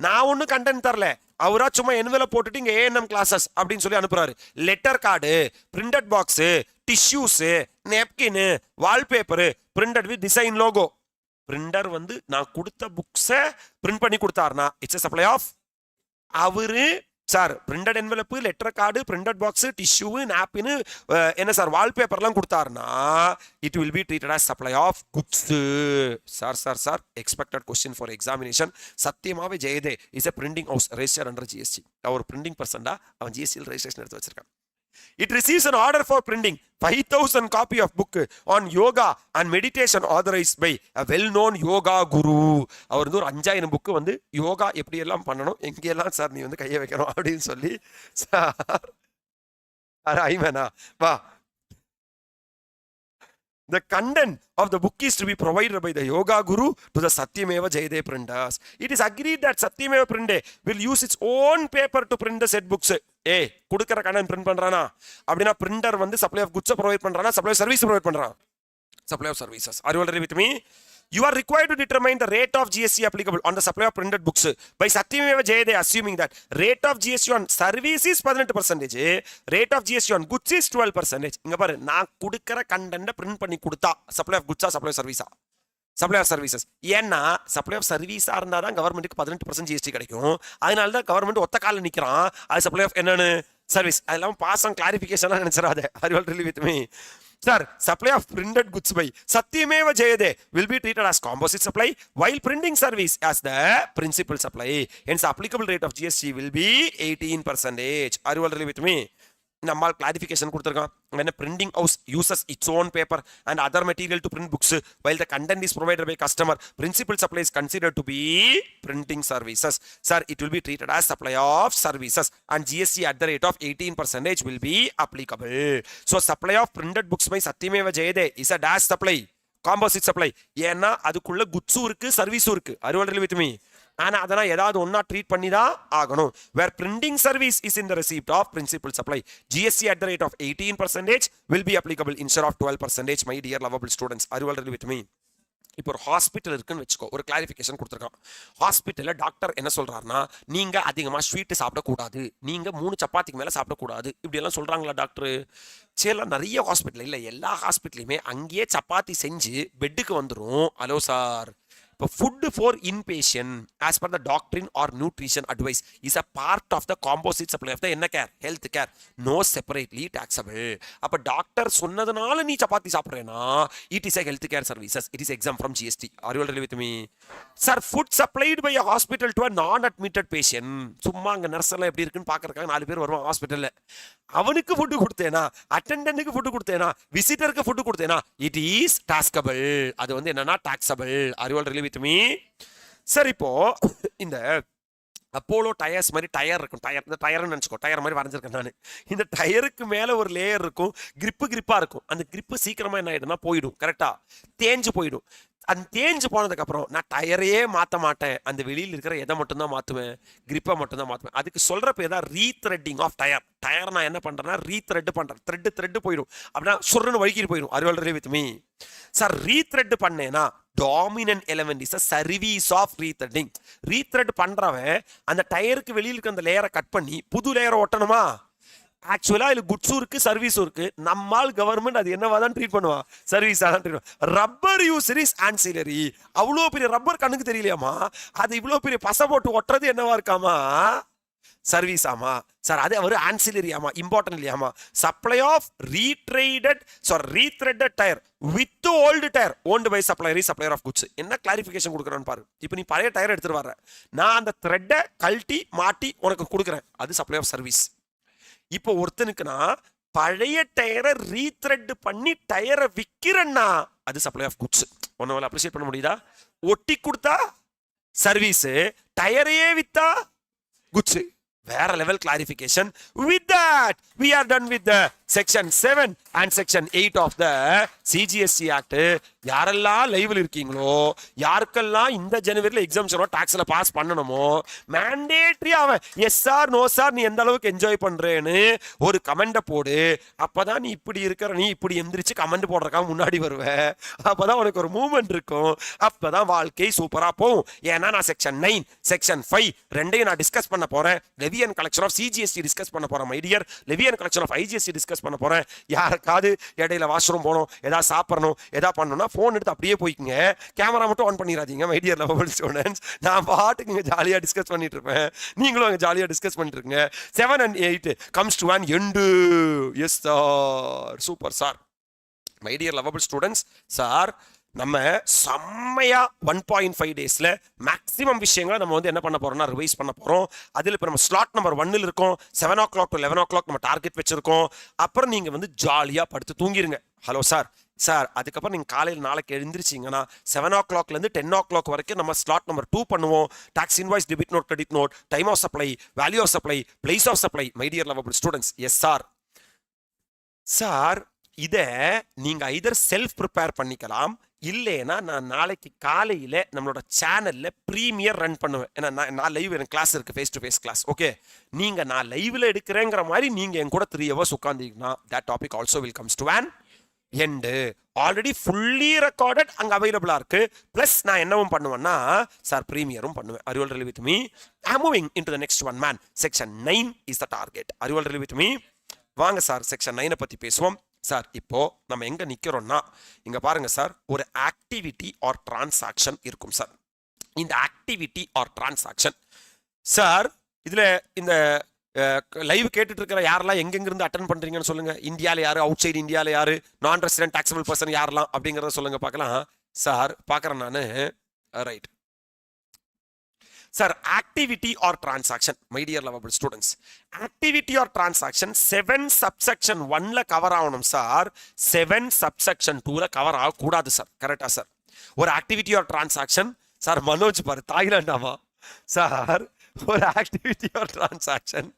நான் ஒன்றும் கண்டென்ட் தரல, அவரா சும்மா என்வலப் போட்டுட்டு இங்க ஏஎன்எம் கிளாஸஸ் அப்படின்னு சொல்லி அனுப்புறாரு. Letter card, printed box, tissues, napkin, wallpaper printed with design logo. Printer வந்து நான் கொடுத்த புக்ஸை பிரிண்ட் பண்ணி கொடுத்தாருனா இட்ஸ் சப்ளை ஆஃப் அவரு sir. Printed envelope, letter card, printed box, tissue, napkin, என்ன சார் வால்பேப்பர்லாம் கொடுத்தாருனா it will be treated as supply of goods. Sir expected question for examination. Satyameva Jayate is a printing house register under GST. அவர் printing பர்சன்டா, அவன் ஜிஎஸ்டியில் registration எடுத்து வச்சிருக்கான். It receives an order for printing 5,000 copy of book on yoga and meditation authorized by a well-known yoga guru. அவர் வந்து ஒரு 5,000 book வந்து யோகா எப்படி எல்லாம் பண்ணணும், எங்கெல்லாம் சார் நீ வந்து கையை வைக்கணும் அப்படின்னு சொல்லி சார் ஐமனா வா. The content of the book is to be provided by the yoga guru to the Satyameva Jayade printers. It is agreed that Satyameva Prinde will use its own paper to print the said books. கொடுக்கிற content print பண்றானா அப்படின்னா printer வந்து supply of goods provide பண்றானா supply of service provide பண்றான் supply of services. Are you already with me? You are required to determine the rate of GST applicable on the supply of printed books by Satyameva Jayade, assuming that rate of GST on service is 18%, rate of GST on goods is 12%. இங்க பாரு, நான் கொடுக்கிற content print பண்ணி கொடுத்தா supply of குட்ஸா supply of சர்வீஸா supply of services. ஏன்னா supply of சர்வீஸா இருந்தால் தான் கவர்மெண்ட்டுக்கு 18% ஜிஎஸ்டி கிடைக்கும். அதனால தான் கவர்மெண்ட் ஒத்த காலில் நிற்கிறான். அது சப்ளை ஆஃப் என்னன்னு சர்வீஸ். அதெல்லாம் பாஸ் ஆன் கிளாரிஃபிகேஷனாக நினைச்சிடாத. Are you really with me? Sir, supply of printed goods by Satyameva Jayade will be treated as composite supply, while printing service as the principal supply. Hence, the applicable rate of GST will be 18%. Are you all really with me? நம்மால் clarification கொடுத்துருக்கான். when a printing house uses its own paper and other material to print books while the content is provided by customer, principal supply is considered to be printing services. Sir, it will be treated as supply of services and GST at the rate of 18% will be applicable. So supply of printed books by Satyameva Jayade is a dash supply, composite supply. ஏன்னா அதுக்குள்ள குட்ஸும் இருக்கு சர்வீஸும் இருக்கு. Are you already with me? ஆனா அதெல்லாம் ஏதாவது ஒன்னா treat பண்ணி தான் ஆகணும். where printing service is in the receipt of principal supply, GST at the rate of 18% will be applicable instead of 12%. my dear lovable students, are you already with me? இப்போ ஒரு hospital இருக்குன்னு வச்சுக்கோ, ஒரு clarification கொடுத்துருக்கான். ஹாஸ்பிட்டலில் doctor என்ன சொல்றாருன்னா, நீங்க அதிகமாக ஸ்வீட்டு சாப்பிடக்கூடாது, நீங்க 3 சப்பாத்திக்கு மேலே சாப்பிடக்கூடாது இப்படியெல்லாம் சொல்றாங்களா டாக்டர்? சரி, நிறைய ஹாஸ்பிட்டல் இல்லை, எல்லா ஹாஸ்பிட்டலையுமே அங்கேயே சப்பாத்தி செஞ்சு பெட்டுக்கு வந்துடும். ஹலோ சார், இப்போ food for inpatient as per the doctrine or nutrition advice is a part of the composite supply of the என்ன care health care, no separately taxable. அப்போ டாக்டர் சொன்னதுனால நீ சப்பாத்தி சாப்பிட்றேன்னா it is a health care services, it is exempt from GST. Are you already with me? Sir, food supplied by a hospital to a non-admitted patient. சும்மா அங்கே nurse எல்லாம் எப்படி இருக்குன்னு பார்க்கறதுக்காக 4 பேர் வருவான் ஹாஸ்பிட்டலில், அவனுக்கு ஃபுட்டு கொடுத்தேனா, அட்டெண்டன்ட்டுக்கு ஃபுட்டு கொடுத்தேனா, விசிட்டருக்கு ஃபுட்டு கொடுத்தேனா இட் இஸ் டாஸ்கபிள். அது வந்து என்னன்னா taxable. Are you all really with me? சரி, இப்போ இந்த அப்போலோ டயர்ஸ் மாதிரி டயர் இருக்கும், இந்த டயர்னு நினச்சிக்கோ, டயர் மாதிரி வரைஞ்சிருக்கேன் நான். இந்த டயருக்கு மேலே ஒரு லேயர் இருக்கும், கிரிப்பாக இருக்கும். அந்த கிரிப்பு சீக்கிரமாக என்ன ஆகிடும்னா போயிடும், கரெக்டாக தேஞ்சு போயிடும். அந்த தேஞ்சு போனதுக்கப்புறம் நான் டயரையே மாற்ற மாட்டேன், அந்த வெளியில் இருக்கிற எதை மட்டும்தான் மாற்றுவேன், கிரிப்பை மட்டும்தான் மாற்றுவேன். அதுக்கு சொல்கிற பேர் தான் ரீத்ரெட்டிங் ஆஃப் டயர். டயர் நான் என்ன பண்ணுறேன்னா ரீத்ரெட் பண்ணுறேன், த்ரெட்டு போயிடும், அப்படின்னா சொல்றன்னு வழுக்கிட்டு போயிடும். Are you already with me? சார், ரீத்ரெட் பண்ணேன்னா dominant element is a service of retreading. Retread பண்றவன் அந்த டயருக்கு வெளியில் இருக்க அந்த லேயரை கட் பண்ணி புது லேயரை ஒட்டணுமா? ஆக்சுவலா இது குட்ஸும் இருக்கு சர்வீஸும் இருக்கு. நம்மால் கவர்மெண்ட் அது என்னவா தான் ட்ரீட் பண்ணுவா, சர்வீஸா தான் ட்ரீட் பண்ணுவா. Rubber user is ancillary. அவ்வளோ பெரிய ரப்பர் கண்ணுக்கு தெரியலையாமா, அது இவ்வளோ பெரிய பசை போட்டு ஒட்டுறது என்னவா இருக்காமா, சர்வீஸ் ஆமா சார். அது அவர் ஆன்சிலரி ஆமா, இம்பார்ட்டன்ட் இல்லையாமா. Supply of retreaded tyre with old tyre owned by supplier of goods. என்ன கிளாரிஃபிகேஷன் கொடுக்குறான்னு பாரு. இப்போ நீ பழைய டயர் எடுத்துட்டு வர்ற, நான் அந்த த்ரெட்டை கழட்டி மாட்டி உனக்கு கொடுக்குறேன், அது சப்ளை ஆஃப் சர்வீஸ். இப்போ ஒருத்தனுக்குன்னா பழைய டயரை ரீத்ரெட் பண்ணி டயரை விற்கிறேன்னா அது சப்ளை ஆஃப் குட்ஸ். ஒன்னால அப்ரிஷியேட் பண்ண முடியுதா? ஒட்டி கொடுத்தா சர்வீஸ், டயரையே வித்தா குட்ஸ். வேற level clarification. With that we are done with the section 7 and section 8 of the CGST Act. யாரெல்லாம் லைவ்ல இருக்கீங்களோ, யாருக்கெல்லாம் இந்த ஜனவரியில எக்ஸாம்ஷனோ டாக்ஸ்ல பாஸ் பண்ணணுமோ, மேண்டேட்டரி அவன் எஸ் சார் நோ சார் நீ எந்த அளவுக்கு என்ஜாய் பண்றேன்னு ஒரு கமெண்ட போடு. அப்பதான் நீ இப்படி இருக்கிற, நீ இப்படி எந்திரிச்சு கமெண்ட் போடுறதுக்காக முன்னாடி வருவ. அப்பதான் உனக்கு ஒரு மூவ்மெண்ட் இருக்கும். அப்பதான் வாழ்க்கை சூப்பரா போகும். ஏன்னா நான் செக்ஷன் 9 செக்ஷன் 5 ரெண்டையும் நான் டிஸ்கஸ் பண்ண போறேன். Levy and collection of CGST discuss பண்ண போறேன் my dear. Levy and collection of IGST discuss பண்ண போறேன். யாருக்காவது இடையில வாஷ்ரூம் போகணும், ஏதாவது சாப்பிடணும், ஏதாவது பண்ணணும்னா போன் எடுத்து அப்படியே போய்க்குங்க. கேமரா மட்டும் ஆன் பண்ணிடாதீங்க மை டியர் லவபிள் ஸ்டூடெண்ட்ஸ். நான் பாட்டுக்கு இங்க ஜாலியா டிஸ்கஸ் பண்ணிட்டு இருப்பேன், நீங்களும் அங்க ஜாலியா டிஸ்கஸ் பண்ணிட்டு இருக்கீங்க. 7 and 8 comes to an end. Yes sir, super sir. My dear lovable students, sir நம்ம செம்மையா 1.5 டேஸ்ல மேக்ஸிமம் விஷயங்களை நம்ம வந்து என்ன பண்ண போறோம்னா ரிவைஸ் பண்ண போறோம். அதில் இப்போ நம்ம ஸ்லாட் நம்பர் 1 இருக்கோம். 7 o'clock to 11 o'clock நம்ம டார்கெட் வச்சிருக்கோம். அப்புறம் நீங்க வந்து ஜாலியா படுத்து தூங்கிருங்க. ஹலோ சார், சார் அதுக்கப்புறம் நீங்கள் காலையில் நாளைக்கு எழுந்திரிச்சிங்கன்னா 7 o'clockலேருந்து 10 o'clock வரைக்கும் நம்ம ஸ்லாட் நம்பர் 2 பண்ணுவோம். Tax invoice, debit note, credit note, time of supply, value of supply, place of supply. My dear lovable students, yes sir. Sir இதை நீங்கள் ஐதர் செல்ஃப் ப்ரிப்பேர் பண்ணிக்கலாம், இல்லைன்னா நான் நாளைக்கு காலையில் நம்மளோட சேனலில் ப்ரீமியர் ரன் பண்ணுவேன். ஏன்னா நான் லைவ் எனக்கு கிளாஸ் இருக்குது, face to face class. Okay, நீங்கள் நான் லைவில் எடுக்கிறேங்கிற மாதிரி நீங்கள் என் கூட 3 hours உட்காந்தீங்கன்னா that topic also will comes to an end. Already fully recorded அங்கே அவைலபிளாக இருக்கு. ப்ளஸ் நான் என்னவும் பண்ணுவேன்னா சார் ப்ரீமியரும் பண்ணுவேன். Are you all ready with me? I'm moving into the next one man. Section 9 is the target. Are you all ready with me? வாங்க sir section 9 பற்றி பேசுவோம். Sir இப்போ நம்ம எங்க நிக்கிறோம்னா இங்க பாருங்க சார், ஒரு ஆக்டிவிட்டி ஆர் டிரான்சாக்ஷன் இருக்கும் சார். இந்த ஆக்டிவிட்டி ஆர் டிரான்சாக்ஷன் சார், இதுல இந்த லைவ் கேட்டுட்டு இருக்கிற யாரெல்லாம் எங்கெங்கிருந்து அட்டன் பண்றீங்கன்னு சொல்லுங்க. இந்தியாவில் யாரு, அவுட் சைடு இந்தியாவில் யாரு, நான் ரெசிடென்ட் டாக்ஸபிள் பர்சன் யாரெல்லாம் அப்படிங்கிறத சொல்லுங்க பார்க்கலாம். சார் பார்க்குறேன் நான். Right sir, activity or transaction my dear lovable students, activity or transaction 7 subsection 1ல கவர் ஆகணும் சார். 7 subsection 2ல கவர் ஆகக்கூடாது சார். கரெக்டா சார்? ஒரு activity or transaction sir, Manoj பாரு தாய்லாண்டாமா சார், ஒரு ஆக்டிவிட்டி ஆர் டிரான்சாக்ஷன்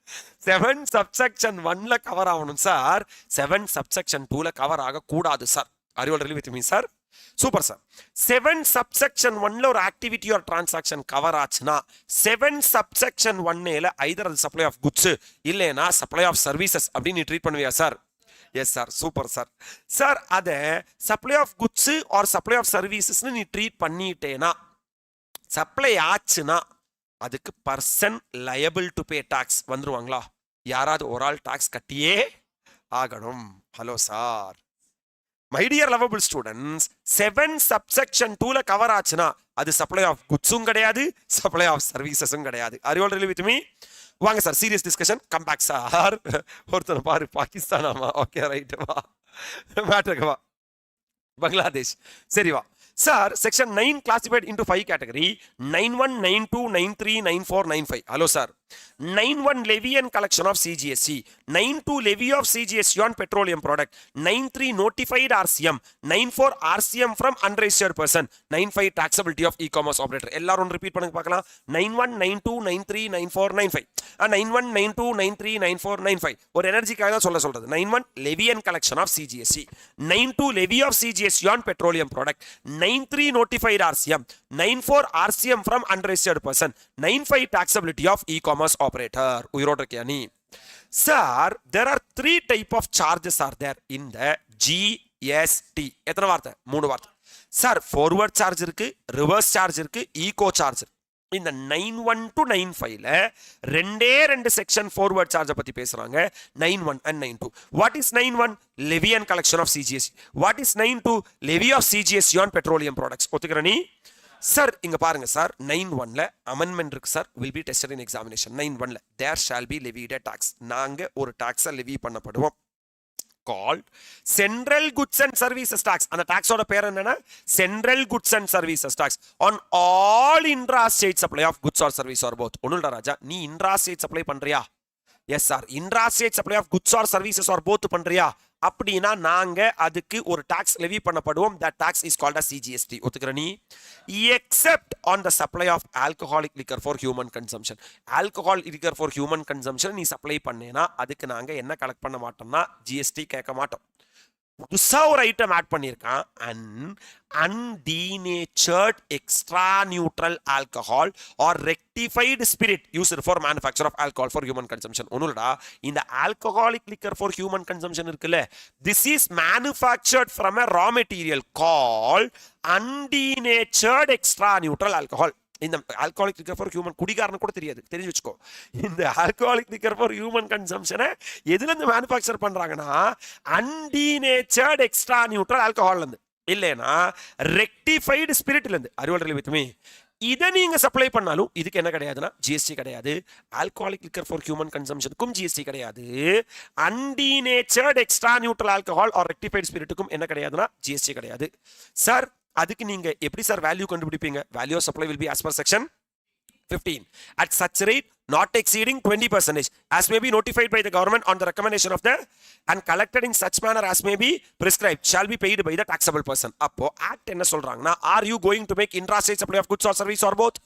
7 subsection 1ல கவர் ஆகணும் சார். 7 subsection 2ல கவர் ஆகக்கூடாது sir. Are you all ready with me sir? Super sir. 7 subsection 1ல ஒரு ஆக்டிவிட்டி ஆர் டிரான்சாக்ஷன் கவர் ஆச்சுன்னா 7 subsection 1ல ஐதர் அது சப்ளை ஆஃப் குட்ஸ் இல்லைன்னா சப்ளை ஆஃப் சர்வீசஸ் அப்படின்னு ட்ரீட் பண்ணுவியா sir? Yes sir, super sir. Sir அதை supply of goods or supply of சர்வீசஸ்னு நீ ட்ரீட் பண்ணிட்டேனா, சப்ளை ஆச்சுன்னா அதுக்கு person liable to pay tax வந்துருவாங்களா? யாராவது ஒரு ஆள் டாக்ஸ் கட்டியே ஆகணும். Hello sir, my dear lovable students, 7 subsection 2ல கவர் ஆச்சுன்னா அது சப்ளை ஆஃப் குட்ஸும் கிடையாது, சப்ளை ஆஃப் சர்வீசஸும் கிடையாது. Are you all ready with me? வாங்க sir, serious discussion. Come back sir. ஒருத்தனை பாரு, பாகிஸ்தானாமா? ஓகே ரைட், வா மேட்ருக்கு வா. பங்களாதேஷ், சரி வா sir. Section 9 classified into 5 category: 91, 92, 93, 94, 95. Hello sir, 91 levy and collection of CGST, 92 levy of CGST on petroleum product, 93 notified RCM, 94 RCM from unregistered person, 95 taxability of e-commerce operator. எல்லாரும் repeat பண்ணுங்க பார்க்கலாம். 91, 92, 93, 94, 95. 91, 92, 93, 94, 95. ஒரு எனர்ஜிக்காக தான் சொல்றது. 91 levy and collection of CGST, 92 levy of CGST on petroleum product, 93 notified RCM, 94 RCM from unregistered person, 95 taxability of e-commerce operator. உயிரோட இருக்கியா நீ? Sir, there are 3 type of charges are there in the GST. எத்தனை வார்த்தை? 3 வார்த்தை sir. forward charge இருக்கு, reverse charge இருக்கு, eco charge இருக்கு. இந்த 91 to 95ல ரெண்டு செக்ஷன் forward charge பத்தி பேசுறாங்க. 91 and 92. What is 91? levy and collection of CGST. What is 92? levy of CGST on petroleum products. ஒத்துக்கிற நீ? சார் இங்க பாருங்க சார், 91ல அமெண்ட்மெண்ட் இருக்கு sir, will be tested in examination. 91ல there shall be levied a tax. நாங்க ஒரு டாக்ஸை Levy பண்ணப்படுவோம் called Central Goods and Services Tax. அந்த டாக்ஸோட பேர் என்னன்னா Central Goods and Services Tax on all intra-state supply of goods or service or both. ஒண்ணுடா ராஜா, நீ intra-state supply பண்றியா? Yes sir, intra-state supply of goods or services or both பண்றியா? அப்படினா நாங்க அதுக்கு ஒரு டாக்ஸ் லெவி பண்ணப்படுவோம். that tax is called as CGST. ஒத்துக்கற நீ? except on the supply of alcoholic liquor for human consumption. alcohol liquor for human consumption நீ supply பண்ணேனா அதுக்கு நாங்க என்ன கலெக்ட் பண்ண மாட்டோம்னா GST கேட்க மாட்டோம். புதுசா ஒரு ஐட்டம் ஆட் பண்ணியிருக்கான். undenatured extra neutral alcohol or rectified spirit used for manufacture of alcohol for human consumption. ஒண்ணுடா, இந்த alcoholic liquor for human consumption இருக்குல்ல, this is manufactured from a raw material called undenatured extra neutral alcohol. இந்த alcoholic liquor for human, குடிகாரனு கூட தெரியாது, தெரிஞ்சு வச்சுக்கோ. இந்த alcoholic liquor for human கன்சம்ஷனை எதுல இருந்து மேனுஃபேக்சர் பண்றாங்கன்னா அன்டினேச்சர்ட் எக்ஸ்ட்ரா நியூட்ரல் ஆல்கஹால்ல இருந்து, இல்லைன்னா ரெக்டிஃபைடு ஸ்பிரிட்ல இருந்து. அறிவாளர்கள் வித்துமே இதை நீங்க சப்ளை பண்ணாலும் இதுக்கு என்ன கிடையாதுன்னா ஜிஎஸ்டி கிடையாது. ஆல்கஹாலிக் லிக்கர் ஃபார் ஹியூமன் கன்சம்ஷனுக்கும் ஜிஎஸ்டி கிடையாது. Undenatured extra neutral alcohol or rectified ஸ்பிரிட்டுக்கும் என்ன கிடையாதுன்னா ஜிஎஸ்டி கிடையாது. சார் அதுக்கு நீங்க எப்படி சார் வேல்யூ கண்டுபிடிப்பீங்க? Value of supply will be as per section 15 at such rate not exceeding 20% as may be notified by the government on the recommendation of the and collected in such manner as may be prescribed shall be paid by the taxable person. அப்போ act என்ன சொல்றாங்கன்னா, are you going to make intrastate supply of goods or service or both?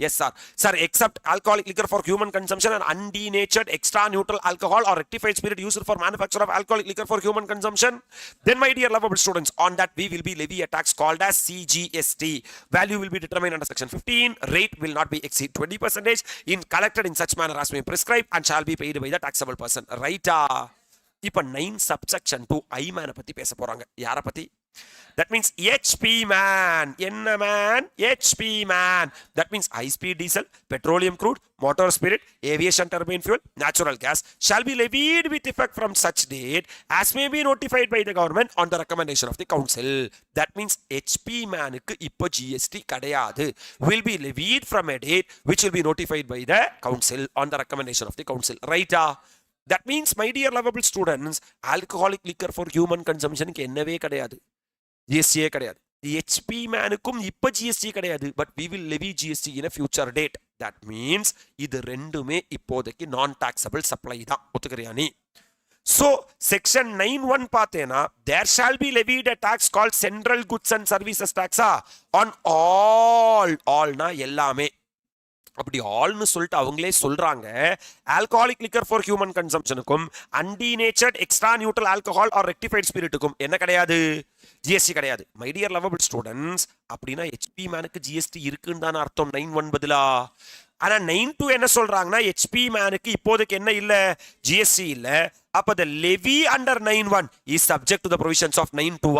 Yes sir. Sir, except alcoholic liquor for human consumption and undenatured extra neutral alcohol or rectified spirit used for manufacture of alcoholic liquor for human consumption, then my dear lovable students, on that we will be levy a tax called as CGST. Value will be determined under section 15. Rate will not be exceed 20% in collected in such manner as may prescribe and shall be paid by the taxable person. Right? இப்ப 9 subsection 2 I man பத்தி பேச போறாங்க. யார பத்தி? That means HP man. என்ன man? HP man. That means high speed diesel, petroleum crude, motor spirit, aviation turbine fuel, natural gas shall be levied with effect from such date as may be notified by the government on the recommendation of the council. That means HP man க்கு இப்போ GST கிடையாது. Will be levied from a date which will be notified by the council on the recommendation of the council. Right? That means my dear lovable students, alcoholic liquor for human consumption க்கு என்னவே கிடையாது, ஜிஎஸ்டியே கிடையாது. HP மேனுக்கும் இப்ப GST கிடையாது. But we will levy GST in a future date. That means இது ரெண்டுமே இப்போதைக்கு நான் டாக்ஸபிள் சப்ளை தான். ஒத்துக்கிறியா நீ? So section 9(1) பார்த்தேனா there shall be levied a tax called central goods and services tax on all னா எல்லாமே. அப்படி ஆல்னு சொல்லிட்டு அவங்களே சொல்றாங்க. ஆல்கஹாலிக் லிக்கர் ஃபார் ஹியூமன் கன்சம்ஷனுக்கும் undenatured extra neutral alcohol or rectified ஸ்பிரிட்டுக்கும் என்ன கிடையாது? ஜிஎஸ்டி கிடையாது. மை டியர் லவபிள் ஸ்டூடெண்ட்ஸ், அப்படின்னா ஹெச்பி மேனுக்கு ஜிஎஸ்டி இருக்குன்னு தானே அர்த்தம் 9(1) பதிலா. ஆனா 9(2) என்ன சொல்றாங்கன்னா ஹெச்பி மேனுக்கு இப்போதைக்கு என்ன இல்ல? ஜிஎஸ்டி இல்ல. அப்ப the levy under 9(1) is subject to the provisions of 9(2).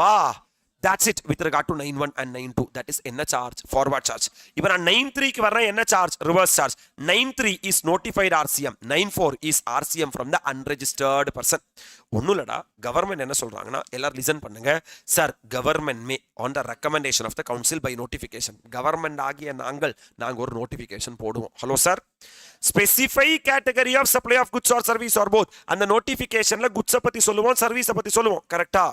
That's it with regard to 9(1) and 9(2). That is என்ன charge? Forward charge. இப்போ நான் 9(3) க்கு வரேன், என்ன charge? Reverse charge. 9(3) is notified RCM. 9(4) is RCM from the unregistered person. ஒன்னும் இல்லடா, government என்ன சொல்றாங்கன்னா, எல்லாரும் லிசன் பண்ணுங்க. Sir, government may on the recommendation of the council by notification, government ஆகிய நாங்க ஒரு நோட்டிஃபிகேஷன் போடுவோம். Hello sir, specify category of supply of goods or service or both. அந்த நோட்டிஃபிகேஷன்ல குட்ஸை பத்தி சொல்லுவோம், சர்வீஸை பத்தி சொல்லுவோம். கரெக்டா?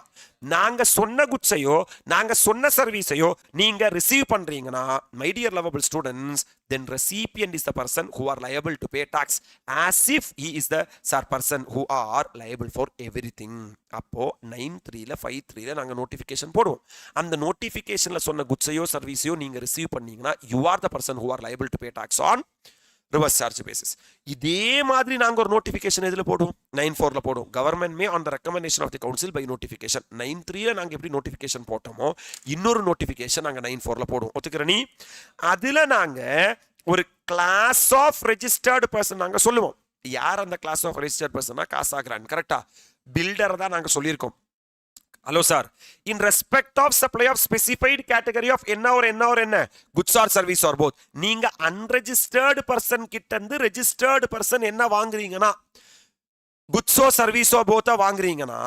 நாங்க சொன்ன குட்ஸையோ நாங்க சொன்ன சர்வீஸையோ நீங்க ரிசீவ் பண்றீங்கன்னா, my dear lovable students, then recipient is the person who are liable to pay tax as if he is the person who are liable for everything. அப்போ 9(3)ல 5(3)ல நாங்க நோட்டிஃபிகேஷன் போடுவோம். அந்த நோட்டிஃபிகேஷன்ல சொன்ன குட்ஸையோ சர்வீஸையோ நீங்க ரிசீவ் பண்ணீங்கன்னா, you are the person who are liable to pay tax on reverse charge basis. இதே மாதிரி நாங்க ஒரு நோட்டிஃபிகேஷன் எதுல போடுவோம்? 9(4)ல போடுவோம். Government may on the recommendation of the council by notification. 9(3)ல நாங்க எப்படி நோட்டிஃபிகேஷன் போட்டோமோ இன்னொரு நோட்டிஃபிகேஷன் நாங்க 9(4)ல போடுவோம். ஒத்துக்கிற நீ? அதுல நாங்க ஒரு கிளாஸ் ஆஃப் ரெஜிஸ்டர்டு பர்சன் நாங்க சொல்லுவோம். யார் அந்த கிளாஸ் ஆஃப் ரெஜிஸ்டர்ட் பர்சனா? காசா கிராண்ட். கரெக்டா? பில்டர் தான் நாங்க சொல்லியிருக்கோம். Hello sir, in respect of supply of specified category of என்ன goods or service or both, நீங்க அன்ரெஜிஸ்டர்டு பர்சன் கிட்ட இருந்து ரெஜிஸ்டர்டு பர்சன் என்ன வாங்குறீங்கன்னா, குட்ஸோ சர்வீஸோ போத்தோ வாங்குறீங்கன்னா,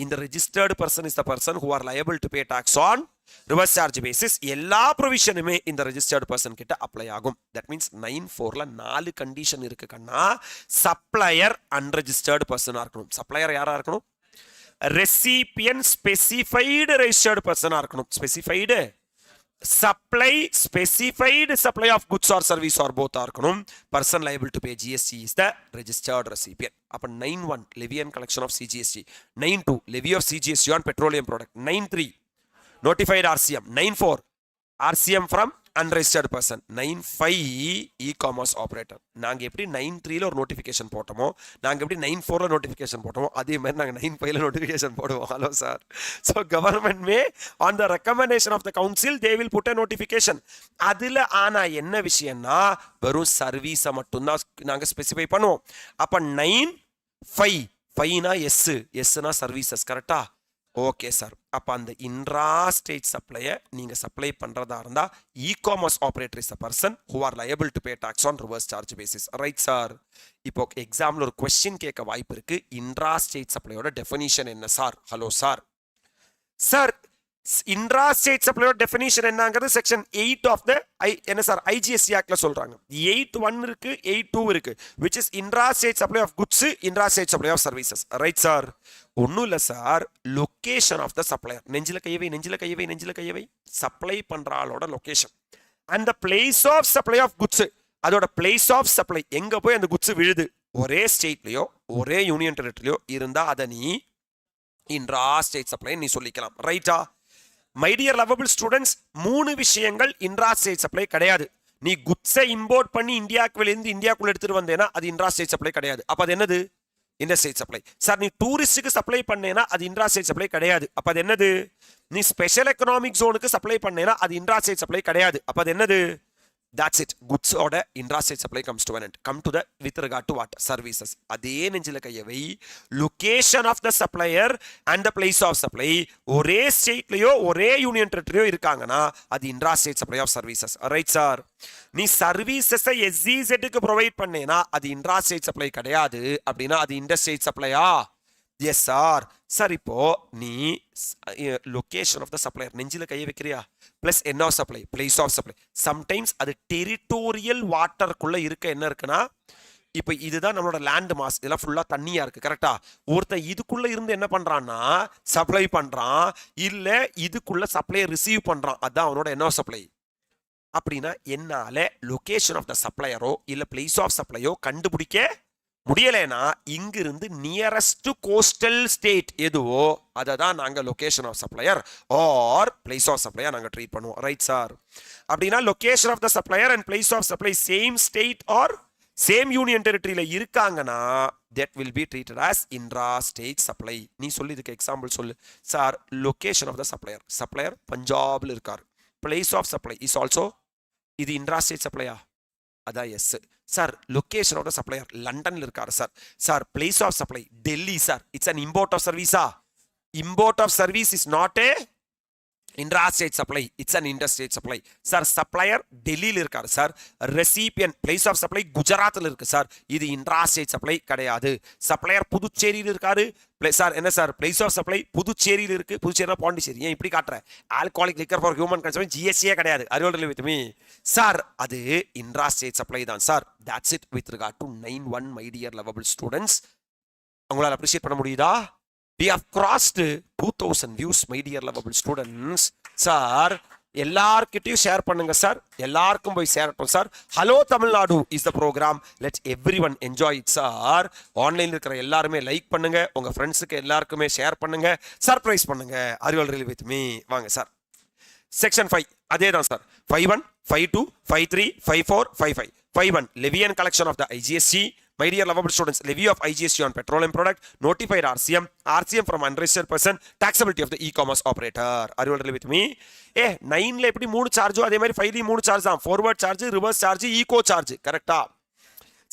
இந்த registered person is the person who are liable to pay tax on reverse charge basis. எல்லா ப்ரொவிஷனுமே இந்த ரெஜிஸ்டர்டு பர்சன் கிட்ட அப்ளை ஆகும். தட் மீன்ஸ் 9(4)ல 4 கண்டிஷன் இருக்கு கண்ணா. சப்ளையர் அன்ரெஜிஸ்டர்டு பர்சனா இருக்கணும். சப்ளையர் யாரா இருக்கணும்? ரெசிபியன்ட் ஸ்பெசிஃபைடு ரெஜிஸ்டர்டு பர்சனா இருக்கணும். Specified supply specified supply of goods or service or both are இருக்கணும். Person liable to pay GST is the registered recipient. அப்ப 9(1) levy and collection of CGST, 9(2) levy of CGST on petroleum product, 9(3) notified RCM, 9(4) RCM from unregistered person, 9(5) e-commerce operator. நாங்க எப்படி 9(3) ஒரு notification போட்டோமோ, நாங்க எப்படி 9(4) notification போட்டோமோ, அதே மாதிரி நாங்க 9(5) நோட்டிஃபிகேஷன் போடுவோம். Hello sir. So government may on the recommendation of the council they will put a notification. அதுல ஆனா என்ன விஷயம்னா வெறும் சர்வீஸை மட்டும்தான் நாங்க ஸ்பெசிஃபை பண்ணுவோம். அப்ப 9(5) 5னா எஸ்னா சர்வீசஸ், கரெக்டா? Okay sir. அப்போ அந்த இன்ட்ரா ஸ்டேட் சப்ளையை நீங்கள் சப்ளை பண்ணுறதா இருந்தால் e commerce operator is a person who are liable to pay tax on reverse charge basis. Right sir. இப்போ எக்ஸாமில் ஒரு கொஸ்டின் கேட்க வாய்ப்பு இருக்குது. இன்ட்ரா ஸ்டேட் சப்ளையோட டெஃபினிஷன் என்ன சார்? Hello sir. Sir intra state சப்ளையோட டெஃபினிஷன் என்னங்கிறது செக்ஷன் 8 ஆஃப் த என்ன சார் ஐஜிஎஸ்டி ஆக்ட்ல சொல்றாங்க. 8(1) இருக்கு, 8(2) இருக்கு, which is intra state supply of goods, intra state supply of services. Right sir. ஒன்றும் இல்லை sir, location of the supplier. நெஞ்சில கையவை சப்ளை பண்ற ஆளோட location and the place of supply of goods, அதோட பிளேஸ் ஆஃப் சப்ளை எங்க போய் அந்த குட்ஸ் விழுது, ஒரே ஸ்டேட்லயோ ஒரே யூனியன் டெரிட்டரியிலயோ இருந்தா அதை நீ இன்ட்ரா ஸ்டேட் சப்ளை நீ சொல்லிக்கலாம். ரைட்டா? மை டியர் லவபிள் ஸ்டூடெண்ட்ஸ், 3 விஷயங்கள் இன்ட்ரா ஸ்டேட் சப்ளை கிடையாது. நீ குட்ஸை இம்போர்ட் பண்ணி இந்தியாவுக்குள்ள இந்தியாக்குள்ள எடுத்துட்டு வந்தேன்னா அது இன்ட்ரா ஸ்டேட் சப்ளை கிடையாது. அப்ப அது என்னது? Inter state supply. சார் நீ டூரிஸ்டுக்கு சப்ளை பண்ணேன்னா அது இன்ட்ரா ஸ்டேட் சப்ளை கிடையாது. அப்ப அது என்னது? நீ ஸ்பெஷல் எக்கனாமிக் ஜோனுக்கு சப்ளை பண்ணேன்னா அது இன்ட்ரா ஸ்டேட் சப்ளை கிடையாது. அப்ப அது என்னது? That's it. Goods order intra-state supply comes to an end. Come to the with regard to what? Services. அதே நெஞ்சில கையவை location of the supplier and the place of supply ஒரே ஸ்டேட்லயோ ஒரே யூனியன் டெரிட்டரியோ இருக்காங்கன்னா அது intra-state supply of services. Right sir. நீ சர்வீசஸை எஸ்இசெட்க்கு provide பண்ணேனா அது intra-state supply கிடையாது. அப்படின்னா அது interstate supply-ஆ? Yes sir. சார் இப்போ நீ லொகேஷன் ஆஃப் த சப்ளையர் நெஞ்சில கையை வைக்கிறியா, பிளஸ் என்ன of supply, place of supply. Sometimes அது டெரிட்டோரியல் வாட்டருக்குள்ள இருக்க என்ன இருக்குன்னா, இப்போ இதுதான் நம்மளோட லேண்ட் மாஸ், இதெல்லாம் ஃபுல்லா தண்ணியா இருக்கு, கரெக்டா? ஒருத்தன் இதுக்குள்ள இருந்து என்ன பண்றான்னா சப்ளை பண்றான், இல்ல இதுக்குள்ள சப்ளை ரிசீவ் பண்றான், அதான் அவனோட என்ன சப்ளை. அப்படின்னா என்னால லொகேஷன் ஆஃப் த சப்ளையரோ இல்ல பிளேஸ் ஆஃப் சப்ளையோ கண்டுபிடிக்க முடியலைன்னா இங்கிருந்து நியரஸ்ட் கோஸ்டல் ஸ்டேட் எதுவோ அதை தான் நாங்கள் location of supplier or place of supplier நாங்கள் ட்ரீட் பண்ணுவோம். Right sir. அப்படின்னா location of the supplier and place of supply same state or same union டெரிட்டரியில இருக்காங்கன்னா that will be treated as intra-state supply. நீ சொல்லி இதுக்கு எக்ஸாம்பிள் சொல்லு sir. Location of the supplier, supplier பஞ்சாப்ல இருக்காரு. Place of supply is also இது intra-state சப்ளையா? அதான் yes sir. Location of the supplier லண்டன்ல இருக்காரு sir. Sir place of supply Delhi sir. It's an import of சர்வீஸா? Import of service is not a intra-state supply, it's an interstate supply. Sir supplier டெல்லியில் இருக்காரு sir. Recipient place of supply குஜராத்தில் இருக்கு sir. இது intra-state supply கிடையாது. Supplier புதுச்சேரியில் இருக்காரு sir. என்ன சார்? பிளேஸ் ஆஃப் சப்ளை புதுச்சேரியில் இருக்கு. புதுச்சேரினா பாண்டிச்சேரி. ஏன் இப்படி காட்டுற? Alcoholic liquor for human consumption ஜிஎஸ்டியே கிடையாது. அறிவுறுத்தல் வித் மீ சார். அது intra-state supply தான் sir. that's it with regard to 9(1) my dear lovable students. உங்களால் அப்ரிஷியேட் பண்ண முடியுதா? We have crossed 2000 views, my dear lovable students. Sir எல்லார்கிட்டையும் ஷேர் பண்ணுங்க சார். எல்லாருக்கும் போய் சேரட்டும் sir. Hello Tamil Nadu is the program. Let's every one enjoy it sir. ஆன்லைன்ல இருக்கிற எல்லாருமே லைக் பண்ணுங்க, உங்க ஃப்ரெண்ட்ஸுக்கு எல்லாருக்குமே ஷேர் பண்ணுங்க, சர்ப்ரைஸ் பண்ணுங்க. அறிவல் ரிலி வித் மீ. வாங்க சார். செக்ஷன் 5 அதே தான் sir. 5(1), 5(2), 5(3), 5(4), 5(5). 5(1) levy and collection of the IGST. My dear lovable students, levy of IGST on petroleum product, notified RCM, RCM from unregistered person, taxability of the e-commerce operator. Are you all with me? 9ல எப்படி 3 சார்ஜோ அதே மாதிரி 5ல 3 charge தான். Forward charge, reverse charge, eco charge, கரெக்டா?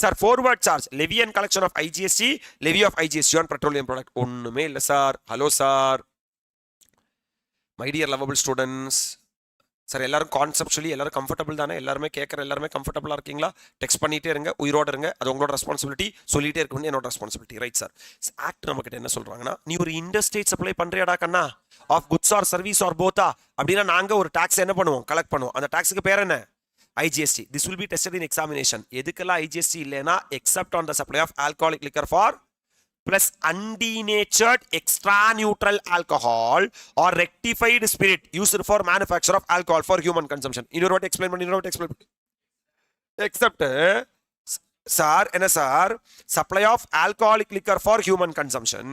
Sir forward charge levy and collection of IGST, levy of IGST on petroleum product ஒண்ணுமே இல்ல sir. Hello sir. My dear lovable students, sir எல்லாரும் கான்செப்சுவலி எல்லாரும் கம்ஃபர்டபுள் தானே? எல்லாருமே கேட்குற எல்லாருமே கம்ஃபர்டபுளாக இருக்கீங்களா? டெக்ஸ்ட் பண்ணிட்டே இருங்க, உயிரோடு இருங்க. அது உங்களோட ரெஸ்பான்சிபிலிட்டி. சொல்லிட்டே இருக்கணும் என்னோட ரெஸ்பான்சிபிலிட்டி. Right sir. ஆக்ட் நம்மகிட்ட என்ன சொல்றாங்கன்னா, நீ ஒரு இண்டர்ஸ்டேட் சப்ளை பண்றியாடா கண்ணா of goods or service or போத்தா அப்படின்னா நாங்கள் ஒரு டாக்ஸ் என்ன பண்ணுவோம், கலெக்ட் பண்ணுவோம். அந்த டாக்ஸுக்கு பேர் என்ன? IGST. This will be tested in examination. எதுக்கெல்லாம் IGST இல்லைன்னா except on the supply of alcoholic liquor for plus undenatured extra neutral alcohol or rectified spirit used for manufacture of alcohol for human consumption. இன்னொரு வாட்டி explain பண்ணி except sir என்ன sir supply of alcoholic liquor for human consumption,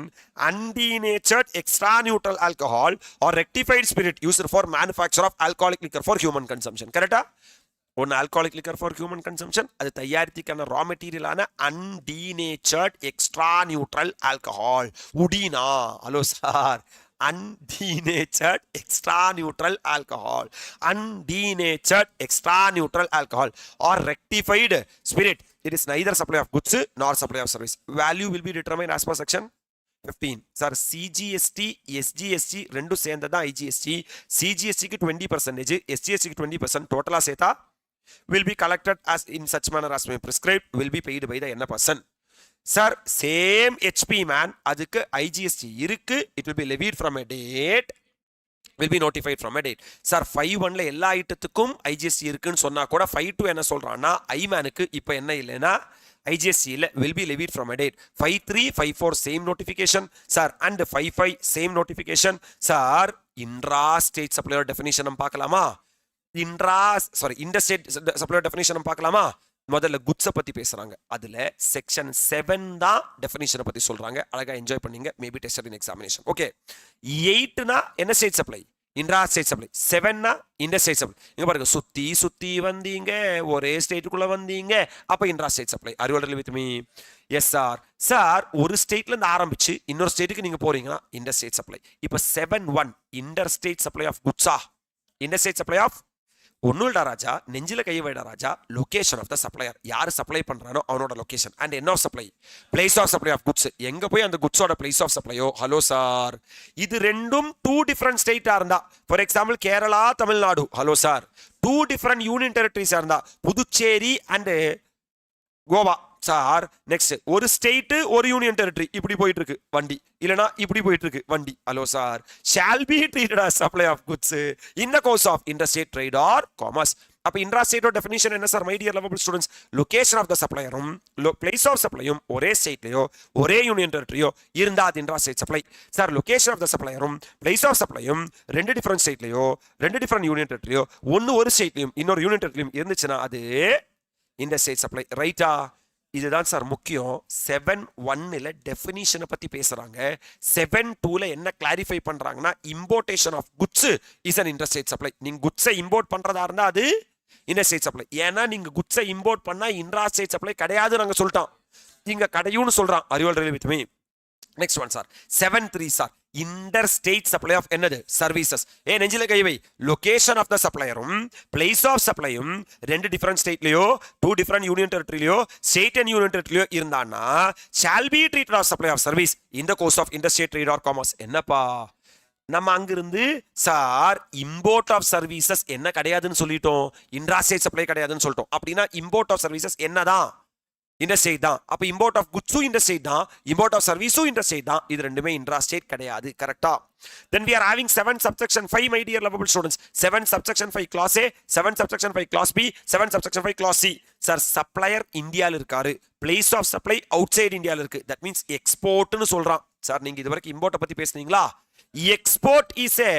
undenatured extra neutral alcohol or rectified spirit used for manufacture of alcoholic liquor for human consumption. கரெக்டா? ஒன்று alcoholic liquor for human consumption, அது தயாரித்துக்கான raw மெட்டீரியலான undenatured extra neutral alcohol உடினா. Hello sir, undenatured extra neutral alcohol, undenatured extra neutral alcohol or rectified spirit. It is neither supply of goods nor supply of service. Value will be determined as per section 15. Sir, CGST, SGST ரெண்டும் சேர்ந்ததான் IGST. CGSTக்கு 20%, SGSTக்கு 20%, டோட்டலா சேர்த்தா will be collected as in such manner as may prescribed, will be paid by the என்ன person. Sir, same HP man, அதுக்கு IGST இருக்கு, it will be levied from a date, will be notified from a date. Sir, 5.1ல எல்லா ஐட்டத்துக்கும் IGST இருக்குன்னு சொன்னா கூட 5.2 என்ன சொல்றான்னா ஐமேனுக்கு இப்போ என்ன இல்லைன்னா IGST இல்ல, will be levied from a date. 5.3, 5.4 same notification, sir, and 5.5 same notification. Sir, intra-state supplier definition நம்ம பார்க்கலாமா? interstate supplier definition நம்ம பார்க்கலாமா? முதல்ல குட்ஸை பத்தி பேசுறாங்க, அதுல செக்ஷன் 7 தான் டெஃபினிஷனை பத்தி சொல்றாங்க. அழகா என்ஜாய் பண்ணீங்க, maybe tested in examination. Okay, 8னா என்ன state supply? Intra state supply. 7னா இன்டர்ஸ்டேட் சப்ளை. இங்க பாருங்க, சுத்தி வந்தீங்க, ஒரே ஸ்டேட்டுக்குள்ள வந்தீங்க, அப்ப intra state supply. Are you all with me? Yes sir. Sir, ஒரு ஸ்டேட்ல இருந்து ஆரம்பிச்சு இன்னொரு ஸ்டேட்டுக்கு நீங்க போறீங்கன்னா இன்டர்ஸ்டேட் சப்ளை. இப்ப 7.1 இன்டர்ஸ்டேட் சப்ளை ஆஃப் குட்ஸா? இன்டர்ஸ்டேட் சப்ளை ஆஃப் ஒன்னுல்டா ராஜா, நெஞ்சில கை வைடா ராஜா, லொகேஷன் ஆஃப் த சப்ளையர், யாரு சப்ளை பண்றானோ அவனோட லொகேஷன், அண்ட் என்ன of supply, place of supply of goods, எங்க போய் அந்த குட்ஸோட பிளேஸ் ஆஃப் சப்ளையோ. ஹலோ சார், இது ரெண்டும் 2 டிஃபரண்ட் ஸ்டேட்டா இருந்தா, for example Kerala, Tamil Nadu, hello sir, 2 different union டெரிட்டரிஸா இருந்தா, Puducherry and Goa sir. Next, ஒரு ஸ்டேட் ஒரு யூனியன் டெரிட்டரி, இப்படி போயிட்டு இருக்கு வண்டி, இல்லனா இப்படி போயிட்டு இருக்கு வண்டி. Hello sir, shawl be treated as supply of goods in the course of interstate trade or commerce. அப்ப இன்ட்ராஸ்டேட் டெஃபினிஷன் என்ன sir? My dear lovable students, location of the சப்ளையரும் பிளேஸ் ஆஃப் சப்ளையும் ஒரே ஸ்டேட்லயோ ஒரே யூனியன் டெரிட்டரியோ இருந்தா அது intrastate supply. Sir, location of the சப்ளையரும் பிளேஸ் ஆஃப் சப்ளையும் 2 டிஃபரண்ட் ஸ்டேட்லயோ 2 டிஃபரண்ட் யூனியன் டெரிட்டரியோ ஒன்னு ஒரு ஸ்டேட்லயும் இன்னொரு யூனியன் டெரிட்டரியும் இருந்துச்சுன்னா அது இன்டர்ஸ்டேட் சப்ளை. ரைட்டா? இதுதான் சார் முக்கியம். 7.1ல டெஃபினிஷனை பத்தி பேசுறாங்க. 7.2ல என்ன கிளாரிஃபை பண்றாங்கன்னா, importation of goods is an interstate supply. நீங்க குட்ஸை இம்போர்ட் பண்றதா இருந்தா அது இன்டர்ஸ்டேட் சப்ளை. ஏன்னா நீங்க குட்ஸை இம்போர்ட் பண்ணா இன்ட்ராஸ்டேட் சப்ளை கிடையாது நாங்க சொல்லிட்டோம், இங்க கிடையும்னு சொல்றான். Are you all ready with me? Next one sir, 7.3 sir, interstate supply of என்னது? சர்வீசஸ். நெஞ்சில கை வை, லொகேஷன் ஆஃப் த சப்ளையரும் பிளேஸ் ஆஃப் சப்ளையும் 2 டிஃபரண்ட் ஸ்டேட்லயோ 2 டிஃபரண்ட் யூனியன் டெரிட்டரிலயோ ஸ்டேட் அண்ட் யூனியன் டெரிட்டரிலயோ இருந்தான்னா shall be treated of supply of service in the course of interstate trade or commerce. என்னப்பா நம்ம அங்கிருந்து சார் இம்போர்ட் ஆஃப் சர்வீசஸ் என்ன கிடையாதுன்னு சொல்லிட்டோம், இன்ட்ராஸ்டேட் சப்ளை கிடையாதுன்னு சொல்லிட்டோம். அப்படின்னா இம்போர்ட் ஆஃப் சர்வீசஸ் என்னதான்? இன்டர்ஸ்டேட் தான். அப்ப இம்போர்ட் ஆஃப் குட்ஸும் இன்டர்ஸ்டேட் தான், இம்போர்ட் ஆஃப் சர்வீஸும் இன்டர்ஸ்டேட் தான். இது ரெண்டுமே இன்ட்ராஸ்டேட் கிடையாது. கரெக்டா? Then we are having 7 subsection 5 my dear lovable students. 7 subsection 5 class A, 7 subsection 5 class B, 7 subsection 5 class C. Sir, supplier இந்தியால இருக்காரு, place of supply outside இந்தியால இருக்கு. That means export னு சொல்றான். சார், நீங்க இதுவரைக்கும் இம்போர்ட் பத்தி பேசுனீங்களா? export is a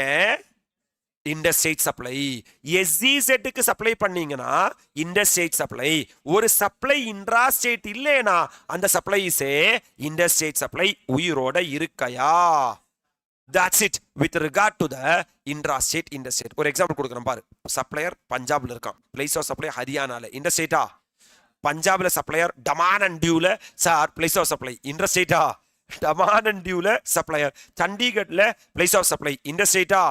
interstate supply. SEZக்கு சப்ளை பண்ணீங்கன்னா இன்டர்ஸ்டேட் சப்ளை. ஒரு சப்ளை இன்ட்ராஸ்டேட் இல்லைனா அந்த supply is a interstate supply. உயிரோட இருக்கையா? That's it with regard to the intrastate interstate. ஒரு எக்ஸாம்பிள் கொடுக்குறேன் பாரு. சப்ளையர் பஞ்சாப்ல இருக்கான், பிளேஸ் ஆஃப் சப்ளை ஹரியானால, இன்டர்ஸ்டேட்டா? பஞ்சாப்ல சப்ளையர் டமான் அண்ட் டியூல சார் பிளேஸ் ஆஃப் சப்ளை இன்டர்ஸ்டேட்டா? டமான் அண்ட் டியூல சப்ளையர். சண்டிகர்ல பிளேஸ் ஆஃப் சப்ளை இன்டர்ஸ்டேட்டா?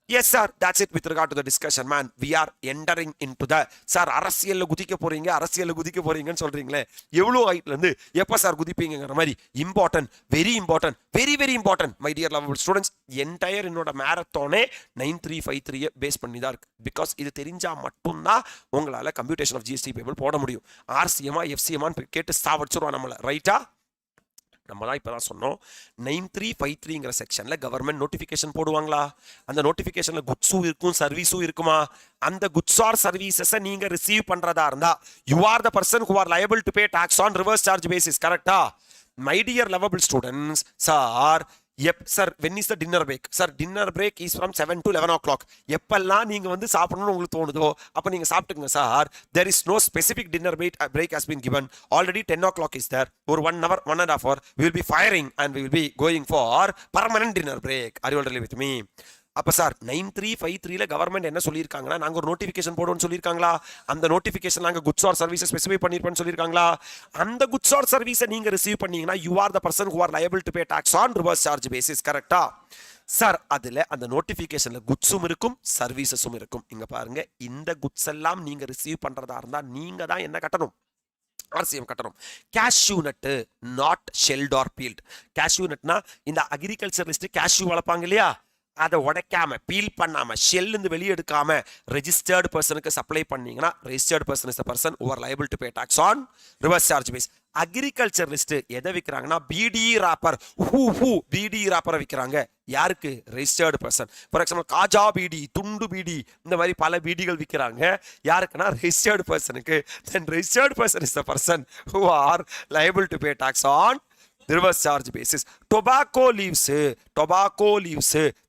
Yes sir, that's it with regard to the discussion man. We are entering into the sir அரசியல்ல குதிக்க போறீங்கன்னு சொல்றீங்களே, எவ்வளவு ஹைட்ல இருந்து எப்ப சார் குதிப்பீங்கங்கிற மாதிரி important, very important, very very important my dear lovable students. Entire என்னோட மேரத்தானே 9353 பேஸ் பண்ணி தான் இருக்கு. பிகாஸ் இது தெரிஞ்சா மட்டும்தான் உங்களால கம்ப்யூட்டேஷன் ஆஃப் ஜிஎஸ்டி பேபிள் போட முடியும். ஆர்சிஎம்மா எஃப்சிஎம்மான்னு கேட்டு சாவடிச்சிருவா நம்மள. ரைட்டா? நம்ம தான் இப்போ தான் சொன்னோம், 9353ங்கிற செக்ஷன்ல கவர்மெண்ட் நோட்டிஃபிகேஷன் போடுவாங்களா? அந்த நோட்டிஃபிகேஷன்ல குட்ஸும் இருக்கும் சர்வீஸும் இருக்குமா? அந்த குட்ஸ் ஆர் சர்வீசஸை நீங்க ரிசீவ் பண்றதா இருந்தா you are the person who are liable to pay tax on reverse charge basis. கரெக்டா? My dear lovable students, sir, yep, sir, when is the dinner break? Sir, dinner break is from 7 to 11 o'clock. எப்பெல்லாம் நீங்க வந்து சாப்பிடணும்னு உங்களுக்கு தோணுதோ அப்ப நீங்க சாப்பிட்டுங்க sir. There is no specific dinner break has been given. Already 10 o'clock is there. ஒரு 1 hour, 1.5 hour, we will be firing and we will be going for permanent dinner break. Are you all really with me? அப்ப sir 9353ல government என்ன சொல்லியிருக்காங்கன்னா நாங்க ஒரு notification போடுவோம்னு சொல்லியிருக்காங்களா? அந்த notification நாங்க goods or service specify பண்ணிருப்போம்னு சொல்லியிருக்காங்களா? அந்த குட்ஸ் ஆர் சர்வீஸை நீங்க ரிசீவ் பண்ணீங்கன்னா you are the person who are liable to pay tax on reverse charge basis. கரெக்டா சார்? அதுல அந்த நோட்டிபிகேஷன்ல குட்ஸும் இருக்கும் சர்வீசஸும் இருக்கும். இங்க பாருங்க, இந்த குட்ஸ் எல்லாம் நீங்க ரிசீவ் பண்றதா இருந்தா நீங்க தான் என்ன கட்டணும்? ஆர்சிஎம் கட்டணும். Cashew nut, not shelled or peeled. Cashew நட்னா இந்த அக்ரிகல்ச்சரலிஸ்ட் கேஷ்யூ வளர்ப்பாங்க இல்லையா, அதை உடைக்காம பீல் பண்ணாம ஷெல் இருந்து வெளியே எடுக்காம ரெஜிஸ்டர்டு பர்சனுக்கு சப்ளை பண்ணீங்கன்னா registered person is the person who are liable to pay tax on reverse charge base. Agriculturalist எதை விற்கிறாங்கன்னா பிடி ராப்பர், பிடி ராப்பரை விற்கிறாங்க. யாருக்கு? Registered person. For example Kaja beedi, Thundu beedi, இந்த மாதிரி பல பீடிகள் விற்கிறாங்க. யாருக்குன்னா ரெஜிஸ்டர்டு பர்சனுக்கு. Then registered person is the person who are liable to pay tax on reverse charge basis. Tobacco leaves,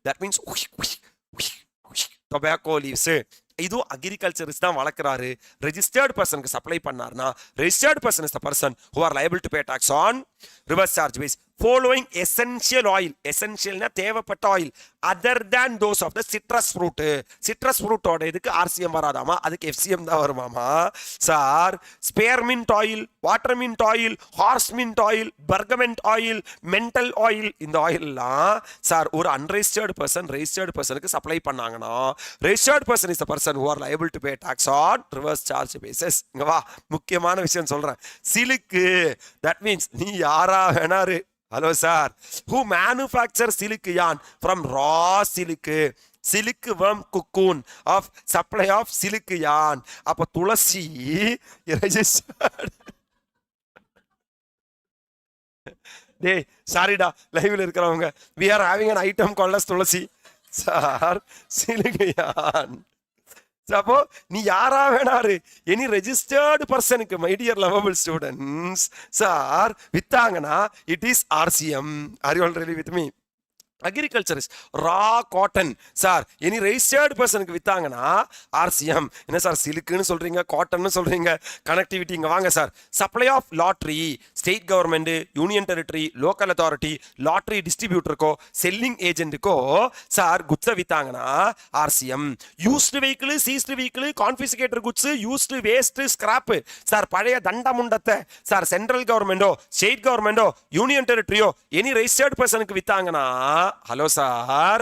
that means tobacco leaves. இது அக்ரிகல்ச்சரிஸ்ட் தான் வளர்க்குறாரு. ரெஜிஸ்டர்டு பர்சனுக்கு சப்ளை பண்ணார்னா registered person is the person who are liable to pay tax on reverse charge base. Following essential oil, எசென்ஷியல்னா தேவைப்பட்ட oil, other than those of the citrus fruit. சிட்ரஸ் ஃப்ரூட்டோட இதுக்கு ஆர்சிஎம் வராதாமா, அதுக்கு எஃப்சிஎம் தான் வருமாமா sir. Spearmint oil, water mint oil, horse mint oil, bergamot oil, mentha oil, இந்த ஆயில்லாம் சார் ஒரு அன்ரெஜிஸ்டர்டு பர்சன் ரெஜிஸ்டர்டு பர்சனுக்கு சப்ளை பண்ணாங்கன்னா registered person is the person who are liable to pay tax on reverse charge basis. இங்க வா, முக்கியமான விஷயம் சொல்றேன். சிலுக்கு, தட் மீன்ஸ் நீ யாரா வேணாரு. Hello sir, who manufacture silk yarn from raw silk, silk worm cocoon of supply of silk yarn. அப்ப துளசி registered. டேய் சாரிடா, லைவ்ல இருக்கிறவங்க, we are having an item called as Tulsi sir, silk yarn. அப்போ நீ யாரா வேணாரு, எனி ரெஜிஸ்டர்டு பர்சனுக்கு my dear lovable students sir வித்தாங்கன்னா it is RCM. Are you all ready with me? Agriculturist raw cotton sir any registered பர்சனுக்கு வித்தாங்கன்னா RCM. என்ன sir சிலுக்குன்னு சொல்றீங்க, காட்டன்னு சொல்றீங்க, கனெக்டிவிட்டி இங்க வாங்க sir. Supply of lottery, state government, union territory, local authority, lottery டிஸ்ட்ரிபியூட்டருக்கோ selling ஏஜென்ட்டுக்கோ சார் குட்ஸை வித்தாங்கன்னா RCM. Used vehicle, seized vehicle, confiscated goods, used waste, scrap sir பழைய தண்டமுண்டத்தை சார் சென்ட்ரல் கவர்மெண்டோ ஸ்டேட் கவர்மெண்டோ யூனியன் டெரிட்டரியோ எனி ரெஜிஸ்டர்டு பர்சனுக்கு வித்தாங்கன்னா hello sir,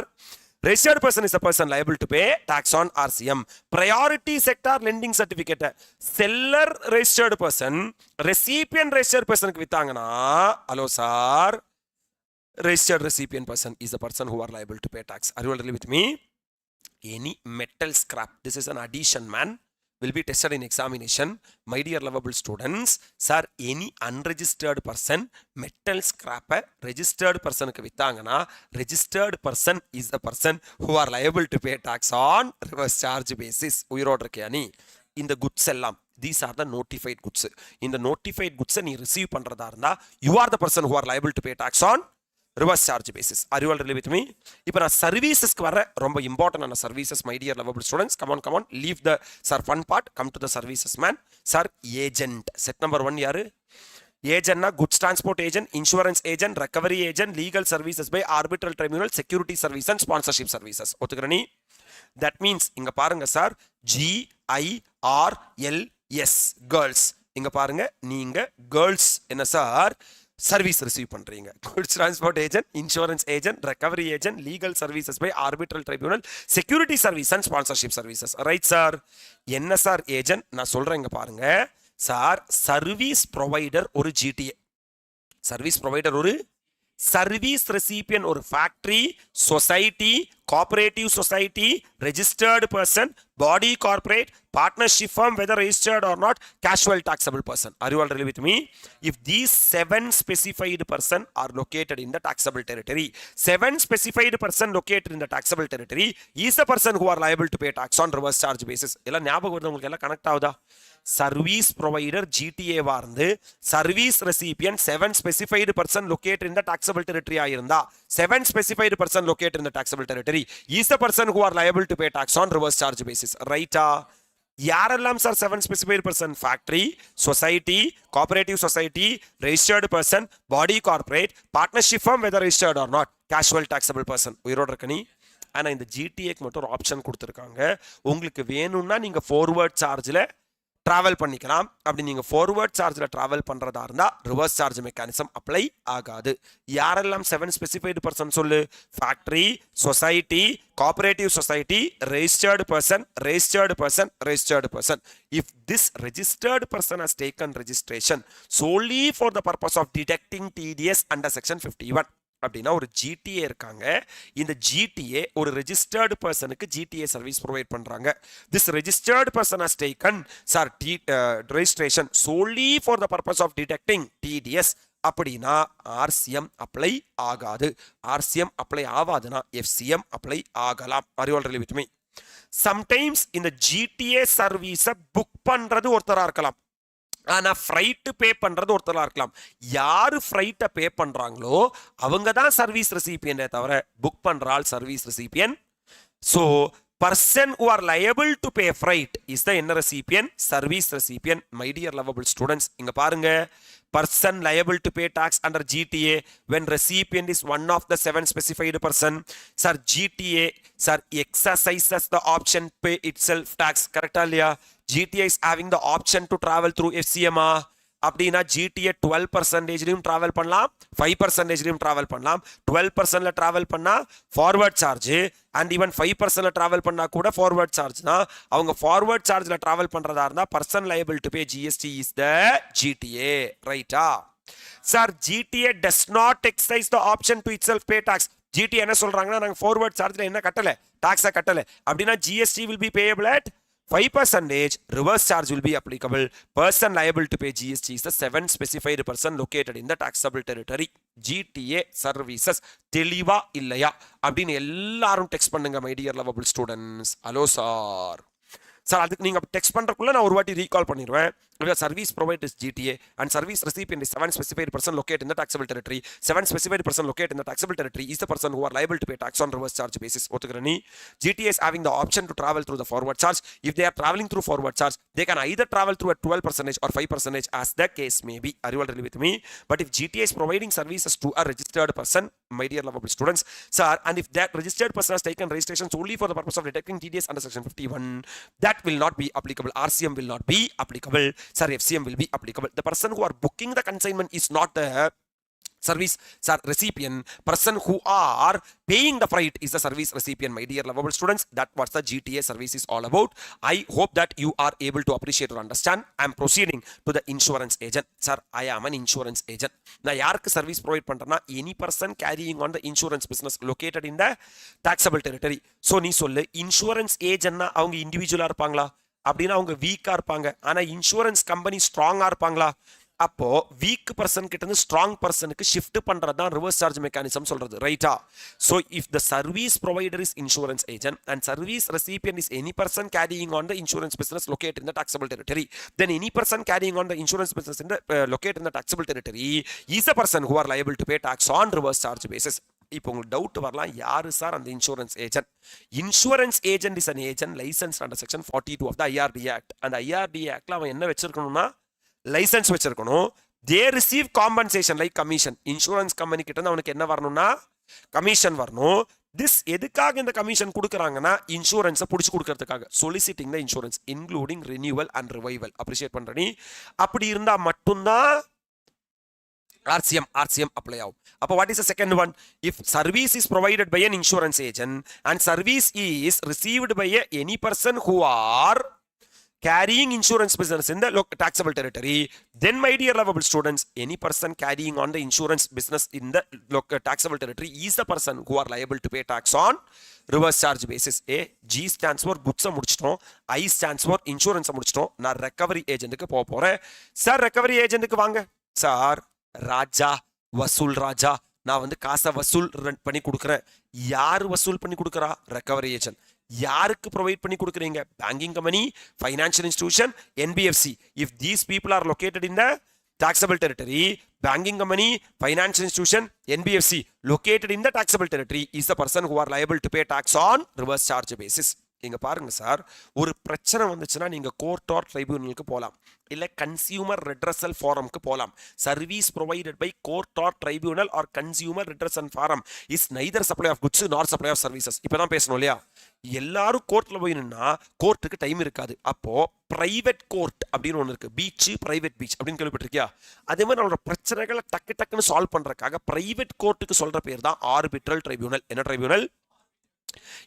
registered person is a person liable to pay tax on RCM. Priority sector lending certificate, seller registered person, recipient registered person க்கு வித்தாங்கனா hello sir, registered recipient person is the person who are liable to pay tax. Are you all with me? Any metal scrap, this is an addition man, will be tested in examination. My dear lovable students, sir, any unregistered person metal scrap registered person க்கு வித்தாங்கனா registered person is the person who are liable to pay tax on reverse charge basis. உயிரோட இருக்கியா நீ? இந்த goods எல்லாம் these are the notified goods. இந்த notified goods நீ receive பண்றதா இருந்தா you are the person who are liable to pay tax on reverse charge basis. Are you all really with me? இப்போ நான் சர்வீசஸ்க்கு வர ரொம்ப இம்பார்ட்டன்டான services my dear lovable students. come on leave the sir fun part, come to the services man. sir agent set number 1 யாரு? ஏஜென்ட்னா goods transport agent, insurance agent, recovery agent, legal services by arbitral tribunal, security service and sponsorship services. ஒத்துக்கிற நீ? That means இங்க பாருங்க sir, GIRLS girls. இங்க பாருங்க, நீங்க girls என்ன சார் சர்வீஸ் ரிசீவ் பண்றீங்க. Goods transport agent, insurance agent, recovery agent, legal services by arbitral tribunal, security service and sponsorship services. Right sir. என்ன சார் ஏஜென்ட்? நான் சொல்றேன் இங்க பாருங்க சார், சர்வீஸ் ப்ரொவைடர் ஒரு ஜிடிஏ, சர்வீஸ் ப்ரொவைடர் ஒரு service recipient ஒரு factory, society, cooperative society, registered person, body corporate, partnership firm, whether registered or not, casual taxable person. Are you all really with me? If these 7 specified person are located in the taxable territory, 7 specified person located in the taxable territory is the person who are liable to pay tax on reverse charge basis. எல்லாம் ஞாபகம் வருது உங்களுக்கு? எல்லாம் connect ஆகுதா? Service provider GTA இருந்து service recipient 7 specified person locate in the taxable territory ஆயிருந்தா 7 specified person locate in the taxable territory is the person who are liable to pay tax on reverse charge basis. ரைட்டா? யாரெல்லாம் sir 7 specified person? Factory, society, cooperative society, registered person, body corporate, partnership firm whether registered or not, casual taxable person. உயிரோட இருக்க நீ. ஆனால் இந்த ஜிடிஏக்கு மட்டும் ஒரு option கொடுத்துருக்காங்க. உங்களுக்கு வேணும்னா நீங்கள் ஃபார்வர்ட் சார்ஜில் ட்ராவல் பண்ணிக்கலாம். அப்படி நீங்கள் ஃபார்வர்ட் சார்ஜில் ட்ராவல் பண்ணுறதா இருந்தால் ரிவர்ஸ் சார்ஜ் மெக்கானிசம் அப்ளை ஆகாது. யாரெல்லாம் 7 ஸ்பெசிஃபைடு பர்சன் சொல்லு? Factory, society, cooperative society, registered person, registered person, registered person. If this registered person has taken registration solely for the purpose of deducting TDS under section 51, அப்படின்னா ஒரு GTA இருக்காங்க. இந்த GTA ஒரு registered பர்சனுக்கு GTA service provide பண்றாங்க. This registered person has taken sir registration solely for the purpose of deducting TDS அப்படின்னா RCM apply ஆகாது. RCM apply ஆகாதுன்னா FCM apply ஆகலாம். Are you all really with me? Sometimes இந்த GTA சர்வீஸை book பண்றது ஒருத்தரா இருக்கலாம், ஆனா ஃப்ரைட் பே பண்றது ஒருத்தரா இருக்கலாம். யாரு ஃப்ரைட்டை பே பண்றாங்களோ அவங்க தான் சர்வீஸ் ரெசிபியன்ட் தவிர புக் பண்றால் service recipient. So person who are liable to pay freight is the என்ன recipient? Service recipient. My dear lovable students, இங்க பாருங்க, person liable to pay tax under GTA when recipient is one of the 7 specified person. Sir, GTA sir exercises the option pay itself tax. Correct இல்லையா? GTA is having the option to travel through FCMA. அப்படின்னா GTA 12% travel பண்ணலாம், 5% travel பண்ணலாம். 12% travel பண்ணா forward charge and even 5% travel பண்ணா கூட forward charge தான். அவங்க forward சார்ஜ்ல travel பண்றதா இருந்தா person liable to pay GST is the GTA. ரைட்டா? Sir GTA does not excise the option to itself pay tax. GTA என்ன சொல்றாங்கன்னா நாங்க ஃபார்வர்ட் சார்ஜ்ல என்ன கட்டல, டாக்ஸை கட்டல. அப்படின்னா GST will B payable at 5%. Reverse charge will be applicable. Person liable to pay GST is the 7 specified person located in the taxable territory. GTA services தெளிவா இல்லையா அப்படின்னு எல்லாரும் டெக்ஸ்ட் பண்ணுங்க my dear lovable students. Hello sir. Sir அதுக்கு நீங்க text பண்றதுக்குள்ள நான் ஒரு வாட்டி ரீகால் பண்ணிடுவேன். Service provider is GTA and service recipient is 7 specified person located in the taxable territory. 7 specified person located in the taxable territory is the person who are liable to pay tax on reverse charge basis. ஒத்துக்கிறனி? GTA is having the option to travel through the forward charge. If they are traveling through forward charge, they can either travel through at 12% or 5% as the case may be. Are you all really with me? But if GTA is providing services to a registered person, my dear lovable students, sir, and if that registered person has taken registration solely for the purpose of detecting TDS under section 51, that will not be applicable. RCM will not be applicable. Sir, FCM will be applicable. The person who are booking the consignment is not the service sir recipient. Person who are paying the freight is the service recipient. My dear lovable students, that what the GTA service is all about. I hope that you are able to appreciate or understand. I am proceeding to the insurance agent. Sir, I am an insurance agent. நான் யாருக்கு service provide பண்றேன்னா any person carrying on the insurance business located in the taxable territory. So நீ சொல்லு, insurance ஏஜென்ட்னா அவங்க இண்டிவிஜுவலா இருப்பாங்களா? அப்படின்னா அவங்க வீக்கா இருப்பாங்க. ஆனா இன்சூரன்ஸ் கம்பெனி ஸ்ட்ராங்கா இருப்பாங்களா? அப்போ வீக் பர்சன் கிட்ட இருந்து ஸ்ட்ராங் பர்சனுக்கு ஷிஃப்ட் பண்றது தான் ரிவர்ஸ் சார்ஜ் மெக்கானிசம் சொல்றது. ரைட்டா? So if the service provider is insurance agent and service recipient is any person carrying on the insurance business locate in the taxable territory, then any person carrying on the insurance business in the locate in the taxable territory is a person who are liable to pay tax on reverse charge basis. இப்போ உங்களுக்கு doubt வரலாம், யாரு sir அந்த insurance agent? Insurance agent is an agent licensed under section 42 of the IRDA Act. அந்த IRDA Actல அவன் என்ன வச்சிருக்கணும்னா licence வச்சிருக்கணும். தே receive compensation like commission. Insurance company கிட்ட இருந்து அவனுக்கு என்ன வரணும்னா கமிஷன் வரணும். திஸ் எதுக்காக இந்த கமிஷன் கொடுக்குறாங்கன்னா இன்சூரன்ஸை பிடிச்சி கொடுக்கறதுக்காக. Soliciting the insurance including renewal and revival. Appreciate பண்றேன். அப்படி இருந்தா மட்டும்தான் RCM apply ஆகும். அப்போ what is the second one? If service is provided by an insurance agent and service is received by any person who are carrying insurance business in the taxable territory, then my dear lovable students, any person carrying on the insurance business in the taxable territory is the person who are liable to pay tax on reverse charge basis. G stands for goods முடிச்சிட்டோம், I stands for insurance முடிச்சிட்டோம். நான் recovery agent க்கு போக போறேன். Sir recovery agent க்கு வாங்க. Sir ராஜா, வசூல் ராஜா, நான் வந்து காசை வசூல் பண்ணி கொடுக்குறேன். யாரு வசூல் பண்ணி கொடுக்குறா? Recovery agent. யாருக்கு ப்ரொவைட் பண்ணி கொடுக்குறீங்க? Banking company, financial institution, NBFC. If these people are located in the taxable territory, banking company, financial institution, NBFC located in the taxable territory is the person who are liable to pay tax on reverse charge basis. இங்க பாருங்க sir, ஒரு பிரச்சனை வந்துச்சுன்னா நீங்க court R ட்ரைபியூனலுக்கு போகலாம், இல்ல consumer redressal ஃபாரம்க்கு போகலாம். Service provided by court or tribunal or consumer redressal forum is neither supply of goods nor supply of services. இப்பதான் பேசணும் இல்லையா? எல்லாரும் கோர்ட்ல போய் நின்னா கோர்ட்டுக்கு டைம் இருக்காது. அப்போ பிரைவேட் கோர்ட் அப்படின்னு ஒன்று இருக்கு, பீச், பிரைவேட் பீச் அப்படின்னு கேள்விப்பட்டிருக்கியா? அதே மாதிரி நம்மளோட பிரச்சனைகளை டக்குன்னு சால்வ் பண்றதுக்காக பிரைவேட் கோர்ட்டுக்கு சொல்ற பேர் தான் ஆர்பிட்ரல் ட்ரைபியூனல். என்ன ட்ரைபியூனல்?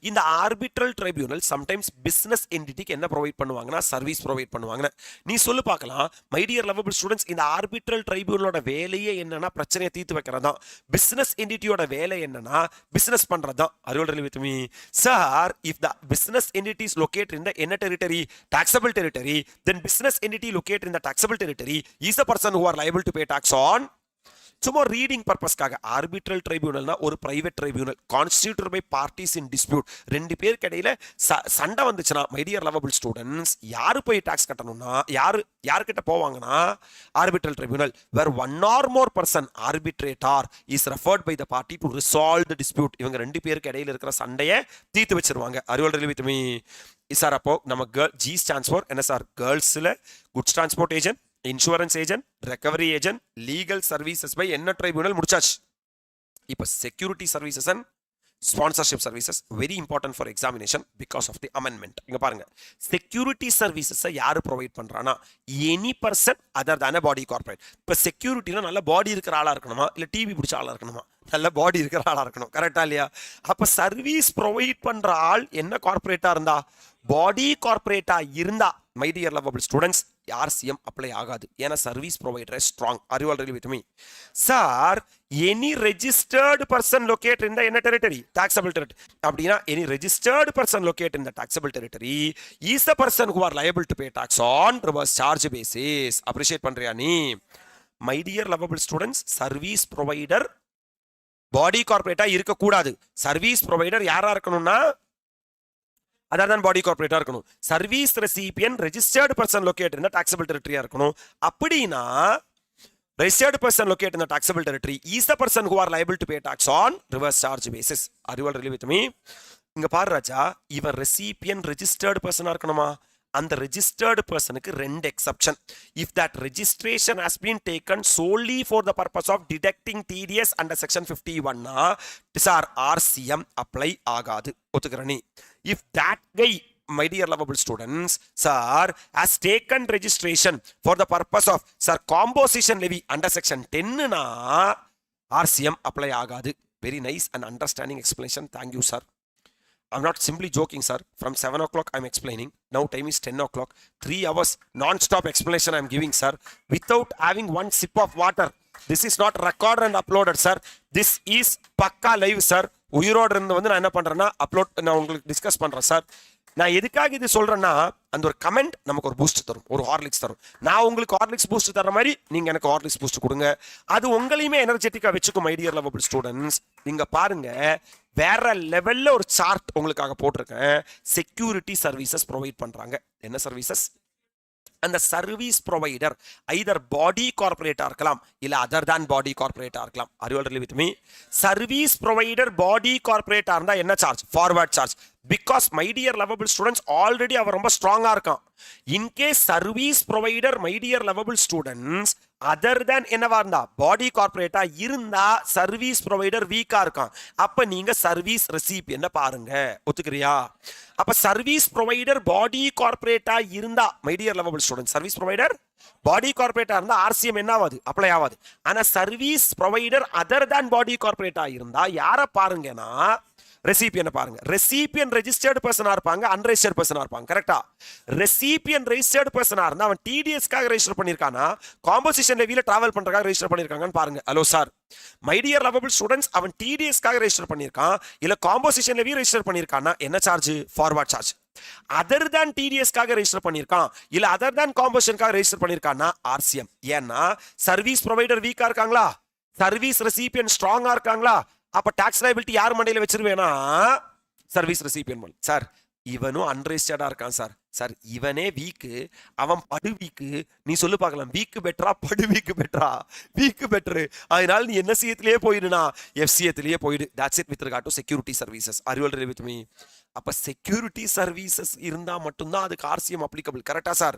இந்த ஆர்பிட்ரல் ட்ரைபியூனல் சம்டைம்ஸ் பிசினஸ் என்டிட்டிக்கு என்ன ப்ரொவைட் பண்ணுவாங்கன்னா சர்வீஸ் ப்ரொவைட் பண்ணுவாங்க. நீ சொல்லு பார்க்கலாம். மை டியர் லவபிள் ஸ்டூடெண்ட்ஸ், இந்த ஆர்பிட்ரல் ட்ரைபியூனலோட வேலையே என்னன்னா பிரச்சனையை தீர்த்து வைக்கிறது தான். பிசினஸ் என்டிட்டியோட வேலை என்னன்னா பிசினஸ் பண்றது தான். அறிவுரை with me sir, if the business entity is located in the என்ன territory? taxable territory, then business entity located in the taxable territory is the person who are liable to pay tax on. சும்மா reading பர்பஸ்க்காக, arbitral ட்ரைபியூனல்னா ஒரு private tribunal constituted by parties in dispute. ரெண்டு பேருக்கு இடையில சண்டை வந்துச்சுன்னா மை டியர் லவபிள் ஸ்டூடெண்ட்ஸ், யாரு போய் டாக்ஸ் கட்டணும்னா யாருக்கிட்ட போவாங்கன்னா arbitral tribunal. Where one or more person arbitrator is referred by the party to resolve the dispute. இவங்க ரெண்டு பேருக்கு இடையில இருக்கிற சண்டையை தீர்த்து வச்சிருவாங்க. அறிவுரை வித் மீ சார். அப்போ நம்ம ஜி ஸ்டாண்ட்ஸ் ஃபார் என்ன சார்? கேர்ள்ஸ்ல goods transport agent, insurance agent, recovery agent, legal services by என்ன ட்ரைபியூனல் முடிச்சாச்சு. இப்போ security services and sponsorship services very important for examination because of the amendment. இங்க பாருங்க, security services யாரு ப்ரொவைட் பண்றானா? Any person other than body corporate. இப்போ செக்யூரிட்டில நல்ல பாடி இருக்கிற ஆளா இருக்கணுமா, இல்ல டிவி பிடிச்ச ஆளா இருக்கணுமா? நல்ல பாடி இருக்கிற ஆளா இருக்கணும். கரெக்டா இல்லையா? அப்ப சர்வீஸ் ப்ரொவைட் பண்ற ஆள் என்ன கார்பரேட்டா இருந்தா, பாடி கார்பரேட்டா இருந்தா my dear lovable students RCM apply ஆகாது. ஏன்னா சர்வீஸ் ப்ரொவைடர் ஸ்ட்ராங். அறிவாளர்கள் with me sir, any registered person locate in the என்ன டெரிட்டரி? taxable territory. அப்படின்னா any registered person locate in the taxable territory is the person who are liable to pay tax on reverse charge basis. Appreciate பண்றியா நீ? My dear lovable students, service provider body கார்பரேட்டா இருக்கக்கூடாது. Service provider யாரா இருக்கணும்னா அதான் body கார்பரேட்டா இருக்கணும். Service recipient registered person locate in the taxable territory இருக்கணும். அப்படின்னா registered person located in the taxable territory is the person who are liable to pay tax on reverse charge basis. Are you all really with me? இங்க பாரு ராஜா, இவன் recipient registered person இருக்கணுமா? அந்த registered personக்கு ரெண்டு exception. If that registration has been taken solely for the purpose of deducting TDS under section 51 sir, RCM apply ஆகாது. ஒத்துக்கிறனி? If that guy, my dear lovable students, sir, has taken registration for the purpose of sir composition levy under section 10 na RCM apply agadu. Very nice and understanding explanation. Thank you, sir. I'm not simply joking, sir. From 7 o'clock I'm explaining. Now time is 10 o'clock. 3 hours non-stop explanation I'm giving, sir, without having one sip of water. This is not recorded and uploaded, sir. This is pakka live, sir. உயிரோடு இருந்து வந்து நான் என்ன பண்றேன்னா upload நான் உங்களுக்கு discuss பண்றேன் sir. நான் எதுக்காக இது சொல்றேன்னா, அந்த ஒரு கமெண்ட் நமக்கு ஒரு பூஸ்ட் தரும், ஒரு ஹார்லிக்ஸ் தரும். நான் உங்களுக்கு ஹார்லிக்ஸ் பூஸ்ட் தர மாதிரி நீங்க எனக்கு ஹார்லிக்ஸ் பூஸ்ட் கொடுங்க. அது உங்களையுமே எனர்ஜெட்டிக்கா வச்சுக்கும். மை டியர் லவபிள் ஸ்டூடெண்ட்ஸ், நீங்க பாருங்க, வேற லெவல்ல ஒரு சார்ட் உங்களுக்காக போட்டிருக்கேன். செக்யூரிட்டி சர்வீசஸ் ப்ரொவைட் பண்றாங்க. என்ன சர்வீசஸ்? அந்த சர்வீஸ் ப்ரொவைடர் ஐதர் பாடி கார்பரேட்டா இருக்கலாம், இல்ல அதர் தான் பாடி கார்பரேட்டா இருக்கலாம். Are you all with me? Service provider body கார்பரேட்டா இருந்தா என்ன charge? Forward charge. Because my dear lovable students already அவர் ரொம்ப ஸ்ட்ராங்கா இருக்கான். In case service provider my dear lovable students other than என்னவா இருந்தா பாடி கார்பரேட்டா இருந்தா சர்வீஸ் ப்ரொவைடர் வீக்கா இருக்கான். அப்ப நீங்க சர்வீஸ் ரெசிபியன்ட் பாருங்க. ஒத்துக்கிறியா? அப்ப சர்வீஸ் ப்ரொவைடர் பாடி கார்பரேட்டா இருந்தா my dear lovable students, service provider body கார்பரேட்டா இருந்தா ஆர்சிஎம் என்ன ஆகாது? அப்ளை ஆகாது. ஆனா service provider other than body கார்பரேட்டா இருந்தா யார பாருங்கன்னா ரெசிபியன் பாருங்க. ரெசிபியன் ரெஜிஸ்டர்டு பர்சனா இருப்பாங்க, அன்ரெஜிஸ்டர்டு பர்சனா இருப்பாங்க. கரெக்டா? ரெசிபியன் ரெஜிஸ்டர்டு பர்சனா இருந்தா அவன் டிடிஎஸ்க்காக ரெஜிஸ்டர் பண்ணிருக்கானா, காம்போசிஷன் லெவில டிராவல் பண்றதுக்காக ரெஜிஸ்டர் பண்ணிருக்காங்கன்னு பாருங்க. Hello sir, my dear lovable students, அவன் டிடிஎஸ்க்காக ரெஜிஸ்டர் பண்ணிருக்கான், இல்ல காம்போசிஷன் லெவி ரெஜிஸ்டர் பண்ணிருக்கானா என்ன charge? Forward charge. Other than டிடிஎஸ்க்காக ரெஜிஸ்டர் பண்ணிருக்கான், இல்ல அதர் தேன் காம்போசிஷனுக்காக ரெஜிஸ்டர் பண்ணிருக்கானா ஆர்சிஎம். ஏன்னா சர்வீஸ் ப்ரொவைடர் வீக்கா இருக்காங்களா, சர்வீஸ் ரெசிபியன் ஸ்ட்ராங்கா இருக்காங்களா, அப்ப டாக்ஸ் லைபிலிட்டி யார் மண்டையில வச்சிருவேனா? சர்வீஸ் ரெசிபியன். சார் இவனும் அன்ரெஜிஸ்டர்டா இருக்கான் சார். சார் இவனே வீக்கு, அவன் படு வீக்கு. நீ சொல்லு பார்க்கலாம், வீக்கு பெட்டரா படு வீக்கு பெட்டரா? Weak better. அதனால நீ என்எஸ்சியத்திலேயே போயிடுனா எஃப்சியத்திலேயே போயிடு. That's it with regard to security services. Are you all with me? அப்ப செக்யூரிட்டி சர்வீசஸ் இருந்தா மட்டும்தான் அதுக்கு ஆர்சிஎம் அப்ளிகபிள். கரெக்டா சார்?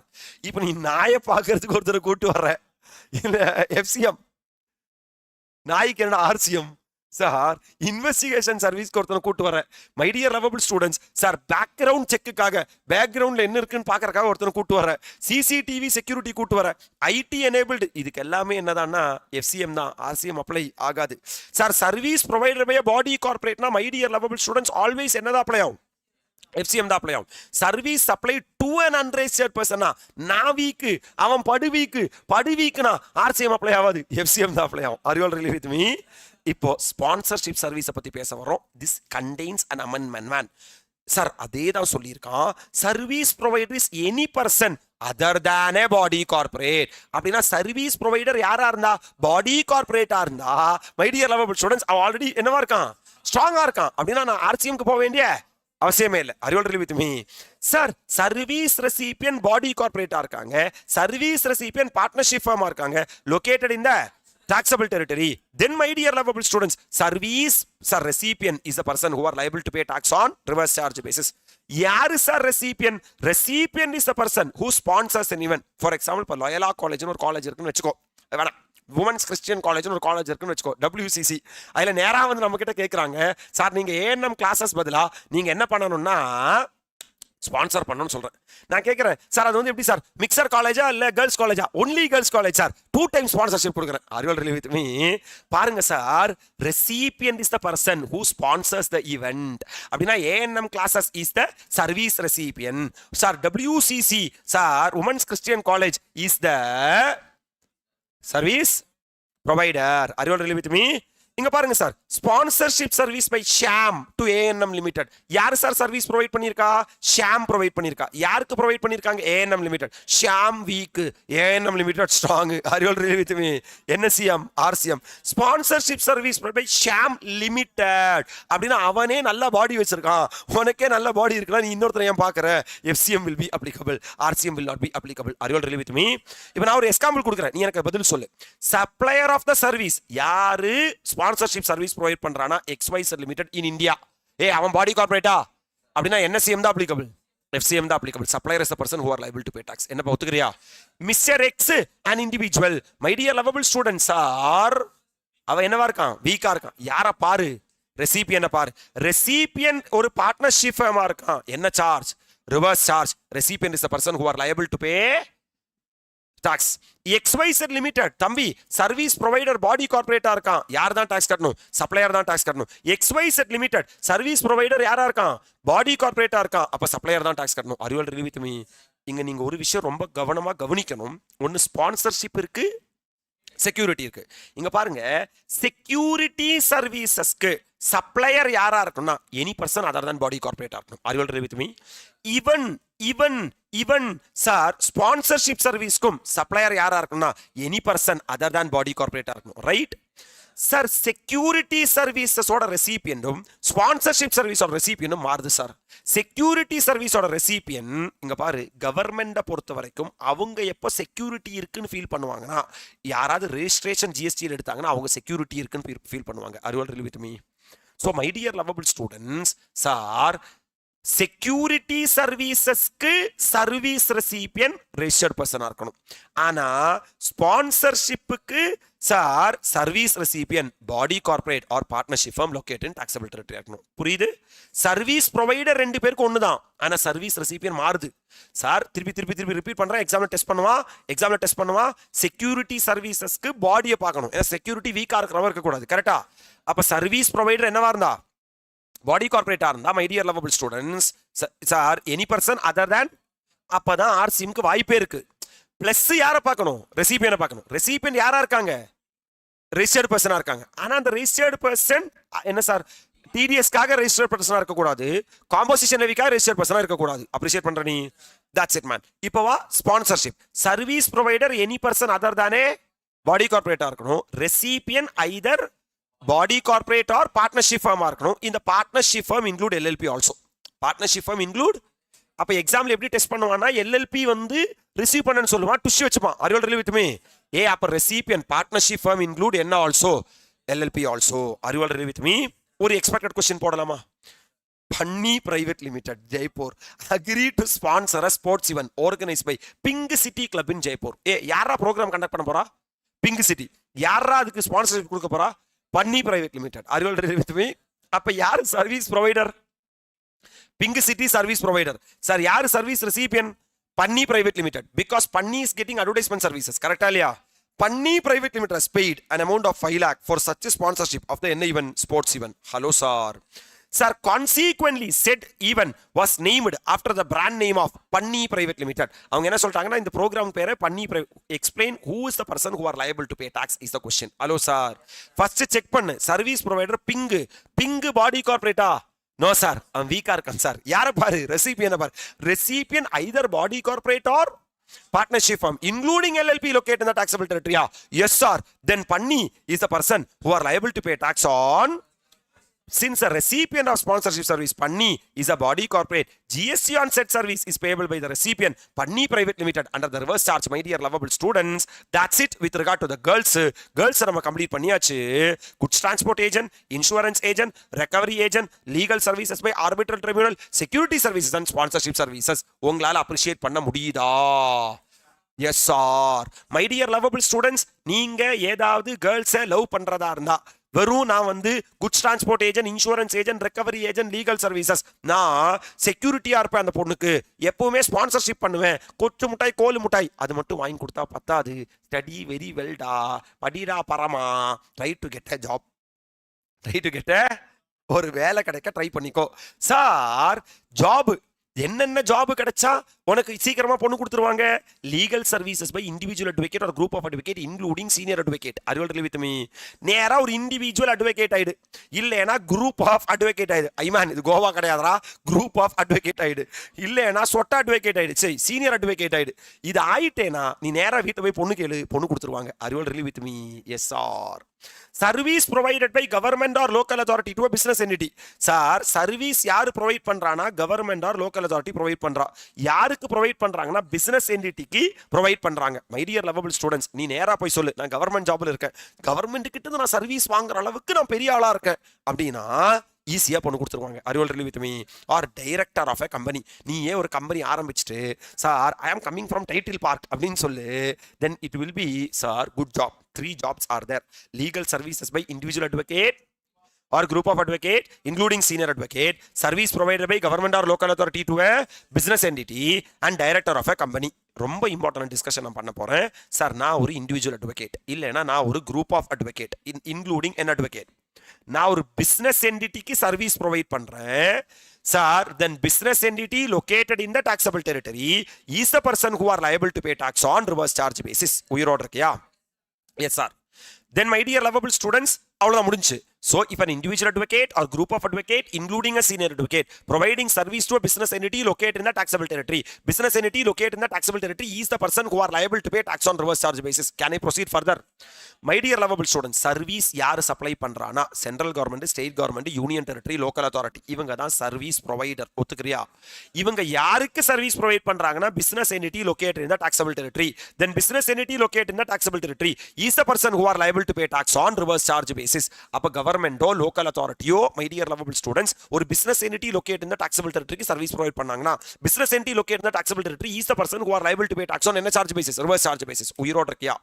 இப்ப நீ நாயை பாக்குறதுக்கு ஒருத்தரை கூட்டு வர்ற, இல்ல எஃப்சிஎம், நாய்க்கு என்ன ஆர்சிஎம் சார்? இன்வெஸ்டிகேஷன் சர்வீஸ்க்கு ஒருத்தனை கூட்டு வர. My dear lovable students, sir background செக்குக்காக, பேக்ரவுண்ட்ல என்ன இருக்குன்னு பாக்குறதுக்காக ஒருத்தனை கூட்டு வர. சிசிடிவி செக்யூரிட்டி கூட்டு வர. ஐடி எனேபிள்டு, இதுக்கு எல்லாமே என்னதான்னா எஃப்சிஎம் தான். ஆர்சிஎம் அப்ளை ஆகாது sir. Service provider by body கார்பரேட்னா my dear lovable students always என்னதான் அப்ளை ஆகும்? எஃப்சிஎம் தான் அப்ளை ஆகும். Service supply to an unregistered person, நான் வீக்கு அவன் படு வீக்குனா ஆர்சிஎம் அப்ளை ஆகாது, எஃப்சிஎம் தான் அப்ளை ஆகும். Are you all really with me? இப்போ ஸ்பான்சர்ஷிப் சர்வீஸை பத்தி பேச வரோம். This contains an amendment. Sir அதே தான் சொல்லியிருக்கான். Service provider is any person other than A body corporate. அப்படின்னா சர்வீஸ் ப்ரொவைடர் யாரா இருந்தா, பாடி கார்பரேட்டா இருந்தா, மை டியர் லவபிள் ஸ்டூடெண்ட்ஸ், அவன் ஆல்ரெடி என்னவா இருக்கான்? ஸ்ட்ராங்கா இருக்கான். அப்படின்னா நான் ஆர்சிஎம்க்கு போக வேண்டிய அவசியமே இல்லை. Are you all with me? Sir service recipient body கார்பரேட்டா இருக்காங்க, சர்வீஸ் ரெசிபியன் பார்ட்னர்ஷிப் ஃபார்மா இருக்காங்க, located in the taxable territory. Then my dear lovable students, service sir recipient is the person who are liable to pay tax on reverse charge basis. யாரு sir recipient? Recipient is the person who sponsors an event. For example, இப்போ Loyola காலேஜ்னு ஒரு college இருக்குன்னு வச்சுக்கோ, வேணாம் women's Christian காலேஜ்னு ஒரு college இருக்குன்னு வச்சுக்கோ, WCC. அதில் நேராக வந்து நம்ம கிட்ட கேட்குறாங்க, சார் நீங்கள் ANM கிளாஸஸ் பதிலாக நீங்கள் என்ன பண்ணணும்னா ஸ்பான்சர் பண்ணணும்னு சொல்றேன். நான் கேட்கிறேன், சார் அது வந்து எப்படி சார், மிக்சர் காலேஜா இல்ல கேர்ள்ஸ் காலேஜா? Only girls college sir, 2 times sponsorship கொடுக்குறேன். Are you all really with me? பாருங்க sir, recipient is the person who sponsors the event. அப்படின்னா ANM classes is the service recipient. Sir WCC sir women's Christian college is the service provider. Are you all really with me? இங்க பாருங்க sir, sponsorship service by Sham to ANM limited. யாரு sir service provide பண்ணிருக்கா? Sham provide பண்ணிருக்கா. யாருக்கு provide பண்ணிருக்காங்க? ANM limited. Sham weak, ANM limited strong. Are you all really with me? NSCM RCM sponsorship service by Sham limited. அப்படின்னா அவனே நல்ல பாடி வச்சிருக்கான், உனக்கே நல்ல பாடி இருக்குன்னா நீ இன்னொருத்தரை ஏன் பாக்குற? FCM will be applicable, RCM will not be applicable. Are you all really with me? இப்போ நான் ஒரு எக்ஸாம்பிள் கொடுக்குறேன், நீ எனக்கு பதில் சொல்லு. சப்ளையர் ஆஃப் த சர்வீஸ் யாரு ஸ்பான்சர்ஷிப் சர்வீஸ் ப்ரொவைட் பண்றானா? XYZ limited in India. அவன் பாடி கார்பரேட்டா? அப்படின்னா NSCM தான் அப்ளிகபிள், FCM தான் applicable. Supplier is the person who are liable to pay tax. என்ன ஒத்துக்கிறியா? Mister X an individual. My dear lovable students are, அவன் என்னவா இருக்கான்? வீக்கா இருக்கான். யார பாரு? ரெசிபியனை பாரு. ரெசிபியன் ஒரு பார்ட்னர்ஷிப் ஃபார்மா இருக்கான். என்ன charge? Reverse charge. Recipient is the person who are liable to pay tax. XYZ limited தம்பி சர்வீஸ் ப்ரொவைடர் பாடி கார்பரேட்டா இருக்கான். யார் தான் டாக்ஸ் கட்டணும்? சப்ளையர் தான் டாக்ஸ் கட்டணும். XYZ லிமிடெட் சர்வீஸ் ப்ரொவைடர் யாரா இருக்கான்? பாடி கார்பரேட்டா இருக்கான். அப்ப சப்ளையர் தான் டாக்ஸ் கட்டணும். R you all really with me? இங்க நீங்க ஒரு விஷயம் ரொம்ப கவனமா கவனிக்கணும். ஒன்னு ஸ்பான்சர்ஷிப் இருக்கு, செக்யூரிட்டி இருக்கு. இங்க பாருங்க, செக்யூரிட்டி சர்வீசஸ்க்கு சப்ளையர் யாரா இருக்கும்னா any person other than body கார்பரேட்டா இருக்கணும். Are you all really with me? Even sir sponsorship சர்வீஸ்க்கும் சப்ளையர் யாரா இருக்கும்னா any person other than body கார்பரேட்டா இருக்கணும். Right sir? செக்யூரிட்டி சர்வீசஸோட ரெசிபியன்டும் ஸ்பான்சர்ஷிப் சர்வீஸோட ரெசிபியனும் மாறுது சார். செக்யூரிட்டி சர்வீஸோட ரெசிபியன் இங்க பாரு, கவர்மெண்ட்டை பொறுத்த வரைக்கும் அவங்க எப்போ செக்யூரிட்டி இருக்குன்னு ஃபீல் பண்ணுவாங்கன்னா, யாராவது ரெஜிஸ்ட்ரேஷன் GST எடுத்தாங்கன்னா அவங்க செக்யூரிட்டி இருக்குன்னு ஃபீல் பண்ணுவாங்க. Are you all really with me? So my dear lovable students, sir security சர்வீசஸ்க்கு சர்வீஸ் ரெசிபியன் ரெஜிஸ்டர்ட் பர்சனா இருக்கணும். ஆனா ஸ்பான்சர்ஷிப்புக்கு sir service recipient body corporate or partnership firm locate in taxable territory இருக்கணும். புரியுது? சர்வீஸ் ப்ரொவைடர் 2 பேருக்கு ஒண்ணுதான், ஆனா சர்வீஸ் ரெசிபியன் மாறுது. சார் திருப்பி ரிப்பீட் பண்றேன், எக்ஸாம்ல டெஸ்ட் பண்ணுவா. செக்யூரிட்டி சர்வீசஸ்க்கு பாடியை பார்க்கணும், ஏன்னா செக்யூரிட்டி வீக்கா இருக்கிறவங்க இருக்கக்கூடாது. கரெக்டா? அப்ப சர்வீஸ் ப்ரொவைடர் என்னவா இருந்தா? பாடி கார்பரேட்டா இருந்தா my dear lovable students sir any person other than, அப்பதான் ஆர்சிஎம்க்கு வாய்ப்பே இருக்கு. பிளஸ் யாரை பார்க்கணும்? ரெசிபியனை பார்க்கணும். ரெசிபியன் யாரா இருக்காங்க? ரெஜிஸ்டர்ட் பர்சனா இருக்காங்க. ஆனா அந்த ரெஜிஸ்டர்ட் பர்சன் என்ன சார், TDSக்காக ரெஜிஸ்டர்ட் பர்சனா இருக்கக்கூடாது, காம்போசிஷன் லெவிக்காக ரெஜிஸ்டர்ட் பர்சனா இருக்கக்கூடாது. அப்ரிஷியேட் பண்ற நீ? That's it man. இப்போவா sponsorship service provider any person other than body கார்பரேட்டா இருக்கணும். Recipient either body corporate or partnership ஃபார்மா இருக்கணும். இந்த partnership firm include LLP also. Partnership firm include. அப்ப எக்ஸாம்ல எப்படி டெஸ்ட் பண்ணுவான்னா எல்எல்பி வந்து ரிசீவ் பண்ணனு சொல்லுவான், டுஷ் வச்சுப்பான். Are you all with me? அப்ப recipient partnership firm include என்ன also LLP also. Are you all with me? ஒரு எக்ஸ்பெக்டட் क्वेश्चन போடலாமா? பன்னி private limited Jaipur agree to sponsor a sports event organized by pink city club in Jaipur. யாரா program conduct பண்ண போறா? Pink city. யாரா அதுக்கு sponsorship கொடுக்க போறா? பன்னி private limited. Are you all with me? அப்ப யார் service provider? Pink city service provider. Sir யார் சர்வீஸ் ரெசிபியன்? பன்னி பிரைவேட் லிமிடெட். பிகாஸ் பன்னி இஸ் கெட்டிங் அட்வர்டைஸ்மெண்ட் சர்வீசஸ். கரெக்டா இல்லையா? பன்னி private limited has paid an amount of 5 lakh for such a sponsorship of the என்ன event, sports event. Hello sir. Sir, consequently said event was named after the brand name of Panni Private Limited. அவங்க என்ன சொல்றாங்கன்னா இந்த program பேரு பன்னி. Explain who is the person who are liable to pay tax is the question. Hello sir. First check பண்ணு. Service provider pink body கார்ப்பரேட்டா? No sir, அவன் வீக்கா இருக்கான் சார். யார பாரு? ரெசிபியன் பாரு. ரெசிபியன் either body corporate or partnership firm including LLP located in the taxable territory. Yes sir. Then Panni is the person who are liable to pay tax on. Since a recipient of sponsorship service Panni is a body corporate, GST on said service is payable by the recipient Panni Private Limited under the reverse charge. My dear lovable students, that's it with regard to the girls. நம்ம complete பண்ணியாச்சு. Goods transport agent, insurance agent, recovery agent, legal services by arbitral tribunal, security services and sponsorship services. உங்களால appreciate பண்ண முடியுதா? Yes sir. My dear lovable students, நீங்க ஏதாவது கேர்ள்ஸை love பண்றதா இருந்தா வெறும் நான் வந்து goods transport agent, insurance agent, recovery agent, legal services, நான் செக்யூரிட்டியா இருப்பேன் அந்த பொண்ணுக்கு, எப்பவுமே ஸ்பான்சர்ஷிப் பண்ணுவேன், கொச்சு முட்டாய் கோலு முட்டாய் அது மட்டும் வாங்கி கொடுத்தா பத்தாது. Study very வெல்டா, படிடா Parama, try to get a job, try to get a ஒரு வேலை கிடைக்க ட்ரை பண்ணிக்கோ சார். ஜாப் என்னென்ன ஜாப் கிடைச்சா உனக்கு சீக்கிரமா பொண்ணு கொடுத்துருவாங்க? Legal services by individual advocate or group of advocate including senior advocate. Are you all with me? நேரா ஒரு இண்டிவிஜுவல் அட்வொகேட் ஆயிடு, இல்லைனா குரூப் ஆஃப் அட்வொகேட் ஆயிடு. ஐமான் இது கோவா கிடையாதுரா, குரூப் ஆஃப் அட்வொகேட் ஆயிடு. இல்லைனா சொட்ட அட்வொகேட் ஆயிடு, சரி சீனியர் அட்வொகேட் ஆயிடு. இது ஆயிட்டேனா நீ நேரா வீட்டை போய் பொண்ணு கேளு, பொண்ணு கொடுத்துருவாங்க. Are you all with me? Yes sir. Service provided by government or local authority to a business entity. Sir service யாரு ப்ரொவைட் பண்றானா? Government or local authority provide பண்றா. யாருக்கு ப்ரொவைட் பண்றாங்கன்னா பிசினஸ் என்டிட்டிக்கு ப்ரொவைட் பண்றாங்க. மை டியர் லவபிள் ஸ்டூடெண்ட்ஸ், நீ நேரா போய் சொல்லு நான் கவர்மெண்ட் ஜாப்ல இருக்கேன், கவர்மெண்ட் கிட்ட நான் சர்வீஸ் வாங்குற அளவுக்கு நான் பெரிய ஆளா இருக்கேன் அப்படின்னா ஈஸியா பொண்ணு கொடுத்துருவாங்க. Are you all with me? Or director of a company, நீயே ஒரு கம்பெனி ஆரம்பிச்சுட்டு சார் ஐ ஆம் கம்மிங் ஃப்ரம் டைட்டில் பார்க் அப்படின்னு சொல்லு, தென் it will B sir good job. 3 jobs are there. Legal services by individual advocate or group of advocate including senior advocate, service provided by government or local authority to a business entity and director of a company. ரொம்ப important discussion நான் பண்ண போறேன் sir. நான் ஒரு individual advocate, இல்லைன்னா நான் ஒரு group of advocate including என் அட்வொகேட், நான் ஒரு பிசினஸ் என்டிட்டிக்கு சர்வீஸ் ப்ரொவைட் பண்றேன் sir. Then business entity located in the taxable territory is the person who are liable to pay tax on reverse charge basis. உயிரோட இருக்கியா? Yes sir. Then my dear lovable students, அவ்வளவுதான் முடிஞ்சு. So if an individual advocate or group of advocate including a senior advocate providing service to a business entity located in the taxable territory, business entity located in the taxable territory is the person who are liable to pay tax on reverse charge basis. Can I proceed further? My dear lovable students, service யாரு supply பண்றானா? Central government, state government, union territory, local authority, இவங்க தான் service provider. ஒத்துக்கிறியா? இவங்க யாருக்கு service provide பண்றாங்கன்னா business entity located in the taxable territory. Then business entity located in the taxable territory is the person who are liable to pay tax on reverse charge basis. அப்ப கவர்மெண்டோ local அத்தாரிட்டியோ my dear lovable students ஒரு business entity locate in the taxable டெரிட்டரிக்கு service provide பண்ணாங்கன்னா business entity locate in the taxable territory is the person who are liable to pay tax on என்ன charge basis? Reverse charge basis. உயிரோட இருக்கியா?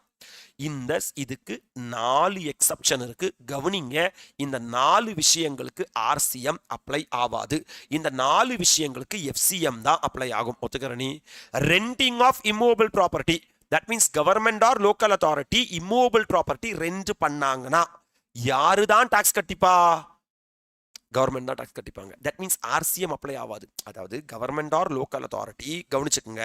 இந்த இதுக்கு 4 exception இருக்கு, கவனிங்க. இந்த 4 விஷயங்களுக்கு ஆர்சிஎம் அப்ளை ஆகாது, இந்த 4 விஷயங்களுக்கு எஃப்சிஎம் தான் அப்ளை ஆகும். ஒத்துக்கறனி? Renting of immovable property, that means government or local authority immovable property rent பண்ணாங்கன்னா யாரு தான் டாக்ஸ் கட்டிப்பா? கவர்மெண்ட் தான் டாக்ஸ் கட்டிப்பாங்க. தட் மீன்ஸ் ஆர்சிஎம் அப்ளை ஆகாது. அதாவது கவர்மெண்ட் ஆர் லோக்கல் அத்தாரிட்டி, கவனிச்சுக்கோங்க,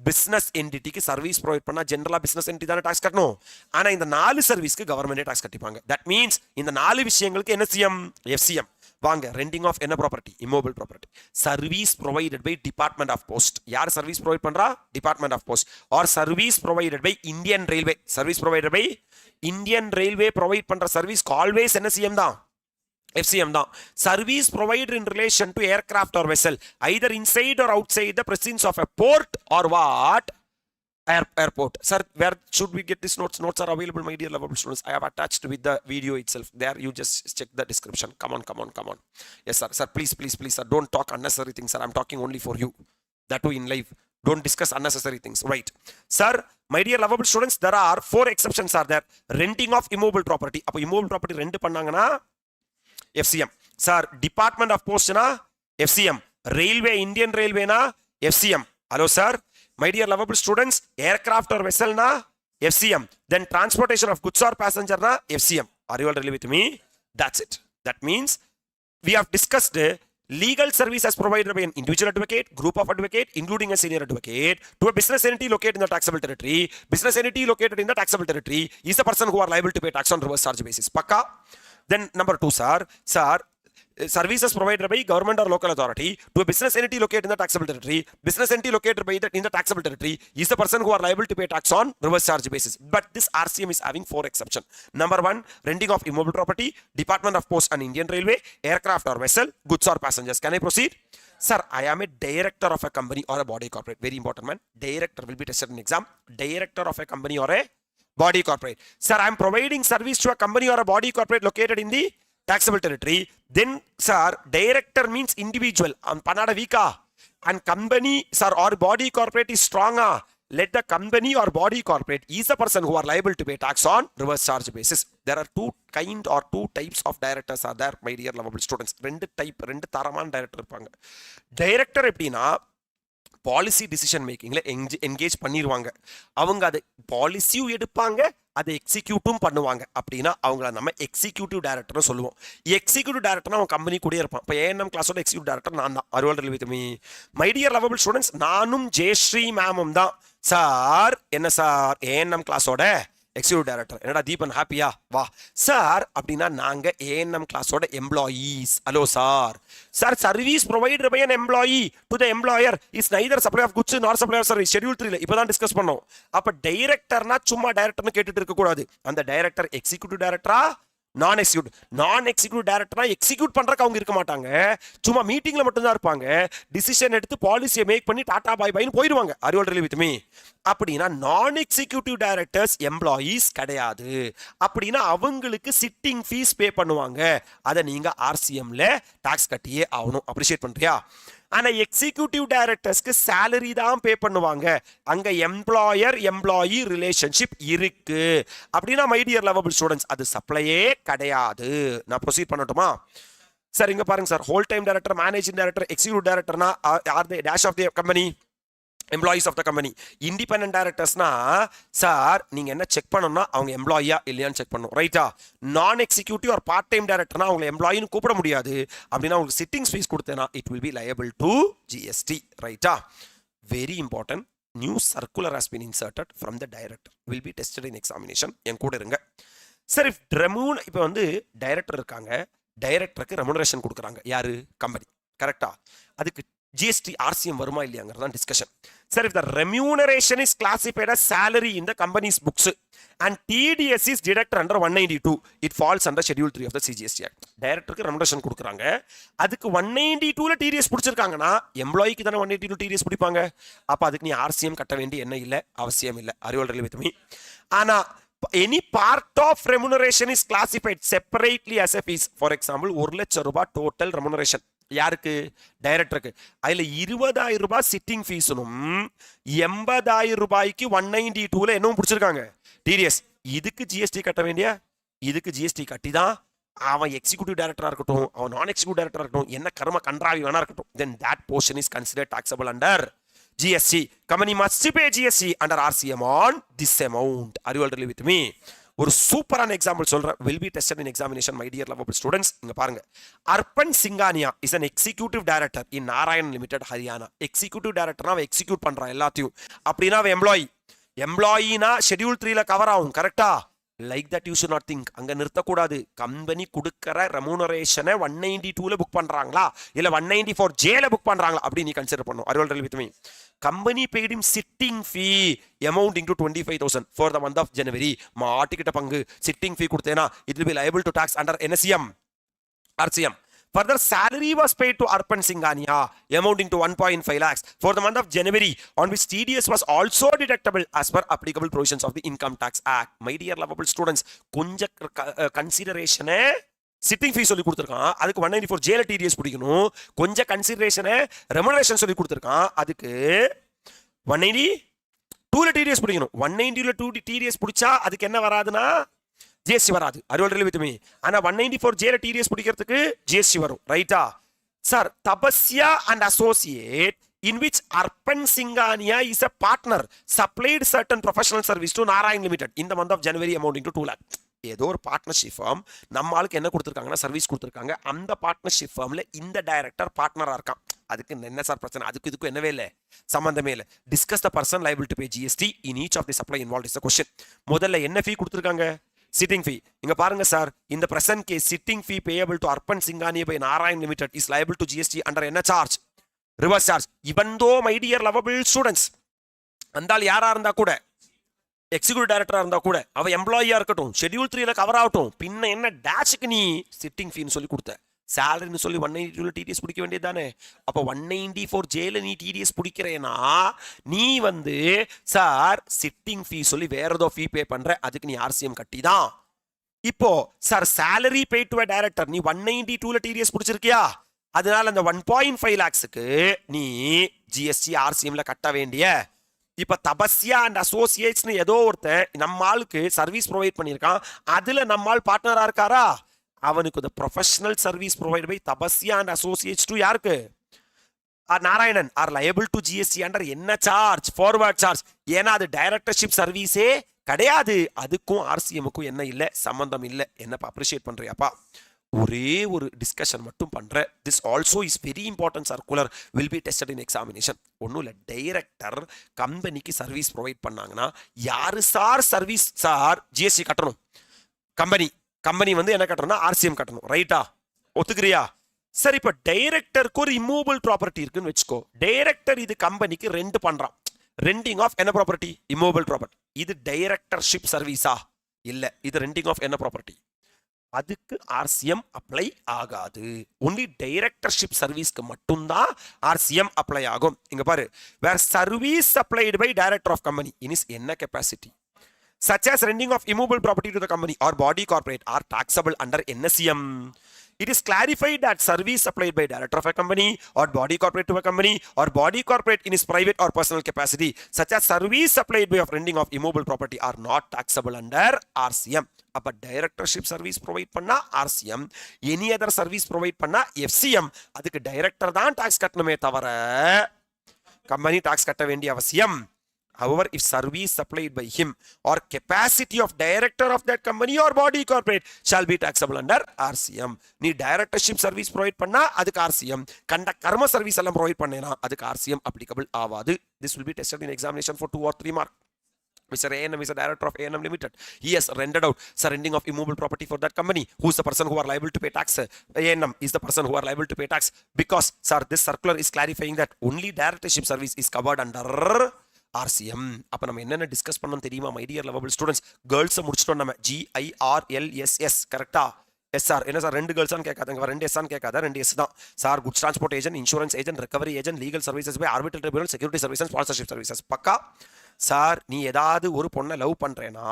பிசினஸ் என்டிட்டிக்கு சர்வீஸ் ப்ரொவைட் பண்ணா ஜெனரலா பிசினஸ் என்டிட்டி தானே டாக்ஸ் கட்டணும். ஆனா இந்த 4 சர்வீஸ்க்கு கவர்மெண்டே டாக்ஸ் கட்டிப்பாங்க. தட் மீன்ஸ் இந்த 4 விஷயங்களுக்கு என்ன சிஎம்? எஃப்சிஎம். வாங்க, ரெண்டிங் ஆஃப் என்ன property? Immovable property. Service provided by department of post. யார் சர்வீஸ் ப்ரொவைட் பண்றா? Department of post. Or service provided by Indian railway. Service provided by Indian railway provide பண்ற service always என்ன CM தான்? FCM தான். Service provided in relation to aircraft or vessel, either inside or outside the presence of a port or what? Airport. Sir, where should we get these notes? Notes are available, my dear lovable students. I have attached with the video itself. There, you just check the description. Come on. Yes, sir. Sir, please, sir. Don't talk unnecessary things, sir. I'm talking only for you. That too in live. Don't discuss unnecessary things. Right. Sir, my dear lovable students, there are 4 exceptions are there. Renting of immobile property. அப்போ immobile property rent பண்ணாங்கன்னா FCM. Sir, Department of Post na FCM. Railway, Indian Railway na FCM. Hello, sir. My dear lovable students, aircraft or vessel na FCM. Then transportation of goods or passenger na FCM. Are you all really with me? That's it. That means we have discussed legal service as provided by an individual advocate, group of advocate, including a senior advocate, to a business entity located in the taxable territory. Business entity located in the taxable territory is the person who are liable to pay tax on reverse charge basis. Pakka. Then number 2, sir, services provided by government or local authority to a business entity located in the taxable territory. Business entity located in the taxable territory is the person who are liable to pay tax on reverse charge basis. But this RCM is having 4 exceptions. Number 1, renting of immobile property, Department of Post and Indian Railway, aircraft or vessel, goods or passengers. Can I proceed? Sir, I am a director of a company or a body corporate. Very important, man. Director will be tested in exam. Director of a company or a body corporate. Sir, I am providing service to a company or a body corporate located in the taxable territory. Then, sir, director means individual. Panada vika. And company, sir, or body corporate is stronger. Let the company or body corporate is the person who are liable to pay tax on reverse charge basis. There are 2 types of directors are there, my dear lovable students. 2 தரமான director இருப்பாங்க. Director எப்படின்னா policy decision மேக்கிங்ல engage பண்ணிடுவாங்க. அவங்க அதை பாலிசியும் எடுப்பாங்க, அதை எக்ஸிக்யூட்டும் பண்ணுவாங்க. அப்படின்னா அவங்கள நம்ம எக்ஸிக்யூட்டிவ் டைரக்டர்னு சொல்லுவோம். எக்ஸிக்யூட்டிவ் டைரக்டர்னா அவன் கம்பெனி கூட இருப்பான். இப்போ ஏஎன்எம் கிளாஸோட எக்ஸிக்யூட்டிவ் டைரக்டர் நான் தான். அருவாள் with me my dear lovable students, நானும் ஜெயஸ்ரீ மேமும் தான். சார் என்ன சார் ஏஎன்எம் கிளாஸோட எக்ஸிக்யூட்டிவ் டைரக்டர். என்னடா தீபன் ஹாப்பியா? வா சார். அப்படின்னா நாங்க ஏஎன்எம் கிளாஸோட employees. Hello sir. Sir, service provided by an employee to the employer is neither supply of goods nor supply of service. Schedule 3 இப்பதான் டிஸ்கஸ் பண்ணோம். அப்ப டைரக்டர்னா சும்மா டைரக்டர்னு கேட்டுட்டு இருக்க கூடாது. அந்த டைரக்டர் எக்ஸிக்யூட்டிவ் டைரக்டரா நான் எக்ஸிக்யூட்டிவ் டைரக்டரா எக்ஸிக்யூட் பண்றதுக்கு அவங்க இருக்க மாட்டாங்க. சும்மா மீட்டிங்ல மட்டும் தான் இருப்பாங்க. டிசிஷன் எடுத்து பாலிசியை மேக் பண்ணி டாடா பாய் பாய்னு போயிடுவாங்க. R you all really with me? அப்படின்னா நான் எக்ஸிக்யூட்டிவ் டைரக்டர்ஸ் எம்ப்ளாயீஸ் கிடையாது. அப்படின்னா அவங்களுக்கு சிட்டிங் ஃபீஸ் பே பண்ணுவாங்க. அதை நீங்க ஆர்சிஎம்ல டாக்ஸ் கட்டியே ஆகணும். அப்ரிஷியேட் பண்றியா? ஆனா எக்ஸிக்யூட்டிவ் டைரக்டர்ஸ்க்கு சேலரி தான் பே பண்ணுவாங்க. அங்க எம்ப்ளாயர் எம்ப்ளாயி ரிலேஷன்ஷிப் இருக்கு. அப்படின்னா மை டியர் லவபிள் ஸ்டூடெண்ட்ஸ், அது சப்ளையே கிடையாது. நான் ப்ரொசீட் பண்ணட்டுமா? சார் இங்க பாருங்க sir, whole time director, managing director, executive டைரக்டர்னா are the dash of the company, employees of the company. Independent டைரக்டர்ஸ்னா சார் நீங்க என்ன செக் பண்ணணும்னா அவங்க எம்ப்ளாயியா இல்லையான்னு செக் பண்ணணும். ரைட்டா? நான் எக்ஸிக்யூட்டிவ் ஒரு பார்ட் டைம் டைரக்டர்னா அவங்களை எம்ப்ளாயின்னு கூப்பிட முடியாது. அப்படின்னா உங்களுக்கு சிட்டிங்ஸ் ஃபீஸ் கொடுத்தேன்னா it will be liable to GST. ரைட்டா? Very important. New circular has been inserted from the director, will be tested in examination. என் கூட இருங்க சார். இப்போ வந்து டைரக்டர் இருக்காங்க, டைரக்டருக்கு ரெமுனரேஷன் கொடுக்குறாங்க. யாரு? கம்பெனி. கரெக்டா? அதுக்கு ஜிஎஸ்டி ஆர்சிஎம் வருமா இல்லையாங்கிறது தான் discussion. Sir, if the remuneration is classified as salary in the company's books and TDS is deducted under 192, it falls under schedule 3 of the CGST Act. டைரக்டருக்கு ரெமுனரேஷன் கொடுக்குறாங்க, அதுக்கு 192ல டிடிஎஸ் பிடிச்சிருக்காங்கன்னா எம்ப்ளாயிக்கு தானே 182 TDS பிடிப்பாங்க. அப்ப அதுக்கு நீ ஆர்சிஎம் கட்ட வேண்டிய என்ன இல்லை, அவசியம் இல்லை. Are you all with me? ஆனா any part of remuneration is classified separately as a fees. For example, 1 லட்சம் ரூபாய் டோட்டல் ரெமுனரேஷன் யாருக்கு? டைரக்டருக்கு. அதுல 20,000 ரூபாய் சிட்டிங் ஃபீஸும் 80,000 ரூபாய்க்கு 192ல என்னவும் பிடிச்சிருக்காங்க டிடிஎஸ். இதுக்கு ஜிஎஸ்டி கட்ட வேண்டிய, இதுக்கு ஜிஎஸ்டி கட்டி தான் அவன் எக்ஸிக்யூட்டிவ் டைரக்டரா இருக்கட்டும், அவன் நான் எக்ஸிக்யூட்டிவ் டைரக்டரா இருக்கட்டும், என்ன கர்ம கன்றாவி வேணா இருக்கட்டும், then that portion is considered taxable under GST. Company must pay GST under RCM on this amount. Are you all really with me? ஒரு சூப்பரான எக்ஸாம்பிள் சொல்றேன், will be tested in examination, my dear lovable students. இங்க பாருங்க, Arpan Singhania is an executive director in Narayan limited Haryana. Executive டைரக்டர்னா அவன் execute பண்றான் எல்லாத்தையும். அப்படின்னா அவன் எம்ப்ளாயினா ஷெட்யூல் 3ல கவர் ஆகும். கரெக்டா? Like that you should not think. அங்க நிறுத்தக்கூடாது. கம்பெனி கொடுக்கிற ரெமுனரேஷனை 192ல புக் பண்றாங்களா இல்ல 194Jல புக் பண்றாங்களா அப்படி நீ கன்சிடர் பண்ணும். Are you all with me? Company paid him sitting fee amounting to 25,000 for the month of January. மாட்டிக்கிட்ட பங்கு சிட்டிங் ஃபீ கொடுத்தேனா it will be liable to tax under NSCM. RCM. Further, salary was paid to Arpan Singhania, amounting to 1.5 lakhs for the month of January, on which TDS was also deductible as per applicable provisions of the Income Tax Act. My dear lovable students, கொஞ்ச consideration sitting fees சொல்லி கொடுத்துருக்கான், அதுக்கு 194 ஜேல TDS பிடிக்கணும். கொஞ்சம் கன்சிடரேஷனை remuneration சொல்லி கொடுத்துருக்கான், அதுக்கு 192ல TDS பிடிக்கணும். 190ல 2 டிடிஎஸ் பிடிச்சா அதுக்கு என்ன வராதுன்னா ஜிஎஸ்டி வராது. அறிவல் வித் மீ. ஆனா 194 ஜேல டிடிஎஸ் பிடிக்கிறதுக்கு ஜிஎஸ்டி வரும். ரைட்டா sir? தபஸ்யா and associate in which Arpan Singhania is a partner supplied certain professional service to Narayan Limited in the month of January amounting to 2 lakh. ஏதோ ஒரு பார்ட்னர்ஷிப் ஃபார்ம் நம்ம ஆளுக்கு என்ன கொடுத்துருக்காங்கன்னா சர்வீஸ் கொடுத்துருக்காங்க. அந்த பார்ட்னர்ஷிப் ஃபார்ம்ல இந்த டைரக்டர் பார்ட்னரா இருக்கான். அதுக்கு என்ன சார் பிரச்சனை? அதுக்கு இதுக்கும் என்னவே இல்லை, சம்பந்தமே இல்லை. Discuss the person liable to pay GST in each of the supply involve is the question. முதல்ல என்ன ஃபீ கொடுத்துருக்காங்க? Sitting fee. இங்க பாருங்க சார், இந்த present case sitting fee payable to Arpan Singhania by Narayan limited is liable to GST under என்ன charge? Reverse charge. இவன் தோ மை டியர் லவபிள் ஸ்டூடெண்ட்ஸ், அந்தால் யாரா இருந்தா கூட, எக்ஸிக்யூட்டிவ் டைரக்டரா இருந்தா கூட, அவ எம்ப்ளாயியா இருக்கட்டும், ஷெட்யூல் 3ல கவர் ஆகட்டும், பின்ன என்ன டேஷுக்கு நீ சிட்டிங் ஃபீன்னு சொல்லி கொடுத்த, சேலரின்னு சொல்லி 192 டிடிஎஸ் பிடிக்க வேண்டியது தானே? அப்போ 194 ஜேல நீ டிடிஎஸ் பிடிக்கிறேன்னா நீ வந்து சார் சிட்டிங் ஃபீ சொல்லி வேற ஏதோ ஃபீ பே பண்ற, அதுக்கு நீ ஆர்சிஎம் கட்டி தான். இப்போ sir salary pay to director நீ 192ல டிடிஎஸ் பிடிச்சிருக்கியா? அதனால அந்த 1.5 lakhsக்கு நீ ஜிஎஸ்டி ஆர்சிஎம்ல கட்ட வேண்டிய. இப்ப தபஸ்யா அண்ட் அசோசியேட்ஸ்னு ஏதோ ஒருத்தன் நம்ம ஆளுக்கு சர்வீஸ் ப்ரொவைட் பண்ணியிருக்கான், அதுல நம்ம ஆள் பார்ட்னரா இருக்காரா? அவனுக்கு இந்த professional service provide by Tapasya and associates to யாருக்கு? Narayanan are liable to GST under என்ன சார்ஜ்? Forward charge. ஏன்னா அது டைரக்டர்ஷிப் சர்வீஸே கிடையாது. அதுக்கும் ஆர்சிஎம்முக்கும் என்ன இல்லை, சம்பந்தம் இல்லை. என்னப்பா அப்ரிஷியேட் பண்றியாப்பா? ஒரே ஒரு டிஸ்கஷன் மட்டும் பண்ற. This also is very important. Circular will be tested in examination. ஒன்றும் இல்லை, டைரக்டர் கம்பெனிக்கு சர்வீஸ் ப்ரொவைட் பண்ணாங்கன்னா யாரு சார் சர்வீஸ் சார் ஜிஎஸ்டி கட்டணும்? கம்பெனி வந்து என்ன கட்டணும்னா ஆர்சிஎம் கட்டணும். ரைட்டா? ஒத்துக்கிறியா? சரி, இப்ப டைரக்டருக்கு ஒரு இம்மூவபிள் ப்ராப்பர்ட்டி இருக்குன்னு வச்சுக்கோ. டைரக்டர் இது கம்பெனிக்கு ரெண்ட் பண்றான். ரெண்டிங் ஆஃப் என்ன ப்ராப்பர்ட்டி? Immovable property. இது டைரக்டர்ஷிப் சர்வீஸா? இல்ல, இது ரெண்டிங் ஆஃப் என்ன ப்ராப்பர்ட்டி? அதுக்கு ஆர்சிஎம் அப்ளை ஆகாது. ஒன்லி டைரக்டர்ஷிப் சர்வீஸ்க்கு மட்டும்தான் ஆர்சிஎம் அப்ளை ஆகும். இங்க பாரு, where service supplied by director of company in is என்ன capacity such as renting of immovable property to the company or body corporate are taxable under NSCM. It is clarified that service supplied by director of a company or body corporate to a company or body corporate in his private or personal capacity, such as service supplied by of renting of immovable property, are not taxable under RCM. அப்ப directorship service provide பண்ணா RCM, any other service provide பண்ணா FCM. அதுக்கு director தான் tax கட்டணுமே தவிர company tax கட்ட வேண்டிய அவசியம். However, if service supplied by him or capacity of director of that company or body corporate shall be taxable under RCM. நீ directorship service provide பண்ணா அதுக்கு RCM, கண்ட கர்ம service எல்லாம் provide பண்ணேனா அதுக்கு RCM applicable ஆவாது. This will be tested in examination for 2 or 3 mark. Mr. ANM is a director of ANM Limited. He has rendered out surrendering of immovable property for that company. Who is the person who are liable to pay tax? ANM is the person who are liable to pay tax because, sir, this circular is clarifying that only directorship service is covered under RCM. அப்ப நம்ம என்னென்ன discuss பண்ணோம் தெரியுமா my dear lovable students? Girls முடிச்சிட்டோம் நம்ம. GIRLSS கரெக்டா? SR என்ன sir? 2 கேர்ள்ஸான்னு கேட்காதங்க, 2 எஸ்ஸான்னு கேட்காத, 2 எஸ் தான் sir. Goods transport agent, insurance agent, recovery agent, legal services by arbitral tribunal, security services, sponsorship services. பக்கா சார்? நீ ஏதாவது ஒரு பொண்ணை லவ் பண்றேனா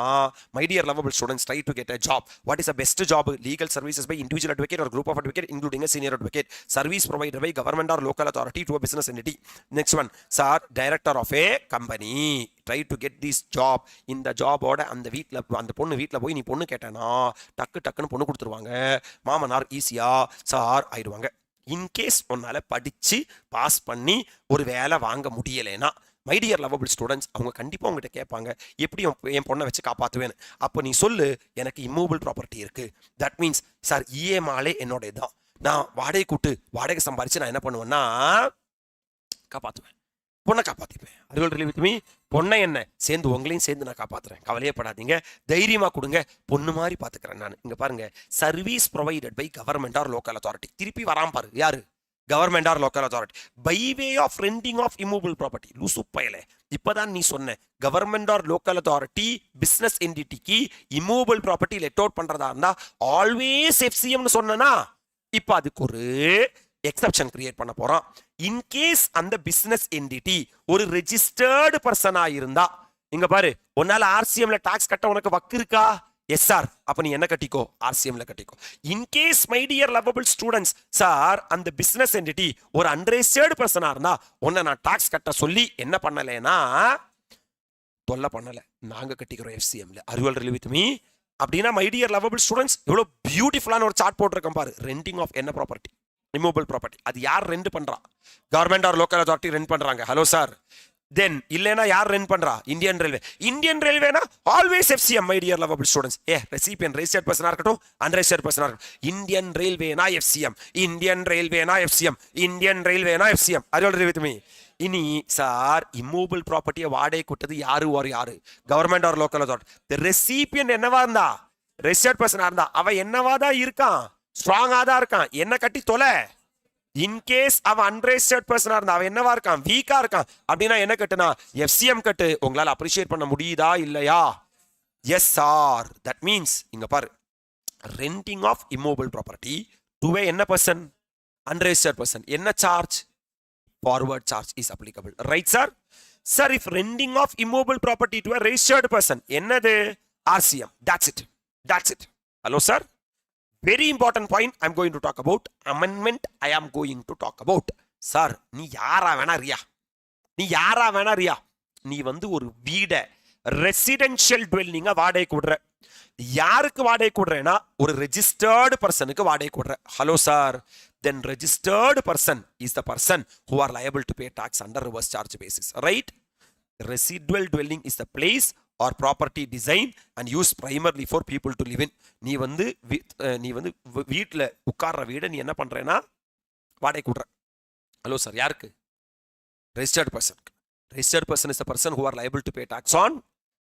my dear lovable students, try to get a job. What is the best job? Legal services by individual advocate or group of advocate including a senior advocate. Service provided by government or local authority to a business entity. Next one, sir, director of a company. Try to get this job. இந்த ஜாபோட அந்த வீட்டில் அந்த பொண்ணு வீட்டில் போய் நீ பொண்ணு கேட்டேன்னா டக்குன்னு பொண்ணு கொடுத்துருவாங்க. மாமனார் ஈஸியா சார் ஆயிடுவாங்க. இன்கேஸ் உன்னால படிச்சு பாஸ் பண்ணி ஒரு வேலை வாங்க முடியலைன்னா மை டியர் லவபிள் ஸ்டூடெண்ட்ஸ், அவங்க கண்டிப்பாக உங்ககிட்ட கேட்பாங்க எப்படி என் பொண்ணை வச்சு காப்பாற்றுவேன்னு. அப்போ நீ சொல்லு எனக்கு இம்மூவபிள் ப்ராப்பர்ட்டி இருக்கு. தட் மீன்ஸ் சார் இஎம்ஆலே என்னோட தான், நான் வாடகை கூட்டு வாடகை சம்பாரிச்சு நான் என்ன பண்ணுவேன்னா காப்பாற்றுவேன், பொண்ணை காப்பாற்றிப்பேன். அதுகள் ரிலீவ் வித் மீ. பொண்ணை என்ன சேர்ந்து உங்களையும் சேர்ந்து நான் காப்பாற்றுறேன். கவலையே படாதீங்க, தைரியமாக கொடுங்க, பொண்ணு மாதிரி பார்த்துக்கிறேன் நான். இங்கே பாருங்க, service provided by government or local authority. திருப்பி வராம பாரு, யாரு? Government or local authority by way of renting of immovable property. லூசு பயலே, இப்பதான் நீ சொன்ன government or local authority business என்டிட்டிக்கு இம்மூவபிள் ப்ராப்பர்ட்டி லெட் அவுட் பண்றதா இருந்தா ஆல்வேஸ் எஃப்சிஎம்னு சொன்னா இப்போ அதுக்கு ஒரு எக்ஸப்ஷன் கிரியேட் பண்ண போறோம். இன்கேஸ் அந்த பிசினஸ் என்டிட்டி ஒரு ரெஜிஸ்டர்டு பர்சனா இருந்தா, இங்க பாரு, உன்னால ஆர்சிஎம்ல டாக்ஸ் கட்ட உனக்கு வக்கு இருக்கா? Yes sir. அப்ப நீ என்ன கட்டிக்கோ? ஆர்சிஎம்ல கட்டிக்கோ. In case my dear lovable students, sir அந்த பிசினஸ் என்டிட்டி ஒரு அன்ரெஜிஸ்டர்டு பர்சனா இருந்தா உன்னை நான் டாக்ஸ் கட்ட சொல்லி என்ன பண்ணலைன்னா தொல்லை பண்ணல, நாங்க கட்டிக்கிறோம் எஃப்சிஎம்ல. அறிவல் ரிலீவ் வித் மீ. அப்படின்னா மை டியர் லவபிள் ஸ்டூடெண்ட்ஸ், எவ்வளவு பியூட்டிஃபுல்லான ஒரு சார்ட் போட்டிருக்கேன் பாரு. ரெண்டிங் ஆஃப் என்ன ப்ராப்பர்ட்டி? Removable property. அது யார் ரெண்ட் பண்றா? Government or local authority rent பண்றாங்க. Hello sir. தென் இல்லைனா யார் ரெண்ட் பண்றா? Indian railway. இந்தியன் ரயில்வேனா always FCM my dear lovable students. Recipient registered பர்சனா இருக்கட்டும், அன்ரெஜிஸ்டர்ட் பர்சனா இருக்கட்டும், இந்தியன் ரயில்வேனா எஃப்சிஎம், இந்தியன் ரயில்வேனா எஃப்சிஎம், இந்தியன் ரயில்வேனா எஃப்சிஎம். அறிவல் with me. இனி சார் இம்மூவபிள் ப்ராப்பர்ட்டியை வாடகை கொடுத்தது யாரு? ஒரு யாரு? Government or local authority. ரெசிபியன் என்னவா இருந்தா? ரெஜிஸ்டர்ட் பர்சனா இருந்தா அவன் என்னவா தான் இருக்கான்? ஸ்ட்ராங்கா தான் இருக்கான். என்ன கட்டி தொலை. இன்கேஸ் அவன் அன்ரெஜிஸ்டர்ட் பர்சனா இருந்தா அவன் என்னவா இருக்கான்? வீக்கா இருக்கான். அப்படின்னா என்ன கட்டுனா? எஃப்சிஎம் கட்டு. உங்களால அப்ரிஷியேட் பண்ண முடியுதா இல்லையா? Yes sir. தட் மீன்ஸ் இங்க பாரு, renting of immovable property to என்ன பர்சன்? Unregistered person. என்ன charge? Forward charge is applicable. Right, sir? Sir, if renting of immobile property to a registered person, என்னது? RCM. That's it. That's it. Hello, sir? Very important point I'm going to talk about. Amendment I am going to talk about. Sir, நீ யாரா வேணா ரியா? நீ யாரா வேணா ரியா? நீ வந்து ஒரு வீட ரெசிடென்ஷியல் டுவெல்லிங்க வாடகை கொடுற. யாருக்கு வாடகை கொடுறேன்னா ஒரு ரெஜிஸ்டர்டு பர்சனுக்கு வாடகை கொடுற. Hello sir. Then registered person is the person who are liable to pay tax under reverse charge basis. Right? Residual dwelling is the place or property designed and used primarily for people to live in. நீ வந்து வீட்டில் உட்கார்ற வீடை நீ என்ன பண்றேன்னா வாடகை கொடுற. Hello sir. யாருக்கு? Registered person. Registered person is the person who are liable to pay tax on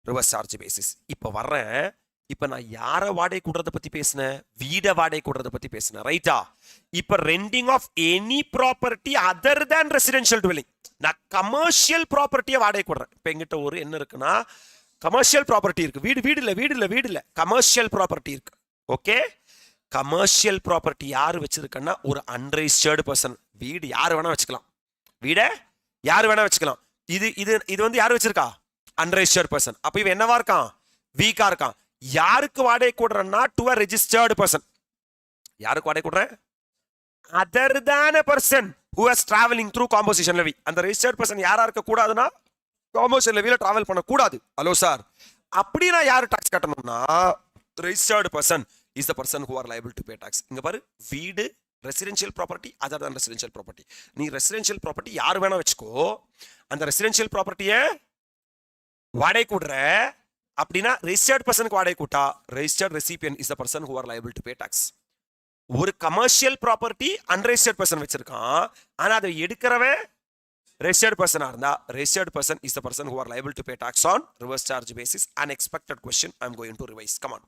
reverse charge basis. இப்போ வர்றேன். இப்ப நான் யார வாடகை கொடுறத பத்தி பேசினேன்? வீட வாடகை கொடுறத பத்தி பேசினேன். ரைட்டா? இப்ப renting of any property other than residential dwelling. நான் கமர்ஷியல் ப்ராப்பர்ட்டியை வாடகை கொடுறேன். இப்ப எங்கிட்ட ஒரு என்ன இருக்குன்னா கமர்ஷியல் ப்ராப்பர்ட்டி இருக்கு. வீடு இல்ல கமர்ஷியல் ப்ராப்பர்ட்டி இருக்கு. ஓகே. கமர்ஷியல் ப்ராப்பர்ட்டி யாரு வச்சிருக்கன்னா ஒரு அன்ரெஜிஸ்டர்டு பர்சன். வீடு யாரு வேணா வச்சுக்கலாம். வீட யாரு வேணா வச்சுக்கலாம். இது வந்து யாரு வச்சிருக்கா? Unregistered person. அப்ப இவன் என்னவா இருக்கான்? வீக்கா இருக்கான். யாருக்கு வாடகை கொடுறேன்னா டு a registered person. யாருக்கு வாடகை கொடுறேன்? other than a person who is traveling through composition levy. அந்த registered person யாரா இருக்க கூடாதுன்னா composition levyல டிராவல் பண்ண கூடாது. Hello sir. அப்படினா யாரு tax கட்டணும்னா registered person is the person who are liable to pay tax. இங்க பாரு, வீடு residential property other than residential property. நீ ரெசிடென்ஷியல் ப்ராப்பர்ட்டி யார் வேணா வச்சுக்கோ. அந்த ரெசிடென்ஷியல் ப்ராப்பர்ட்டியை வாடகை கொடுற அப்படின்னா ரெஜிஸ்டர்ட் பர்சனுக்கு வாடகை கூட்டா registered recipient is the person who are liable to pay tax. ஒரு கமர்ஷியல் ப்ராப்பர்ட்டி அன்ரெஜிஸ்டர்ட் பர்சன் வச்சிருக்கான். ஆனா அதை எடுக்கிறவன் ரெஜிஸ்டர்ட் பர்சனா இருந்தா registered person is the person who are liable to pay tax on reverse charge basis. Unexpected question I am going to revise. Come on.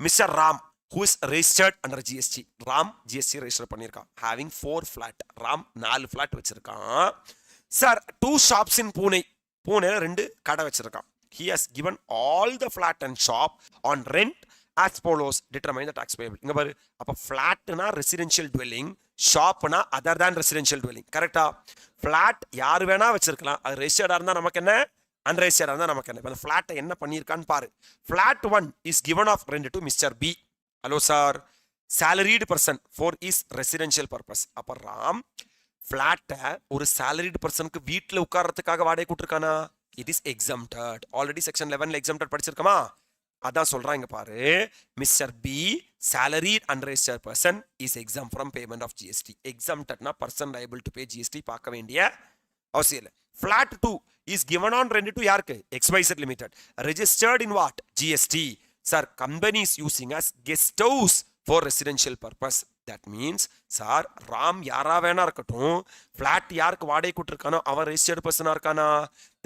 Mister Ram who is registered under GST. Ram GST register பண்ணியிருக்கான். having 4 flat. Ram 4 flat வச்சிருக்கான். Sir 2 shops in Pune. பூனேல 2 கடை வச்சிருக்கான். He has given all the flat and shop on rent as follows. Determine the tax payable. இங்க பாரு, அப்ப flatனா residential dwelling, shopனா other than residential dwelling. கரெக்டா? flat யார் வேணா வச்சிருக்கலாம். அது ரெஜிஸ்டர்டா இருந்தா நமக்கு என்ன, அன்ரெஜிஸ்டர்டா இருந்தா நமக்கு என்ன. அந்த flat என்ன பண்ணிருக்கான்னு பாரு. flat 1 is given off rent to Mr. B. Hello sir. salaried person for his residential purpose. அப்ப ராம் flat ஒரு salaried personக்கு வீட்ல உட்கார்றதுக்காக வாடகை கொடுத்திருக்கானா? It is exempted. Already section 11 exempted படிச்சிருக்கமா? அதான் சொல்றான் இங்க பாரு. Mister B salaried unregistered person is exempt from payment of GST. Exemptedனா person liable to pay GST பார்க்க வேண்டிய அவசியம் இல்லை. Flat 2 is given on rent to யாருக்கு? XYZ Limited. Registered in what? GST. Sir, company is using as guest house for residential purpose. That means, sir, Ram யாரா வேணா இருக்கட்டும், flat யாருக்கு வாடகை கொடுத்திருக்கானோ அவன் registered person இருக்கானா?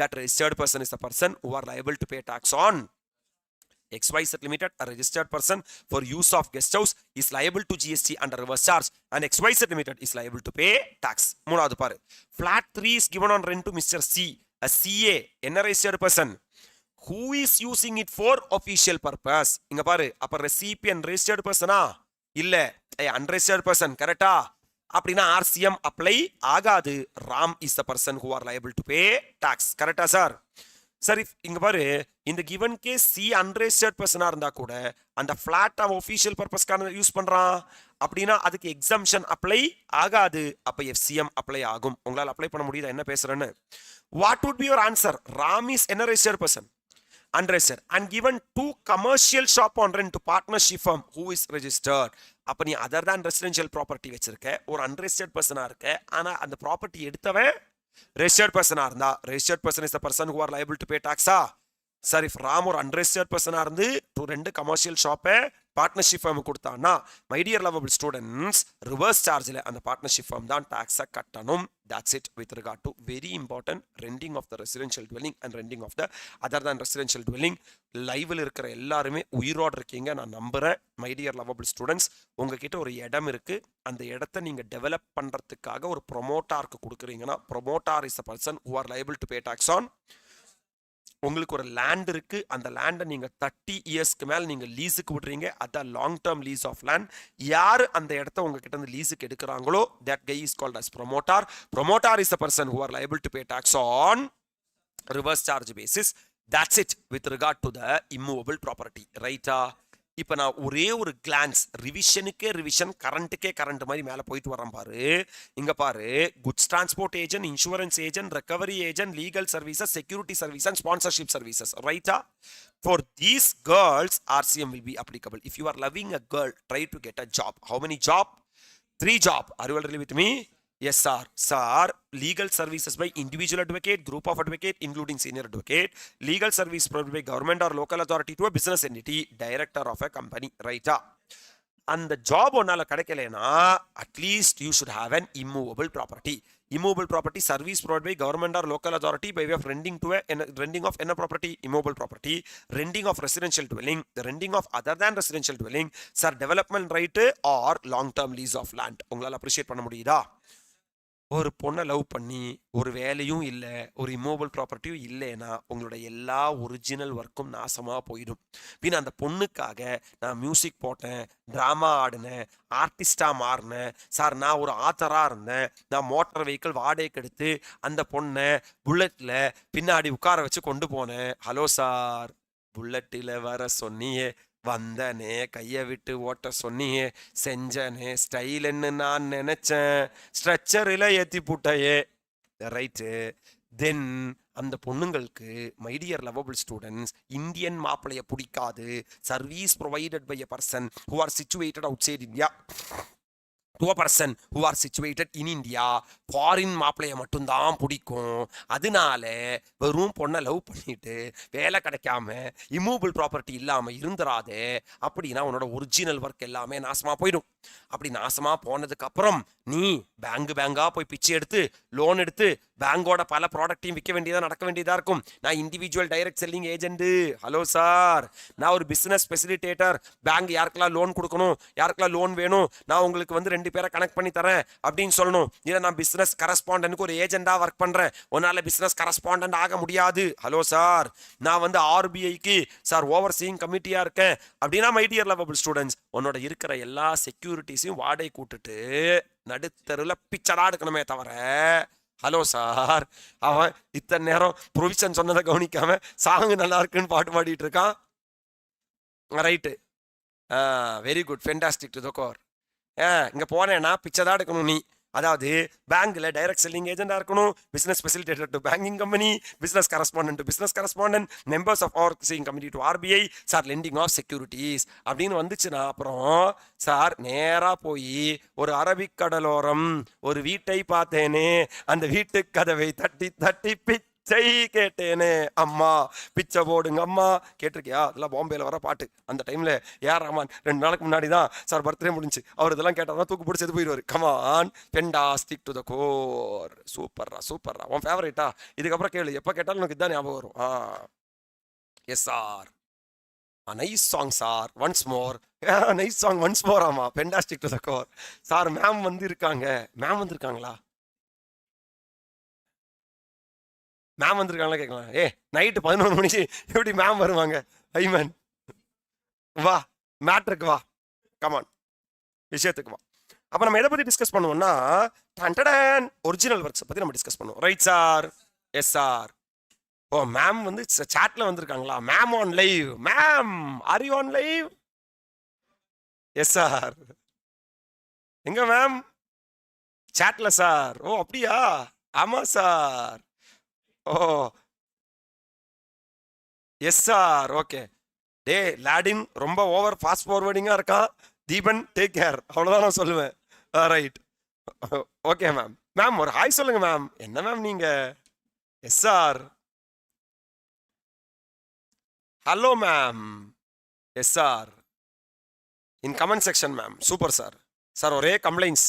That registered person is the person who are liable to pay tax on XYZ Limited. A registered person for use of guest house is liable to GST under reverse charge, and XYZ Limited is liable to pay tax. மூணாவது பாரு. Flat 3 is given on rent to Mr. C. A CA, என்ன registered person who is using it for official purpose. இங்க பாரு, அப்ப recipient registered person இல்ல unregistered person கரெக்டா? அப்படின்னா RCM apply ஆகாது. Ram is the person who are liable to pay tax. கரெக்டா sir? சரி இங்க பாரு, இந்த கிவன் கேஸ் சி அன்ரெஜிஸ்டர்ட் பர்சனா இருந்தா கூட அந்த பிளாட் அவன் ஒபிஷியல் பர்பஸ்க்கான யூஸ் பண்றான் அப்படின்னா அதுக்கு எக்ஸம்ஷன் அப்ளை ஆகாது. அப்ப FCM அப்ளை ஆகும். உங்களால அப்ளை பண்ண முடியுதா என்ன பேசுறேன்னு? What would be your answer? Ram is என்ன registered person? Unregistered and given 2 commercial shop on rent to partnership firm who is registered. அப்ப நீ அதர் தான் ரெசிடென்ஷியல் ப்ராப்பர்ட்டி வச்சிருக்க, ஒரு அன்ரெஜிஸ்டர்ட் பர்சனா இருக்க, ஆனா அந்த ப்ராப்பர்ட்டி எடுத்தவன் ரெஜிஸ்டர்ட் பர்சனா இருந்தா registered person is the person who are liable to pay tax-ஆ? சார் இஃப் ராம் ஒரு அன்ரெஜிஸ்டர்ட் பர்சனா இருந்து 2 கமர்ஷியல் ஷாப்பை பார்ட்னர்ஷிப் ஃபர்ம் கொடுத்தான்னா my dear lovable students reverse சார்ஜில் அந்த பார்ட்னர்ஷிப் ஃபர்ம் தான் டாக்ஸை கட்டணும். That's it with regard to very important renting of the residential dwelling and renting of the other than residential dwelling. லைவில் இருக்கிற எல்லாருமே உயிரோடு இருக்கீங்க நான் நம்புறேன். மை டியர் லவபிள் ஸ்டூடெண்ட்ஸ், உங்ககிட்ட ஒரு இடம் இருக்கு, அந்த இடத்த நீங்க டெவலப் பண்றதுக்காக ஒரு ப்ரொமோட்டாருக்கு கொடுக்குறீங்கன்னா promoter is the person who are liable to pay tax on. உங்களுக்கு ஒரு லேண்ட் இருக்கு, அந்த லேண்டை நீங்க 30 இயர்ஸ்க்கு மேல நீங்க லீஸுக்கு விடுறீங்க, அதான் long term lease of land. யாரு அந்த இடத்த உங்ககிட்ட இருந்து லீஸுக்கு எடுக்கிறாங்களோ that guy is called as promoter. Promoter is the person who are liable to pay tax on reverse charge basis. That's it with regard to the immovable property. ரைட்டா? இப்போ நான் ஒரே ஒரு கிளான்ஸ் ரிவிஷனுக்கே ரிவிஷன், கரண்ட்டுக்கே கரண்ட் மாதிரி மேலே போயிட்டு வரேன் பாரு. இங்க பாரு, goods transport agent, insurance agent, recovery agent, legal services, security service and sponsorship services. ரைட்டா? For these girls, RCM will be applicable. If you are loving a girl, try to get a job. How many job? 3 job. Are you all really with me? Yes, sir. Sir, legal services by individual advocate, group of advocate, including senior advocate, legal service provided by government or local authority to a business entity, director of a company. Right? And the job onala kadakkalena, at least you should have an immovable property. Immovable property service provided by government or local authority by way of renting to a renting of any property, immovable property, renting of residential dwelling, the renting of other than residential dwelling, sir, development right or long term lease of land. உங்களால appreciate பண்ண முடியுதா? ஒரு பொண்ணை love பண்ணி ஒரு வேலையும் இல்லை, ஒரு இம்மூவபிள் ப்ராப்பர்ட்டியும் இல்லைன்னா உங்களோட எல்லா ஒரிஜினல் ஒர்க்கும் நாசமாக போயிடும். பின் அந்த பொண்ணுக்காக நான் மியூசிக் போட்டேன், ட்ராமா ஆடினேன், ஆர்டிஸ்டாக மாறினேன், சார் நான் ஒரு ஆத்தராக இருந்தேன், நான் மோட்டார் வெஹிக்கிள் வாடகைக்கு எடுத்து அந்த பொண்ணை புல்லட்டில் பின்னாடி உட்கார வச்சு கொண்டு போனேன். ஹலோ சார், புல்லட்டில் வர சொன்னியே, வந்தனே, கையை விட்டு ஓட்ட சொன்னியே, செஞ்சனே, ஸ்டைலுன்னு நான் நினைச்சேன், ஸ்ட்ரக்சரில் ஏற்றி புட்டையே. ரைட்டு? தென் அந்த பொண்ணுங்களுக்கு my dear lovable students Indian மாப்பிளைய பிடிக்காது. Service provided by a person who are situated outside India to a person who are situated in India, foreign மாப்பிளைய மட்டும்தான் பிடிக்கும். அதனால வெறும் பொண்ணை லவ் பண்ணிட்டு வேலை கிடைக்காம இம்மூவபிள் ப்ராப்பர்ட்டி இல்லாமல் இருந்துராதே. அப்படின்னா உன்னோட ஒரிஜினல் ஒர்க் எல்லாமே நாசமாக போயிடும். அப்படி நாசமாக போனதுக்கு அப்புறம் நீ பேங்கா போய் பிச்சை எடுத்து லோன் எடுத்து பேங்கோட பல ப்ராடக்டையும் விற்க வேண்டியதாக நடக்க வேண்டியதாக இருக்கும். நான் individual direct selling agent. Hello sir, நான் ஒரு பிஸ்னஸ் ஃபெசிலிட்டேட்டர். பேங்க் யாருக்கெல்லாம் லோன் கொடுக்கணும், யாருக்கெல்லாம் லோன் வேணும், நான் உங்களுக்கு வந்து 2 பேரை கனெக்ட் பண்ணி தரேன் அப்படின்னு சொல்லணும். இல்லை நான் பிஸ்னஸ் கரஸ்பாண்டன்ட்க்கு ஒரு ஏஜெண்டாக ஒர்க் பண்ணுறேன், உன்னால் பிஸ்னஸ் கரஸ்பாண்டன்ட் ஆக முடியாது. ஹலோ சார், நான் வந்து RBIக்கு சார் ஓவர் சீயிங் கமிட்டியாக இருக்கேன் அப்படின்னா மை டியர் லவபிள் ஸ்டூடெண்ட்ஸ் உன்னோட இருக்கிற எல்லா செக்யூரிட்டிஸையும் வாடகை கூட்டுட்டு நடுத்தருவில் பிச்சடா எடுக்கணுமே தவிர. ஹலோ சார், அவன் இத்தனை நேரம் ப்ரொவிஷன் சொன்னதை கவனிக்காம சாங்கு நல்லா இருக்குன்னு பாட்டு பாடிட்டு இருக்கான். Right, very good, fantastic to the core. இங்கே போனேன்னா பிச்சை தான் எடுக்கணும் நீ. அதாவது பேங்க்ல டைரக்ட் செல்லிங் ஏஜென்டா இருக்கணும், business facilitator to banking company, business correspondent to business correspondent, members of overseeing committee to RBI, sir lending of securities அப்படின்னு வந்துச்சுன்னா அப்புறம் சார் நேராக போய் ஒரு அரபிக் கடலோரம் ஒரு வீட்டை பார்த்தேனே, அந்த வீட்டு கதவை தட்டி தட்டி பிச்சை கேட்டேனே, அம்மா பிச்சை போடுங்க அம்மா. கேட்டிருக்கியா? அதெல்லாம் பாம்பேல வர பாட்டு. அந்த டைம்ல ஏஆர் ரஹ்மான் 2 நாளுக்கு முன்னாடி தான் சார் பர்த்டே முடிஞ்சு. அவர் இதெல்லாம் கேட்டால் தூக்கு பிடிச்சி எது போயிடுவார். Come on, fantastic to the core. சூப்பர்ரா சூப்பர்ரா, உன் ஃபேவரேட்டா? இதுக்கப்புறம் கேளு, எப்போ கேட்டாலும் எனக்கு இதுதான் ஞாபகம் வரும். Yes sir, nice song sir, once more. Nice song once more. ஆமா, fantastic to the core. Sir ma'am வந்து இருக்காங்க. மேம் வந்துருக்காங்களா? மேம் வந்துருக்காங்களா கேட்கலாம். நைட்டு 11 மணிக்கு எப்படி மேம் வருவாங்க? ஐமன் வா, மேட்ருக்கு வா, கமான். விஷயத்துக்கு வா. அப்ப நம்ம எதை பத்தி டிஸ்கஸ் பண்ணுவோம்னா ஒரிஜினல் ஒர்க்ஸ் பத்தி நம்ம டிஸ்கஸ் பண்ணுவோம். Right sir? Yes sir. Oh ma'am வந்து சாட்ல வந்திருக்காங்களா? Ma'am on live. Ma'am are you on live? Yes sir. எங்க மேம்? சாட்ல சார். ஓ அப்படியா? ஆமா sir. Oh yes sir. Okay. டே லாடின் ரொம்ப ஓவர் ஃபாஸ்ட் ஃபார்வர்டிங்கா இருக்கான். தீபன் டேக் கேர், அவ்வளவுதான் நான் சொல்லுவேன். ரைட். Okay ma'am. மேம் ஒரு ஹாய் சொல்லுங்க மேம். என்ன மேம் நீங்க? Yes sir. Hello ma'am. Yes sir. இன் comment section ma'am. Super sir. Sir ஒரே கம்ப்ளைண்ட்ஸ்.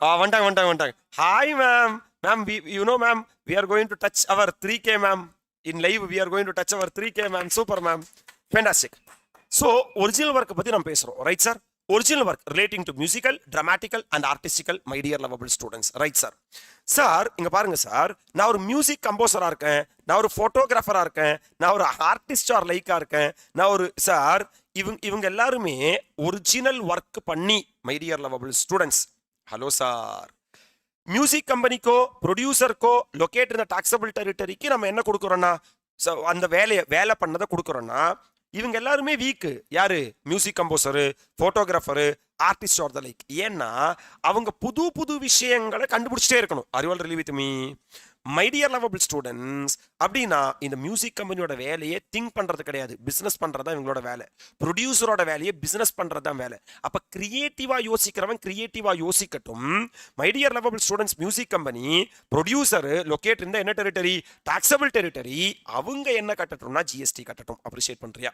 வந்துட்டாங்க. Hi ma'am. Ma'am you know ma'am, we are going to touch our 3K ma'am. In live we are going to touch our 3K ma'am. Super ma'am. Fantastic. So original ஒர்க்கை பற்றி நம்ம பேசுகிறோம். Right sir? Original work relating to musical, dramatical and artistical my dear lovable students. Right sir? Sir இங்கே பாருங்க sir, நான் ஒரு music கம்போசராக இருக்கேன், நான் ஒரு ஃபோட்டோகிராஃபராக இருக்கேன், நான் ஒரு ஆர்டிஸ்ட் ஆர் லைக்காக இருக்கேன், நான் ஒரு சார் இவங்க எல்லாருமே ஒரிஜினல் ஒர்க் பண்ணி my dear lovable students. Hello sir. Music கம்பெனிக்கோ ப்ரொடியூசருக்கோ லொகேட் இந்த டாக்ஸபிள் டெரிட்டரிக்கு நம்ம என்ன கொடுக்குறோன்னா அந்த வேலை பண்ணதை கொடுக்குறோன்னா இவங்க எல்லாருமே வீக்கு. யாரு? Music composer, photographer, artist are the like. ஏன்னா அவங்க புது புது விஷயங்களை கண்டுபிடிச்சிட்டே இருக்கணும். Are you all really with me? My dear lovable students, அப்படின்னா இந்த மியூசிக் கம்பெனியோட வேலையே திங்க் பண்றது கிடையாது, பிசினஸ் பண்றது தான் இவங்களோட வேலை. ப்ரொடியூசரோட வேலையே பிசினஸ் பண்றது தான் வேலை. அப்ப கிரியேட்டிவா யோசிக்கிறவன் கிரியேட்டிவா யோசிக்கட்டும். My dear lovable students, music company producer locate இந்த என்ன டெரிட்டரி? Taxable territory. அவங்க என்ன கட்டட்டும்னா ஜிஎஸ்டி கட்டட்டும். அப்ரிஷியேட் பண்றியா?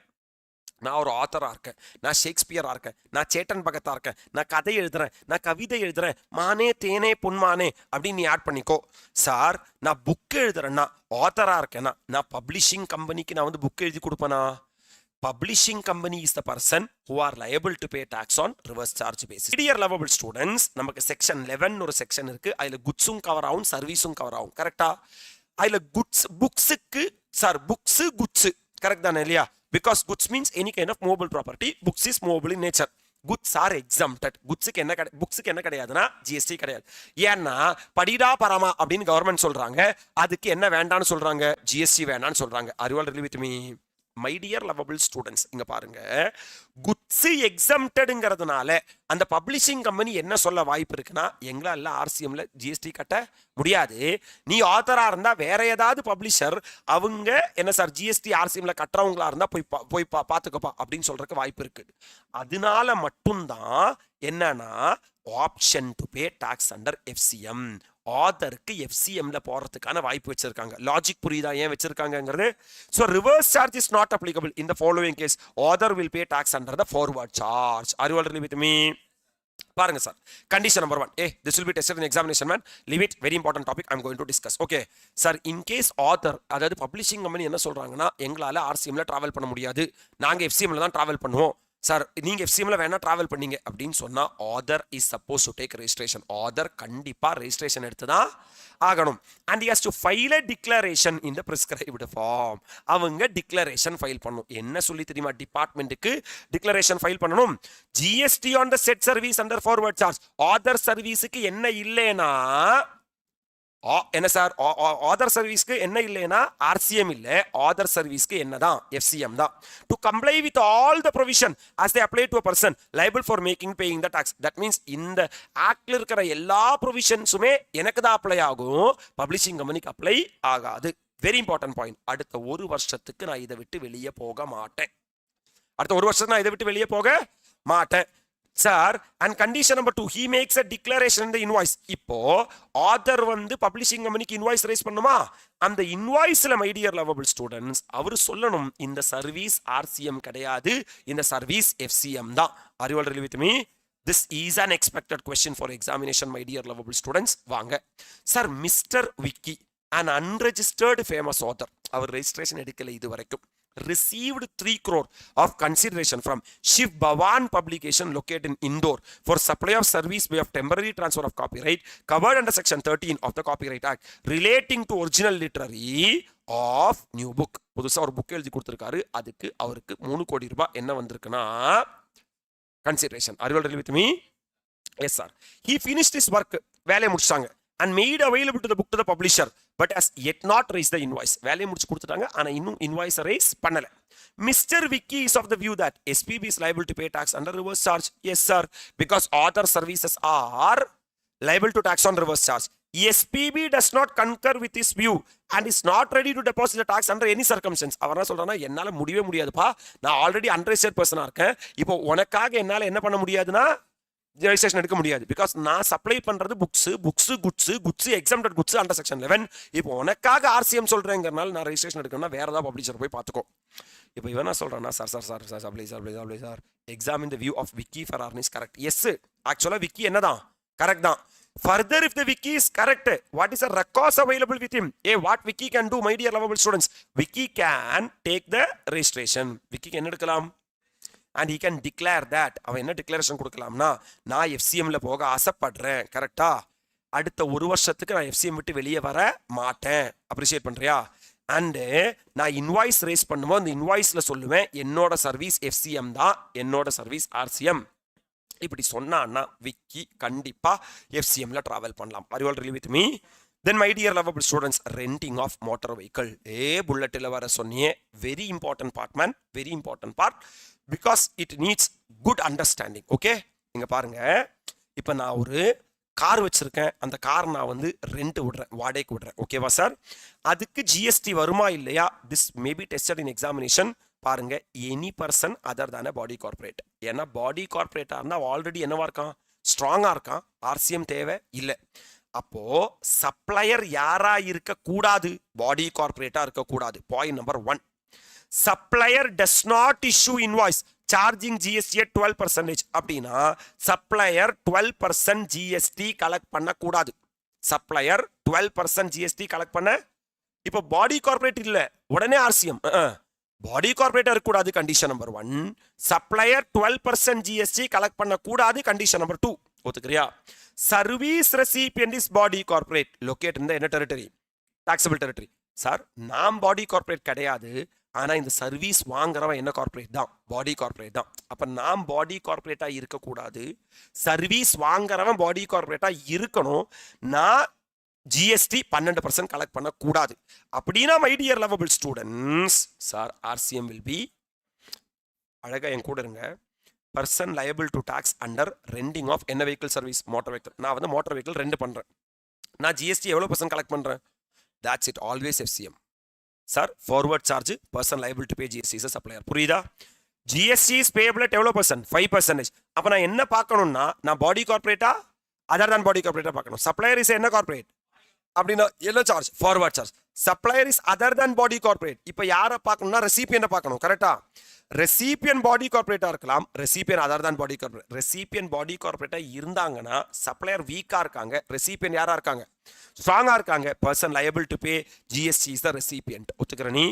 நான் ஒரு ஆத்தராக இருக்கேன், நான் ஷேக்ஸ்பியராக இருக்கேன், நான் சேட்டன் பகத்தாக இருக்கேன், நான் கதை எழுதுறேன், நான் கவிதை எழுதுறேன், மானே தேனே பொன்மானே அப்படின்னு நீ ஆட் பண்ணிக்கோ. சார் நான் புக் எழுதுறேன்னா, ஆத்தராக இருக்கேன்னா, நான் பப்ளிஷிங் கம்பெனிக்கு நான் வந்து புக் எழுதி கொடுப்பேனா? Publishing company is the person who are liable to pay tax on reverse charge basis. Dear lovable students, நமக்கு செக்ஷன் 11 ஒரு செக்ஷன் இருக்கு. அதுல குட்ஸும் கவர் ஆகும், சர்வீஸும் கவர் ஆகும். கரெக்டா? அதுல புக்ஸுக்கு சார் குட்ஸ் கரெக்ட் தானே இல்லையா? Because goods means any kind of movable property. Books is movable in nature. Goods are exempted. புக்ஸுக்கு என்ன கிடையாதுன்னா ஜிஎஸ்டி கிடையாது. ஏன்னா படிடா பராமா அப்படின்னு கவர்மெண்ட் சொல்றாங்க, அதுக்கு என்ன வேண்டான்னு சொல்றாங்க? ஜிஎஸ்டி வேண்டான்னு சொல்றாங்க. Are you all really with me? My dear lovable students, இங்க பாருங்க, குட்ஸ் எக்ஸம்டட்ங்கிறதுனால அந்த பப்ளிஷிங் கம்பெனி என்ன சொல்ல வாய்ப்பு இருக்குன்னா, எங்களால ஆர்சிஎம்ல ஜிஎஸ்டி கட்ட முடியாது. நீ ஆத்தரா இருந்தா வேற ஏதாவது பப்ளிஷர் அவங்க என்ன சார் ஜிஎஸ்டி ஆர்சிஎம்ல கட்டுறவங்களா இருந்தா போய் பாத்துக்கப்பா அப்படின்னு சொல்றதுக்கு வாய்ப்பு இருக்கு. அதனால மட்டும்தான் என்னன்னா option to pay tax under FCM. ஆதருக்கு எஃப்சிஎம்ல போறதுக்கான வாய்ப்பு வச்சிருக்காங்க. லாஜிக் புரியுதா ஏன் வச்சிருக்காங்கிறது? So reverse charge is not applicable in the following case. Author will pay tax under the forward charge. Are you all really with me? பாருங்க sir, condition number 1. this will be tested in examination man. Leave it, very important topic I am going to discuss. Okay sir, in case author அதாவது publishing company என்ன சொல்றாங்கன்னா, எங்களால ஆர்சிஎம்ல travel பண்ண முடியாது, நாங்க எஃப்சிஎம்ல தான் travel பண்ணுவோம். சார் நீங்க எஃப்சிஎம்ல வேணா டிராவல் பண்ணீங்க அப்படின்னு சொன்னா author is suppose to take registration. Author கண்டிப்பா ரெஜிஸ்ட்ரேஷன் எடுத்துதான் ஆகணும். And he has to file a declaration in the prescribed form. அவங்க டிக்ளரேஷன் ஃபைல் பண்ணணும். என்ன சொல்லி தெரியுமா? டிபார்ட்மெண்ட்டுக்கு டிக்ளரேஷன் ஃபைல் பண்ணணும். GST on the set service under forward charge. Author சர்வீஸுக்கு என்ன இல்லைன்னா என்ன சார்? ஆதர் சர்வீஸ்க்கு என்ன இல்லைன்னா ஆர்சிஎம் இல்ல, ஆதர் சர்வீஸ்க்கு என்னதான்? எஃப்சிஎம் தான். To comply with all the provision as they apply to a person liable for making paying the tax. that means இந்த ஆக்ட்ல இருக்கிற எல்லா ப்ரொவிஷன்ஸுமே எனக்கு தான் அப்ளை ஆகும், பப்ளிஷிங் கம்பெனிக்கு அப்ளை ஆகாது. Very important point. அடுத்த ஒரு வருஷத்துக்கு நான் இதை விட்டு வெளியே போக மாட்டேன். Sir and condition number 2, he makes a declaration in the invoice. இப்போ ஆதர் வந்து பப்ளிஷிங் கம்பெனிக்கு இன்வாய்ஸ் ரைஸ் பண்ணுமா? அந்த இன்வாய்ஸ்ல மை டியர் லவபிள் ஸ்டூடெண்ட்ஸ் அவர் சொல்லணும், இந்த சர்வீஸ் ஆர்சிஎம் கிடையாது, இந்த சர்வீஸ் எஃப்சிஎம் தான். Are you all really with me? This is an expected question for examination, my dear lovable students. வாங்க sir, mister Vicky an unregistered famous author, அவர் registration எடுக்கல இது வரைக்கும், received 3 crore of consideration from Shiv Bhavan publication located in Indore for supply of service by of temporary transfer of copyright covered under section 13 of the Copyright Act relating to original literary of new book. புதுசா ஒரு book எழுதி கொடுத்திருக்காரு, அதுக்கு அவருக்கு 3 கோடி ரூபாய் என்ன வந்திருக்குன்னா consideration. Are you all with me? Yes, sir. He finished his work, வேலையை முடிச்சாங்க, and made available to the book to the publisher, but has yet not raised the invoice. வேலையை முடிச்சு கொடுத்துட்டாங்க, ஆனா இன்னும் invoice raise பண்ணல. Mr. Vicky is of the view that SPB is liable to pay tax under reverse charge. Yes, sir, because other services are liable to tax on reverse charge. SPB does not concur with this view and is not ready to deposit the tax under any circumstance. அவர் என்ன சொல்றானா, என்னால முடியவே முடியாதுப்பா, நான் already unregistered பர்சனா இருக்கேன், இப்போ உனக்காக என்னால என்ன பண்ண முடியாதுன்னா ரெஜிஸ்ட்ரேஷன் எடுக்க முடியாது, பிகாஸ் நான் சப்ளை பண்றது goods exempted goods under section 11. இப்போ உனக்காக ஆர்சிஎம் சொல்றேங்கிறனால நான் ரெஜிஸ்ட்ரேஷன் எடுக்கணும்னா வேற ஏதாவது பப்ளிஷர் போய் பார்த்துக்கோ. இப்போ இவன் என்ன சொல்றானா, sir exam in the view of Vicky ஃபெரார்ன் இஸ் கரெக்ட். எஸ், ஆக்சுவலா விக்கி என்னதான் கரெக்ட் தான். Further, if the wiki is correct, what is the records available with him? What wiki can do, my dear lovable students? Wiki can take the registration. Wiki can எடுக்கலாம், and he can declare that. அவன் என்ன declaration கொடுக்கலாம்னா, நான் FCMல போக ஆசைப்படுறேன், கரெக்டா, அடுத்த ஒரு வருஷத்துக்கு நான் FCM விட்டு வெளியே வர மாட்டேன், அப்ரிஷியேட் பண்றியா, அண்ட் நான் இன்வாய்ஸ் ரேஸ் பண்ணும்போது அந்த இன்வாய்ஸ்ல சொல்லுவேன் என்னோட சர்வீஸ் FCM தான், என்னோட சர்வீஸ் RCM. இப்படி சொன்னான்னா விக்கி கண்டிப்பா FCMல டிராவல் பண்ணலாம். Are you all really with me? Then my dear lovable students, renting of motor vehicle. புல்லட்ல வர சொன்னியே, very important part man, very important part, because it needs good understanding. Okay, இங்க பாருங்க, இப்போ நான் ஒரு கார் வச்சிருக்கேன், அந்த கார் நான் வந்து ரெண்ட் விடுறேன், வாடகைக்கு விடுறேன், ஓகேவா சார்? அதுக்கு GST வருமா இல்லையா? This may be tested in examination. பாருங்க, any person other than body corporate. ஏன்னா பாடி கார்பரேட்டா இருந்தா ஆல்ரெடி என்னவா இருக்கான், ஸ்ட்ராங்கா இருக்கான், RCM தேவை இல்லை. அப்போ சப்ளையர் யாரா இருக்க கூடாது, பாடி கார்பரேட்டா இருக்க கூடாது. Point number 1, supplier does not issue invoice charging GST at 12%. அப்படின்னா சப்ளையர் 12% GST கலெக்ட் பண்ண கூடாது. சப்ளையர் 12% GST கலெக்ட் பண்ண, இப்போ பாடி கார்பரேட் இல்ல உடனே RCM, பாடி கார்பரேட்டர் இருக்கக்கூடாது, condition number 1. Supplier 12% GST collect பண்ண கூடாது, கண்டிஷன் நம்பர் 2. ஒத்துக்கிறியா? Service recipient is body corporate, locate இந்த என்ன டெரிட்டரி, டாக்ஸபிள் டெரிட்டரி. சார் நான் பாடி கார்பரேட் கிடையாது, ஆனா இந்த சர்வீஸ் வாங்குறவன் என்ன கார்பரேட் தான், பாடி கார்பரேட் தான். அப்ப நான் பாடி கார்பரேட்டா இருக்கக்கூடாது, சர்வீஸ் வாங்குறவன் பாடி கார்பரேட்டா இருக்கணும், நான் GST 12% கலெக்ட் பண்ண கூடாது. அப்படின்னா my dear lovable students, sir RCM will be, அழகா என் கூட இருங்க, person liable to tax under renting of என்ன வெஹிக்கிள் சர்வீஸ், மோட்டார் வெஹிக்கிள். நான் வந்து மோட்டார் வெஹிக்கிள் ரெண்ட் பண்றேன், நான் GST எவ்வளவு % கலெக்ட் பண்றேன்? That's it, always FCM. Sir forward charge, person liable to pay GST is a supplier. புரியுதா? GST is payable at எவ்வளவு %? 5%. அப்ப நான் என்ன பார்க்கணும்னா, நான் பாடி கார்பரேட்டா அதர் தான் பாடி கார்பரேட்டா பார்க்கணும். சப்ளையர் இஸ் என்ன கார்பரேட் அப்படின்னா என்ன charge, forward charge. Supplier is other than body corporate. இப்போ யாரை பார்க்கணும்னா ரெசிபியன்ட் பார்க்கணும், கரெக்டா? ரெசிபியன் பாடி கார்பரேட்டா இருக்கலாம், ரெசிபியன் அதர் than பாடி கார்பரேட். ரெசிபியன் பாடி கார்பரேட்டா இருந்தாங்கன்னா சப்ளையர் வீக்கா இருக்காங்க, ரெசிபியன் யாரா இருக்காங்க, ஸ்ட்ராங்கா இருக்காங்க, person liable to pay GST is the recipient. ஒத்துக்கிற நீ?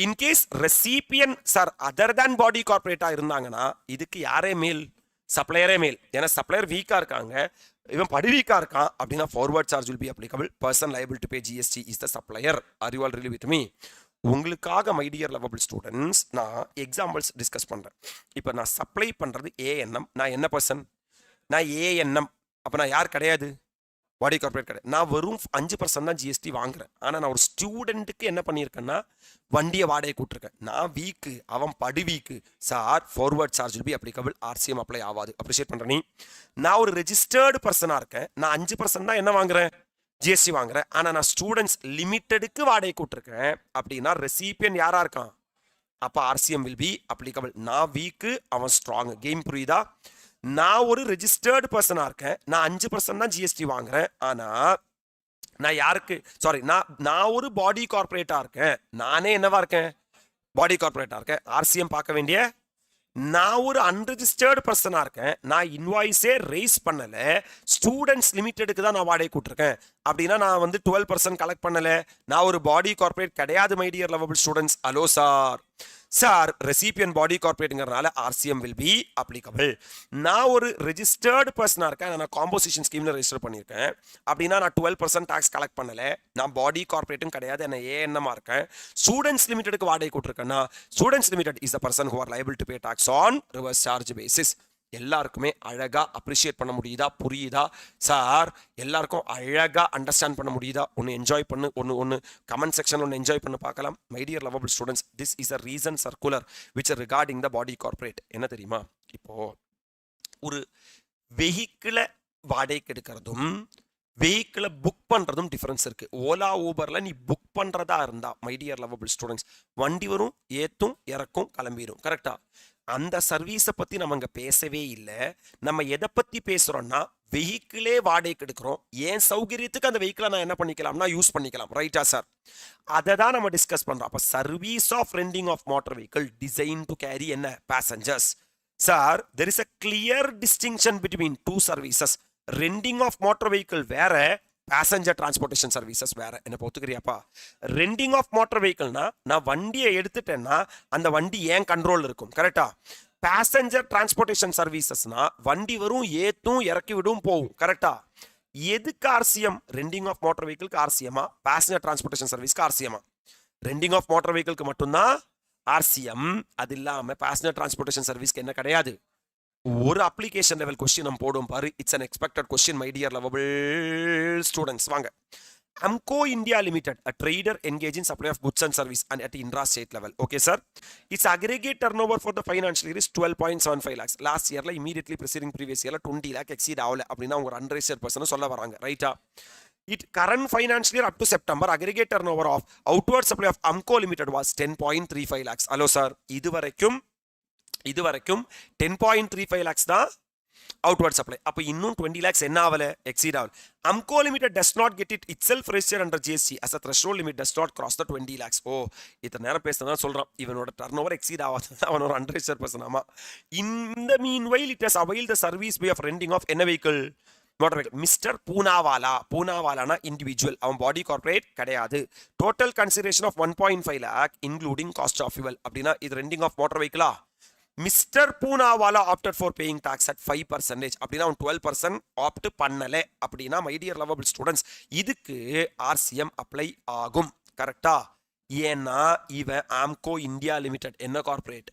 In case ரெசிபியன் sir other than body கார்பரேட்டா இருந்தாங்கன்னா இதுக்கு யாரே மேல், சப்ளையரே மேல். ஏன்னா சப்ளையர் வீக்கா இருக்காங்க, இவன் படி வீக்கா இருக்கான் அப்படின்னா forward charge will be applicable. Person liable to pay GST is the supplier. Are you all really with me? உங்களுக்காக மை டியர் லவபிள் ஸ்டூடெண்ட்ஸ் நான் எக்ஸாம்பிள்ஸ் டிஸ்கஸ் பண்றேன். இப்போ நான் சப்ளை பண்றது ANM, நான் என்ன பர்சன், நான் ANM. அப்ப நான் யார் கிடையாது, பாடி கார்பரேட் கிடையாது. நான் வெறும் 5% தான் GST வாங்குறேன். ஆனா நான் ஒரு ஸ்டூடெண்ட்டுக்கு என்ன பண்ணியிருக்கேன்னா வண்டியை வாடகை கூட்டிருக்கேன். நான் வீக்கு, அவன் படி week, sir forward charge will be applicable. RCM apply ஆகாது. அப்ரிஷியேட் பண்றேன். நீ நான் ஒரு ரெஜிஸ்டர்டு பர்சனா இருக்கேன், நான் 5% தான் என்ன வாங்குறேன், GST வாங்குறேன். ஆனா நான் ஸ்டூடெண்ட்ஸ் லிமிட்டெடுக்கு வாடகை கூட்டிருக்கேன் அப்படின்னா ரெசிபியன் யாரா இருக்கான், அப்ப RCM will be applicable. நான் வீக்கு, அவன் ஸ்ட்ராங். கேம் புரியுதா? நான் ஒரு ரெஜிஸ்டர்டு பர்சனா இருக்கேன், நான் 5% தான் GST வாங்குறேன். ஆனா நான் யாருக்கு, சாரி, நான் ஒரு பாடி கார்பரேட்டா இருக்கேன், நானே என்னவா இருக்கேன், பாடி கார்பரேட்டா இருக்கேன். RCM பார்க்க வேண்டிய, நான் ஒரு அன்ரெஜிஸ்டர்டு பர்சனா இருக்கேன், நான் இன்வாய்ஸே ரைஸ் பண்ணல, ஸ்டூடெண்ட்ஸ் லிமிட்டெடுக்கு தான் நான் வாடகை கூட்டிருக்கேன் அப்படின்னா நான் வந்து 12% கலெக்ட் பண்ணல, நான் ஒரு பாடி கார்பரேட் கிடையாது. My dear lovable students, hello sir, sir recipient body கார்பரேட்ங்கிறனால RCM will be applicable. நான் ஒரு ரெஜிஸ்டர்டு பர்சனா இருக்கேன், நான் காம்போசிஷன் ஸ்கீம்ல ரெஜிஸ்டர் பண்ணியிருக்கேன் அப்படின்னா நான் 12% டாக்ஸ் கலெக்ட் பண்ணல, நான் பாடி கார்பரேட்டும் கிடையாது, நான் ANM இருக்கேன். ஸ்டூடெண்ட்ஸ் லிமிட்டெடுக்கு வாடகை கூட்டிருக்கேன்னா students limited is the person who are liable to pay tax on reverse charge basis. எல்லாருக்குமே அழகா அப்ரிஷியேட் பண்ண முடியுதா, புரியுதா சார்? எல்லாருக்கும் அழகா அண்டர்ஸ்டாண்ட் பண்ண முடியுதா? ஒன்று என்ஜாய் பண்ணு, ஒன்று கமெண்ட் செக்ஷன் ஒன்று என்ஜாய் பண்ணி பார்க்கலாம். My dear lovable students, this is a reason circular which regarding the body corporate. என்ன தெரியுமா, இப்போ ஒரு வெஹிக்கிளை வாடகைக்கு எடுக்கிறதும் வெஹிக்கிளை புக் பண்ணுறதும் டிஃப்ரென்ஸ் இருக்கு. ஓலா ஊபரில் நீ புக் பண்ணுறதா இருந்தா மை டியர் லவபிள் ஸ்டூடெண்ட்ஸ், வண்டி வரும், ஏற்றும் இறக்கும், கிளம்பிடும். கரெக்டா? அந்த சர்வீஸை பற்றி நம்ம இங்கே பேசவே இல்லை. நம்ம எதை பற்றி பேசுகிறோம்னா வெஹிக்கிளே வாடகைக்கு எடுக்கிறோம், ஏன் சௌகரியத்துக்கு அந்த வெஹிக்கிளை நான் என்ன பண்ணிக்கலாம்னா யூஸ் பண்ணிக்கலாம். ரைட்டா சார்? அதை தான் நம்ம டிஸ்கஸ் பண்ணுறோம். அப்போ service of renting of motor vehicle designed to carry என்ன passengers. Sir, there is a clear distinction between two services. Renting of motor vehicle வேற, பேசஞ்சர் டிரான்ஸ்போர்ட்டேஷன் சர்வீசஸ் வேற. என்ன ஒத்துக்கிறியாப்பா? ரெண்டிங் ஆஃப் மோட்டார் வெஹிக்கிள்னா நான் வண்டியை எடுத்துட்டேன்னா அந்த வண்டி ஏன் கண்ட்ரோல் இருக்கும். கரெக்டா? பேசஞ்சர் டிரான்ஸ்போர்ட்டேஷன் சர்வீசஸ்னா வண்டி வரும், ஏத்தும், இறக்கி விடும், போகும். கரெக்டா? எதுக்கு ஆர்சிஎம்? ரெண்டிங் ஆஃப் மோட்டார் வெஹிக்கிளுக்கு ஆர்சிஎமா, பேசஞ்சர் டிரான்ஸ்போர்ட்டேஷன் சர்வீஸ்க்கு ஆர்சிஎமா? ரெண்டிங் ஆஃப் மோட்டார் வெஹிக்கிளுக்கு மட்டும்தான் ஆர்சிஎம். அது இல்லாம பேசஞ்சர் டிரான்ஸ்போர்ட்டேஷன் சர்வீஸ்க்கு என்ன கிடையாது. ஒரு அப்ளிகேஷன் லெவல் கொஸ்டின் நம்ம போடும் பாரு. It's an expected question my dear lovable students. வாங்க. AMCO India Limited, a trader engaged in supply of goods and service and at intra-state level. Okay, sir. Its aggregate turnover for the financial year is 12.75 lakhs. Last year, immediately preceding previous year, 20 lakh exceed avula. Appadina unga unregistered person solla varanga. Right? It current financial year up to September, aggregate turnover of outward supply of AMCO Limited was 10.35 lakhs. Hello, sir. இது வரைக்கும் 10.35 lakhs தான் outward supply. அப்போ இன்னும் 20 lakhs என்ன ஆகல, exceed ஆகல. AMCO Limited does not get it itself registered under GST as a threshold limit does not cross the 20 lakhs. ஓ, இத்தனை நேரம் பேசுறதா சொல்றான். இவனோட டர்ன் ஓவர் எக்ஸீட் ஆகாது, அவன் ஒரு அன்ரெஜிஸ்டர்ட் பர்சன். ஆமா. In the meanwhile, it has availed the service way of renting of என்ன vehicle? Motor vehicle. மிஸ்டர் பூனாவாலானா இண்டிவிஜுவல், அவன் பாடி கார்பரேட் கிடையாது. Total consideration of 1.5 lakh including cost of fuel. அப்படின்னா இது ரெண்டிங் ஆஃப் மோட்டார் வெஹிக்கிளா? Mister Poonawala opted for paying tax at 5%. அப்படின்னா அவன் 12% opt பண்ணல. அப்படின்னா மை டியர் லவபிள் ஸ்டூடெண்ட்ஸ், இதுக்கு ஆர்சிஎம் அப்ளை ஆகும். கரெக்டா? ஏன்னா இவன் AMCO இந்தியா லிமிடெட் என்ன கார்பரேட்?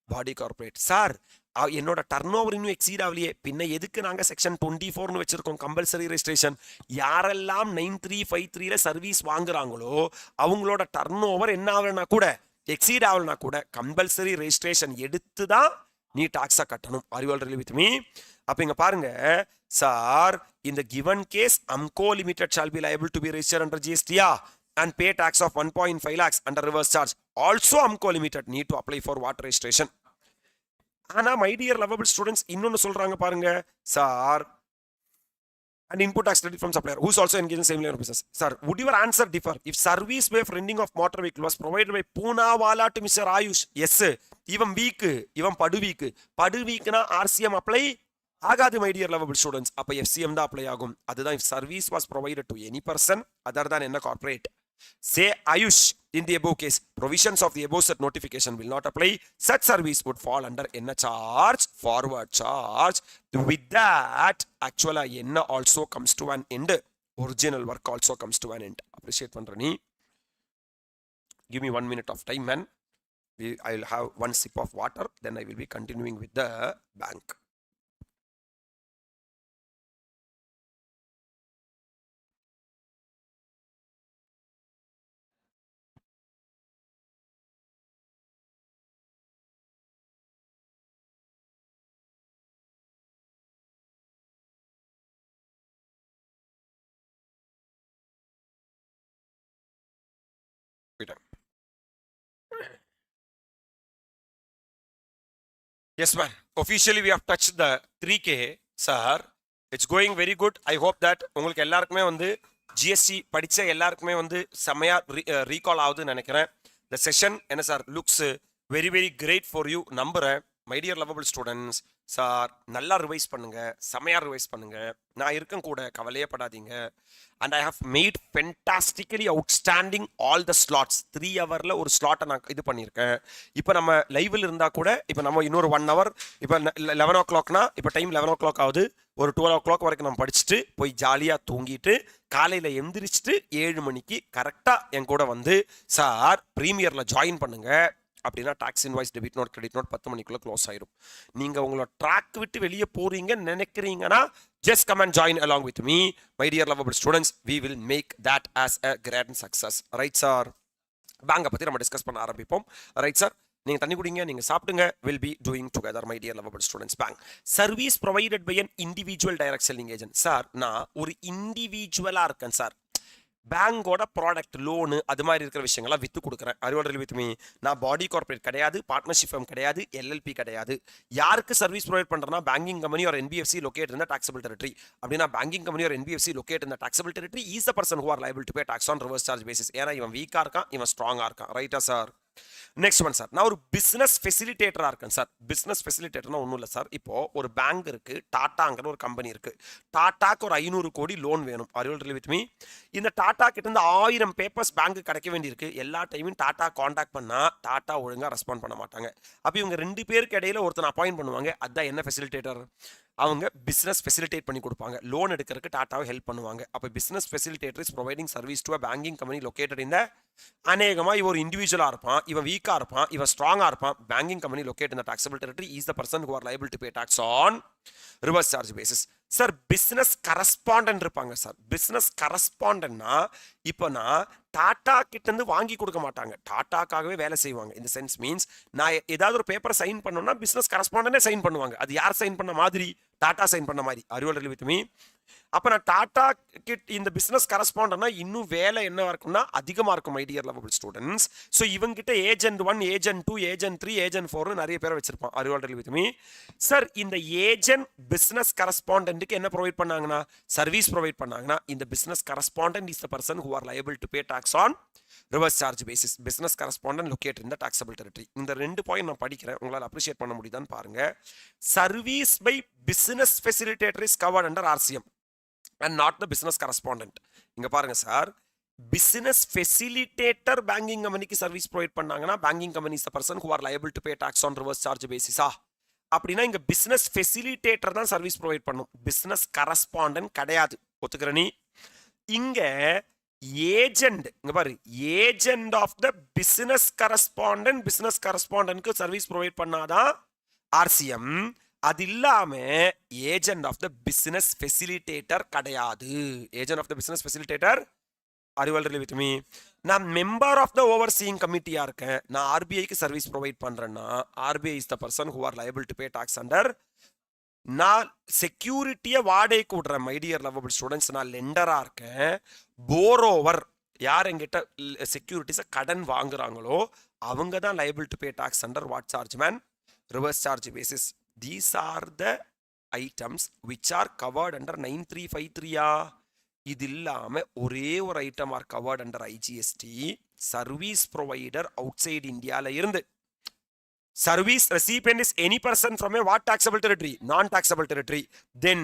Body corporate. சார், என்னோட டர்ன் ஓவர் இன்னும் எக்ஸீட் ஆகலையே, பின்ன எதுக்கு நாங்க செக்ஷன் 24 வச்சிருக்கோம் கம்பல்சரி ரெஜிஸ்ட்ரேஷன்? யாரெல்லாம் 9353 சர்வீஸ் வாங்குறாங்களோ அவங்களோட டர்ன் ஓவர் என்ன ஆகலனா கூட, எக்ஸீட் ஆகலனா கூட கம்பல்சரி ரெஜிஸ்ட்ரேஷன் எடுத்து தான் நீ டாக்ஸா கட்டணும். R you all really with me? அப்ப இங்க பாருங்க sir, in the given case AMCO Limited shall be liable to be registered under GST and pay tax of 1.5 lakhs under reverse charge. Also AMCO Limited need to apply for what registration? ஆனா my dear lovable students இன்னொன்னு சொல்றாங்க பாருங்க sir, and input tax credit from supplier who is also engaged in same line of business. Sir, would your answer differ if service way of renting of motor vehicle was provided by Poonawala to Mr. Ayush? Yes, even week, even padu week na RCM apply ஆகாது my dear lovable students. அப்ப FCM தான் apply ஆகும். அதுதான் if service was provided to any person other than என்ன corporate. Say Ayush, in the above case, provisions of the above set notification will not apply. Such service would fall under enna charge, forward charge. With that, actually enna also comes to an end. Original work also comes to an end. Appreciate Pandrani. Give me 1 minute of time, man. I will have one sip of water. Then I will be continuing with the bank. Yes, man. Officially, we have touched the 3K, sir. It's going very good. I hope that உங்களுக்கு எல்லாருக்குமே வந்து GST படிச்ச எல்லாருக்குமே வந்து செமையா recall ஆகுதுன்னு நினைக்கிறேன். The session என்ன sir looks very very great for you. நம்புறேன். My dear lovable students, sir நல்லா ரிவைஸ் பண்ணுங்க, செமையா ரிவைஸ் பண்ணுங்க. நான் இருக்கேன் கூட, கவலையே படாதீங்க. And I have made fantastically outstanding all the slots. 3 hourல ஒரு ஸ்லாட்டை நான் இது பண்ணியிருக்கேன். இப்போ நம்ம லைவில் இருந்தா கூட, இப்போ நம்ம இன்னொரு 1 hour, இப்போ 11 o'clockனா இப்போ டைம் 11 o'clock ஆகுது. ஒரு 12 o'clock வரைக்கும் நம்ம படிச்சுட்டு போய் ஜாலியாக தூங்கிட்டு காலையில் எந்திரிச்சிட்டு 7 மணிக்கு கரெக்டாக என் கூட வந்து சார் ப்ரீமியரில் ஜாயின் பண்ணுங்க. அப்படின்னா tax invoice debit note credit note 10 மணிக்குள்ள க்ளோஸ் ஆயிடும். நீங்க உங்களோட ட்ராக் விட்டு வெளியே போறீங்கன்னு நினைக்கிறீங்கன்னா just come and join along with me, my dear lovable students. We will make that as a grand success. Right sir? பேங்கை பற்றி நம்ம டிஸ்கஸ் பண்ண ஆரம்பிப்போம். ரைட் சார், நீங்கள் தண்ணி குடிங்க, நீங்கள் சாப்பிடுங்க. Will be doing together my dear lovable students. Bank service provided by an individual direct selling agent. Sir, நான் ஒரு இண்டிவிஜுவலாக இருக்கேன் சார், பேங்கோட ப்ராடக்ட் லோனு அது மாதிரி இருக்கிற விஷயங்கள்லாம் விற்று கொடுக்குறேன். அறிவாளர்கள் வித் மீ. நான் பாடி கார்பரேட் கிடையாது, பார்ட்னர்ஷிப் ஃபர்ம் கிடையாது, எல்எல்பி கிடையாது. யாருக்கு சர்வீஸ் ப்ரொவைட் பண்ணுறேன்னா பேங்கிங் கம்பெனி ஒரு என்பிஎஃப்சி லொகேட் இந்த டாக்ஸபிள் டெரிட்டரி. அப்படின்னா பேங்கிங் கம்பெனி ஒரு என்பிஎஃப்சி லொகேட் இந்த taxable territory is the person who are liable to pay tax on reverse charge basis. ஏன்னா இவன் வீக்காக இருக்கான், இவன் ஸ்ட்ராங்காக இருக்கான். ரைட்டா சார்? நெக்ஸ்ட் ஒன் சார், நான் ஒரு பிசினஸ் ஃபெசிலிட்டேட்டராக இருக்கேன் சார். பிசினஸ் ஃபெசிலிட்டேட்டர்னா ஒன்றும் இல்லை சார். இப்போ ஒரு பேங்க் இருக்கு, டாட்டாங்கிற ஒரு கம்பெனி இருக்கு. டாட்டாக்கு ஒரு 500 கோடி லோன் வேணும். அறிவுறுத்தல் வித் மீ. இந்த டாட்டா கிட்ட இருந்து 1000 பேப்பர்ஸ் பேங்க்கு கிடைக்க வேண்டியிருக்கு. எல்லா டைமும் டாட்டா காண்டாக்ட் பண்ணா டாட்டா ஒழுங்காக ரெஸ்பாண்ட் பண்ண மாட்டாங்க. அப்போ இவங்க 2 பேருக்கு இடையில ஒருத்தனை அப்பாயிண்ட் பண்ணுவாங்க. அதுதான் என்ன ஃபெசிலிட்டேட்டர். அவங்க பிசினஸ் ஃபெசிலிட்டேட் பண்ணி கொடுப்பாங்க. லோன் எடுக்கிறதுக்கு டாட்டாவை ஹெல்ப் பண்ணுவாங்க. அப்போ business facilitator is providing service to a banking company located இந்த அநேகமாக இவன் ஒரு இண்டிவிஜுவலாக இருப்பான், இவன் வீக்காக இருப்பான், இவன் ஸ்ட்ராங்காக இருப்பான். பேங்கிங் கம்பெனி லொகேட் இந்த taxable territory is the person who are liable to pay tax on reverse charge basis. Sir, business correspondent இருப்பாங்க சார். பிசினஸ் கரஸ்பாண்டன்ட்னா இப்போ நான் டாட்டா கிட்ட இருந்து வாங்கி கொடுக்க மாட்டாங்க, டாட்டாக்காகவே வேலை செய்வாங்க. இந்த சென்ஸ் மீன்ஸ் நான் ஏதாவது ஒரு பேப்பரை சைன் பண்ணோம்னா பிசினஸ் கரஸ்பாண்டனே சைன் பண்ணுவாங்க. அது யார் சைன் பண்ண மாதிரி? டாட்டா சைன் பண்ண மாதிரி. அறிவுறுத்தல் வித் மீ. அப்போ நான் டாட்டா கிட்ட இந்த பிசினஸ் கரஸ்பாண்டனா இன்னும் வேலை என்ன இருக்கும்னா அதிகமாக இருக்கும். My dear lovable students. So இவங்கிட்ட ஏஜென்ட் 1, ஏஜென்ட் 2, ஏஜென்ட் 3, ஏஜென்ட் 4 நிறைய பேரை வச்சிருப்பான். அறிவுறுத்தல் வித் மீ. சார், இந்த ஏஜென்ட் பிசினஸ் கரஸ்பாண்டன்ட்டுக்கு என்ன ப்ரொவைட் பண்ணாங்கன்னா சர்வீஸ் ப்ரொவைட் பண்ணாங்கன்னா இந்த business correspondent is the person who are liable to pay tax on reverse charge basis. Business correspondent locate இந்த டாக்ஸபிள் டெரிட்டரி. இந்த 2 பாயிண்ட் நான் படிக்கிறேன், உங்களால் அப்ரிஷியேட் பண்ண முடியுதான்னு பாருங்க. Service by business facilitator is covered under RCM and not the business correspondent. இங்க பாருங்க சார், பிசினஸ் ஃபெசிலிட்டேட்டர் பேங்கிங் கம்பெனிக்கு சர்வீஸ் ப்ரொவைட் பண்ணாங்கன்னா banking company is the person who are liable to pay tax on reverse charge பேசிஸா. அப்படின்னா இங்க business facilitator தான் service provide பண்ணும், business correspondent கிடையாது. ஒத்துக்கிற நீ? இங்க ஏஜென்ட், இங்க பாரு, ஏஜென்ட் ஆஃப் த பிசினஸ் கரஸ்பாண்டன்ட்க்கு சர்வீஸ் ப்ரொவைட் பண்ணாதான் ஆர்சிஎம். அது இல்லாம agent of the business facilitator கிடையாது. Agent of the business facilitator. அறிவாளர்கள் வித் மீ. நான் மெம்பர் ஆஃப் த ஓவர்சீயிங் கமிட்டியா இருக்கேன், நான் ஆர்பிஐக்கு சர்வீஸ் ப்ரொவைட் பண்றேன்னா RBI is the person who are liable to pay tax under. நான் செக்யூரிட்டியை வாடகைக்கு விடுறேன். மை டியர் லவபிள் ஸ்டூடெண்ட்ஸ், நான் லெண்டரா இருக்கேன். போரோவர் யார் எங்கிட்ட செக்யூரிட்டிஸை கடன் வாங்குறாங்களோ அவங்க தான் liable to pay tax under what charge man reverse charge basis. These are the items which are covered under 9353. இது இல்லாம ஒரே ஒரு item R covert under IGST. Service provider out side இந்தியால இருந்து. Service recipient is any person from a what taxable territory? Non-taxable territory. Then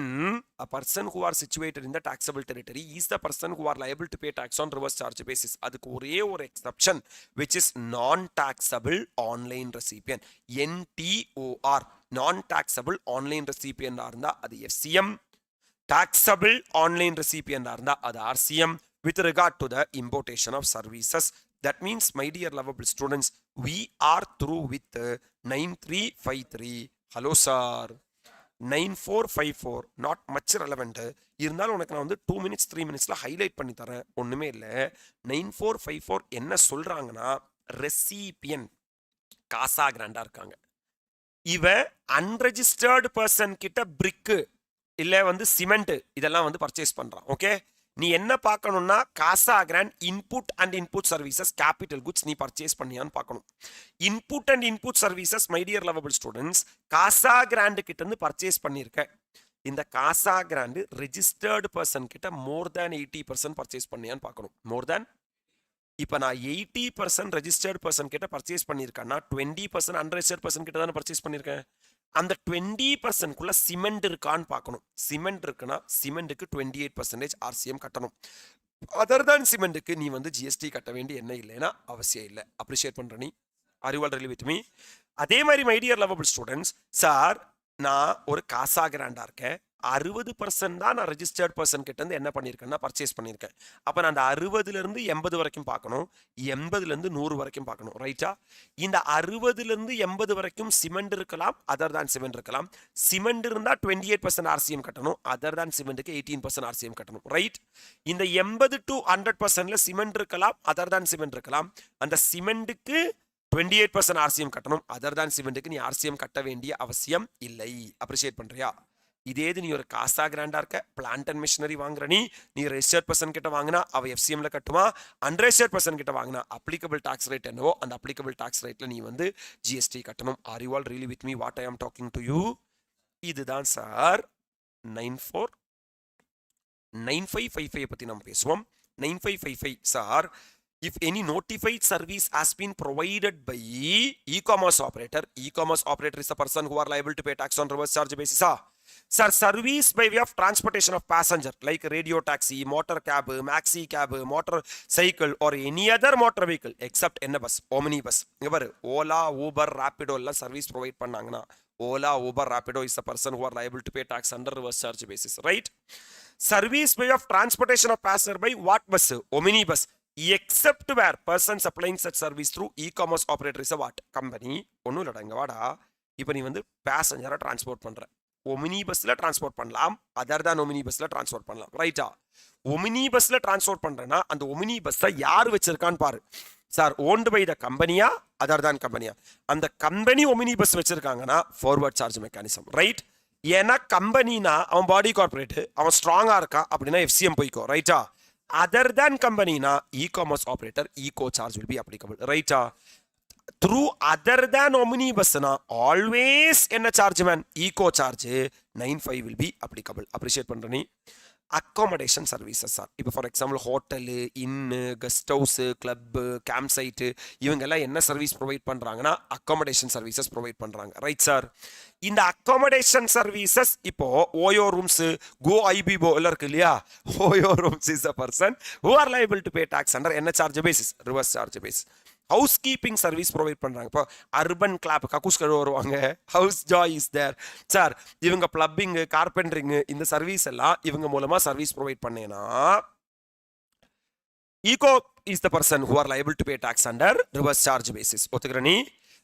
a person who are situated in the taxable territory is the person who are liable to pay tax on reverse charge basis. அதுக்கு ஒரே ஒரு exception which is non-taxable online recipient. NTOR. Non-taxable online recipient இருந்தா அது FCM. Taxable online recipient இருந்தா அது RCM with regard to the importation of services. That means, my dear lovable students, we are through with 9353. Hello sir. 9454 not much relevant. இருந்தாலும் உனக்கு நான் வந்து 2 minutes 3 minutesல highlight பண்ணி தரேன். ஒண்ணுமே இல்லை. 9454 என்ன சொல்றாங்கன்னா ரெசிபியன் காசா கிராண்டா இருக்காங்க. இவ அன்ரெஜிஸ்டர்டு பர்சன் கிட்ட பிரிக்கு இல்ல வந்து சிமெண்ட் இதெல்லாம் வந்து பர்ச்சேஸ் பண்றான். ஓகே, நீ என்ன பார்க்கணும்னா Casagrand input and input services capital goods நீ பர்ச்சேஸ் பண்ணியான்னு பார்க்கணும். Input and input services my dear lovable students Casagrand கிட்ட இருந்து பர்ச்சேஸ் பண்ணியிருக்க. இந்த காசா கிராண்ட் ரெஜிஸ்டர்டு பர்சன் கிட்ட மோர் தேன் 80% பர்ச்சேஸ் பண்ணியான்னு பார்க்கணும். மோர் தேன். இப்போ நான் 80% ரெஜிஸ்டர்டு பர்சன் கிட்ட பர்ச்சேஸ் பண்ணியிருக்கேன்னா 20% அன்ரெஜிஸ்டர்ட் பர்சன் கிட்ட தானே பர்ச்சேஸ் பண்ணியிருக்கேன். அந்த 20%குள்ள சிமெண்ட் இருக்கான்னு பார்க்கணும். சிமெண்ட் இருக்குன்னா சிமெண்ட்டுக்கு 28% RCM கட்டணும். அதர் தான் சிமெண்ட்டுக்கு நீ வந்து ஜிஎஸ்டி கட்ட வேண்டிய என்ன இல்லைன்னா அவசியம் இல்லை. அப்ரிஷியேட் பண்ற நீ. அறிவாள் ரிலி வித் மீ. அதே மாதிரி my dear lovable students, sir நான் ஒரு காசா கிராண்டா இருக்கேன், 60% தான் நான் ரெஜிஸ்டர்ட் பர்சன் கிட்ட இருந்து என்ன பண்ணியிருக்கேன்னா பர்ச்சேஸ் பண்ணியிருக்கேன். அப்போ நான் அந்த 60லேருந்து 80 வரைக்கும் பார்க்கணும், 80லேருந்து 100 வரைக்கும் பார்க்கணும், ரைட்டா? இந்த 60லேருந்து 80 வரைக்கும் சிமெண்ட் இருக்கலாம், அதர் தான் சிமெண்ட் இருக்கலாம். சிமெண்ட் இருந்தால் 28% RCM கட்டணும், அதர் தான் சிமெண்ட்டுக்கு 18% RCM கட்டணும், ரைட்? இந்த 80 to 100%ல சிமெண்ட் இருக்கலாம், அதர் தான் சிமெண்ட் இருக்கலாம். அந்த சிமெண்ட்டுக்கு 28% RCM கட்டணும், அதர் தான் சிமெண்ட்டுக்கு நீ RCM கட்ட வேண்டிய அவசியம் இல்லை. அப்ரிஷியேட் பண்றியா? இதே இது நீ ஒரு காசா கிராண்டா இருக்க, பிளான்ட் அண்ட் மிஷினரி வாங்குற நீ ரெஜிஸ்டர்ட் பர்சன் கிட்ட வாங்கினா அவ FCMல கட்டுமா, அன்ரெஜிஸ்டர்ட் பர்சன் கிட்ட வாங்கினா அப்ளிகபிள் டாக்ஸ் ரேட் என்னவோ அந்த அப்ளிகபிள் டாக்ஸ் ரேட்ல நீ வந்து GST கட்டணும். R you all really with me what I ஆம் டாக்கிங் டு யூ? இதுதான் சார் 9555 பத்தி நம்ம பேசுவோம். 9555 sir, if any notified service has been provided by e-commerce operator is the person who are liable to pay tax on reverse charge basis. Sir, service by way of transportation of passenger like radio taxi, motor cab, maxi cab, motor cycle or any other motor vehicle except என்ன bus, omnibus. இங்க பாரு, Ola, Uber, Rapido எல்லாம் service provide பண்ணாங்கன்னா Ola, Uber, Rapido is the person who are liable to pay tax under reverse charge basis, right? Service by way of transportation of passenger by what bus? Omnibus. Except where person supplying such service through e-commerce operator is a what? Company. ஒன்னும் இல்லடா, இங்க வாடா. இப்போ நீ வந்து பேசஞ்சரை transport பண்ற, ஒமினி பஸ்ல transport பண்ணலாம், அதர் தான் ஒமினி பஸ்ல டிரான்ஸ்போர்ட் பண்ணலாம், ரைட்டா? ஒமினி பஸ்ல டிரான்ஸ்போர்ட் பண்றேன்னா அந்த ஒமினி பஸ்ஸை யார் வச்சிருக்கான்னு பாரு. சார், ஓன்டு பை த கம்பெனியா, அதர் தான் கம்பெனியா? அந்த கம்பெனி ஒமினி பஸ் வச்சிருக்காங்கன்னா ஃபார்வர்ட் சார்ஜ் மெக்கானிசம், ரைட்? ஏன்னா கம்பெனினா அவன் பாடி கார்பரேட், அவன் ஸ்ட்ராங்கா இருக்கான் அப்படின்னா FCM போய்க்கோ, ரைட்டா? Other than company na e-commerce operator eco charge will be applicable, right? Through other than omnibus na always enna charge man, eco charge 95 will be applicable. Appreciate பண்றனி. Accommodation services are இப்போ for example hotel, inn, guest house, club, camp site இவங்கெல்லாம் என்ன service provide பண்ணுறாங்கன்னா accommodation services provide பண்ணுறாங்க, right sir? இந்த accommodation services இப்போ OYO rooms, Goibibo எல்லாம் இருக்கு இல்லையா? OYO rooms is a person who are liable to pay tax under என்ன charge basis? Reverse charge base. Housekeeping service provide பண்றாங்க. இப்போ அர்பன் கிளாப் கக்கூஸ் கழுவ வருவாங்க, house Joy is there. Sir, இவங்க பிளம்பிங், கார்பெண்டரிங் இந்த சர்வீஸ் எல்லாம் இவங்க மூலமா சர்வீஸ் ப்ரொவைட் பண்ணேனா ECO is the person who are liable to pay tax under reverse charge basis. ஒத்துக்கிற நீ?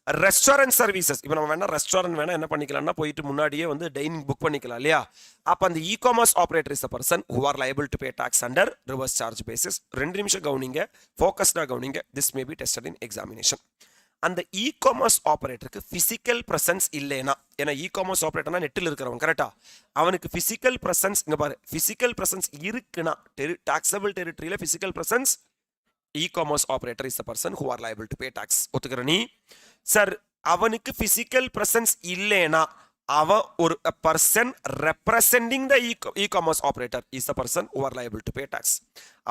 ரெஸ்டாரண்ட் சர்வீசஸ், இப்போ நம்ம வேணா ரெஸ்டாரண்ட் வேணா என்ன பண்ணிக்கலாம்னா போயிட்டு முன்னாடியே வந்து டைனிங் புக் பண்ணிக்கலாம் இல்லையா? அப்போ அந்த e-commerce operator is the person who are liable to pay tax under reverse charge basis. 2 நிமிஷம் கவனிங்க, ஃபோக்கஸ்டாக கவனிங்க. This may be tested in examination. அந்த இ-காமர்ஸ் ஆப்ரேட்டருக்கு பிசிக்கல் பிரசன்ஸ் இல்லைனா, ஏன்னா இ-காமர்ஸ் ஆப்ரேட்டர்னா நெட்டில் இருக்கிறவன், கரெக்டா? அவனுக்கு பிசிக்கல் பிரசன்ஸ், இங்க பாரு, பிசிக்கல் பிரசன்ஸ் இருக்குன்னா டாக்ஸபிள் டெரிட்டரியில physical presence, e-commerce operator is the person who are liable to pay tax. ஒத்துக்கிற நீ? சார், அவனுக்கு பிசிக்கல் பிரசன்ஸ் இல்லைனா அவன் ஒரு person representing the e-commerce operator is the person who are liable to pay tax.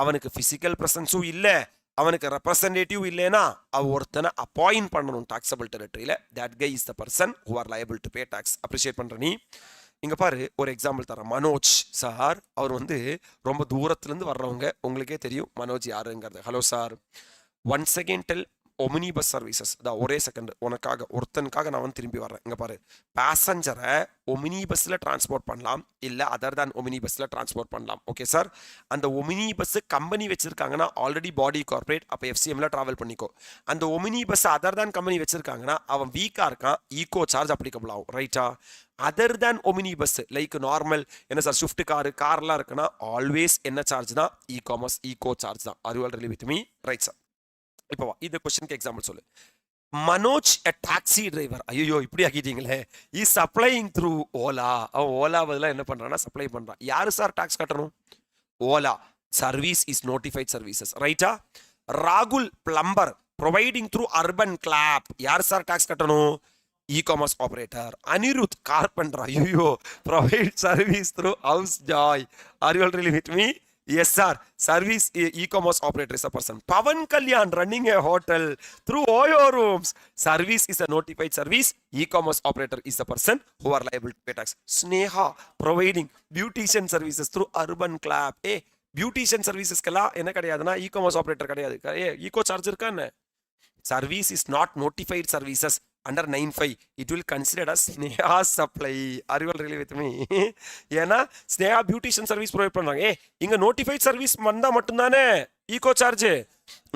அவனுக்கு physical பிரசன்ஸும் இல்லை, அவனுக்கு ரெப்ரசன்டேட்டிவ் இல்லைனா அவன் ஒருத்தனை அப்பாயிண்ட் பண்ணணும் டாக்ஸபிள் டெரிட்டரியில. That guy is the person who are liable to pay tax. Appreciate பண்ற நீ? இங்க பாரு, ஒரு எக்ஸாம்பிள் தரேன். மனோஜ் சார், அவர் வந்து ரொம்ப தூரத்துலேருந்து வர்றவங்க, உங்களுக்கே தெரியும் மனோஜ் யாருங்கிறது. Hello sir, once again tell omni bus services. தான் ஒரே செகண்ட் உனக்காக, ஒருத்தனுக்காக நான் வந்து திரும்பி வர்றேன். இங்கே பாரு, பேசஞ்சரை ஒமினி பஸ்ஸில் டிரான்ஸ்போர்ட் பண்ணலாம், இல்லை அதர் தான் ஒமினி பஸ்ஸில் டிரான்ஸ்போர்ட் பண்ணலாம். Okay sir? அந்த ஒமினி பஸ்ஸு கம்பெனி வச்சிருக்காங்கன்னா ஆல்ரெடி பாடி கார்பரேட், அப்போ FCMல ட்ராவல் பண்ணிக்கோ. அந்த omni bus other than company வச்சிருக்காங்கன்னா அவன் வீக்காக இருக்கான், ஈகோ சார்ஜ் அப்ளிகபிள் ஆகும், ரைட்டா? Other than omni bus like normal என்ன சார் ஸ்விஃப்ட் கார்லாம் இருக்குன்னா ஆல்வேஸ் என்ன சார்ஜ் தான்? இ-காமர்ஸ் ஈகோ சார்ஜ் தான். Are you all really with me? Right sir. இப்போ இந்த கொஸ்டினுக்கு எக்ஸாம்பிள் சொல்லு. Manoj a taxi driver. ஐயோ, இப்படி ஆக்கிட்டீங்களே. Is supplying through Ola. அவன் ஓலா பதிலாக என்ன பண்றான்னா சப்ளை பண்றான். யாரு சார் டாக்ஸ் கட்டணும்? Ola. Service is notified services, ரைட்டா? ராகுல் plumber providing through urban clap. யார் சார் டாக்ஸ் கட்டணும்? e-commerce operator. Anirudh carpenter, ayyo, provide service through house joy. Are you all really with me? Yes sir. Service e-commerce operator is a person. Pavan Kalyan running a hotel through Oyo rooms. Service is a notified service. E-commerce operator is the person who are liable to pay tax. Sneha providing beautician services through urban club. Hey, beautician services kala enna kadiyaduna e-commerce operator kadiyadu. Eco charge irukka enna? Service is not notified services. under 9.5 it will considered as Sneha supply. Are you all really with me? ஏன்னா Sneha beautician service provide பண்றாங்க. இங்க notified service வந்தா மட்டும்தானே eco charge.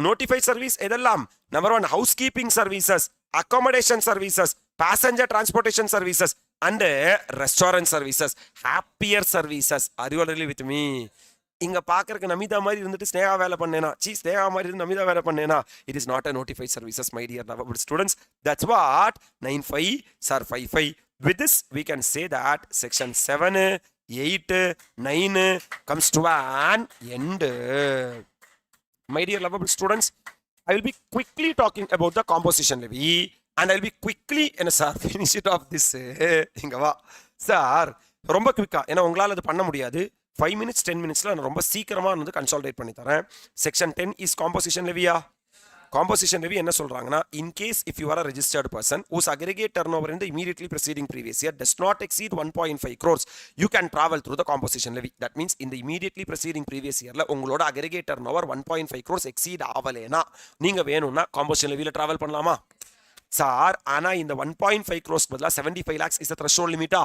Notified service எதெல்லாம்? Number 1 housekeeping services, accommodation services, passenger transportation services and restaurant services, happier services. Are you all really with me? இங்க பாக்குறதுக்கு நமிதா மாதிரி இருந்துட்டு ஸ்னேகா வேலை பண்ணேனா ஸ்னேகா மாதிரி இருந்து நமிதா வேலை பண்ணேனா it is not a notified services, my dear students. That's what 9.5 sir 5.5. With this we can say that section 7 8 9 comes to an end. My dear lovable students, I will be quickly talking about the composition levy and I will be quickly finish it off this. இங்க வா sir, ரொம்ப குவிக்கா, ஏன்னா உங்களால் அது பண்ண முடியாது. 5 minutes 10 minutesல நான் ரொம்ப சீக்கிரமா வந்து கன்சாலிடேட் பண்ணி தரேன். செக்ஷன் 10 இஸ் காம்போசிஷன் லெவியா. காம்போசிஷன் லெவி என்ன சொல்றாங்கன்னா, in case if you are a registered person whose aggregate turnover in the immediately preceding previous year does not exceed 1.5 crores, you can travel through the composition levy. That means in the immediately preceding previous yearல உங்களோட aggregate turnover 1.5 crores exceed ஆவலேனா நீங்க வேணும்னா composition லெவில travel பண்ணலாமா sir? ஆனா இந்த 1.5 crores பதிலா 75 lakhs is the threshold limit.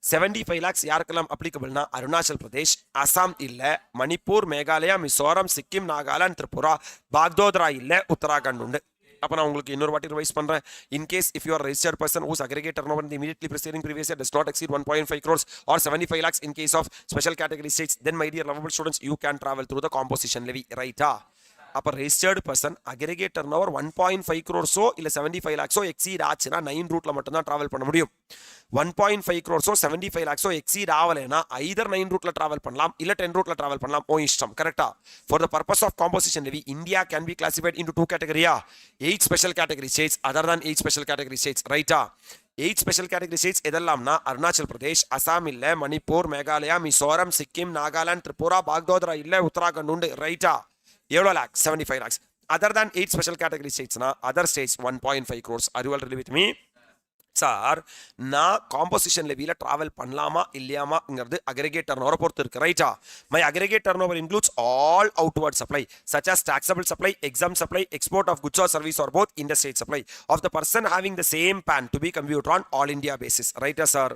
75 lakhs யாருக்கெல்லாம் அப்ளிகபிள்னா அருணாச்சல் பிரதேஷ், அசாம் இல்ல, மணிப்பூர், மேகாலயா, மிசோரம், சிக்கிம், நாகாலாந்து, திரிபுரா, பாக்தோத்ரா இல்ல, உத்தராகண்ட் உண்டு. அப்ப நான் உங்களுக்கு இன்னொரு வாட்டி ரிவைஸ் பண்றேன். In case if you are registered person whose aggregate turnover in the immediately preceding previous year does not exceed 1.5 crores or 75 lakhs in case of special category states, then my dear lovable students, you can travel through the composition levy, right? அப்ப registered person aggregate turnover 1.5 crores இல்ல 75 lakhs exceed ஆச்சுன்னா 9 ரூட்ல மட்டும் தான் travel பண்ண முடியும். 1.5 crores 75 lakhs exceed ஆவலைனா either 9 ரூட்ல travel பண்ணலாம் இல்ல 10 ரூட்ல டிராவல் பண்ணலாம், ஓ இஷ்டம். கரெக்ட்டா? For the purpose of composition levy, India can be classified into two categories. 8 special category states other than 8 special category states, right? 8 special category states எதெல்லாம்னா Arunachal Pradesh, Assam இல்ல, மணிப்பூர், மேகாலயா, மிசோரம், சிக்கிம், நாகாலாந்து, திரிபுரா, பாக்தோத்ரா இல்ல, உத்தராகண்ட் உண்டு, ரைட்டா? எவ்வளோ lakhs? 75 lakhs. Other than 8 special category states, other states 1.5 crores. Are you all really with me? Sir, நான் composition லெவில travel பண்ணலாமா இல்லையாமாங்கிறது aggregate டர்னோவரை பொறுத்து இருக்கு, ரைட்டா? My aggregate turnover includes all outward supply such as taxable supply, exempt supply, export of goods or service or both, interstate supply of the person having the same PAN to be computed on all India basis, right sir?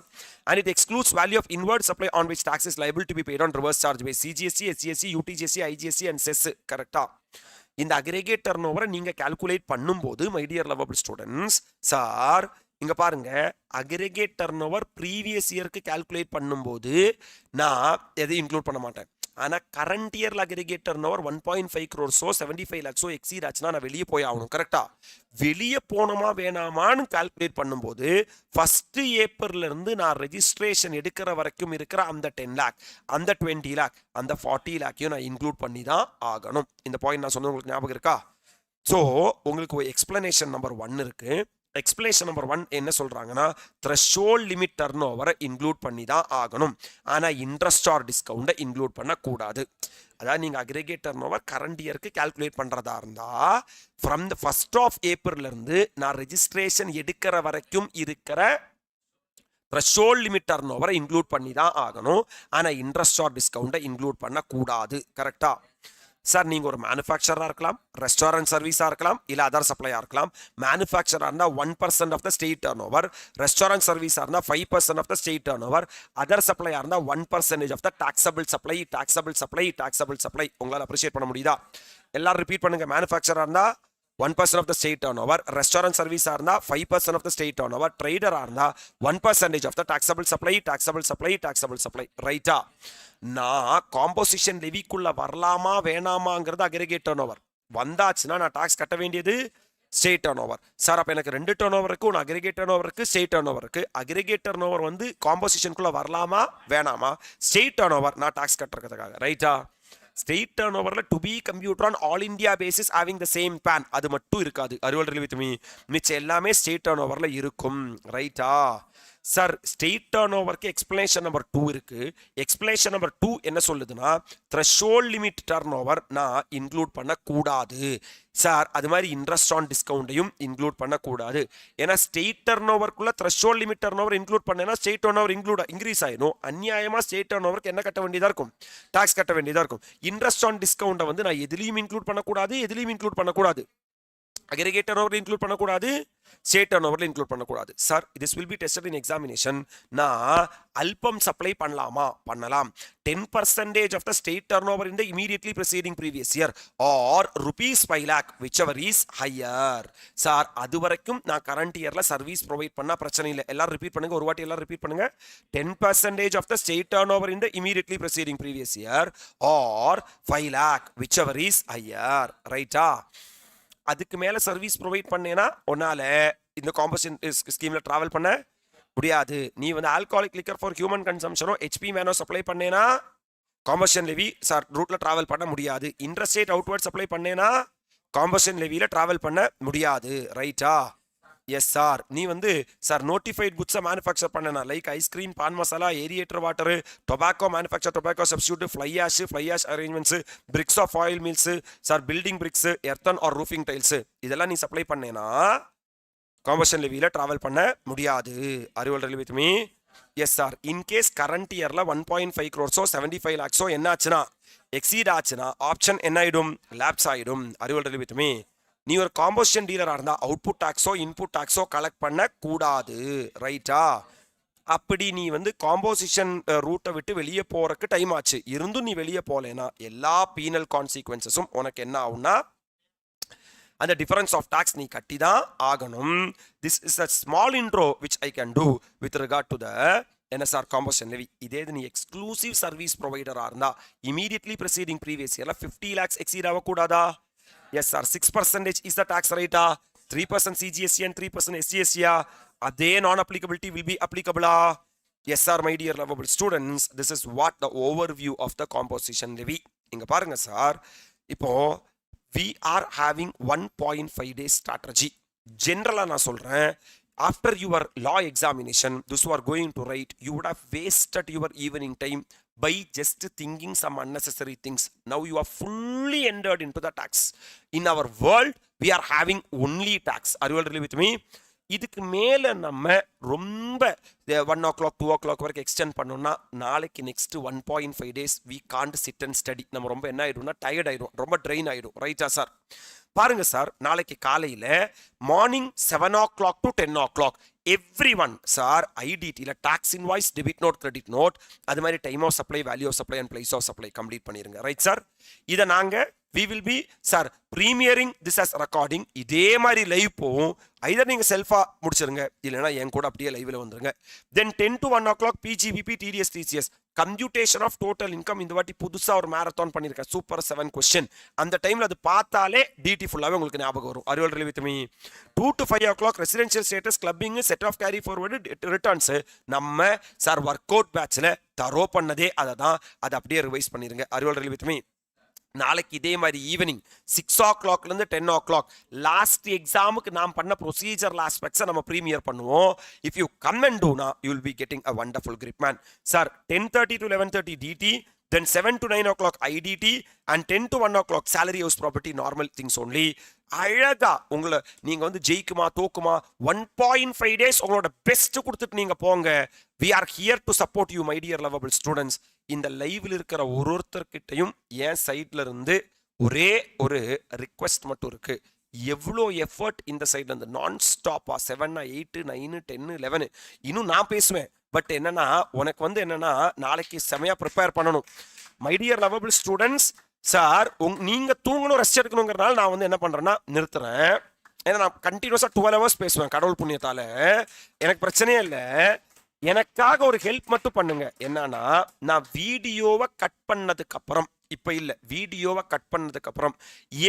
And it excludes value of inward supply on which tax is liable to be paid on reverse charge by CGST, SGST, UTGST, IGST and cess, கரெக்டா? இந்த aggregate டர்னோவரை நீங்க calculate பண்ணும்போது my dear lovable students, sir இங்க பாருங்க, aggregate turnover previous இயருக்கு calculate பண்ணும்போது நான் எதையும் இன்க்ளூட் பண்ண மாட்டேன். ஆனா கரண்ட் இயர்ல aggregate turnover 1.5 crores 75 lakhs exceed ஆச்சுன்னா நான் வெளியே போய் ஆகணும், கரெக்டா? வெளியே போனோமா வேணாமான்னு கால்குலேட் பண்ணும்போது ஃபர்ஸ்ட் ஏப்ரல்ல இருந்து நான் ரெஜிஸ்ட்ரேஷன் எடுக்கிற வரைக்கும் இருக்கிற அந்த 10 lakh, அந்த 20 lakh, அந்த 40 lakhையும் நான் இன்க்ளூட் பண்ணி தான் ஆகணும். இந்த பாயிண்ட் நான் சொன்னது உங்களுக்கு ஞாபகம் இருக்கா? ஸோ உங்களுக்கு எக்ஸ்பிளனேஷன் நம்பர் 1 இருக்கு. எக்ஸ்பிளேஷன் நம்பர் 1 என்ன சொல்றாங்கன்னா, த்ரெஷோல்ட் லிமிட் டர்னோவரை இன்க்ளூட் பண்ணி தான் ஆகணும். ஆனா இன்ட்ரெஸ்ட் ஆர் டிஸ்கவுண்ட்டை இன்க்ளூட் பண்ணக்கூடாது. அதாவது நீங்க அக்ரிகேட் டர்னோவர் கரண்ட் இயருக்கு கால்குலேட் பண்றதா இருந்தா from the 1st of April இருந்து நான் ரெஜிஸ்ட்ரேஷன் எடுக்கிற வரைக்கும் இருக்கிற த்ரெஷோல்ட் லிமிட் டர்னோவரை இன்க்ளூட் பண்ணி தான் ஆகணும். ஆனா இன்ட்ரெஸ்ட் ஆர் டிஸ்கவுண்ட்டை இன்க்ளூட் பண்ணக்கூடாது, கரெக்டா? சார் நீங்க ஒரு மேனுஃபேக்சரா இருக்கலாம், ரெஸ்டாரண்ட் சர்வீஸா இருக்கலாம், இல்ல அதர் சப்ளையா இருக்கலாம். மேனுஃபேக்சரா இருந்தா 1% of the state turnover, restaurant சர்வீஸா இருந்தா 5% of the state turnover, other சப்ளையா இருந்தா 1% of the taxable supply. Taxable supply, taxable supply உங்களால அப்ரிஷியேட் பண்ண முடியுதா? எல்லாரும் ரிப்பீட் பண்ணுங்க. மேனுஃபேக்சரா இருந்தா 1% of the state turnover, restaurant service இருந்தா 5% of the state turnover, trader இருந்தா 1% of the taxable supply, taxable supply, taxable supply, ரைட்டா? நான் காம்போசிஷன் லெவிக்குள்ள வரலாமா வேணாமாங்கிறது அக்ரிகேட் டர்னோவர். வந்தாச்சுன்னா நான் டாக்ஸ் கட்ட வேண்டியது ஸ்டேட் டர்னோவர். சார் அப்ப எனக்கு 2 டர்னோவர் இருக்கு, ஒன்று அக்ரிகேட் டர்னோவர் இருக்கு, ஸ்டேட் டர்னோவர் இருக்கு. அக்ரிகேட் டர்னோவர் வந்து காம்போசிஷனுக்குள்ள வரலாமா வேணாமா? ஸ்டேட் டர்னோவர் நான் டாக்ஸ் கட்டுறதுக்காக, ரைட்டா? ஸ்டேட் டர்னோவர்ல to be computed on all India basis having the same PAN அது மட்டும் இருக்காது. அறிவல் வித் மீ மிச்சம் எல்லாமே ஸ்டேட் டர்னோவர்ல இருக்கும், ரைட்டா? சார் ஸ்டேட் டர்னோவருக்கு எக்ஸ்பிளனேஷன் நம்பர் 2 இருக்கு. எக்ஸ்பிளனேஷன் நம்பர் 2 என்ன சொல்லுதுன்னா, த்ரெஷோல்ட் லிமிட் டர்னோவர் நான் இன்க்ளூட் பண்ணக்கூடாது. சார் அது மாதிரி இன்ட்ரெஸ்ட் ஆன் டிஸ்கவுண்ட்டையும் இன்க்ளூட் பண்ணக்கூடாது. ஏன்னா ஸ்டேட் டர்னோவருக்குள்ள த்ரெஷோல்ட் லிமிட் டர்னோவர் இன்க்ளூட் பண்ணேன்னா ஸ்டேட் டர்னோவர் இன்க்ரீஸ் ஆயிடும். அநியாயமா ஸ்டேட் டர்னோவருக்கு என்ன கட்ட வேண்டியதா இருக்கும்? டாக்ஸ் கட்ட வேண்டியதா இருக்கும். இன்ட்ரெஸ்ட் ஆன் டிஸ்கவுண்ட்டை வந்து நான் எதுலையும் இன்க்ளூட் பண்ணக்கூடாது, எதுலையும் இன்க்ளூட் பண்ணக்கூடாது. aggregate turnover include பண்ணக்கூடாது, state turnover include பண்ணக்கூடாது. Sir, this will be tested in examination. நான் அல்பம் சப்ளை பண்ணலாமா? பண்ணலாம். 10% of the state turnover in the immediately preceding previous year or rupees 5 lakh whichever is higher. Sir, அது வரைக்கும் நான் current yearல service provide பண்ணா பிரச்சனை இல்லை. எல்லாரும் ரிப்பீட் பண்ணுங்க, ஒரு வாட்டி எல்லாரும் ரிப்பீட் பண்ணுங்க. 10% of the state turnover in the immediately preceding previous year or 5 lakh whichever is higher. ரைட்டா? அதுக்கு மேல சர்வீஸ் ப்ரொவைட் பண்ணேனா உன்னால இந்த காம்பன்சேஷன் ஸ்கீம்ல டிராவல் பண்ண முடியாது. நீ வந்து ஆல்கஹாலிக் லிக்கர் ஃபார் ஹியூமன் கன்சம்ஷனோ ஹெச்பி மேனோ சப்ளை பண்ணேனா காம்பன்சேஷன் லெவி சார் ரூட்ல டிராவல் பண்ண முடியாது. இன்டர்ஸ்டேட் அவுட்வர்ட் சப்ளை பண்ணேனா காம்பன்சேஷன் லெவில டிராவல் பண்ண முடியாது. ரைட்டா? Yes sir. நீ வந்து சார் நோட்டிஃபைட் குட்ஸை மேனுஃபேக்சர் பண்ணனா like ice cream, pan masala, aerated water, tobacco manufacture, tobacco substitute, fly ash arrangements, bricks of oil mills, sir building bricks, earthen or roofing tiles இதெல்லாம் நீ சப்ளை பண்ணேனா காம்பன்சேஷன் லெவில டிராவல் பண்ண முடியாது. Are we all really with me? Yes sir. In case current இயர்ல 1.5 crores 75 lakhs என்ன ஆச்சுன்னா exceed ஆச்சுன்னா ஆப்ஷன் என்ன ஆயிடும்? லேப்ஸ் ஆயிடும். அறிவல் ரெலி வித் மீ? நீ ஒரு காம்போசிஷன் டீலரா இருந்தா அவுட்புட் டாக்ஸோ இன்புட் டாக்ஸோ கலெக்ட் பண்ண கூடாது. ரைட்டா? அப்படி நீ வந்து காம்போசிஷன் ரூட்டை விட்டு வெளியே போறதுக்கு டைம் ஆச்சு இருந்தும் நீ வெளியே போலேனா எல்லா பீனல் கான்சிக்வன்சஸும் உனக்கு என்ன ஆகும்னா அந்த டிஃபரன்ஸ் ஆஃப் டாக்ஸ் நீ கட்டி தான் ஆகணும். This is a small intro which I can do with regard to the NSR composition levy. இதே நீ எக்ஸ்க்ளூசிவ் சர்வீஸ் ப்ரொவைடரா இருந்தா இமீடியட்லி ப்ரெசீடிங் ப்ரீவியஸ் இயர்ல 50 lakhs exceed ஆகக்கூடாதா? Yes sir. 6% is the tax rate. 3% CGST and 3% SGST. They non-applicability will be applicable. Yes sir, my dear lovable students. This is what the overview of the composition levy. இங்க பாருங்க sir. இப்போ we are having 1.5 days strategy. Generally நான் சொல்றேன். After your law examination, those who are going to write, you would have wasted your evening time by just thinking some unnecessary things. Now you are fully entered into the tax. In our world, we are having only tax. Are you all really with me? இதுக்கு மேல நம்ம ரொம்ப 1 o'clock 2 o'clock வரைக்கும் extend பண்ணோம்னா நாளைக்கு next 1.5 days we can't sit and study. நம்ம ரொம்ப என்ன ஆயிடும்னா டயர்ட் ஆயிடும், ரொம்ப ட்ரெயின் ஆயிடும். ரைட்டா சார்? பாருங்க சார், நாளைக்கு காலையில morning 7 o'clock to 10 o'clock every one sir ஐடிடியில் tax invoice, debit note, credit note, அது மாதிரி time of supply, value of supply and place of supply complete பண்ணிருங்க. Right sir? இதை நாங்கள் we will be sir premiering this as recording. இதே மாதிரி live போகும். ஐதர் நீங்கள் செல்ஃபாக முடிச்சிருங்க, இல்லைனா என் கூட அப்படியே லைவில் வந்துருங்க. Then 10 to 1 o'clock PGBP, TDS, TCS computation of total income. இந்த வாட்டி புதுசாக ஒரு மேரத்தான் பண்ணியிருக்கேன், சூப்பர் 7 கொஸ்டின். அந்த டைமில் அது பார்த்தாலே டிடி ஃபுல்லாகவே உங்களுக்கு ஞாபகம் வரும். Are we all really with me? 2 to 5 o'clock residential status, clubbing, set off carry forward, returns நம்ம சார் ஒர்க் அவுட் பேட்சில் தரோ பண்ணதே அதை தான், அதை அப்படியே ரிவைஸ் பண்ணிருங்க. Are we all really with me? நாளைக்கு இதே மாதிரி ஈவினிங் 6 o'clockலேருந்து 10 o'clock லாஸ்ட் எக்ஸாமுக்கு நாம் பண்ண ப்ரொசீஜரல் ஆஸ்பெக்ட்ஸை நம்ம ப்ரீமியர் பண்ணுவோம். இஃப் யூ கம் அண்ட் டூனா you will be getting a wonderful grip man. Sir 10:30 to 11:30 டிடி, then 7 to 9 o'clock IDT and 10 to 1 o'clock salary house property, normal things only. அழகா உங்களை நீங்க வந்து ஜெயிக்குமா தோக்குமா 1.5 days உங்களோட பெஸ்ட் கொடுத்துட்டு நீங்க போங்க. we are here to support you my dear lovable students. இந்த லைவ்ல இருக்கிற ஒருத்தர்கிட்டையும் என் சைட்ல இருந்து ஒரே ஒரு ரிக்வெஸ்ட் மட்டும் இருக்கு. எவ்வளோ எஃபர்ட் இந்த சைட்ல இருந்து நான் ஸ்டாப்பா 7, 8, 9, 10, 11 இன்னும் நான் பேசுவேன். பட் என்னன்னா உனக்கு வந்து என்னன்னா நாளைக்கு செமையா ப்ரிப்பேர் பண்ணணும். My dear lovable students, sir நீங்க தூங்கணும், ரெஸ்ட் எடுக்கணுங்கிறனால நான் வந்து என்ன பண்றேன்னா நிறுத்துறேன். ஏன்னா நான் கண்டினியூஸா 12 hours பேசுவேன் கடவுள் புண்ணியத்தால, எனக்கு பிரச்சனையே இல்லை. எனக்காக ஒரு ஹெல்ப் மட்டும் பண்ணுங்க. என்னன்னா நான் வீடியோவை கட் பண்ணதுக்கு அப்புறம், இப்ப இல்ல வீடியோவை கட் பண்ணதுக்கு அப்புறம்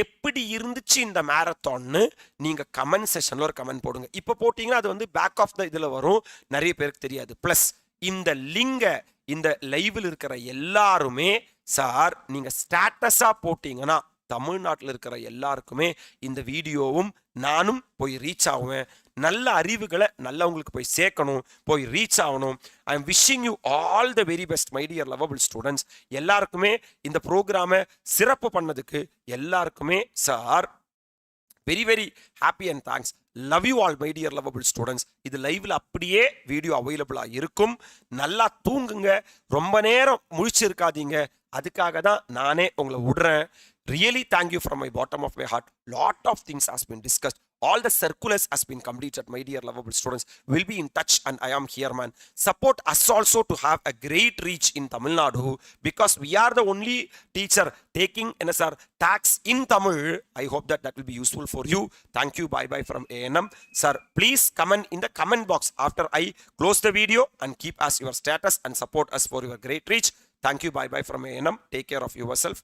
எப்படி இருந்துச்சு இந்த மேரத்தான்னு நீங்க கமெண்ட் செஷன்ல ஒரு கமெண்ட் போடுங்க. இப்ப போட்டீங்கன்னா அது வந்து பேக் ஆஃப் த இதுல வரும், நிறைய பேருக்கு தெரியாது. பிளஸ் இந்த லிங்க இந்த லைவ்ல இருக்கிற எல்லாருமே சார் நீங்க ஸ்டேட்டஸா போட்டீங்கன்னா தமிழ்நாட்டில் இருக்கிற எல்லாருக்குமே இந்த வீடியோவும் நானும் போய் ரீச் ஆகுவேன். நல்ல அறிவுகளை நல்லவங்களுக்கு போய் சேர்க்கணும், போய் ரீச் ஆகணும். I am wishing you all the very best my dear lovable students. எல்லாருக்குமே இந்த ப்ரோக்ராமை சிறப்பு பண்ணதுக்கு எல்லாருக்குமே sir very very happy and thanks. Love you all my dear lovable students. இது லைவ்ல அப்படியே வீடியோ அவைலபிளா இருக்கும். நல்லா தூங்குங்க, ரொம்ப நேரம் முழிச்சு இருக்காதீங்க. அதுக்காக தான் நானே உங்களை விடுறேன். Really thank you from my bottom of my heart. Lot of things has been discussed. All the circulars has been completed, my dear lovable students. We'll be in touch and I am here, man. Support us also to have a great reach in Tamil Nadu because we are the only teacher taking NSR tax in Tamil. I hope that will be useful for you. Thank you. Bye-bye from ANM. Sir, please comment in the comment box after I close the video and keep us your status and support us for your great reach. Thank you. Bye-bye from ANM. Take care of yourself.